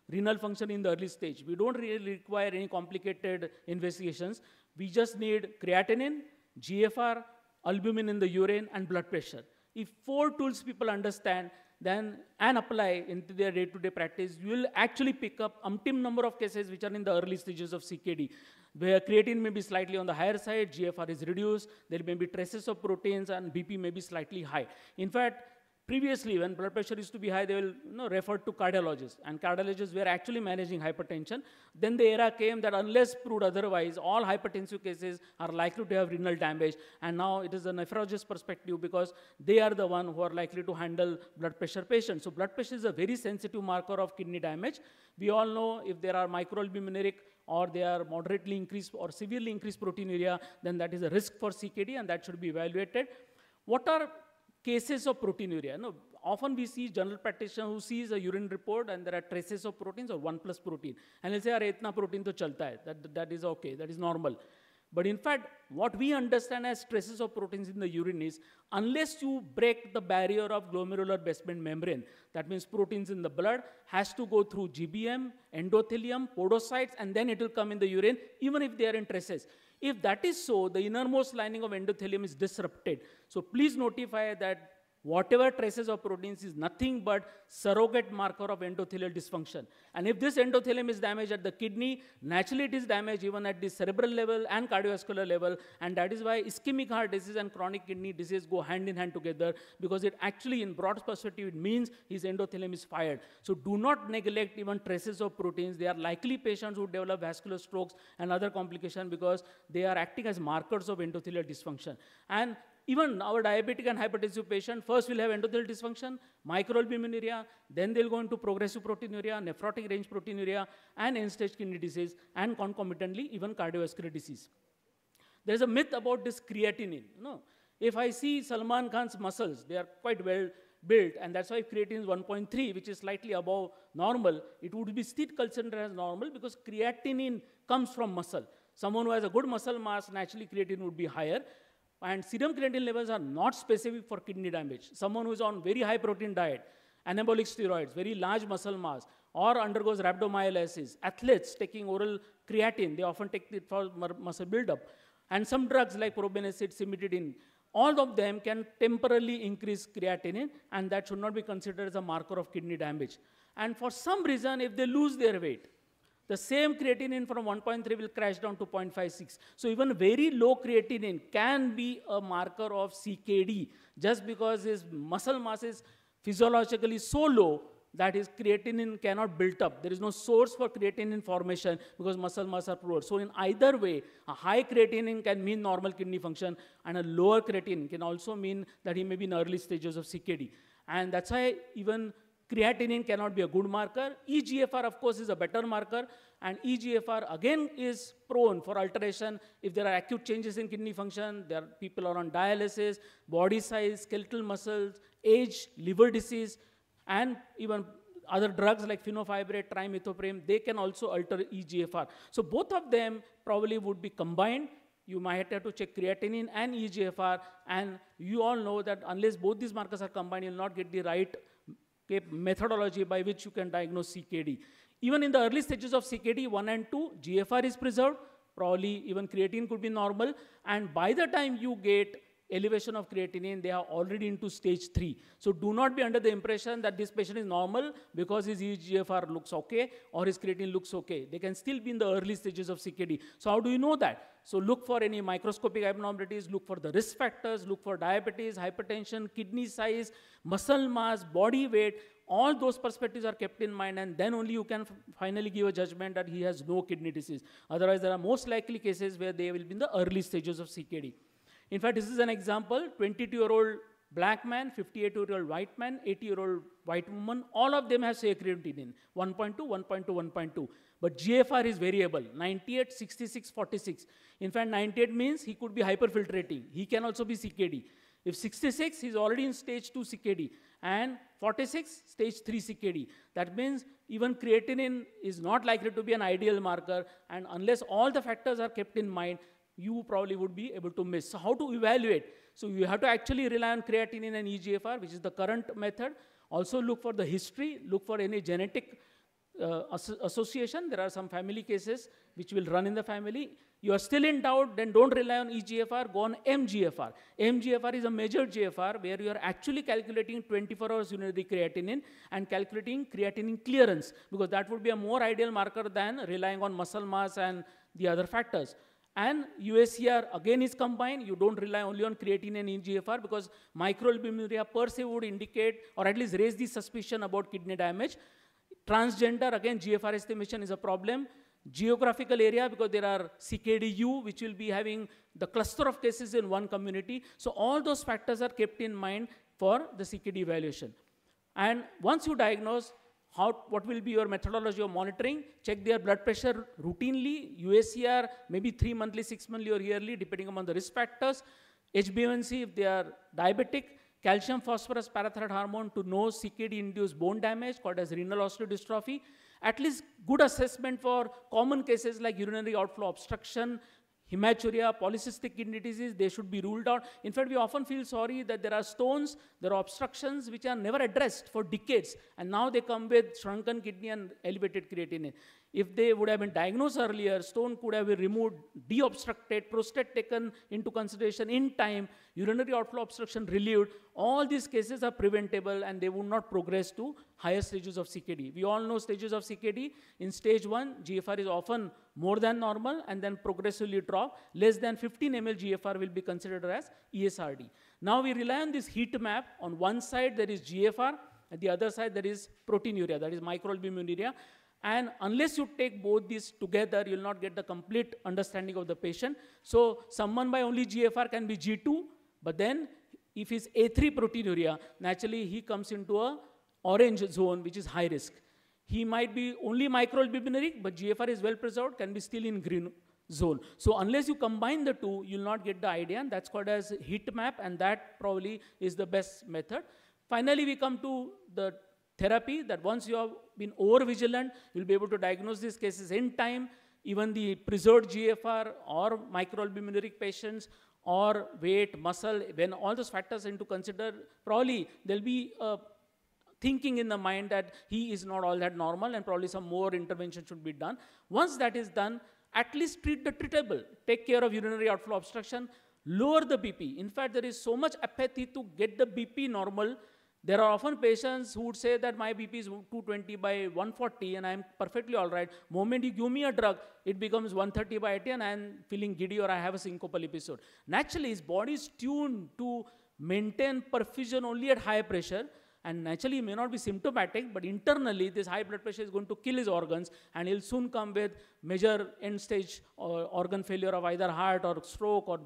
renal function in the early stage. We don't really require any complicated investigations. We just need creatinine, GFR, albumin in the urine, and blood pressure. If 4 tools people understand then and apply into their day-to-day practice, you will actually pick up umpteen number of cases which are in the early stages of CKD, where creatine may be slightly on the higher side, GFR is reduced, there may be traces of proteins, and BP may be slightly high. In fact, previously, when blood pressure used to be high, they will refer to cardiologists, and cardiologists were actually managing hypertension. Then the era came that unless proved otherwise, all hypertensive cases are likely to have renal damage, and now it is a nephrologist perspective because they are the one who are likely to handle blood pressure patients. So blood pressure is a very sensitive marker of kidney damage. We all know if there are microalbuminuric or they are moderately increased or severely increased proteinuria, then that is a risk for CKD, and that should be evaluated. What are cases of proteinuria? No, often we see general practitioner who sees a urine report and there are traces of proteins or 1+ protein. And he'll say, "Arey, itna protein to chalta hai." That is okay, that is normal. But in fact, what we understand as traces of proteins in the urine is, unless you break the barrier of glomerular basement membrane, that means proteins in the blood has to go through GBM, endothelium, podocytes, and then it will come in the urine, even if they are in traces. If that is so, the innermost lining of endothelium is disrupted. So please notify that whatever traces of proteins is nothing but surrogate marker of endothelial dysfunction. And if this endothelium is damaged at the kidney, naturally it is damaged even at the cerebral level and cardiovascular level. And that is why ischemic heart disease and chronic kidney disease go hand in hand together, because it actually, in broad perspective, it means his endothelium is fired. So do not neglect even traces of proteins. They are likely patients who develop vascular strokes and other complications because they are acting as markers of endothelial dysfunction. And even our diabetic and hypertensive patient first will have endothelial dysfunction, microalbuminuria, then they'll go into progressive proteinuria, nephrotic range proteinuria, and end-stage kidney disease, and concomitantly even cardiovascular disease. There's a myth about this creatinine. If I see Salman Khan's muscles, they are quite well built, and that's why creatine is 1.3, which is slightly above normal. It would be still considered as normal because creatinine comes from muscle. Someone who has a good muscle mass, naturally creatine would be higher. And serum creatine levels are not specific for kidney damage. Someone who is on very high protein diet, anabolic steroids, very large muscle mass, or undergoes rhabdomyolysis, athletes taking oral creatine, they often take it for muscle buildup. And some drugs like probenecid, cimetidine, all of them can temporarily increase creatinine, and that should not be considered as a marker of kidney damage. And for some reason, if they lose their weight, the same creatinine from 1.3 will crash down to 0.56. So even very low creatinine can be a marker of CKD, just because his muscle mass is physiologically so low that his creatinine cannot build up. There is no source for creatinine formation because muscle mass are poor. So in either way, a high creatinine can mean normal kidney function, and a lower creatinine can also mean that he may be in early stages of CKD. And that's why even creatinine cannot be a good marker. eGFR, of course, is a better marker, and eGFR again is prone for alteration if there are acute changes in kidney function. There are people are on dialysis, body size, skeletal muscles, age, liver disease, and even other drugs like fenofibrate, trimethoprim, they can also alter eGFR. So both of them probably would be combined. You might have to check creatinine and eGFR, and you all know that unless both these markers are combined, you'll not get the right methodology by which you can diagnose CKD. Even in the early stages of CKD 1 and 2, GFR is preserved, probably even creatine could be normal, and by the time you get elevation of creatinine, they are already into stage 3. So do not be under the impression that this patient is normal because his eGFR looks okay or his creatine looks okay. They can still be in the early stages of CKD. So how do you know that? So look for any microscopic abnormalities, look for the risk factors, look for diabetes, hypertension, kidney size, muscle mass, body weight. All those perspectives are kept in mind, and then only you can finally give a judgment that he has no kidney disease. Otherwise, there are most likely cases where they will be in the early stages of CKD. In fact, this is an example, 22-year-old black man, 58-year-old white man, 80-year-old white woman, all of them have say creatinine, 1.2, 1.2, 1.2. But GFR is variable, 98, 66, 46. In fact, 98 means he could be hyperfiltrating. He can also be CKD. If 66, he's already in stage 2 CKD. And 46, stage 3 CKD. That means even creatinine is not likely to be an ideal marker, and unless all the factors are kept in mind, you probably would be able to miss. So how to evaluate? So you have to actually rely on creatinine and eGFR, which is the current method. Also look for the history, look for any genetic association. There are some family cases which will run in the family. You are still in doubt, then don't rely on eGFR, go on MGFR. MGFR is a measured GFR where you are actually calculating 24 hours urinary creatinine and calculating creatinine clearance, because that would be a more ideal marker than relying on muscle mass and the other factors. And UACR again is combined. You don't rely only on creatinine and eGFR, because microalbuminuria per se would indicate or at least raise the suspicion about kidney damage. Transgender, again, GFR estimation is a problem. Geographical area, because there are CKDU, which will be having the cluster of cases in one community. So all those factors are kept in mind for the CKD evaluation. And once you diagnose, what will be your methodology of monitoring? Check their blood pressure routinely, UACR, maybe 3 monthly, 6 monthly or yearly, depending upon the risk factors. HbA1c if they are diabetic. Calcium phosphorus parathyroid hormone to know CKD-induced bone damage called as renal osteodystrophy. At least good assessment for common cases like urinary outflow obstruction, hematuria, polycystic kidney disease, they should be ruled out. In fact, we often feel sorry that there are stones, there are obstructions which are never addressed for decades, and now they come with shrunken kidney and elevated creatinine. If they would have been diagnosed earlier, stone could have been removed, deobstructed, prostate taken into consideration in time, urinary outflow obstruction relieved. All these cases are preventable and they would not progress to higher stages of CKD. We all know stages of CKD. In stage 1, GFR is often more than normal and then progressively drop. Less than 15 ml GFR will be considered as ESRD. Now we rely on this heat map. On one side there is GFR, at the other side there is proteinuria, that is microalbuminuria. And unless you take both these together, you will not get the complete understanding of the patient. So someone by only GFR can be G2, but then if he's A3 proteinuria, naturally he comes into a orange zone, which is high risk. He might be only microalbuminuric, but GFR is well preserved, can be still in green zone. So unless you combine the two, you'll not get the idea, and that's called as heat map, and that probably is the best method. Finally, we come to the therapy, that once you have been over-vigilant, you'll be able to diagnose these cases in time. Even the preserved GFR or microalbuminuric patients or weight, muscle, when all those factors into consider, probably there'll be a thinking in the mind that he is not all that normal and probably some more intervention should be done. Once that is done, at least treat the treatable. Take care of urinary outflow obstruction, lower the BP. In fact, there is so much apathy to get the BP normal. There are often patients who would say that my BP is 220 by 140 and I'm perfectly all right. Moment you give me a drug, it becomes 130 by 80 and I'm feeling giddy or I have a syncopal episode. Naturally, his body is tuned to maintain perfusion only at high pressure, and naturally he may not be symptomatic, but internally this high blood pressure is going to kill his organs and he'll soon come with major end stage organ failure of either heart or stroke or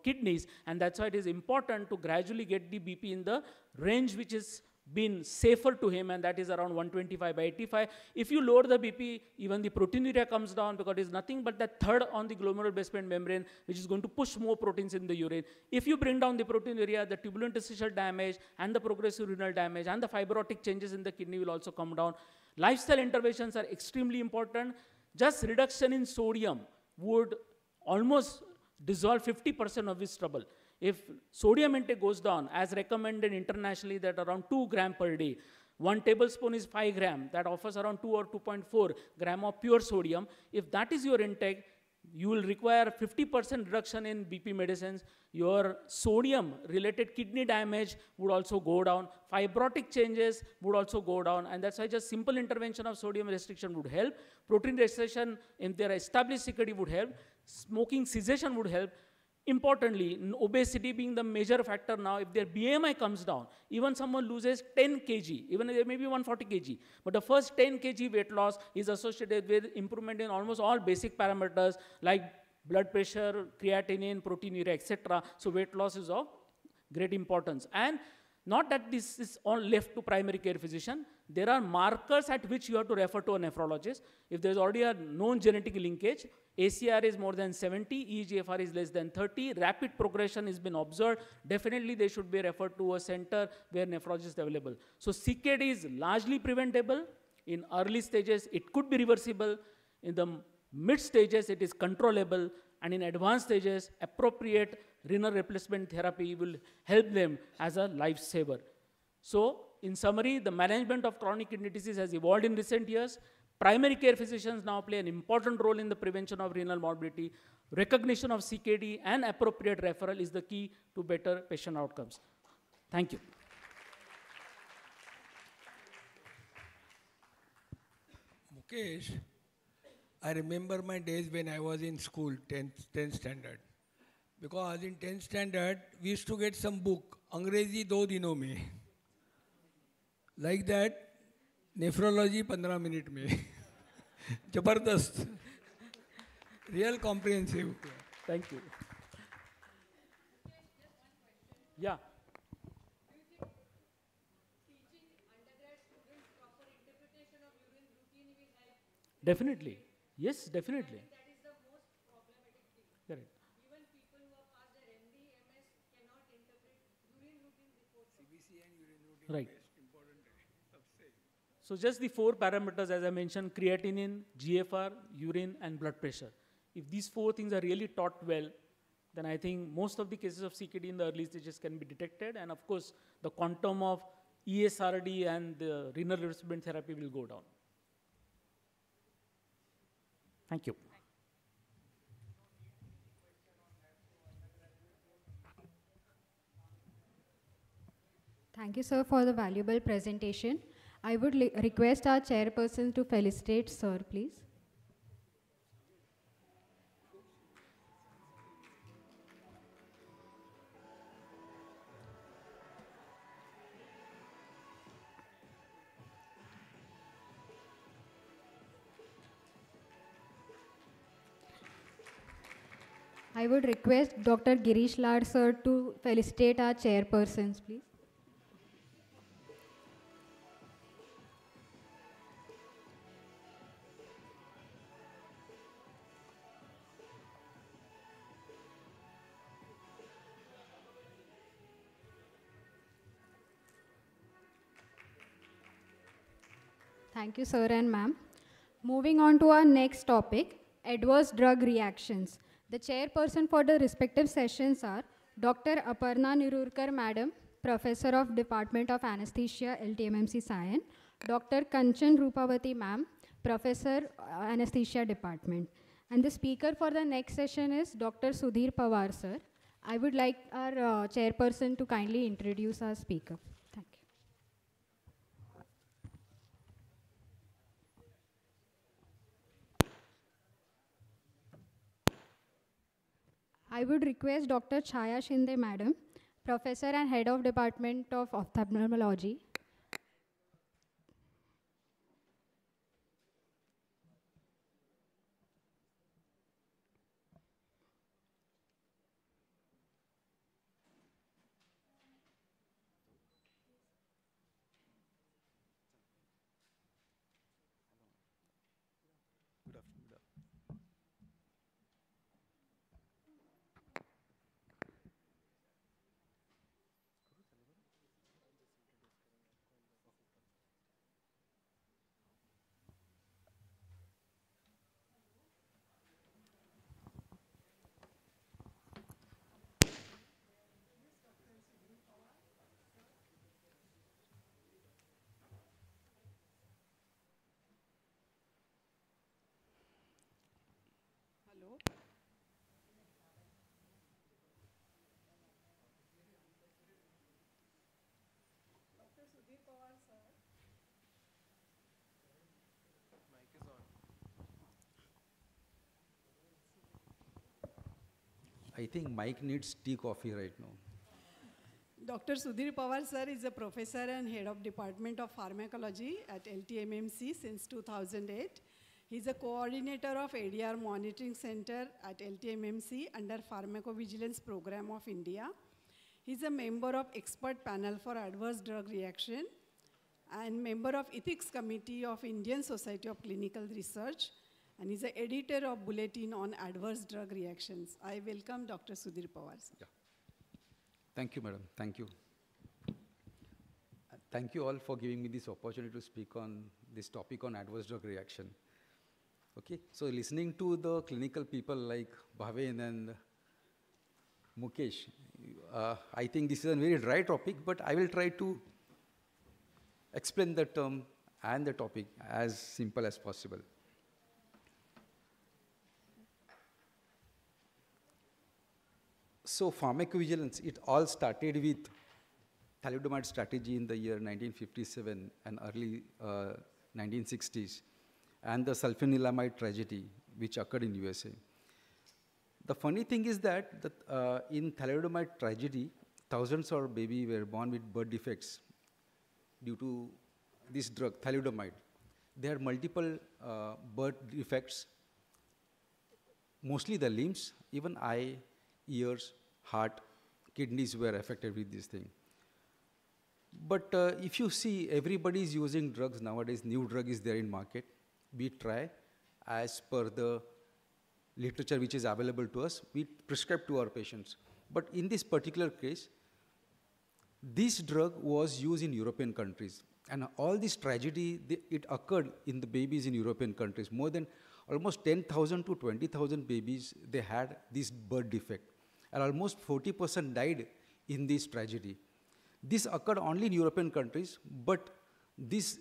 kidneys, and that's why it is important to gradually get the BP in the range which is been safer to him, and that is around 125 by 85. If you lower the BP, even the proteinuria comes down, because it is nothing but that third on the glomerular basement membrane which is going to push more proteins in the urine. If you bring down the proteinuria, the tubulointerstitial damage and the progressive renal damage and the fibrotic changes in the kidney will also come down. Lifestyle interventions are extremely important. Just reduction in sodium would almost dissolve 50% of his trouble. If sodium intake goes down, as recommended internationally, that around 2 grams per day, 1 tablespoon is 5 grams, that offers around 2 or 2.4 grams of pure sodium. If that is your intake, you will require 50% reduction in BP medicines. Your sodium-related kidney damage would also go down. Fibrotic changes would also go down. And that's why just simple intervention of sodium restriction would help. Protein restriction, if there are established CKD, would help. Smoking cessation would help. Importantly, obesity being the major factor now, if their BMI comes down, even someone loses 10 kg, even if they may be 140 kg, but the first 10 kg weight loss is associated with improvement in almost all basic parameters like blood pressure, creatinine, proteinuria, etc. So weight loss is of great importance. And not that this is all left to primary care physician. There are markers at which you have to refer to a nephrologist. If there's already a known genetic linkage, ACR is more than 70, eGFR is less than 30, rapid progression has been observed, definitely they should be referred to a center where nephrologist is available. So CKD is largely preventable. In early stages, it could be reversible. In the mid stages, it is controllable. And in advanced stages, appropriate renal replacement therapy will help them as a lifesaver. So in summary, the management of chronic kidney disease has evolved in recent years. Primary care physicians now play an important role in the prevention of renal morbidity. Recognition of CKD and appropriate referral is the key to better patient outcomes. Thank you. Mukesh, I remember my days when I was in school, 10th standard. Because in 10th standard, we used to get some book, Angrezi Do Dino Mein. Like that, nephrology 15 minute mein. Jabardast. Real comprehensive. Thank you. Yeah. Definitely. Yes, definitely. Correct. Right. So just the 4 parameters, as I mentioned, creatinine, GFR, urine, and blood pressure. If these 4 things are really taught well, then I think most of the cases of CKD in the early stages can be detected. And of course, the quantum of ESRD and the renal replacement therapy will go down. Thank you. Thank you, sir, for the valuable presentation. I would request our chairperson to felicitate sir, please. I would request Dr. Girish Lad, sir, to felicitate our chairpersons, please. Thank you, sir and ma'am. Moving on to our next topic, adverse drug reactions. The chairperson for the respective sessions are Dr. Aparna Nirurkar, Madam, Professor of Department of Anesthesia, LTMMC SION, Dr. Kanchan Rupavati, Ma'am, Professor, Anesthesia Department. And the speaker for the next session is Dr. Sudhir Pawar, sir. I would like our chairperson to kindly introduce our speaker. Thank you. I would request Dr. Chaya Shinde, Madam, Professor and Head of Department of Ophthalmology. Hello. Dr. Sudhir Pawar, sir. Mic is on. I think Mike needs tea coffee right now. Dr. Sudhir Pawar, sir, is a professor and head of Department of Pharmacology at LTMMC since 2008. He's a coordinator of ADR Monitoring Center at LTMMC under Pharmacovigilance Program of India. He's a member of Expert Panel for Adverse Drug Reaction and member of Ethics Committee of Indian Society of Clinical Research, and he's the editor of Bulletin on Adverse Drug Reactions. I welcome Dr. Sudhir Pawar, sir. Yeah. Thank you, madam. Thank you. Thank you all for giving me this opportunity to speak on this topic on adverse drug reaction. Okay, so listening to the clinical people like Bhavin and Mukesh, I think this is a very dry topic, but I will try to explain the term and the topic as simple as possible. So pharmacovigilance, it all started with thalidomide strategy in the year 1957 and early 1960s, and the sulfanilamide tragedy which occurred in USA. The funny thing is that in thalidomide tragedy, thousands of babies were born with birth defects due to this drug, thalidomide. They had multiple birth defects, mostly the limbs, even eye, ears, heart, kidneys were affected with this thing. But if you see, everybody is using drugs nowadays. New drug is there in market. We try, as per the literature which is available to us, we prescribe to our patients. But in this particular case, this drug was used in European countries. And all this tragedy, it occurred in the babies in European countries. More than almost 10,000 to 20,000 babies, they had this birth defect. And almost 40% died in this tragedy. This occurred only in European countries, but this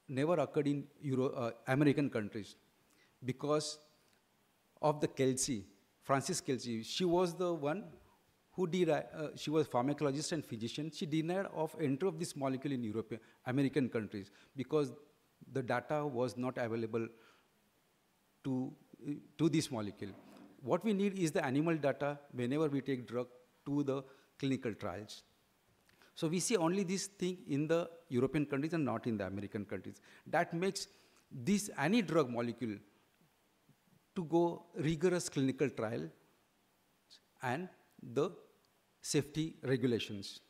never occurred in American countries because of the Kelsey, Frances Kelsey. She was the one who did, she was pharmacologist and physician. She denied of entry of this molecule in American countries because the data was not available to this molecule. What we need is the animal data whenever we take drug to the clinical trials. So we see only this thing in the European countries and not in the American countries. That makes this any drug molecule to go rigorous clinical trial and the safety regulations.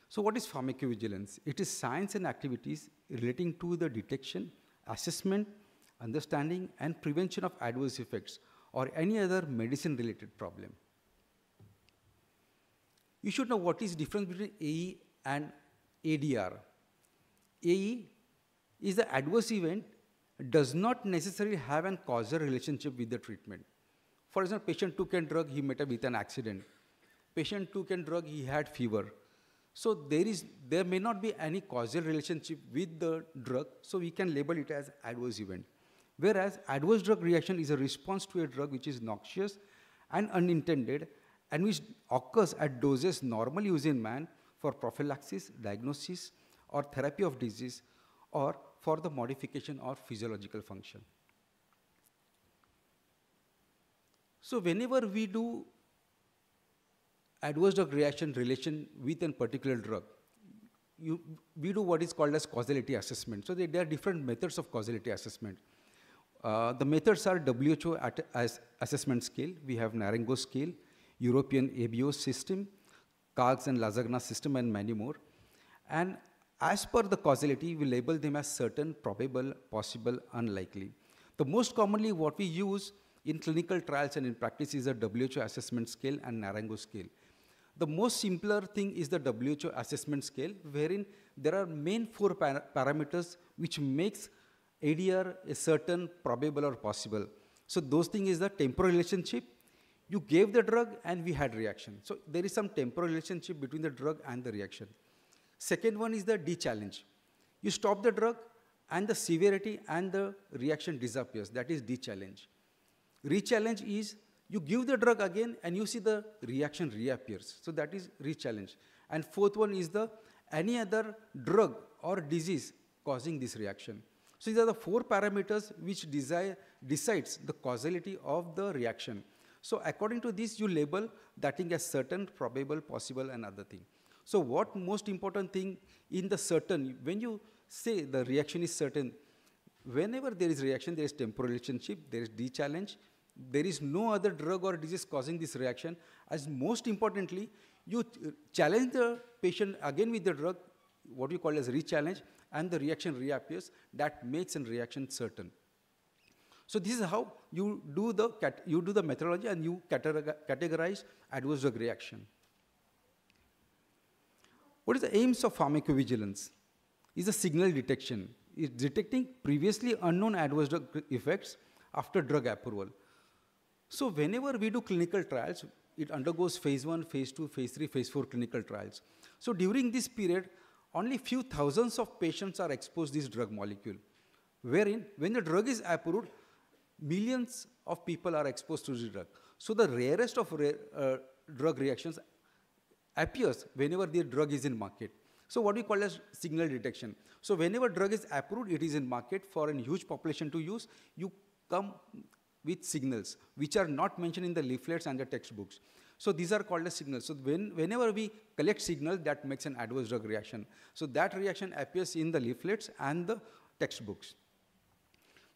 So what is pharmacovigilance? It is science and activities relating to the detection, assessment, understanding, and prevention of adverse effects or any other medicine-related problem. You should know what is the difference between AE and ADR. AE is the adverse event does not necessarily have a causal relationship with the treatment. For example, patient took a drug, he met up with an accident. Patient took a drug, he had fever. So there may not be any causal relationship with the drug, so we can label it as adverse event. Whereas adverse drug reaction is a response to a drug which is noxious and unintended and which occurs at doses normally used in man for prophylaxis, diagnosis, or therapy of disease, or for the modification or physiological function. So whenever we do adverse drug reaction relation with a particular drug, we do what is called as causality assessment. So there are different methods of causality assessment. The methods are WHO assessment scale. We have Narango scale, European ABO system, Karg's and Lasagna system, and many more. And as per the causality, we label them as certain, probable, possible, unlikely. The most commonly what we use in clinical trials and in practice is the WHO assessment scale and Narango scale. The most simpler thing is the WHO assessment scale, wherein there are main 4 parameters which makes ADR a certain, probable, or possible. So those things is the temporal relationship. You gave the drug and we had reaction. So there is some temporal relationship between the drug and the reaction. Second one is the D-challenge. You stop the drug and the severity and the reaction disappears. That is D-challenge. Re-challenge is you give the drug again and you see the reaction reappears. So that is re-challenge. And fourth one is the any other drug or disease causing this reaction. So these are the 4 parameters which decides the causality of the reaction. So according to this, you label that thing as certain, probable, possible, and other thing. So what most important thing in the certain, when you say the reaction is certain, whenever there is reaction, there is temporal relationship, there is D-challenge, there is no other drug or disease causing this reaction. As most importantly, you challenge the patient again with the drug, what you call as re-challenge, and the reaction reappears. That makes a reaction certain. So this is how you do the methodology and you categorize adverse drug reaction. What is the aims of pharmacovigilance? Is the signal detection. It's detecting previously unknown adverse drug effects after drug approval. So whenever we do clinical trials, it undergoes phase 1, phase 2, phase 3, phase 4 clinical trials. So during this period, only few thousands of patients are exposed to this drug molecule, wherein when the drug is approved, millions of people are exposed to this drug. So the rarest of drug reactions appears whenever the drug is in market. So what we call as signal detection. So whenever drug is approved, it is in market for a huge population to use, you come with signals which are not mentioned in the leaflets and the textbooks. So these are called as signals. So whenever we collect signals, that makes an adverse drug reaction. So that reaction appears in the leaflets and the textbooks.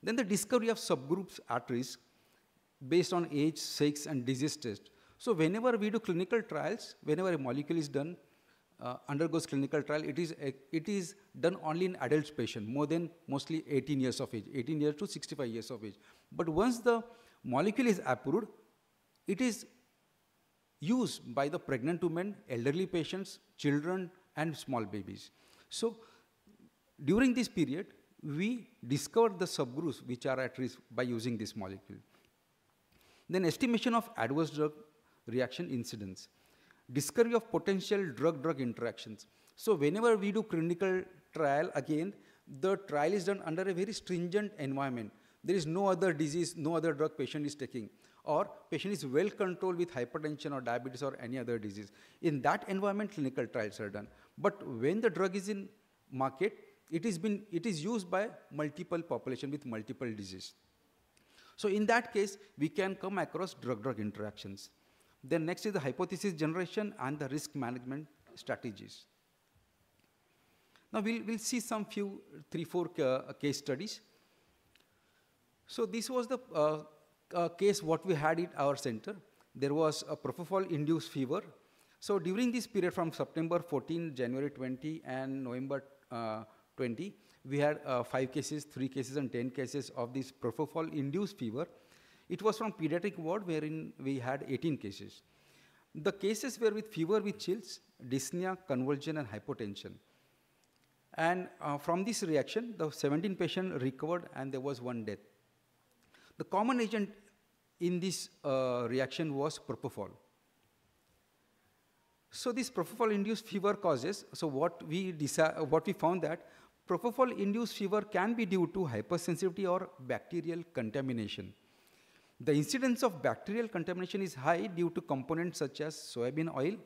Then the discovery of subgroups at risk based on age, sex, and disease test. So whenever we do clinical trials, whenever a molecule is done, undergoes clinical trial, it is done only in adult patient, mostly 18 years of age, 18 years to 65 years of age. But once the molecule is approved, it is used by the pregnant women, elderly patients, children, and small babies. So during this period, we discovered the subgroups which are at risk by using this molecule. Then estimation of adverse drug reaction incidence. Discovery of potential drug-drug interactions. So whenever we do clinical trial, again, the trial is done under a very stringent environment. There is no other disease, no other drug patient is taking, or patient is well controlled with hypertension or diabetes or any other disease. In that environment, clinical trials are done. But when the drug is in market, it is used by multiple population with multiple disease. So in that case, we can come across drug-drug interactions. Then next is the hypothesis generation and the risk management strategies. Now we'll see some few 3-4 case studies. So this was the case what we had at our center. There was a propofol-induced fever. So during this period from September 14, January 20, and November 20, we had 5 cases, 3 cases, and 10 cases of this propofol-induced fever. It was from pediatric ward wherein we had 18 cases. The cases were with fever with chills, dyspnea, convulsion, and hypotension. And from this reaction, the 17 patients recovered and there was 1 death. The common agent in this reaction was propofol. So this propofol-induced fever causes, so what we found that propofol-induced fever can be due to hypersensitivity or bacterial contamination. The incidence of bacterial contamination is high due to components such as soybean oil,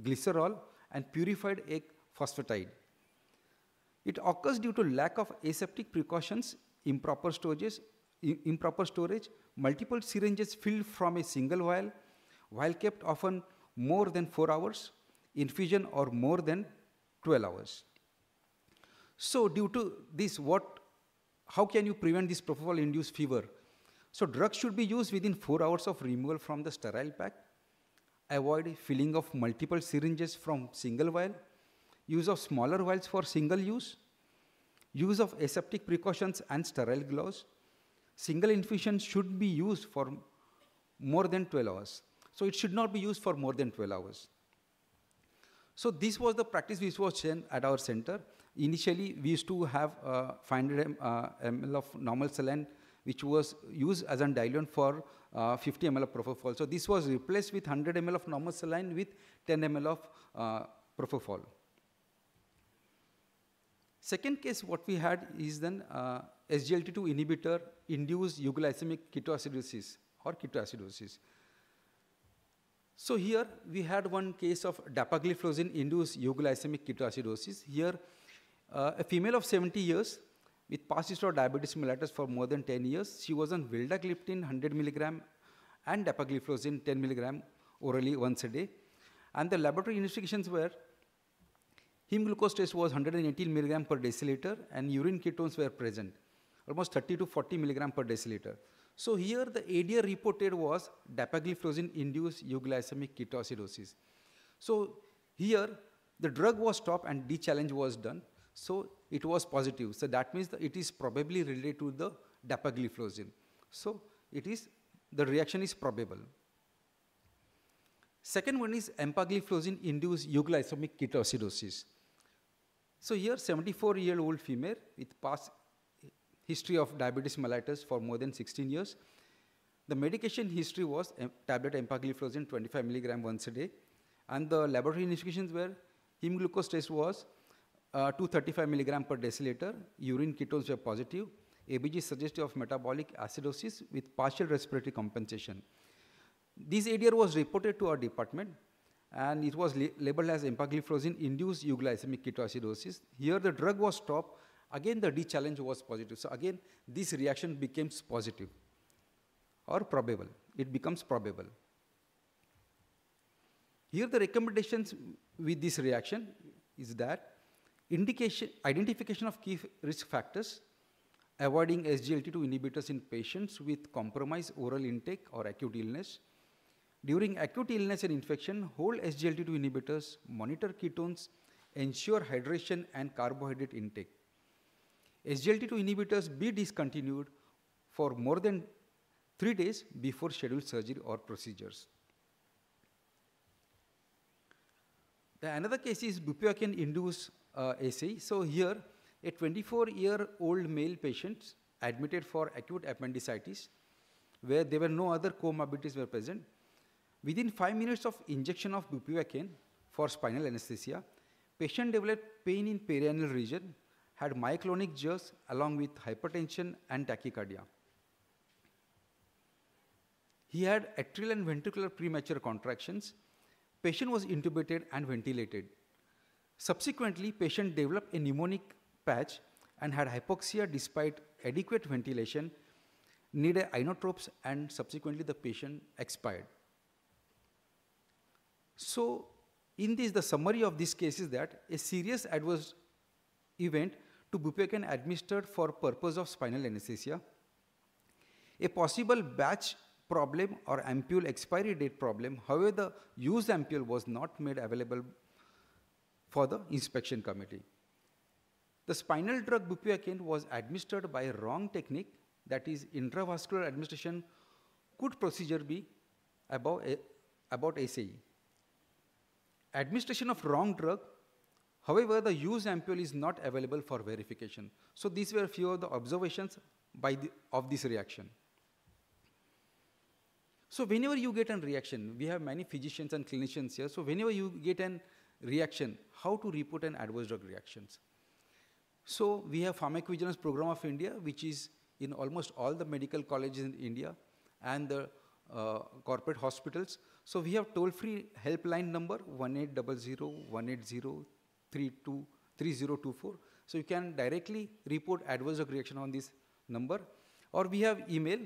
glycerol, and purified egg phosphatide. It occurs due to lack of aseptic precautions, improper storage, multiple syringes filled from a single vial kept often more than 4 hours, infusion or more than 12 hours. So due to this, how can you prevent this propofol-induced fever? So drugs should be used within 4 hours of removal from the sterile pack. Avoid filling of multiple syringes from single vial. Use of smaller vials for single use. Use of aseptic precautions and sterile gloves. Single infusion should be used for more than 12 hours. So it should not be used for more than 12 hours. So this was the practice which was done at our center. Initially, we used to have 500 ml of normal saline, which was used as a diluent for 50 ml of propofol. So this was replaced with 100 ml of normal saline with 10 ml of propofol. Second case what we had is then SGLT2 inhibitor induced euglycemic ketoacidosis or ketoacidosis. So here we had one case of dapagliflozin induced euglycemic ketoacidosis. Here a female of 70 years with past history of diabetes mellitus for more than 10 years. She was on vildagliptin 100 milligram and dapagliflozin 10 milligram orally once a day. And the laboratory investigations were heme glucose test was 118 milligram per deciliter and urine ketones were present, almost 30 to 40 milligram per deciliter. So here the ADR reported was dapagliflozin induced euglycemic ketoacidosis. So here the drug was stopped and de-challenge was done. So it was positive. So that means that it is probably related to the dapagliflozin. So the reaction is probable. Second one is empagliflozin induced euglycemic ketoacidosis. So here 74-year-old female with past history of diabetes mellitus for more than 16 years. The medication history was tablet empagliflozin 25 milligram once a day. And the laboratory investigations were heme glucose test was 235 milligram per deciliter, urine ketones were positive, ABG suggestive of metabolic acidosis with partial respiratory compensation. This ADR was reported to our department, and it was labeled as empagliflozin induced euglycemic ketoacidosis. Here the drug was stopped. Again, the D challenge was positive. So again, this reaction becomes positive or probable. It becomes probable. Here the recommendations with this reaction is that identification of key risk factors, avoiding SGLT2 inhibitors in patients with compromised oral intake or acute illness. During acute illness and infection, hold SGLT2 inhibitors, monitor ketones, ensure hydration and carbohydrate intake. SGLT2 inhibitors be discontinued for more than 3 days before scheduled surgery or procedures. Another case is bupivacaine-induced ASI. So here, a 24-year-old male patient admitted for acute appendicitis, where there were no other comorbidities were present. Within 5 minutes of injection of bupivacaine for spinal anesthesia, patient developed pain in perineal region, had myoclonic jerks along with hypertension and tachycardia. He had atrial and ventricular premature contractions. Patient was intubated and ventilated. Subsequently, patient developed a pneumonic patch and had hypoxia despite adequate ventilation, needed inotropes, and subsequently the patient expired. So, in this, the summary of this case is that a serious adverse event to bupivacaine administered for purpose of spinal anesthesia, a possible batch problem or ampule expiry date problem. However, the used ampule was not made available for the inspection committee. The spinal drug bupivacaine was administered by a wrong technique, that is intravascular administration. Could procedure be about ASI? Administration of wrong drug. However, the used ampule is not available for verification. So these were few of the observations of this reaction. So whenever you get a reaction, we have many physicians and clinicians here. So whenever you get a reaction, how to report an adverse drug reactions? So we have Pharmacovigilance Program of India, which is in almost all the medical colleges in India and the corporate hospitals. So we have toll-free helpline number 1800-180-32-3024. So you can directly report adverse drug reaction on this number. Or we have email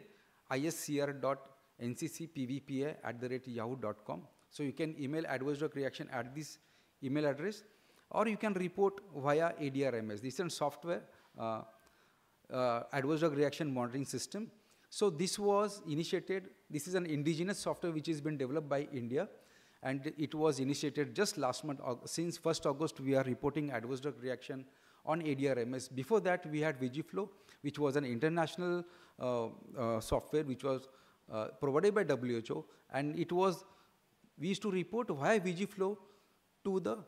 iscr.nccpvpa@yahoo.com. So you can email adverse drug reaction at this email address, or you can report via ADRMS. This is a software adverse drug reaction monitoring system. So this was initiated, this is an indigenous software which has been developed by India, and it was initiated just last month. Since 1st August, we are reporting adverse drug reaction on ADRMS. Before that, we had VigiFlow, which was an international software which was provided by WHO, and it was, we used to report via VigiFlow to the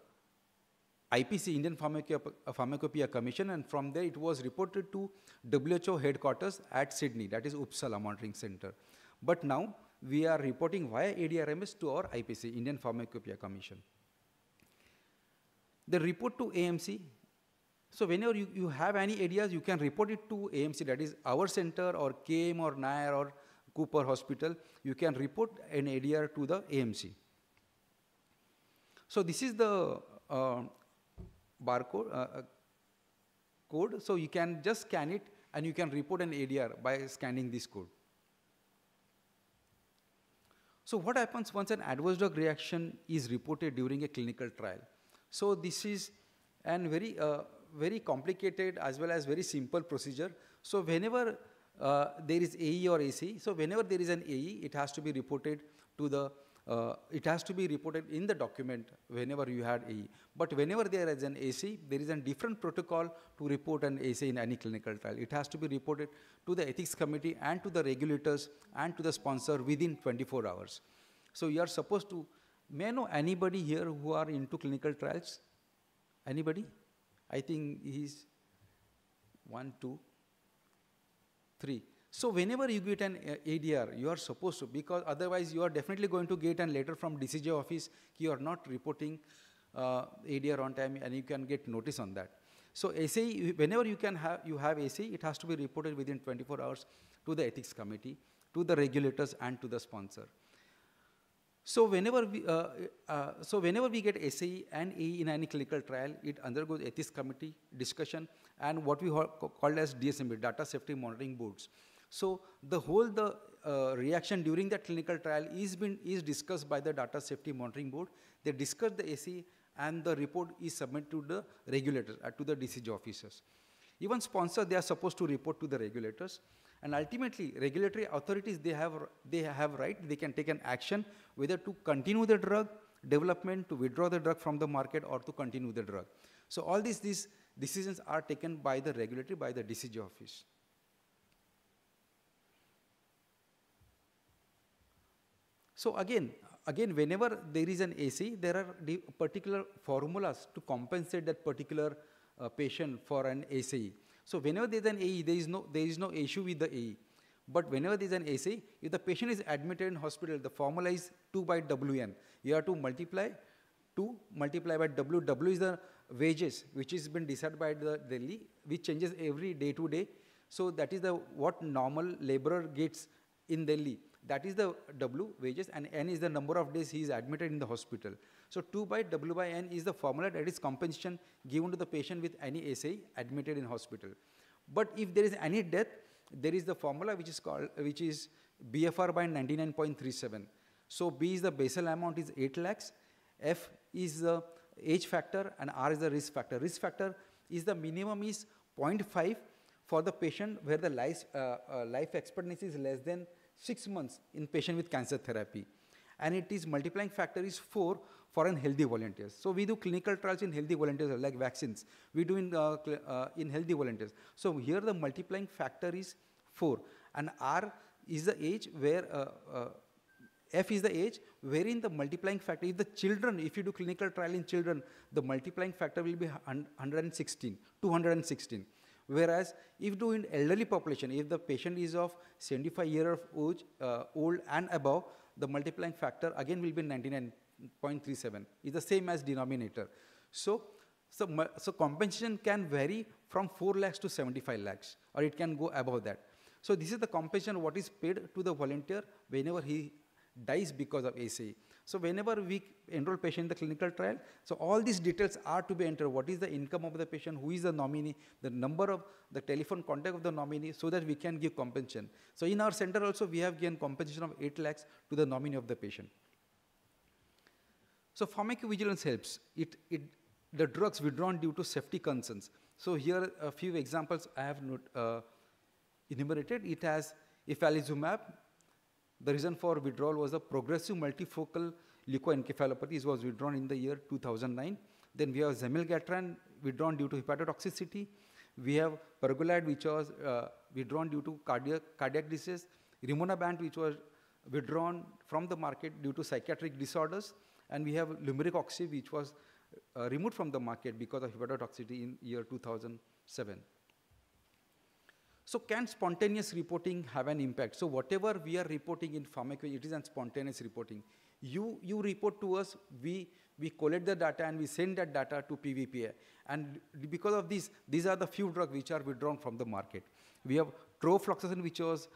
IPC, Indian Pharmacopoeia Commission, and from there it was reported to WHO headquarters at Sydney, that is Uppsala Monitoring Center. But now we are reporting via ADRMS to our IPC, Indian Pharmacopoeia Commission. The report to AMC. So whenever you have any ideas, you can report it to AMC, that is our center or KM or Nair or Cooper Hospital. You can report an ADR to the AMC. So this is the barcode code. So you can just scan it and you can report an ADR by scanning this code. So what happens once an adverse drug reaction is reported during a clinical trial? So this is a very complicated as well as very simple procedure. So whenever there is AE or AC, so whenever there is an AE, it has to be reported to the it has to be reported in the document whenever you had AE. But whenever there is an AC, there is a different protocol to report an AC in any clinical trial. It has to be reported to the ethics committee and to the regulators and to the sponsor within 24 hours. So you are supposed to, may I know anybody here who are into clinical trials? Anybody? I think he's 1, 2, 3. So whenever you get an ADR, you are supposed to, because otherwise you are definitely going to get a letter from DCJ office, you are not reporting ADR on time, and you can get notice on that. So SAE, whenever you have SAE, it has to be reported within 24 hours to the ethics committee, to the regulators, and to the sponsor. So whenever we get SAE and AE in any clinical trial, it undergoes ethics committee discussion and what we call as DSMB, Data Safety Monitoring Boards. So the reaction during that clinical trial is discussed by the Data Safety Monitoring Board. They discuss the SAE and the report is submitted to the regulators, to the DCG officers. Even sponsors, they are supposed to report to the regulators. And ultimately, regulatory authorities, they have right, they can take an action whether to continue the drug development, to withdraw the drug from the market, or to continue the drug. So all these decisions are taken by the regulatory, by the DCG office. So again, whenever there is an AC, there are particular formulas to compensate that particular patient for an ACE. So whenever there is an AE, there is no issue with the AE. But whenever there is an ACE, if the patient is admitted in hospital, the formula is 2 by WN. You have to multiply 2 multiplied by W. W is the wages, which has been decided by the Delhi, which changes every day to day. So that is what normal laborer gets in Delhi. That is the W, wages, and N is the number of days he is admitted in the hospital. So 2 by W by N is the formula that is compensation given to the patient with any ASA admitted in hospital. But if there is any death, there is the formula which is BFR by 99.37. So B is the basal amount is 8 lakhs, F is the age factor, and R is the risk factor. Risk factor is the minimum is 0.5 for the patient where the life expectancy is less than 6 months in patient with cancer therapy. And it is multiplying factor is 4 for an healthy volunteers. So we do clinical trials in healthy volunteers like vaccines. We do in healthy volunteers. So here the multiplying factor is 4. And R is the age where, F is the age wherein the multiplying factor, if the children, if you do clinical trial in children, the multiplying factor will be 216. Whereas if do in elderly population, if the patient is of 75 years of age, old and above, the multiplying factor again will be 99.37. It's the same as denominator. So compensation can vary from 4 lakhs to 75 lakhs, or it can go above that. So this is the compensation what is paid to the volunteer whenever he dies because of ACE. So whenever we enroll patient in the clinical trial, so all these details are to be entered. What is the income of the patient, who is the nominee, the number of the telephone contact of the nominee, so that we can give compensation. So in our center also, we have given compensation of 8 lakhs to the nominee of the patient. So pharmacovigilance helps. The drugs withdrawn due to safety concerns. So here a few examples I have enumerated. It has ifalizumab. The reason for withdrawal was the progressive multifocal leukoencephalopathy. It was withdrawn in the year 2009. Then we have zemilgatran withdrawn due to hepatotoxicity. We have pergolide, which was withdrawn due to cardiac disease. Rimonabant, which was withdrawn from the market due to psychiatric disorders. And we have limerick oxy, which was removed from the market because of hepatotoxicity in year 2007. So can spontaneous reporting have an impact? So whatever we are reporting in pharmacovigilance, it is a spontaneous reporting. You report to us, we collect the data and we send that data to PVPA. And because of this, these are the few drugs which are withdrawn from the market. We have trofloxacin, which was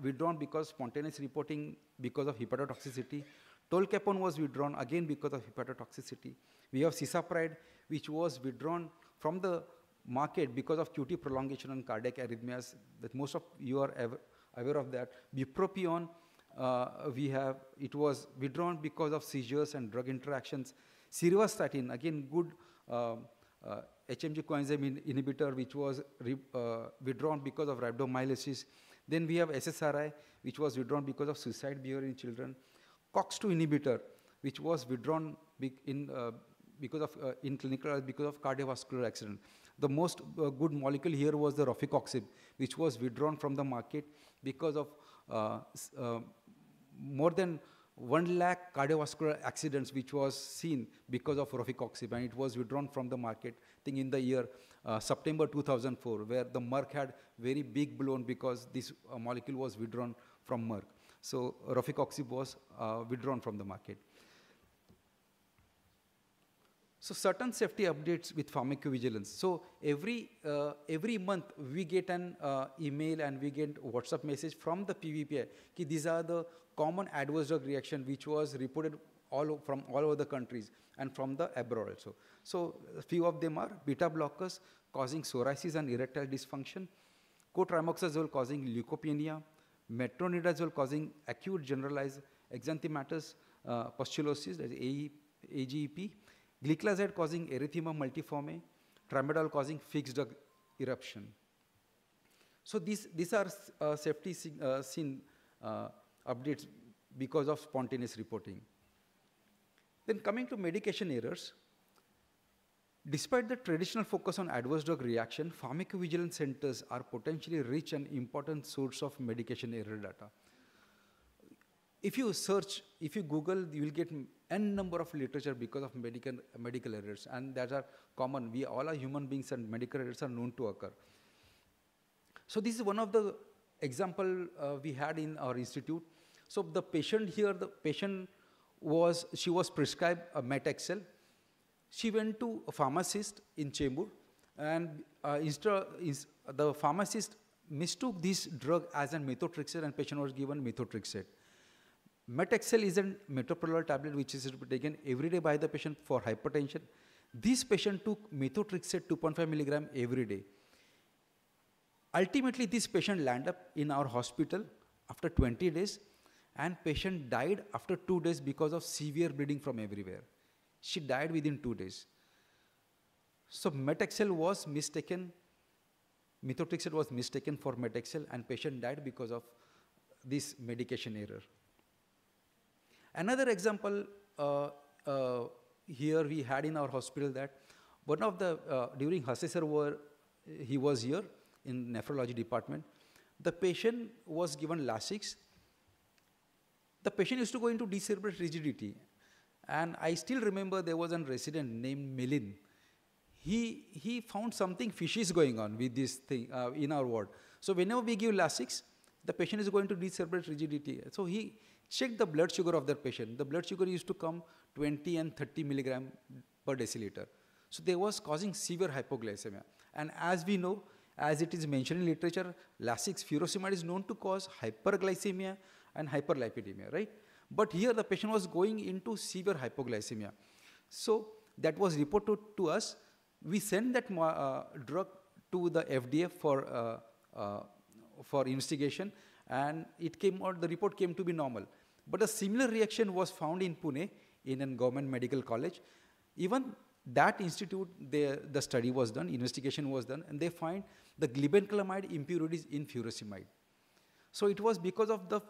withdrawn because spontaneous reporting because of hepatotoxicity. Tolcapone was withdrawn again because of hepatotoxicity. We have cisapride, which was withdrawn from the market because of QT prolongation and cardiac arrhythmias, that most of you are aware of that. Bupropion, it was withdrawn because of seizures and drug interactions. Cirvastatin, again good HMG coenzyme inhibitor, which was withdrawn because of rhabdomyolysis. Then we have SSRI, which was withdrawn because of suicide behavior in children. COX-2 inhibitor, which was withdrawn in clinical because of cardiovascular accident. The most good molecule here was the rofecoxib, which was withdrawn from the market because of more than 1 lakh cardiovascular accidents which was seen because of rofecoxib, and it was withdrawn from the market, I think in the year September 2004, where the Merck had very big blown because this molecule was withdrawn from Merck. So rofecoxib was withdrawn from the market. So certain safety updates with pharmacovigilance. So every month we get an email and we get WhatsApp message from the PVPI. These are the common adverse drug reaction which was reported from all over the countries and from the abroad also. So a few of them are beta blockers causing psoriasis and erectile dysfunction, cotrimoxazole causing leukopenia, metronidazole causing acute generalized exanthematous pustulosis, that is AGEP, gliclazide causing erythema multiforme, tramadol causing fixed duct eruption. So these are safety scene updates because of spontaneous reporting. Then coming to medication errors, despite the traditional focus on adverse drug reaction, pharmacovigilance centers are potentially rich and important source of medication error data. If you search, if you Google, you will get n number of literature because of medical errors, and that are common. We all are human beings, and medical errors are known to occur. So this is one of the example we had in our institute. So the patient here, she was prescribed a Metexcel. She went to a pharmacist in Chembur, and the pharmacist mistook this drug as an methotrexate, and patient was given methotrexate. Metexcel is a metoprolol tablet which is taken every day by the patient for hypertension. This patient took methotrexate 2.5 milligram every day. Ultimately, this patient landed up in our hospital after 20 days, and patient died after 2 days because of severe bleeding from everywhere. She died within 2 days. So Metexcel was mistaken, methotrexate was mistaken for Metexcel, and patient died because of this medication error. Another example here we had in our hospital that one of the, during Hase sir he was here in nephrology department, the patient was given Lasix. The patient used to go into decerebrate rigidity. And I still remember there was a resident named Milin. He found something fishy going on with this thing in our ward. So whenever we give Lasix, the patient is going to decerebrate rigidity. So he checked the blood sugar of that patient. The blood sugar used to come 20 and 30 milligram per deciliter. So they was causing severe hypoglycemia. And as we know, as it is mentioned in literature, Lasix furosemide is known to cause hyperglycemia and hyperlipidemia, right? But here the patient was going into severe hypoglycemia. So that was reported to us. We sent that drug to the FDA for investigation, and it came out, the report came to be normal. But a similar reaction was found in Pune in a government medical college. Even that institute, the study was done, investigation was done, and they find the glibenclamide impurities in furosemide. So it was because of the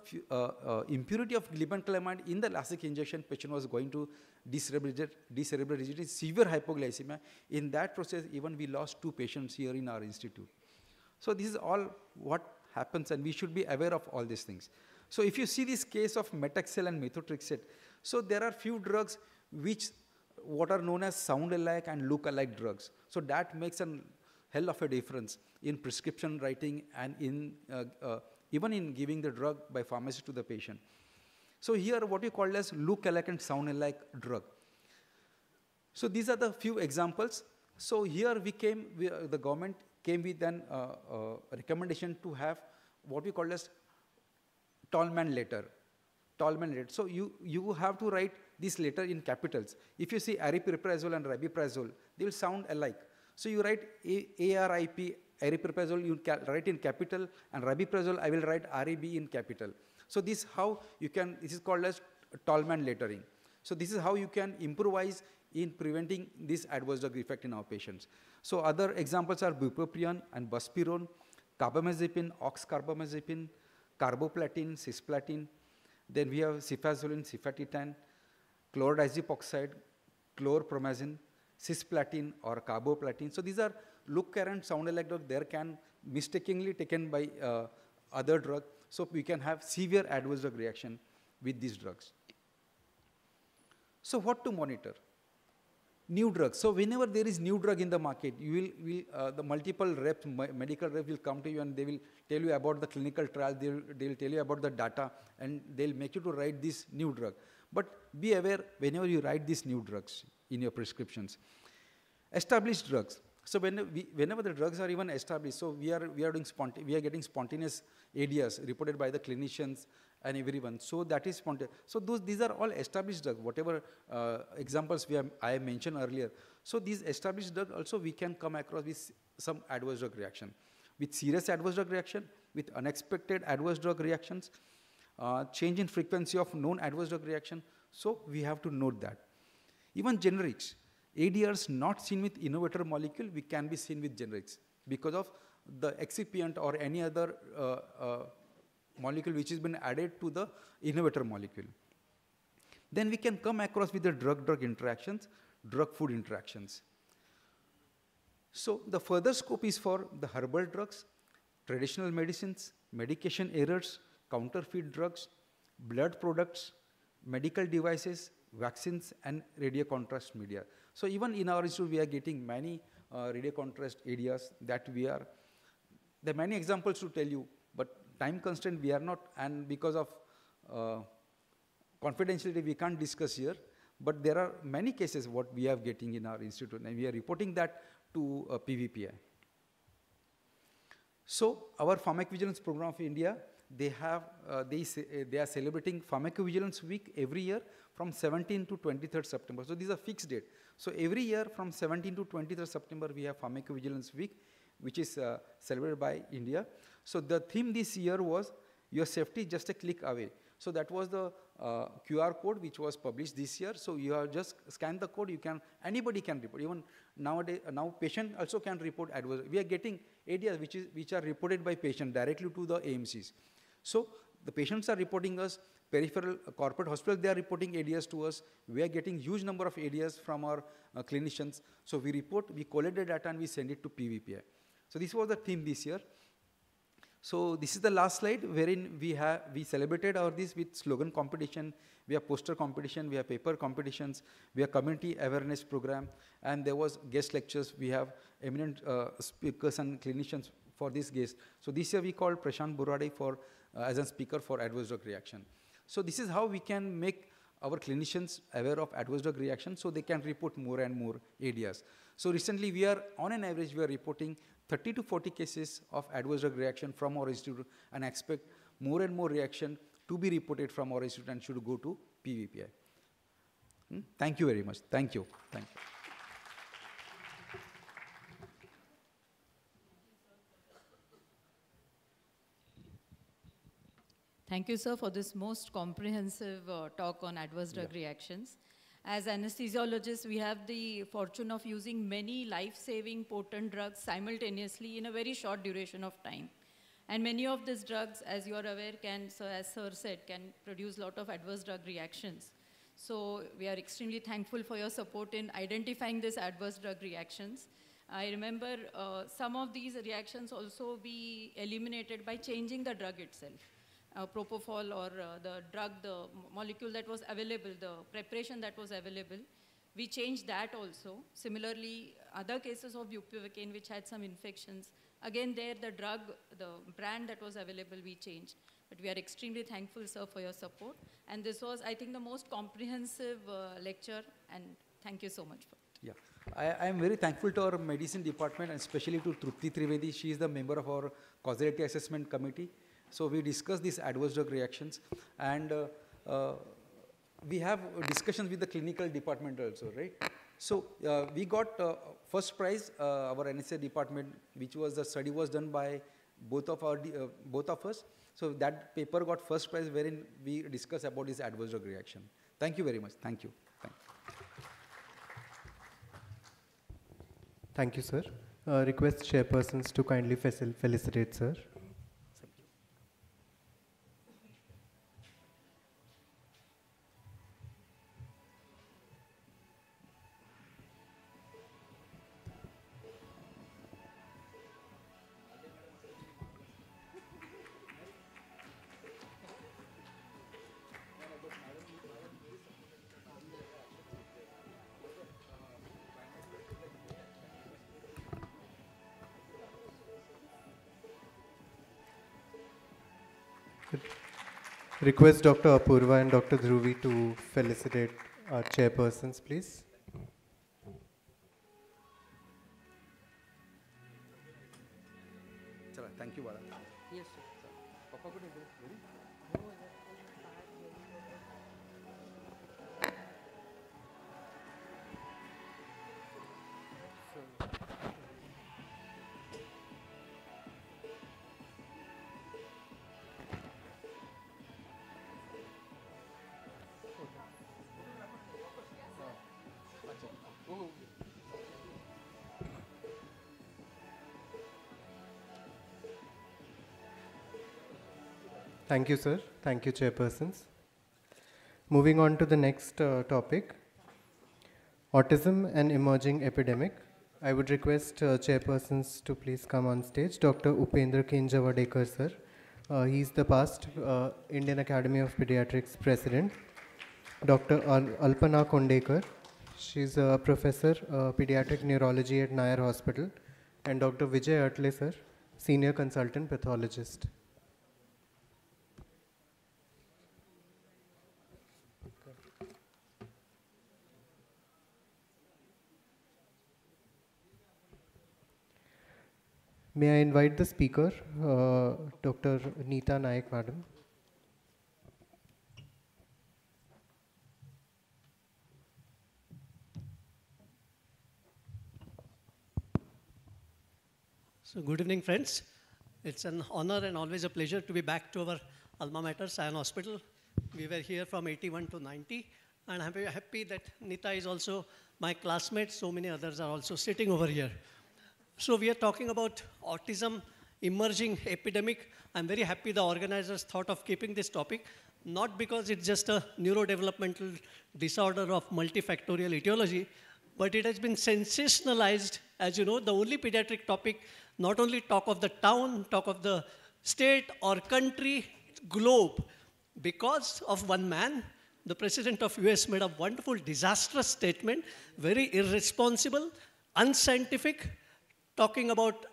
impurity of glibenclamide in the Lasix injection, patient was going to decerebrate rigidity, severe hypoglycemia. In that process, even we lost 2 patients here in our institute. So this is all what happens, and we should be aware of all these things. So if you see this case of Metexcel and methotrexate, so there are few drugs which what are known as sound alike and look alike drugs. So that makes a hell of a difference in prescription writing and in even in giving the drug by pharmacy to the patient. So here what we call as look alike and sound alike drug. So these are the few examples. So here the government came with a recommendation to have what we call as Tolman letter. So you have to write this letter in capitals. If you see aripiprazole and rabiprazole, they will sound alike. So you write ARIP, aripiprazole, you write in capital, and rabiprazole, I will write RAB in capital. So this how you can, this is called as Tolman lettering. So this is how you can improvise in preventing this adverse drug effect in our patients. So other examples are bupropion and buspirone, carbamazepine, oxcarbamazepine, carboplatin, cisplatin. Then we have cefazolin, cefatitan, chlordiazepoxide, chlorpromazine, cisplatin or carboplatin. So these are look and sound alike drugs. They can mistakenly taken by other drug. So we can have severe adverse drug reaction with these drugs. So what to monitor? New drugs. So whenever there is new drug in the market, you will the multiple reps, medical reps will come to you and they will tell you about the clinical trial. They will tell you about the data, and they'll make you to write this new drug. But be aware, whenever you write these new drugs, in your prescriptions. Established drugs. So whenever the drugs are even established, so we are getting spontaneous ADS reported by the clinicians and everyone. So that is spontaneous. So these are all established drugs. Whatever examples I mentioned earlier. So these established drugs also we can come across with some adverse drug reaction, with serious adverse drug reaction, with unexpected adverse drug reactions, change in frequency of known adverse drug reaction. So we have to note that. Even generics. ADRs not seen with innovator molecule, we can be seen with generics because of the excipient or any other molecule which has been added to the innovator molecule. Then we can come across with the drug-drug interactions, drug-food interactions. So the further scope is for the herbal drugs, traditional medicines, medication errors, counterfeit drugs, blood products, medical devices, vaccines, and radio contrast media. So even in our institute, we are getting many radio contrast areas that we are. There are many examples to tell you, but time constraint we are not, and because of confidentiality we can't discuss here. But there are many cases what we are getting in our institute, and we are reporting that to PVPI. So our pharmacovigilance program of India, they are celebrating pharmacovigilance week every year from 17th to 23rd September. So these are fixed date. So every year from 17th to 23rd September we have pharmacovigilance week, which is celebrated by India. So the theme this year was your safety just a click away. So that was the QR code which was published this year. So you have just scan the code, anybody can report. Even nowadays, now patient also can report adverse. We are getting areas which are reported by patient directly to the AMCs. So the patients are reporting us, peripheral corporate hospitals, they are reporting areas to us. We are getting huge number of areas from our clinicians. So we report, we collect the data and we send it to PVPI. So this was the theme this year. So this is the last slide wherein we celebrated this with slogan competition, we have poster competition, we have paper competitions, we have community awareness program, and there was guest lectures. We have eminent speakers and clinicians for this guest. So this year we called Prashant Burade as a speaker for adverse drug reaction. So this is how we can make our clinicians aware of adverse drug reaction so they can report more and more areas. So recently we are, on an average, we are reporting 30 to 40 cases of adverse drug reaction from our institute and expect more and more reaction to be reported from our institute and should go to PVPI. Thank you very much. Thank you. Thank you. Thank you, sir, for this most comprehensive talk on adverse drug reactions. As anesthesiologists, we have the fortune of using many life-saving potent drugs simultaneously in a very short duration of time. And many of these drugs, as you are aware, as sir said, can produce a lot of adverse drug reactions. So we are extremely thankful for your support in identifying these adverse drug reactions. I remember some of these reactions also be eliminated by changing the drug itself. Propofol or the drug, the molecule that was available, the preparation that was available, we changed that also. Similarly, other cases of bupivacaine which had some infections, again there the drug, the brand that was available, we changed. But we are extremely thankful, sir, for your support. And this was, I think, the most comprehensive lecture, and thank you so much for it. Yeah, I am very thankful to our medicine department and especially to Trupti Trivedi. She is the member of our causality assessment committee. So we discussed these adverse drug reactions, and we have discussions with the clinical department also, right? So we got first prize, our NSA department, which was the study was done by both of us. So that paper got first prize wherein we discuss about this adverse drug reaction. Thank you very much. Thank you. Thank you. Thank you, sir. Request chairpersons to kindly felicitate, sir. Request Dr. Apurva and Dr. Dhruvi to felicitate our chairpersons, please. Thank you, sir. Thank you, chairpersons. Moving on to the next topic, autism and emerging epidemic. I would request chairpersons to please come on stage. Dr. Upendra Kinjavadekar, sir. He is the past Indian Academy of Pediatrics president. Dr. Alpana Kondekar. She is a professor pediatric neurology at Nair Hospital. And Dr. Vijay Atle, sir, senior consultant pathologist. May I invite the speaker, Dr. Neeta Naik, madam. So good evening, friends. It's an honor and always a pleasure to be back to our alma mater, SION Hospital. We were here from 81 to 90, and I'm very happy that Neeta is also my classmate. So many others are also sitting over here. So we are talking about autism, emerging epidemic. I'm very happy the organizers thought of keeping this topic, not because it's just a neurodevelopmental disorder of multifactorial etiology, but it has been sensationalized. As you know, the only pediatric topic, not only talk of the town, talk of the state or country, globe. Because of one man, the president of US made a wonderful, disastrous statement, very irresponsible, unscientific, talking about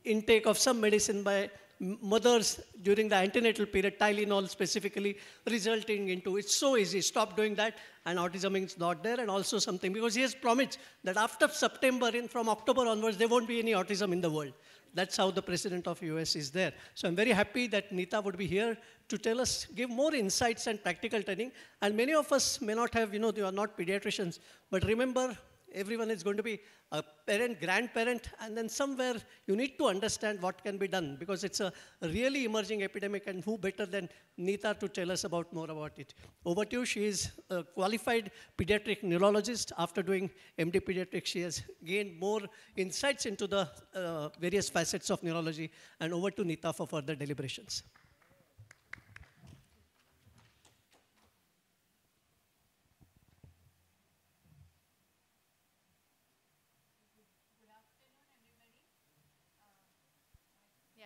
intake of some medicine by mothers during the antenatal period, Tylenol specifically, resulting into, it's so easy, stop doing that, and autism is not there, and also something, because he has promised that after September, from October onwards, there won't be any autism in the world. That's how the president of US is there. So I'm very happy that Neeta would be here to tell us, give more insights and practical training. And many of us may not have, they are not pediatricians, but remember, everyone is going to be a parent, grandparent, and then somewhere you need to understand what can be done, because it's a really emerging epidemic, and who better than Neeta to tell us more about it. Over to you. She is a qualified pediatric neurologist. After doing MD Pediatrics, she has gained more insights into the various facets of neurology. And over to Neeta for further deliberations.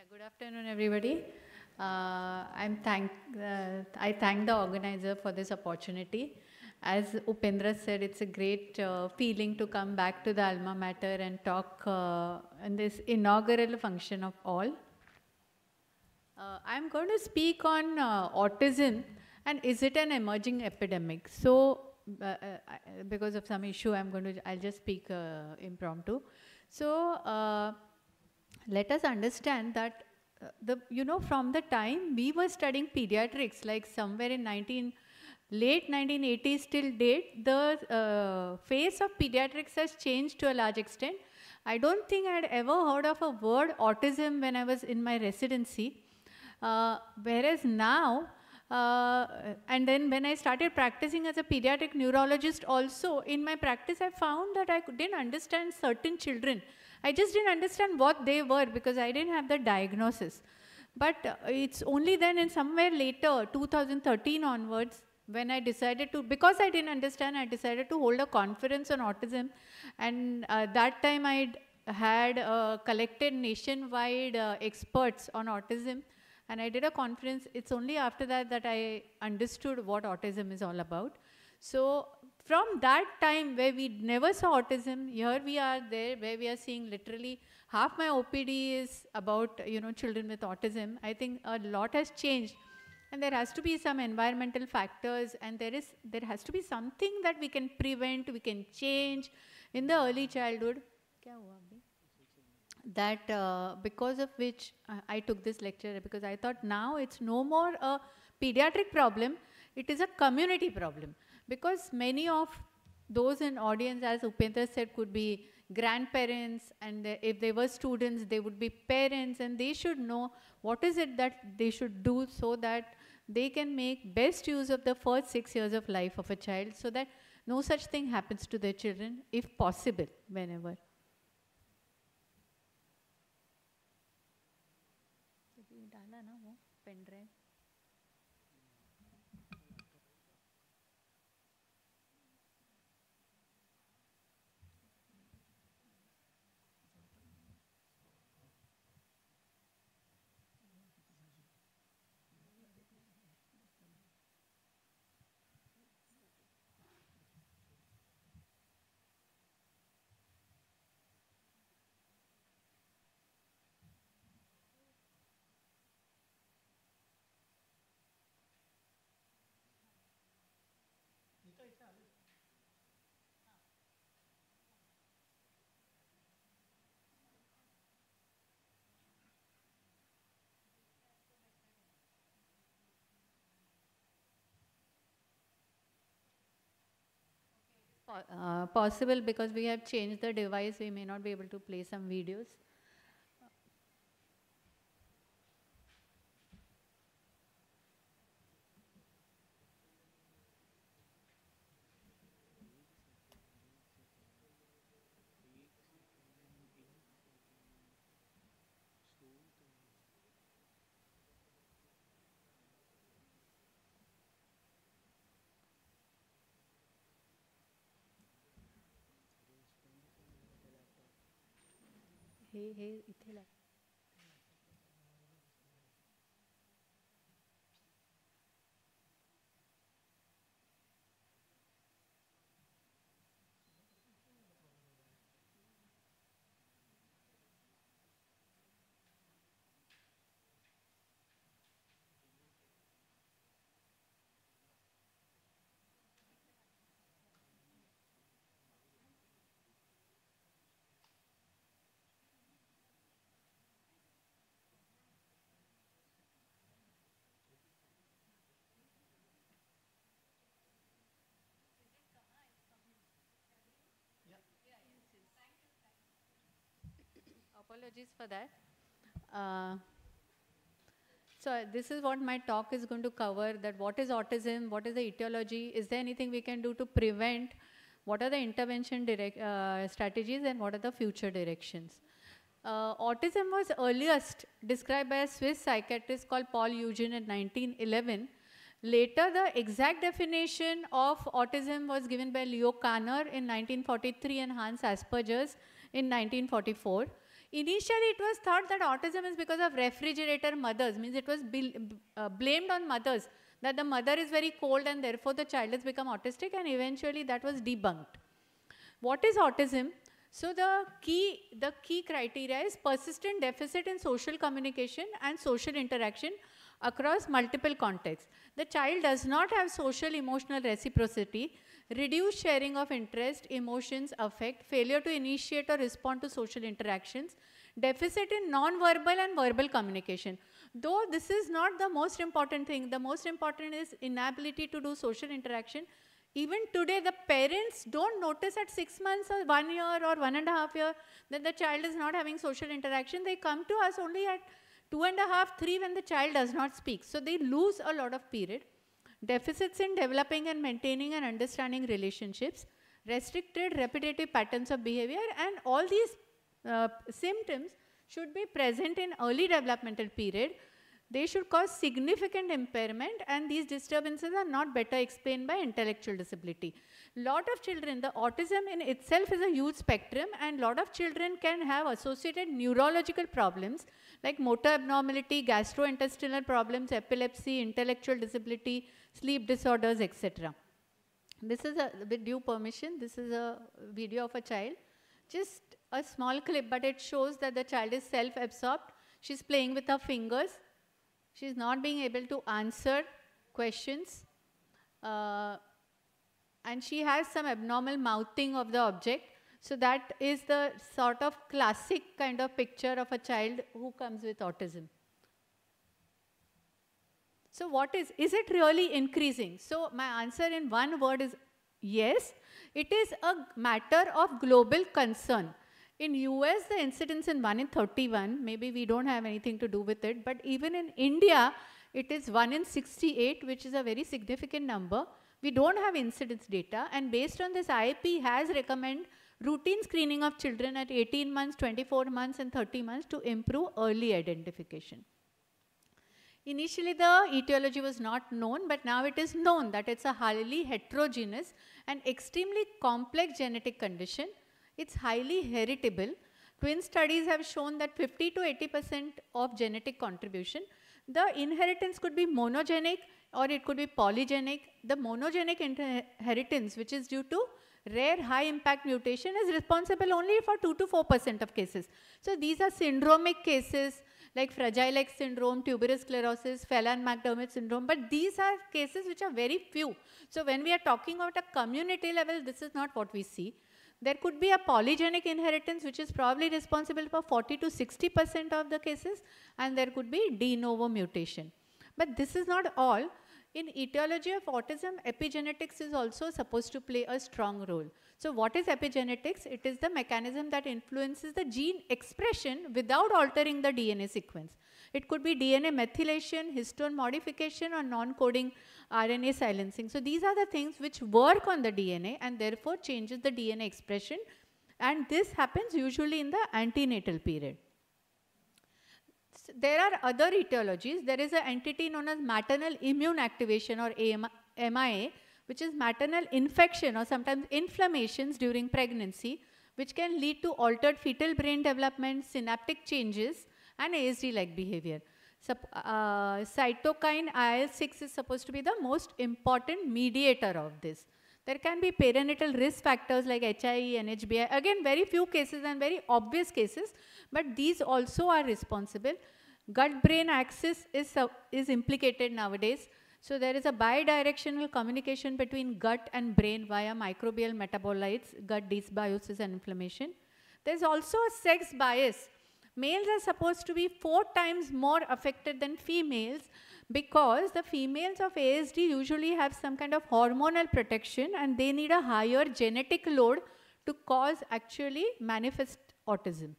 Good afternoon, everybody. I thank the organizer for this opportunity. As Upendra said, it's a great feeling to come back to the alma mater and talk in this inaugural function of all. I'm going to speak on autism and is it an emerging epidemic. So, because of some issue, I'll just speak impromptu. So, let us understand that from the time we were studying pediatrics, like somewhere in late 1980s till date, the face of pediatrics has changed to a large extent. I don't think I had ever heard of a word autism when I was in my residency. Whereas now, and then when I started practicing as a pediatric neurologist also, in my practice I found that I didn't understand certain children. I just didn't understand what they were because I didn't have the diagnosis. But it's only then in somewhere later, 2013 onwards, when I decided to, because I didn't understand, I decided to hold a conference on autism. And that time I had collected nationwide experts on autism. And I did a conference. It's only after that that I understood what autism is all about. So from that time where we never saw autism, here we are there where we are seeing literally half my OPD is about children with autism. I think a lot has changed, and there has to be some environmental factors, and there has to be something that we can prevent, we can change in the early childhood. that because of which I took this lecture, because I thought now it's no more a pediatric problem, it is a community problem. Because many of those in audience, as Upendra said, could be grandparents, and if they were students, they would be parents, and they should know what is it that they should do so that they can make best use of the first 6 years of life of a child, so that no such thing happens to their children, if possible, whenever. Possible, because we have changed the device, we may not be able to play some videos. इथे लाग. Apologies for that. So this is what my talk is going to cover, that what is autism, what is the etiology, is there anything we can do to prevent, what are the intervention strategies, and what are the future directions. Autism was earliest described by a Swiss psychiatrist called Paul Eugene in 1911. Later, the exact definition of autism was given by Leo Kanner in 1943 and Hans Asperger's in 1944. Initially, it was thought that autism is because of refrigerator mothers, means it was blamed on mothers, that the mother is very cold and therefore the child has become autistic, and eventually that was debunked. What is autism? So the key criteria is persistent deficit in social communication and social interaction across multiple contexts. The child does not have social emotional reciprocity, reduced sharing of interest, emotions, affect, failure to initiate or respond to social interactions, deficit in non-verbal and verbal communication. Though this is not the most important thing, the most important is inability to do social interaction. Even today, the parents don't notice at 6 months or 1 year or 1.5 years that the child is not having social interaction. They come to us only at 2.5, 3 when the child does not speak. So they lose a lot of period. Deficits in developing and maintaining and understanding relationships, restricted repetitive patterns of behavior, and all these symptoms should be present in early developmental period. They should cause significant impairment, and these disturbances are not better explained by intellectual disability. Lot of children, the autism in itself is a huge spectrum, and lot of children can have associated neurological problems like motor abnormality, gastrointestinal problems, epilepsy, intellectual disability, sleep disorders, etc. This is with due permission, this is a video of a child. Just a small clip, but it shows that the child is self-absorbed. She's playing with her fingers. She's not being able to answer questions. And she has some abnormal mouthing of the object. So that is the sort of classic kind of picture of a child who comes with autism. So what is it really increasing? So my answer in one word is yes, it is a matter of global concern. In US, the incidence in 1 in 31, maybe we don't have anything to do with it, but even in India, it is 1 in 68, which is a very significant number. We don't have incidence data, and based on this, IAP has recommended routine screening of children at 18 months, 24 months, and 30 months to improve early identification. Initially, the etiology was not known, but now it is known that it's a highly heterogeneous and extremely complex genetic condition. It's highly heritable. Twin studies have shown that 50 to 80% of genetic contribution. The inheritance could be monogenic or it could be polygenic. The monogenic inheritance, which is due to rare high impact mutation, is responsible only for 2 to 4% of cases. So these are syndromic cases like Fragile X syndrome, tuberous sclerosis, Phelan-McDermid syndrome, but these are cases which are very few. So when we are talking about a community level, this is not what we see. There could be a polygenic inheritance which is probably responsible for 40 to 60% of the cases, and there could be de novo mutation. But this is not all. In etiology of autism, epigenetics is also supposed to play a strong role. So what is epigenetics? It is the mechanism that influences the gene expression without altering the DNA sequence. It could be DNA methylation, histone modification, or non-coding RNA silencing. So these are the things which work on the DNA and therefore changes the DNA expression, and this happens usually in the antenatal period. There are other etiologies. There is an entity known as maternal immune activation, or MIA, which is maternal infection or sometimes inflammations during pregnancy, which can lead to altered fetal brain development, synaptic changes, and ASD-like behavior. Cytokine IL-6 is supposed to be the most important mediator of this. There can be perinatal risk factors like HIE, NHBI, again very few cases and very obvious cases, but these also are responsible. Gut-brain axis is implicated nowadays. So there is a bidirectional communication between gut and brain via microbial metabolites, gut dysbiosis and inflammation. There's also a sex bias. Males are supposed to be 4 times more affected than females because the females of ASD usually have some kind of hormonal protection and they need a higher genetic load to cause actually manifest autism.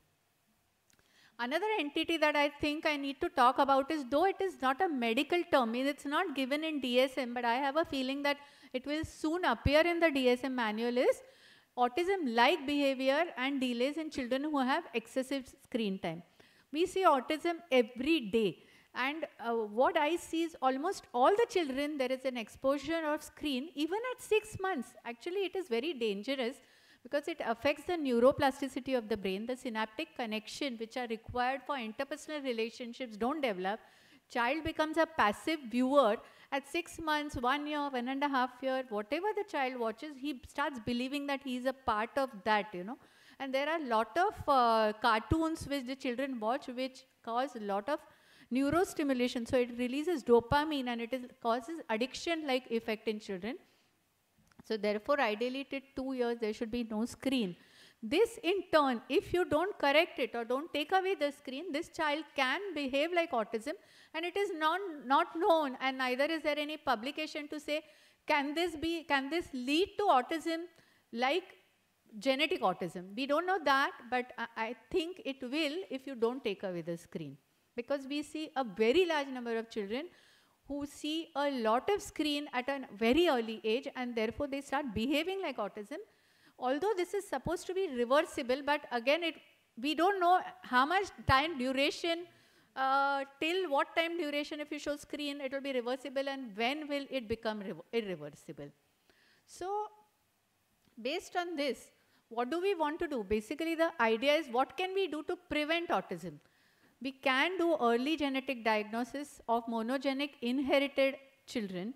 Another entity that I think I need to talk about is, though it is not a medical term, it's not given in DSM, but I have a feeling that it will soon appear in the DSM manual, is autism-like behavior and delays in children who have excessive screen time. We see autism every day, and what I see is almost all the children, there is an exposure of screen even at 6 months. Actually, it is very dangerous because it affects the neuroplasticity of the brain. The synaptic connection which are required for interpersonal relationships don't develop. Child becomes a passive viewer. At 6 months, 1 year, 1.5 years, whatever the child watches, he starts believing that he is a part of that, you know. And there are a lot of cartoons which the children watch which cause a lot of neurostimulation. So it releases dopamine and it causes addiction-like effect in children. So therefore, ideally till 2 years, there should be no screen. This in turn, if you don't correct it or don't take away the screen, this child can behave like autism, and it is not known, and neither is there any publication to say, can this lead to autism like genetic autism? We don't know that, but I think it will if you don't take away the screen. Because we see a very large number of children who see a lot of screen at a very early age, and therefore they start behaving like autism. Although this is supposed to be reversible, but again, we don't know how much time duration, till what time duration if you show screen, it will be reversible, and when will it become irreversible. So, based on this, what do we want to do? Basically, the idea is what can we do to prevent autism? We can do early genetic diagnosis of monogenic inherited children.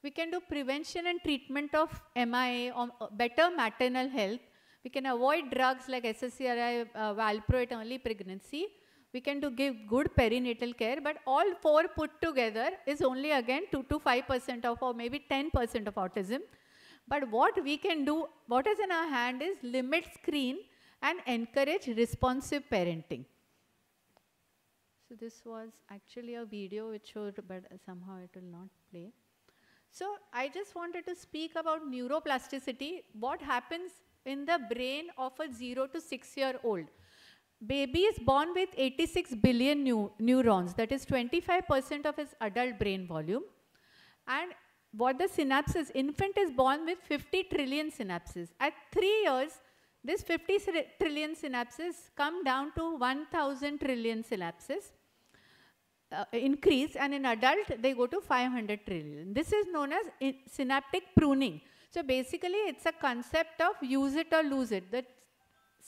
We can do prevention and treatment of MIA or better maternal health. We can avoid drugs like SSRI, valproate early pregnancy. We can give good perinatal care, but all 4 put together is only again 2 to 5% of, or maybe 10% of autism. But what we can do, what is in our hand is limit screen and encourage responsive parenting. So this was actually a video which showed, but somehow it will not play. So I just wanted to speak about neuroplasticity, what happens in the brain of a 0 to 6-year-old. Baby is born with 86 billion neurons, that is 25% of his adult brain volume. And what the synapses, infant is born with 50 trillion synapses. At 3 years, this 50 trillion synapses come down to 1,000 trillion synapses. Increase, and in adult they go to 500 trillion. This is known as synaptic pruning. So basically it's a concept of use it or lose it. The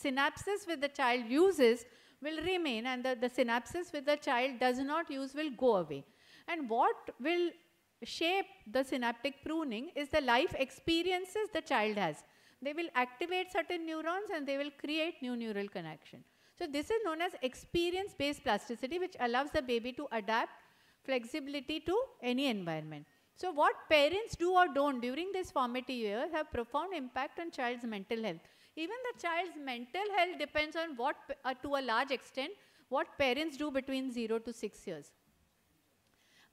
synapses which the child uses will remain, and the synapses which the child does not use will go away. And what will shape the synaptic pruning is the life experiences the child has. They will activate certain neurons and they will create new neural connection. So this is known as experience-based plasticity, which allows the baby to adapt flexibility to any environment. So what parents do or don't during this formative year have profound impact on child's mental health. Even the child's mental health depends on what, to a large extent, what parents do between 0 to 6 years.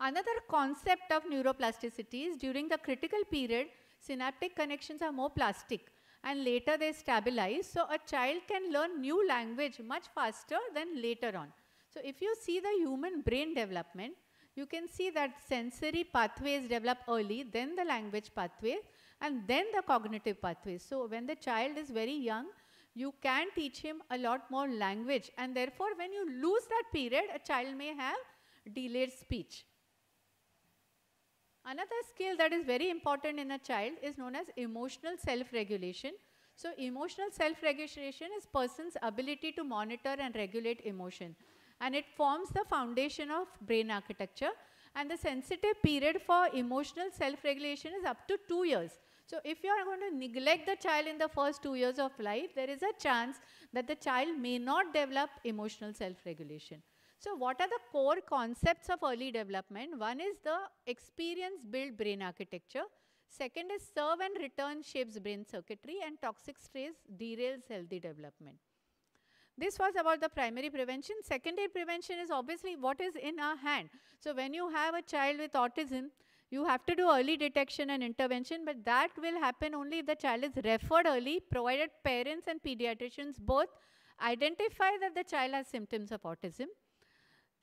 Another concept of neuroplasticity is during the critical period, synaptic connections are more plastic, and later they stabilize. So a child can learn new language much faster than later on. So if you see the human brain development, you can see that sensory pathways develop early, then the language pathway, and then the cognitive pathways. So when the child is very young, you can teach him a lot more language, and therefore when you lose that period, a child may have delayed speech. Another skill that is very important in a child is known as emotional self-regulation. So emotional self-regulation is person's ability to monitor and regulate emotion, and it forms the foundation of brain architecture, and the sensitive period for emotional self-regulation is up to 2 years. So if you are going to neglect the child in the first 2 years of life, there is a chance that the child may not develop emotional self-regulation. So what are the core concepts of early development? One is the experience-built brain architecture. Second is serve and return shapes brain circuitry, and toxic stress derails healthy development. This was about the primary prevention. Secondary prevention is obviously what is in our hand. So when you have a child with autism, you have to do early detection and intervention, but that will happen only if the child is referred early, provided parents and pediatricians both identify that the child has symptoms of autism.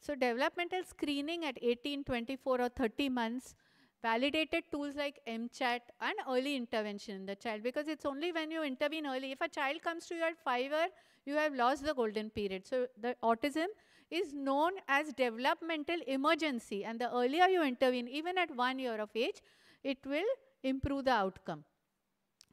So developmental screening at 18, 24 or 30 months, validated tools like MChat, and early intervention in the child, because it's only when you intervene early. If a child comes to you at 5 years, you have lost the golden period. So the autism is known as developmental emergency, and the earlier you intervene, even at 1 year of age, it will improve the outcome.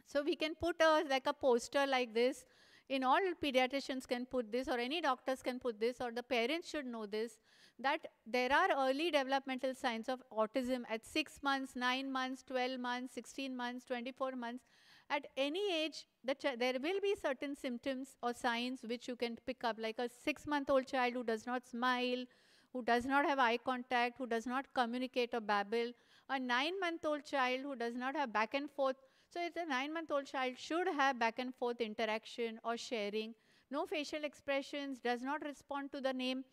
So we can put like a poster like this. In all pediatricians can put this, or any doctors can put this, or the parents should know this, that there are early developmental signs of autism at 6 months, 9 months, 12 months, 16 months, 24 months. At any age, there will be certain symptoms or signs which you can pick up, like a 6-month-old child who does not smile, who does not have eye contact, who does not communicate or babble, a 9-month-old child who does not have back and forth. So if the 9-month-old child should have back and forth interaction or sharing, no facial expressions, does not respond to the name.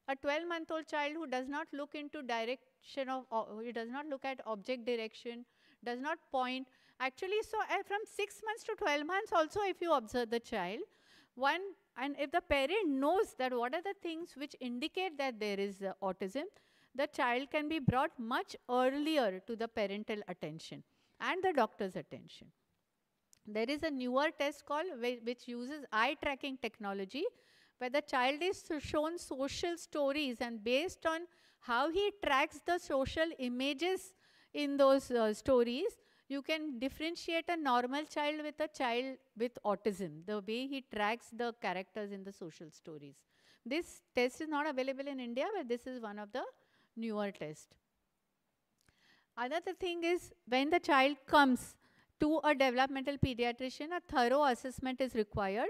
A 12-month-old child who does not look into direction of, he does not look at object direction, does not point. Actually, so from 6 months to 12 months also, if you observe the child, and if the parent knows that what are the things which indicate that there is autism, the child can be brought much earlier to the parental attention and the doctor's attention. There is a newer test called which uses eye tracking technology, where the child is shown social stories, and based on how he tracks the social images in those stories, you can differentiate a normal child with a child with autism, the way he tracks the characters in the social stories. This test is not available in India, but this is one of the newer tests. Another thing is, when the child comes to a developmental pediatrician, a thorough assessment is required.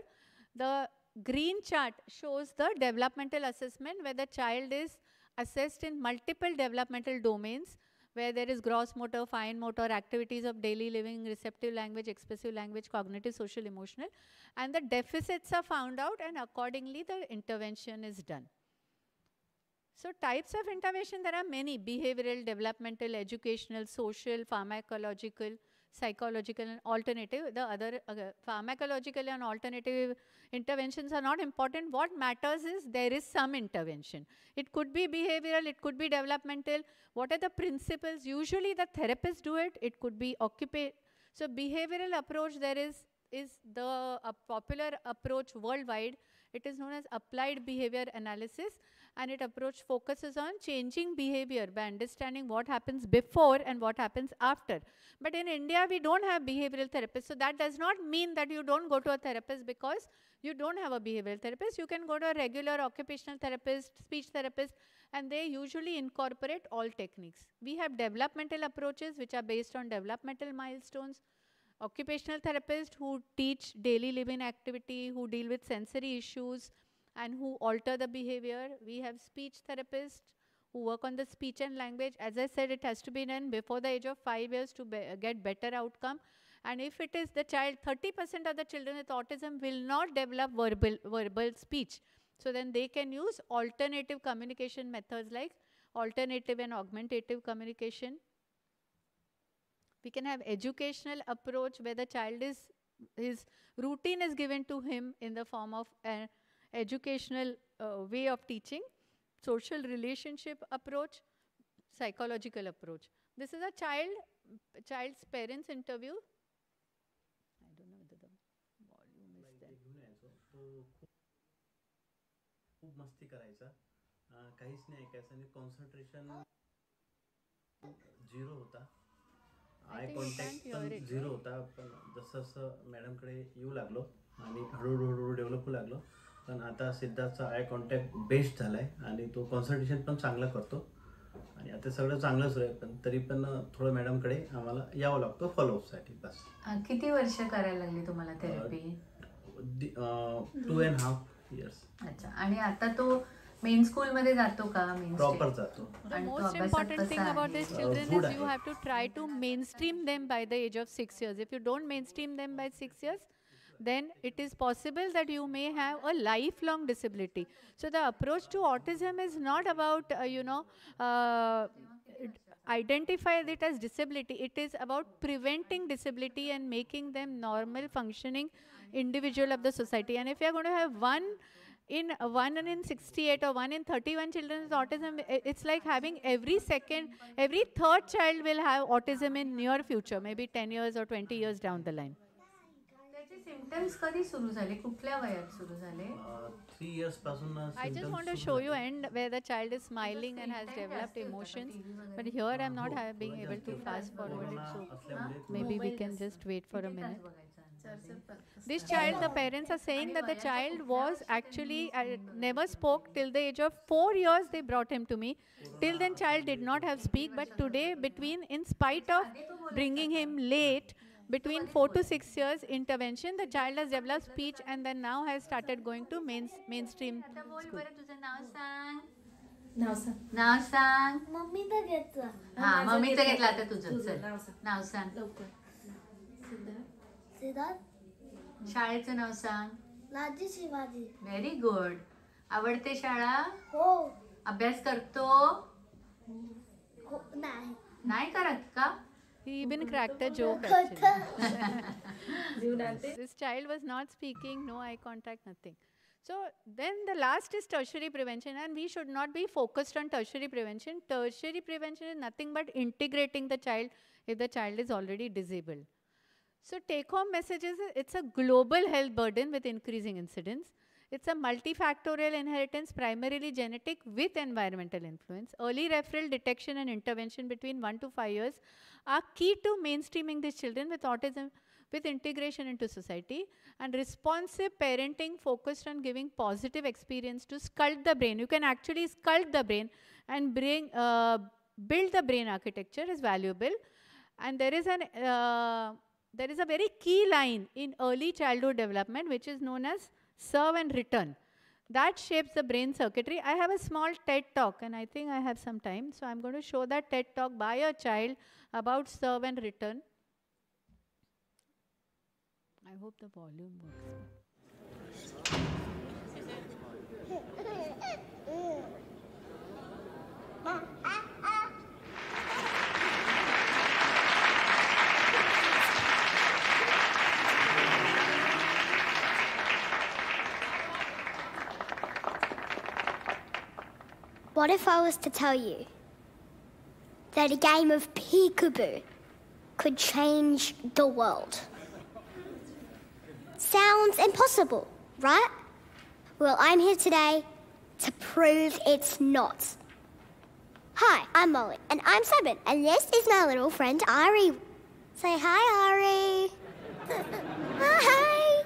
The green chart shows the developmental assessment, where the child is assessed in multiple developmental domains, where there is gross motor, fine motor, activities of daily living, receptive language, expressive language, cognitive, social, emotional, and the deficits are found out, and accordingly the intervention is done. So types of intervention, there are many: behavioral, developmental, educational, social, pharmacological, psychological, and alternative. The other pharmacological and alternative interventions are not important. What matters is there is some intervention. It could be behavioral, it could be developmental. What are the principles? Usually the therapists do it. It could be occupational. So behavioral approach, there is the popular approach worldwide. It is known as applied behavior analysis, and it approach focuses on changing behavior by understanding what happens before and what happens after. But in India, we don't have behavioral therapists. So that does not mean that you don't go to a therapist because you don't have a behavioral therapist. You can go to a regular occupational therapist, speech therapist, and they usually incorporate all techniques. We have developmental approaches which are based on developmental milestones. Occupational therapists who teach daily living activity, who deal with sensory issues, and who alter the behavior. We have speech therapists who work on the speech and language. As I said, it has to be done before the age of 5 years to get better outcome. And if it is the child, 30% of the children with autism will not develop verbal speech. So then they can use alternative communication methods like alternative and augmentative communication. We can have educational approach where the child his routine is given to him in the form of an educational way of teaching, social relationship approach, psychological approach. This is a child's parents interview. I don't know whether the volume is there. खूप मस्ती करायचा, काहीच नाही ऐकायचं आणि concentration zero होता. Eye contact पण zero होता. पण जसं जसं मॅडमकडे येऊ लागलो आणि हळूहळू डेव्हलप होऊ लागलो. पण आता सिद्धार्थचा आय कॉन्टॅक्ट बेस्ट झाला आहे आणि तो कॉन्सन्ट्रेशन पण चांगला करतो आणि आता सगळं चांगलं सुरू आहे. पण तरी पण थोडं मॅडमकडे आम्हाला यावं लागतं फॉलोअपसाठी. बस. किती वर्ष करायला लागली तुम्हाला थेरपी? 2.5 years. अच्छा. आणि आता तो मेन स्कूल मध्ये जातो का? प्रॉपर जातो. The most important thing about these children is you have to try to mainstream them by the age of 6 years. If you don't mainstream them by 6 years, then it is possible that you may have a lifelong disability. So the approach to autism is not about, identify it as disability. It is about preventing disability and making them normal functioning individual of the society. And if you are going to have one in 68 or 1 in 31 children with autism, it's like having every third child will have autism in near future, maybe 10 years or 20 years down the line. त्याचे symptoms कधी सुरू झाले? कुठल्या वयात सुरू झाले? 3 years पासून. I just want to show you end where the child is smiling and has developed emotions. But here I'm not being able to fast forward it, so maybe we can just wait for a minute. This child, the parents are saying that the child was actually never spoke till the age of 4 years. They brought him to me. Till then, child did not have speak. But today, in spite of bringing him late, between 4 to 6 years intervention, the child has developed speech and then now has started going to mainstream school. नाव सांग. मम्मीचं घेतलं. हां, मम्मीचं घेतलं आता तुझं. चल नाव सांग. सिद्धार्थ. शाळेचं नाव सांग. राजी शिवाजी. Very good. आवडते शाळा? हो. अभ्यास करतो? नाही. नाही करत का? He even cracked a joke actually. This child was not speaking, no eye contact, nothing. So then the last is tertiary prevention, and we should not be focused on tertiary prevention. Tertiary prevention is nothing but integrating the child if the child is already disabled. So take home message is it's a global health burden with increasing incidence. It's a multifactorial inheritance, primarily genetic with environmental influence. Early referral detection and intervention between 1 to 5 years are key to mainstreaming these children with autism with integration into society. And responsive parenting focused on giving positive experience to sculpt the brain. You can actually sculpt the brain and build the brain architecture is valuable. And there is a very key line in early childhood development which is known as serve and return. That shapes the brain circuitry. I have a small TED talk, and I think I have some time. So I'm going to show that TED talk by a child about serve and return. I hope the volume works. What if I was to tell you that a game of peekaboo could change the world? Sounds impossible, right? Well, I'm here today to prove it's not. Hi, I'm Molly, and I'm 7, and this is my little friend Ari. Say hi, Ari. Hi.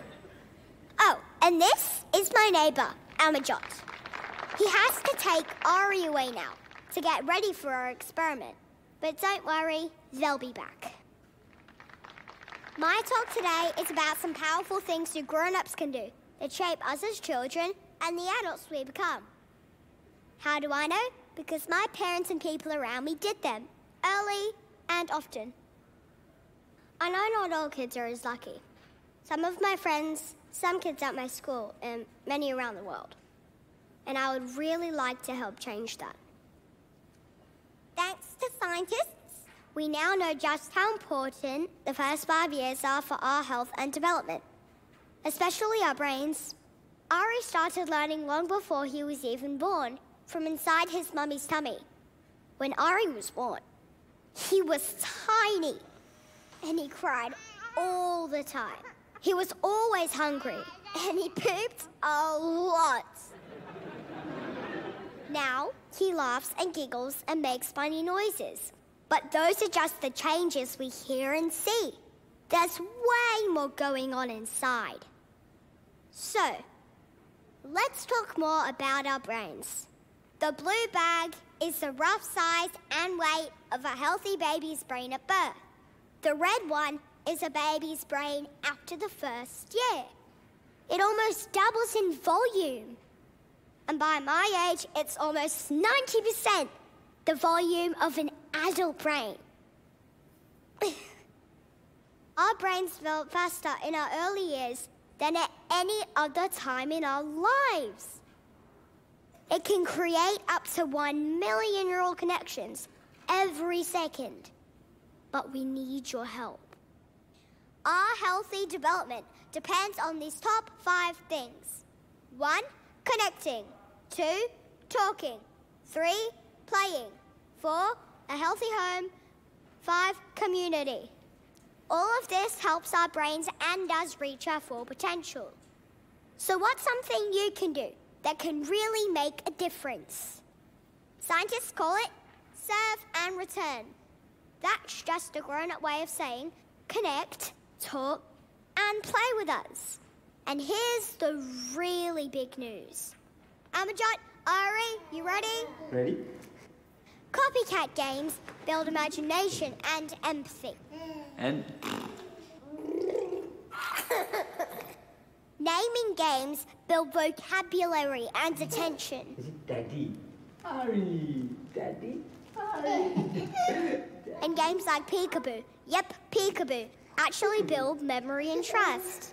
Oh, and this is my neighbour, Amajot. He has to take Ari away now to get ready for our experiment. But don't worry, they'll be back. My talk today is about some powerful things you grown-ups can do that shape us as children and the adults we become. How do I know? Because my parents and people around me did them, early and often. I know not all kids are as lucky. Some of my friends, some kids at my school, and many around the world. And I would really like to help change that. Thanks to scientists, we now know just how important the first 5 years are for our health and development, especially our brains. Ari started learning long before he was even born, from inside his mummy's tummy. When Ari was born, he was tiny, and he cried all the time. He was always hungry, and he pooped a lot. Now, he laughs and giggles and makes funny noises. But those are just the changes we hear and see. There's way more going on inside. So, let's talk more about our brains. The blue bag is the rough size and weight of a healthy baby's brain at birth. The red one is a baby's brain after the first year. It almost doubles in volume. And by my age, it's almost 90% the volume of an adult brain. Our brains develop faster in our early years than at any other time in our lives. It can create up to 1 million neural connections every second. But we need your help. Our healthy development depends on these top 5 things. 1, connecting. 2, talking. 3, playing. 4, a healthy home. 5, community. All of this helps our brains and does reach our full potential. So what's something you can do that can really make a difference? Scientists call it serve and return. That's just a grown-up way of saying connect, talk, and play with us. And here's the really big news. Amajot, Ari, you ready? Ready? Copycat games build imagination and empathy. And? Naming games build vocabulary and attention. Is it Daddy? Ari, Daddy, Ari. And games like peekaboo, yep, peekaboo, actually build memory and trust.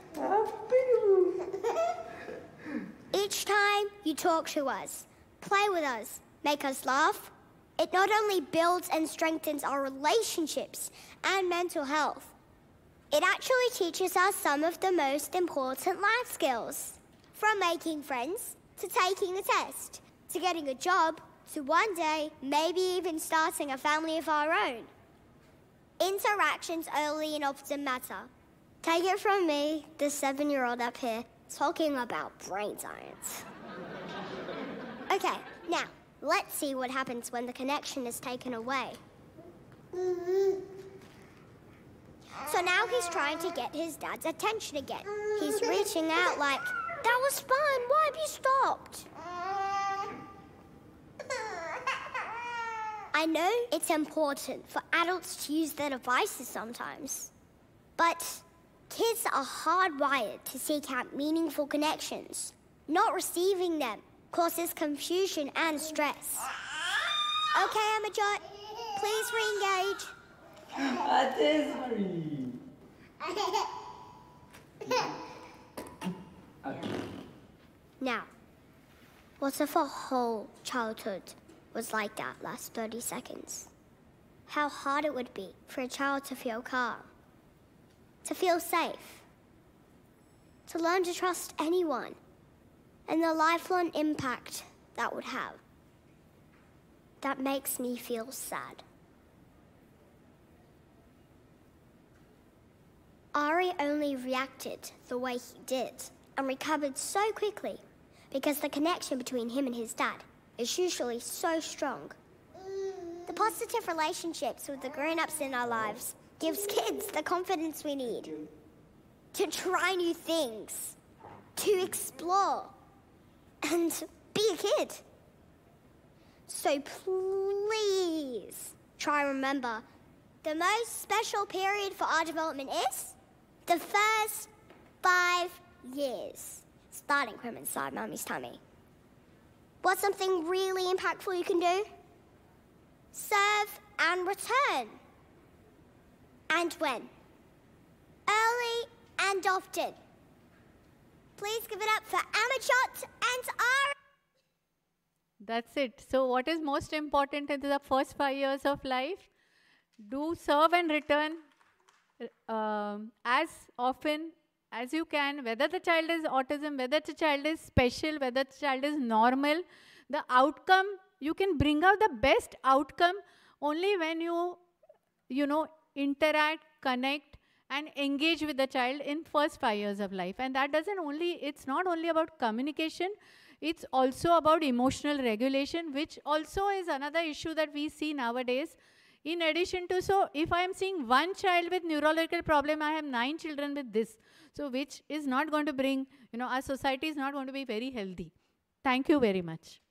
Each time you talk to us, play with us, make us laugh, it not only builds and strengthens our relationships and mental health, it actually teaches us some of the most important life skills. From making friends, to taking a test, to getting a job, to one day maybe even starting a family of our own. Interactions early and often matter. Take it from me, the 7-year-old up here, talking about brain science. Okay, now, let's see what happens when the connection is taken away. So now he's trying to get his dad's attention again. He's reaching out like, that was fun, why have you stopped? I know it's important for adults to use their devices sometimes, but kids are hardwired to seek out meaningful connections. Not receiving them causes confusion and stress. Okay, Amajot, please re-engage. Now, what if a whole childhood was like that last 30 seconds? How hard it would be for a child to feel calm, to feel safe, to learn to trust anyone, and the lifelong impact that would have. That makes me feel sad. Ari only reacted the way he did and recovered so quickly because the connection between him and his dad is usually so strong. The positive relationships with the grown-ups in our lives gives kids the confidence we need to try new things, to explore, and be a kid. So please try and remember, the most special period for our development is the first 5 years, starting from inside Mummy's tummy. What's something really impactful you can do? Serve and return. And when? Early and often. Please give it up for Amachot and Ari. That's it. So what is most important in the first 5 years of life? Do serve and return as often as you can, whether the child is autism, whether the child is special, whether the child is normal. The outcome, you can bring out the best outcome only when you interact, connect, and engage with the child in first 5 years of life. And that it's not only about communication, it's also about emotional regulation, which also is another issue that we see nowadays. In addition to, so if I am seeing one child with neurological problem, I have 9 children with this. So which is not going to bring, our society is not going to be very healthy. Thank you very much.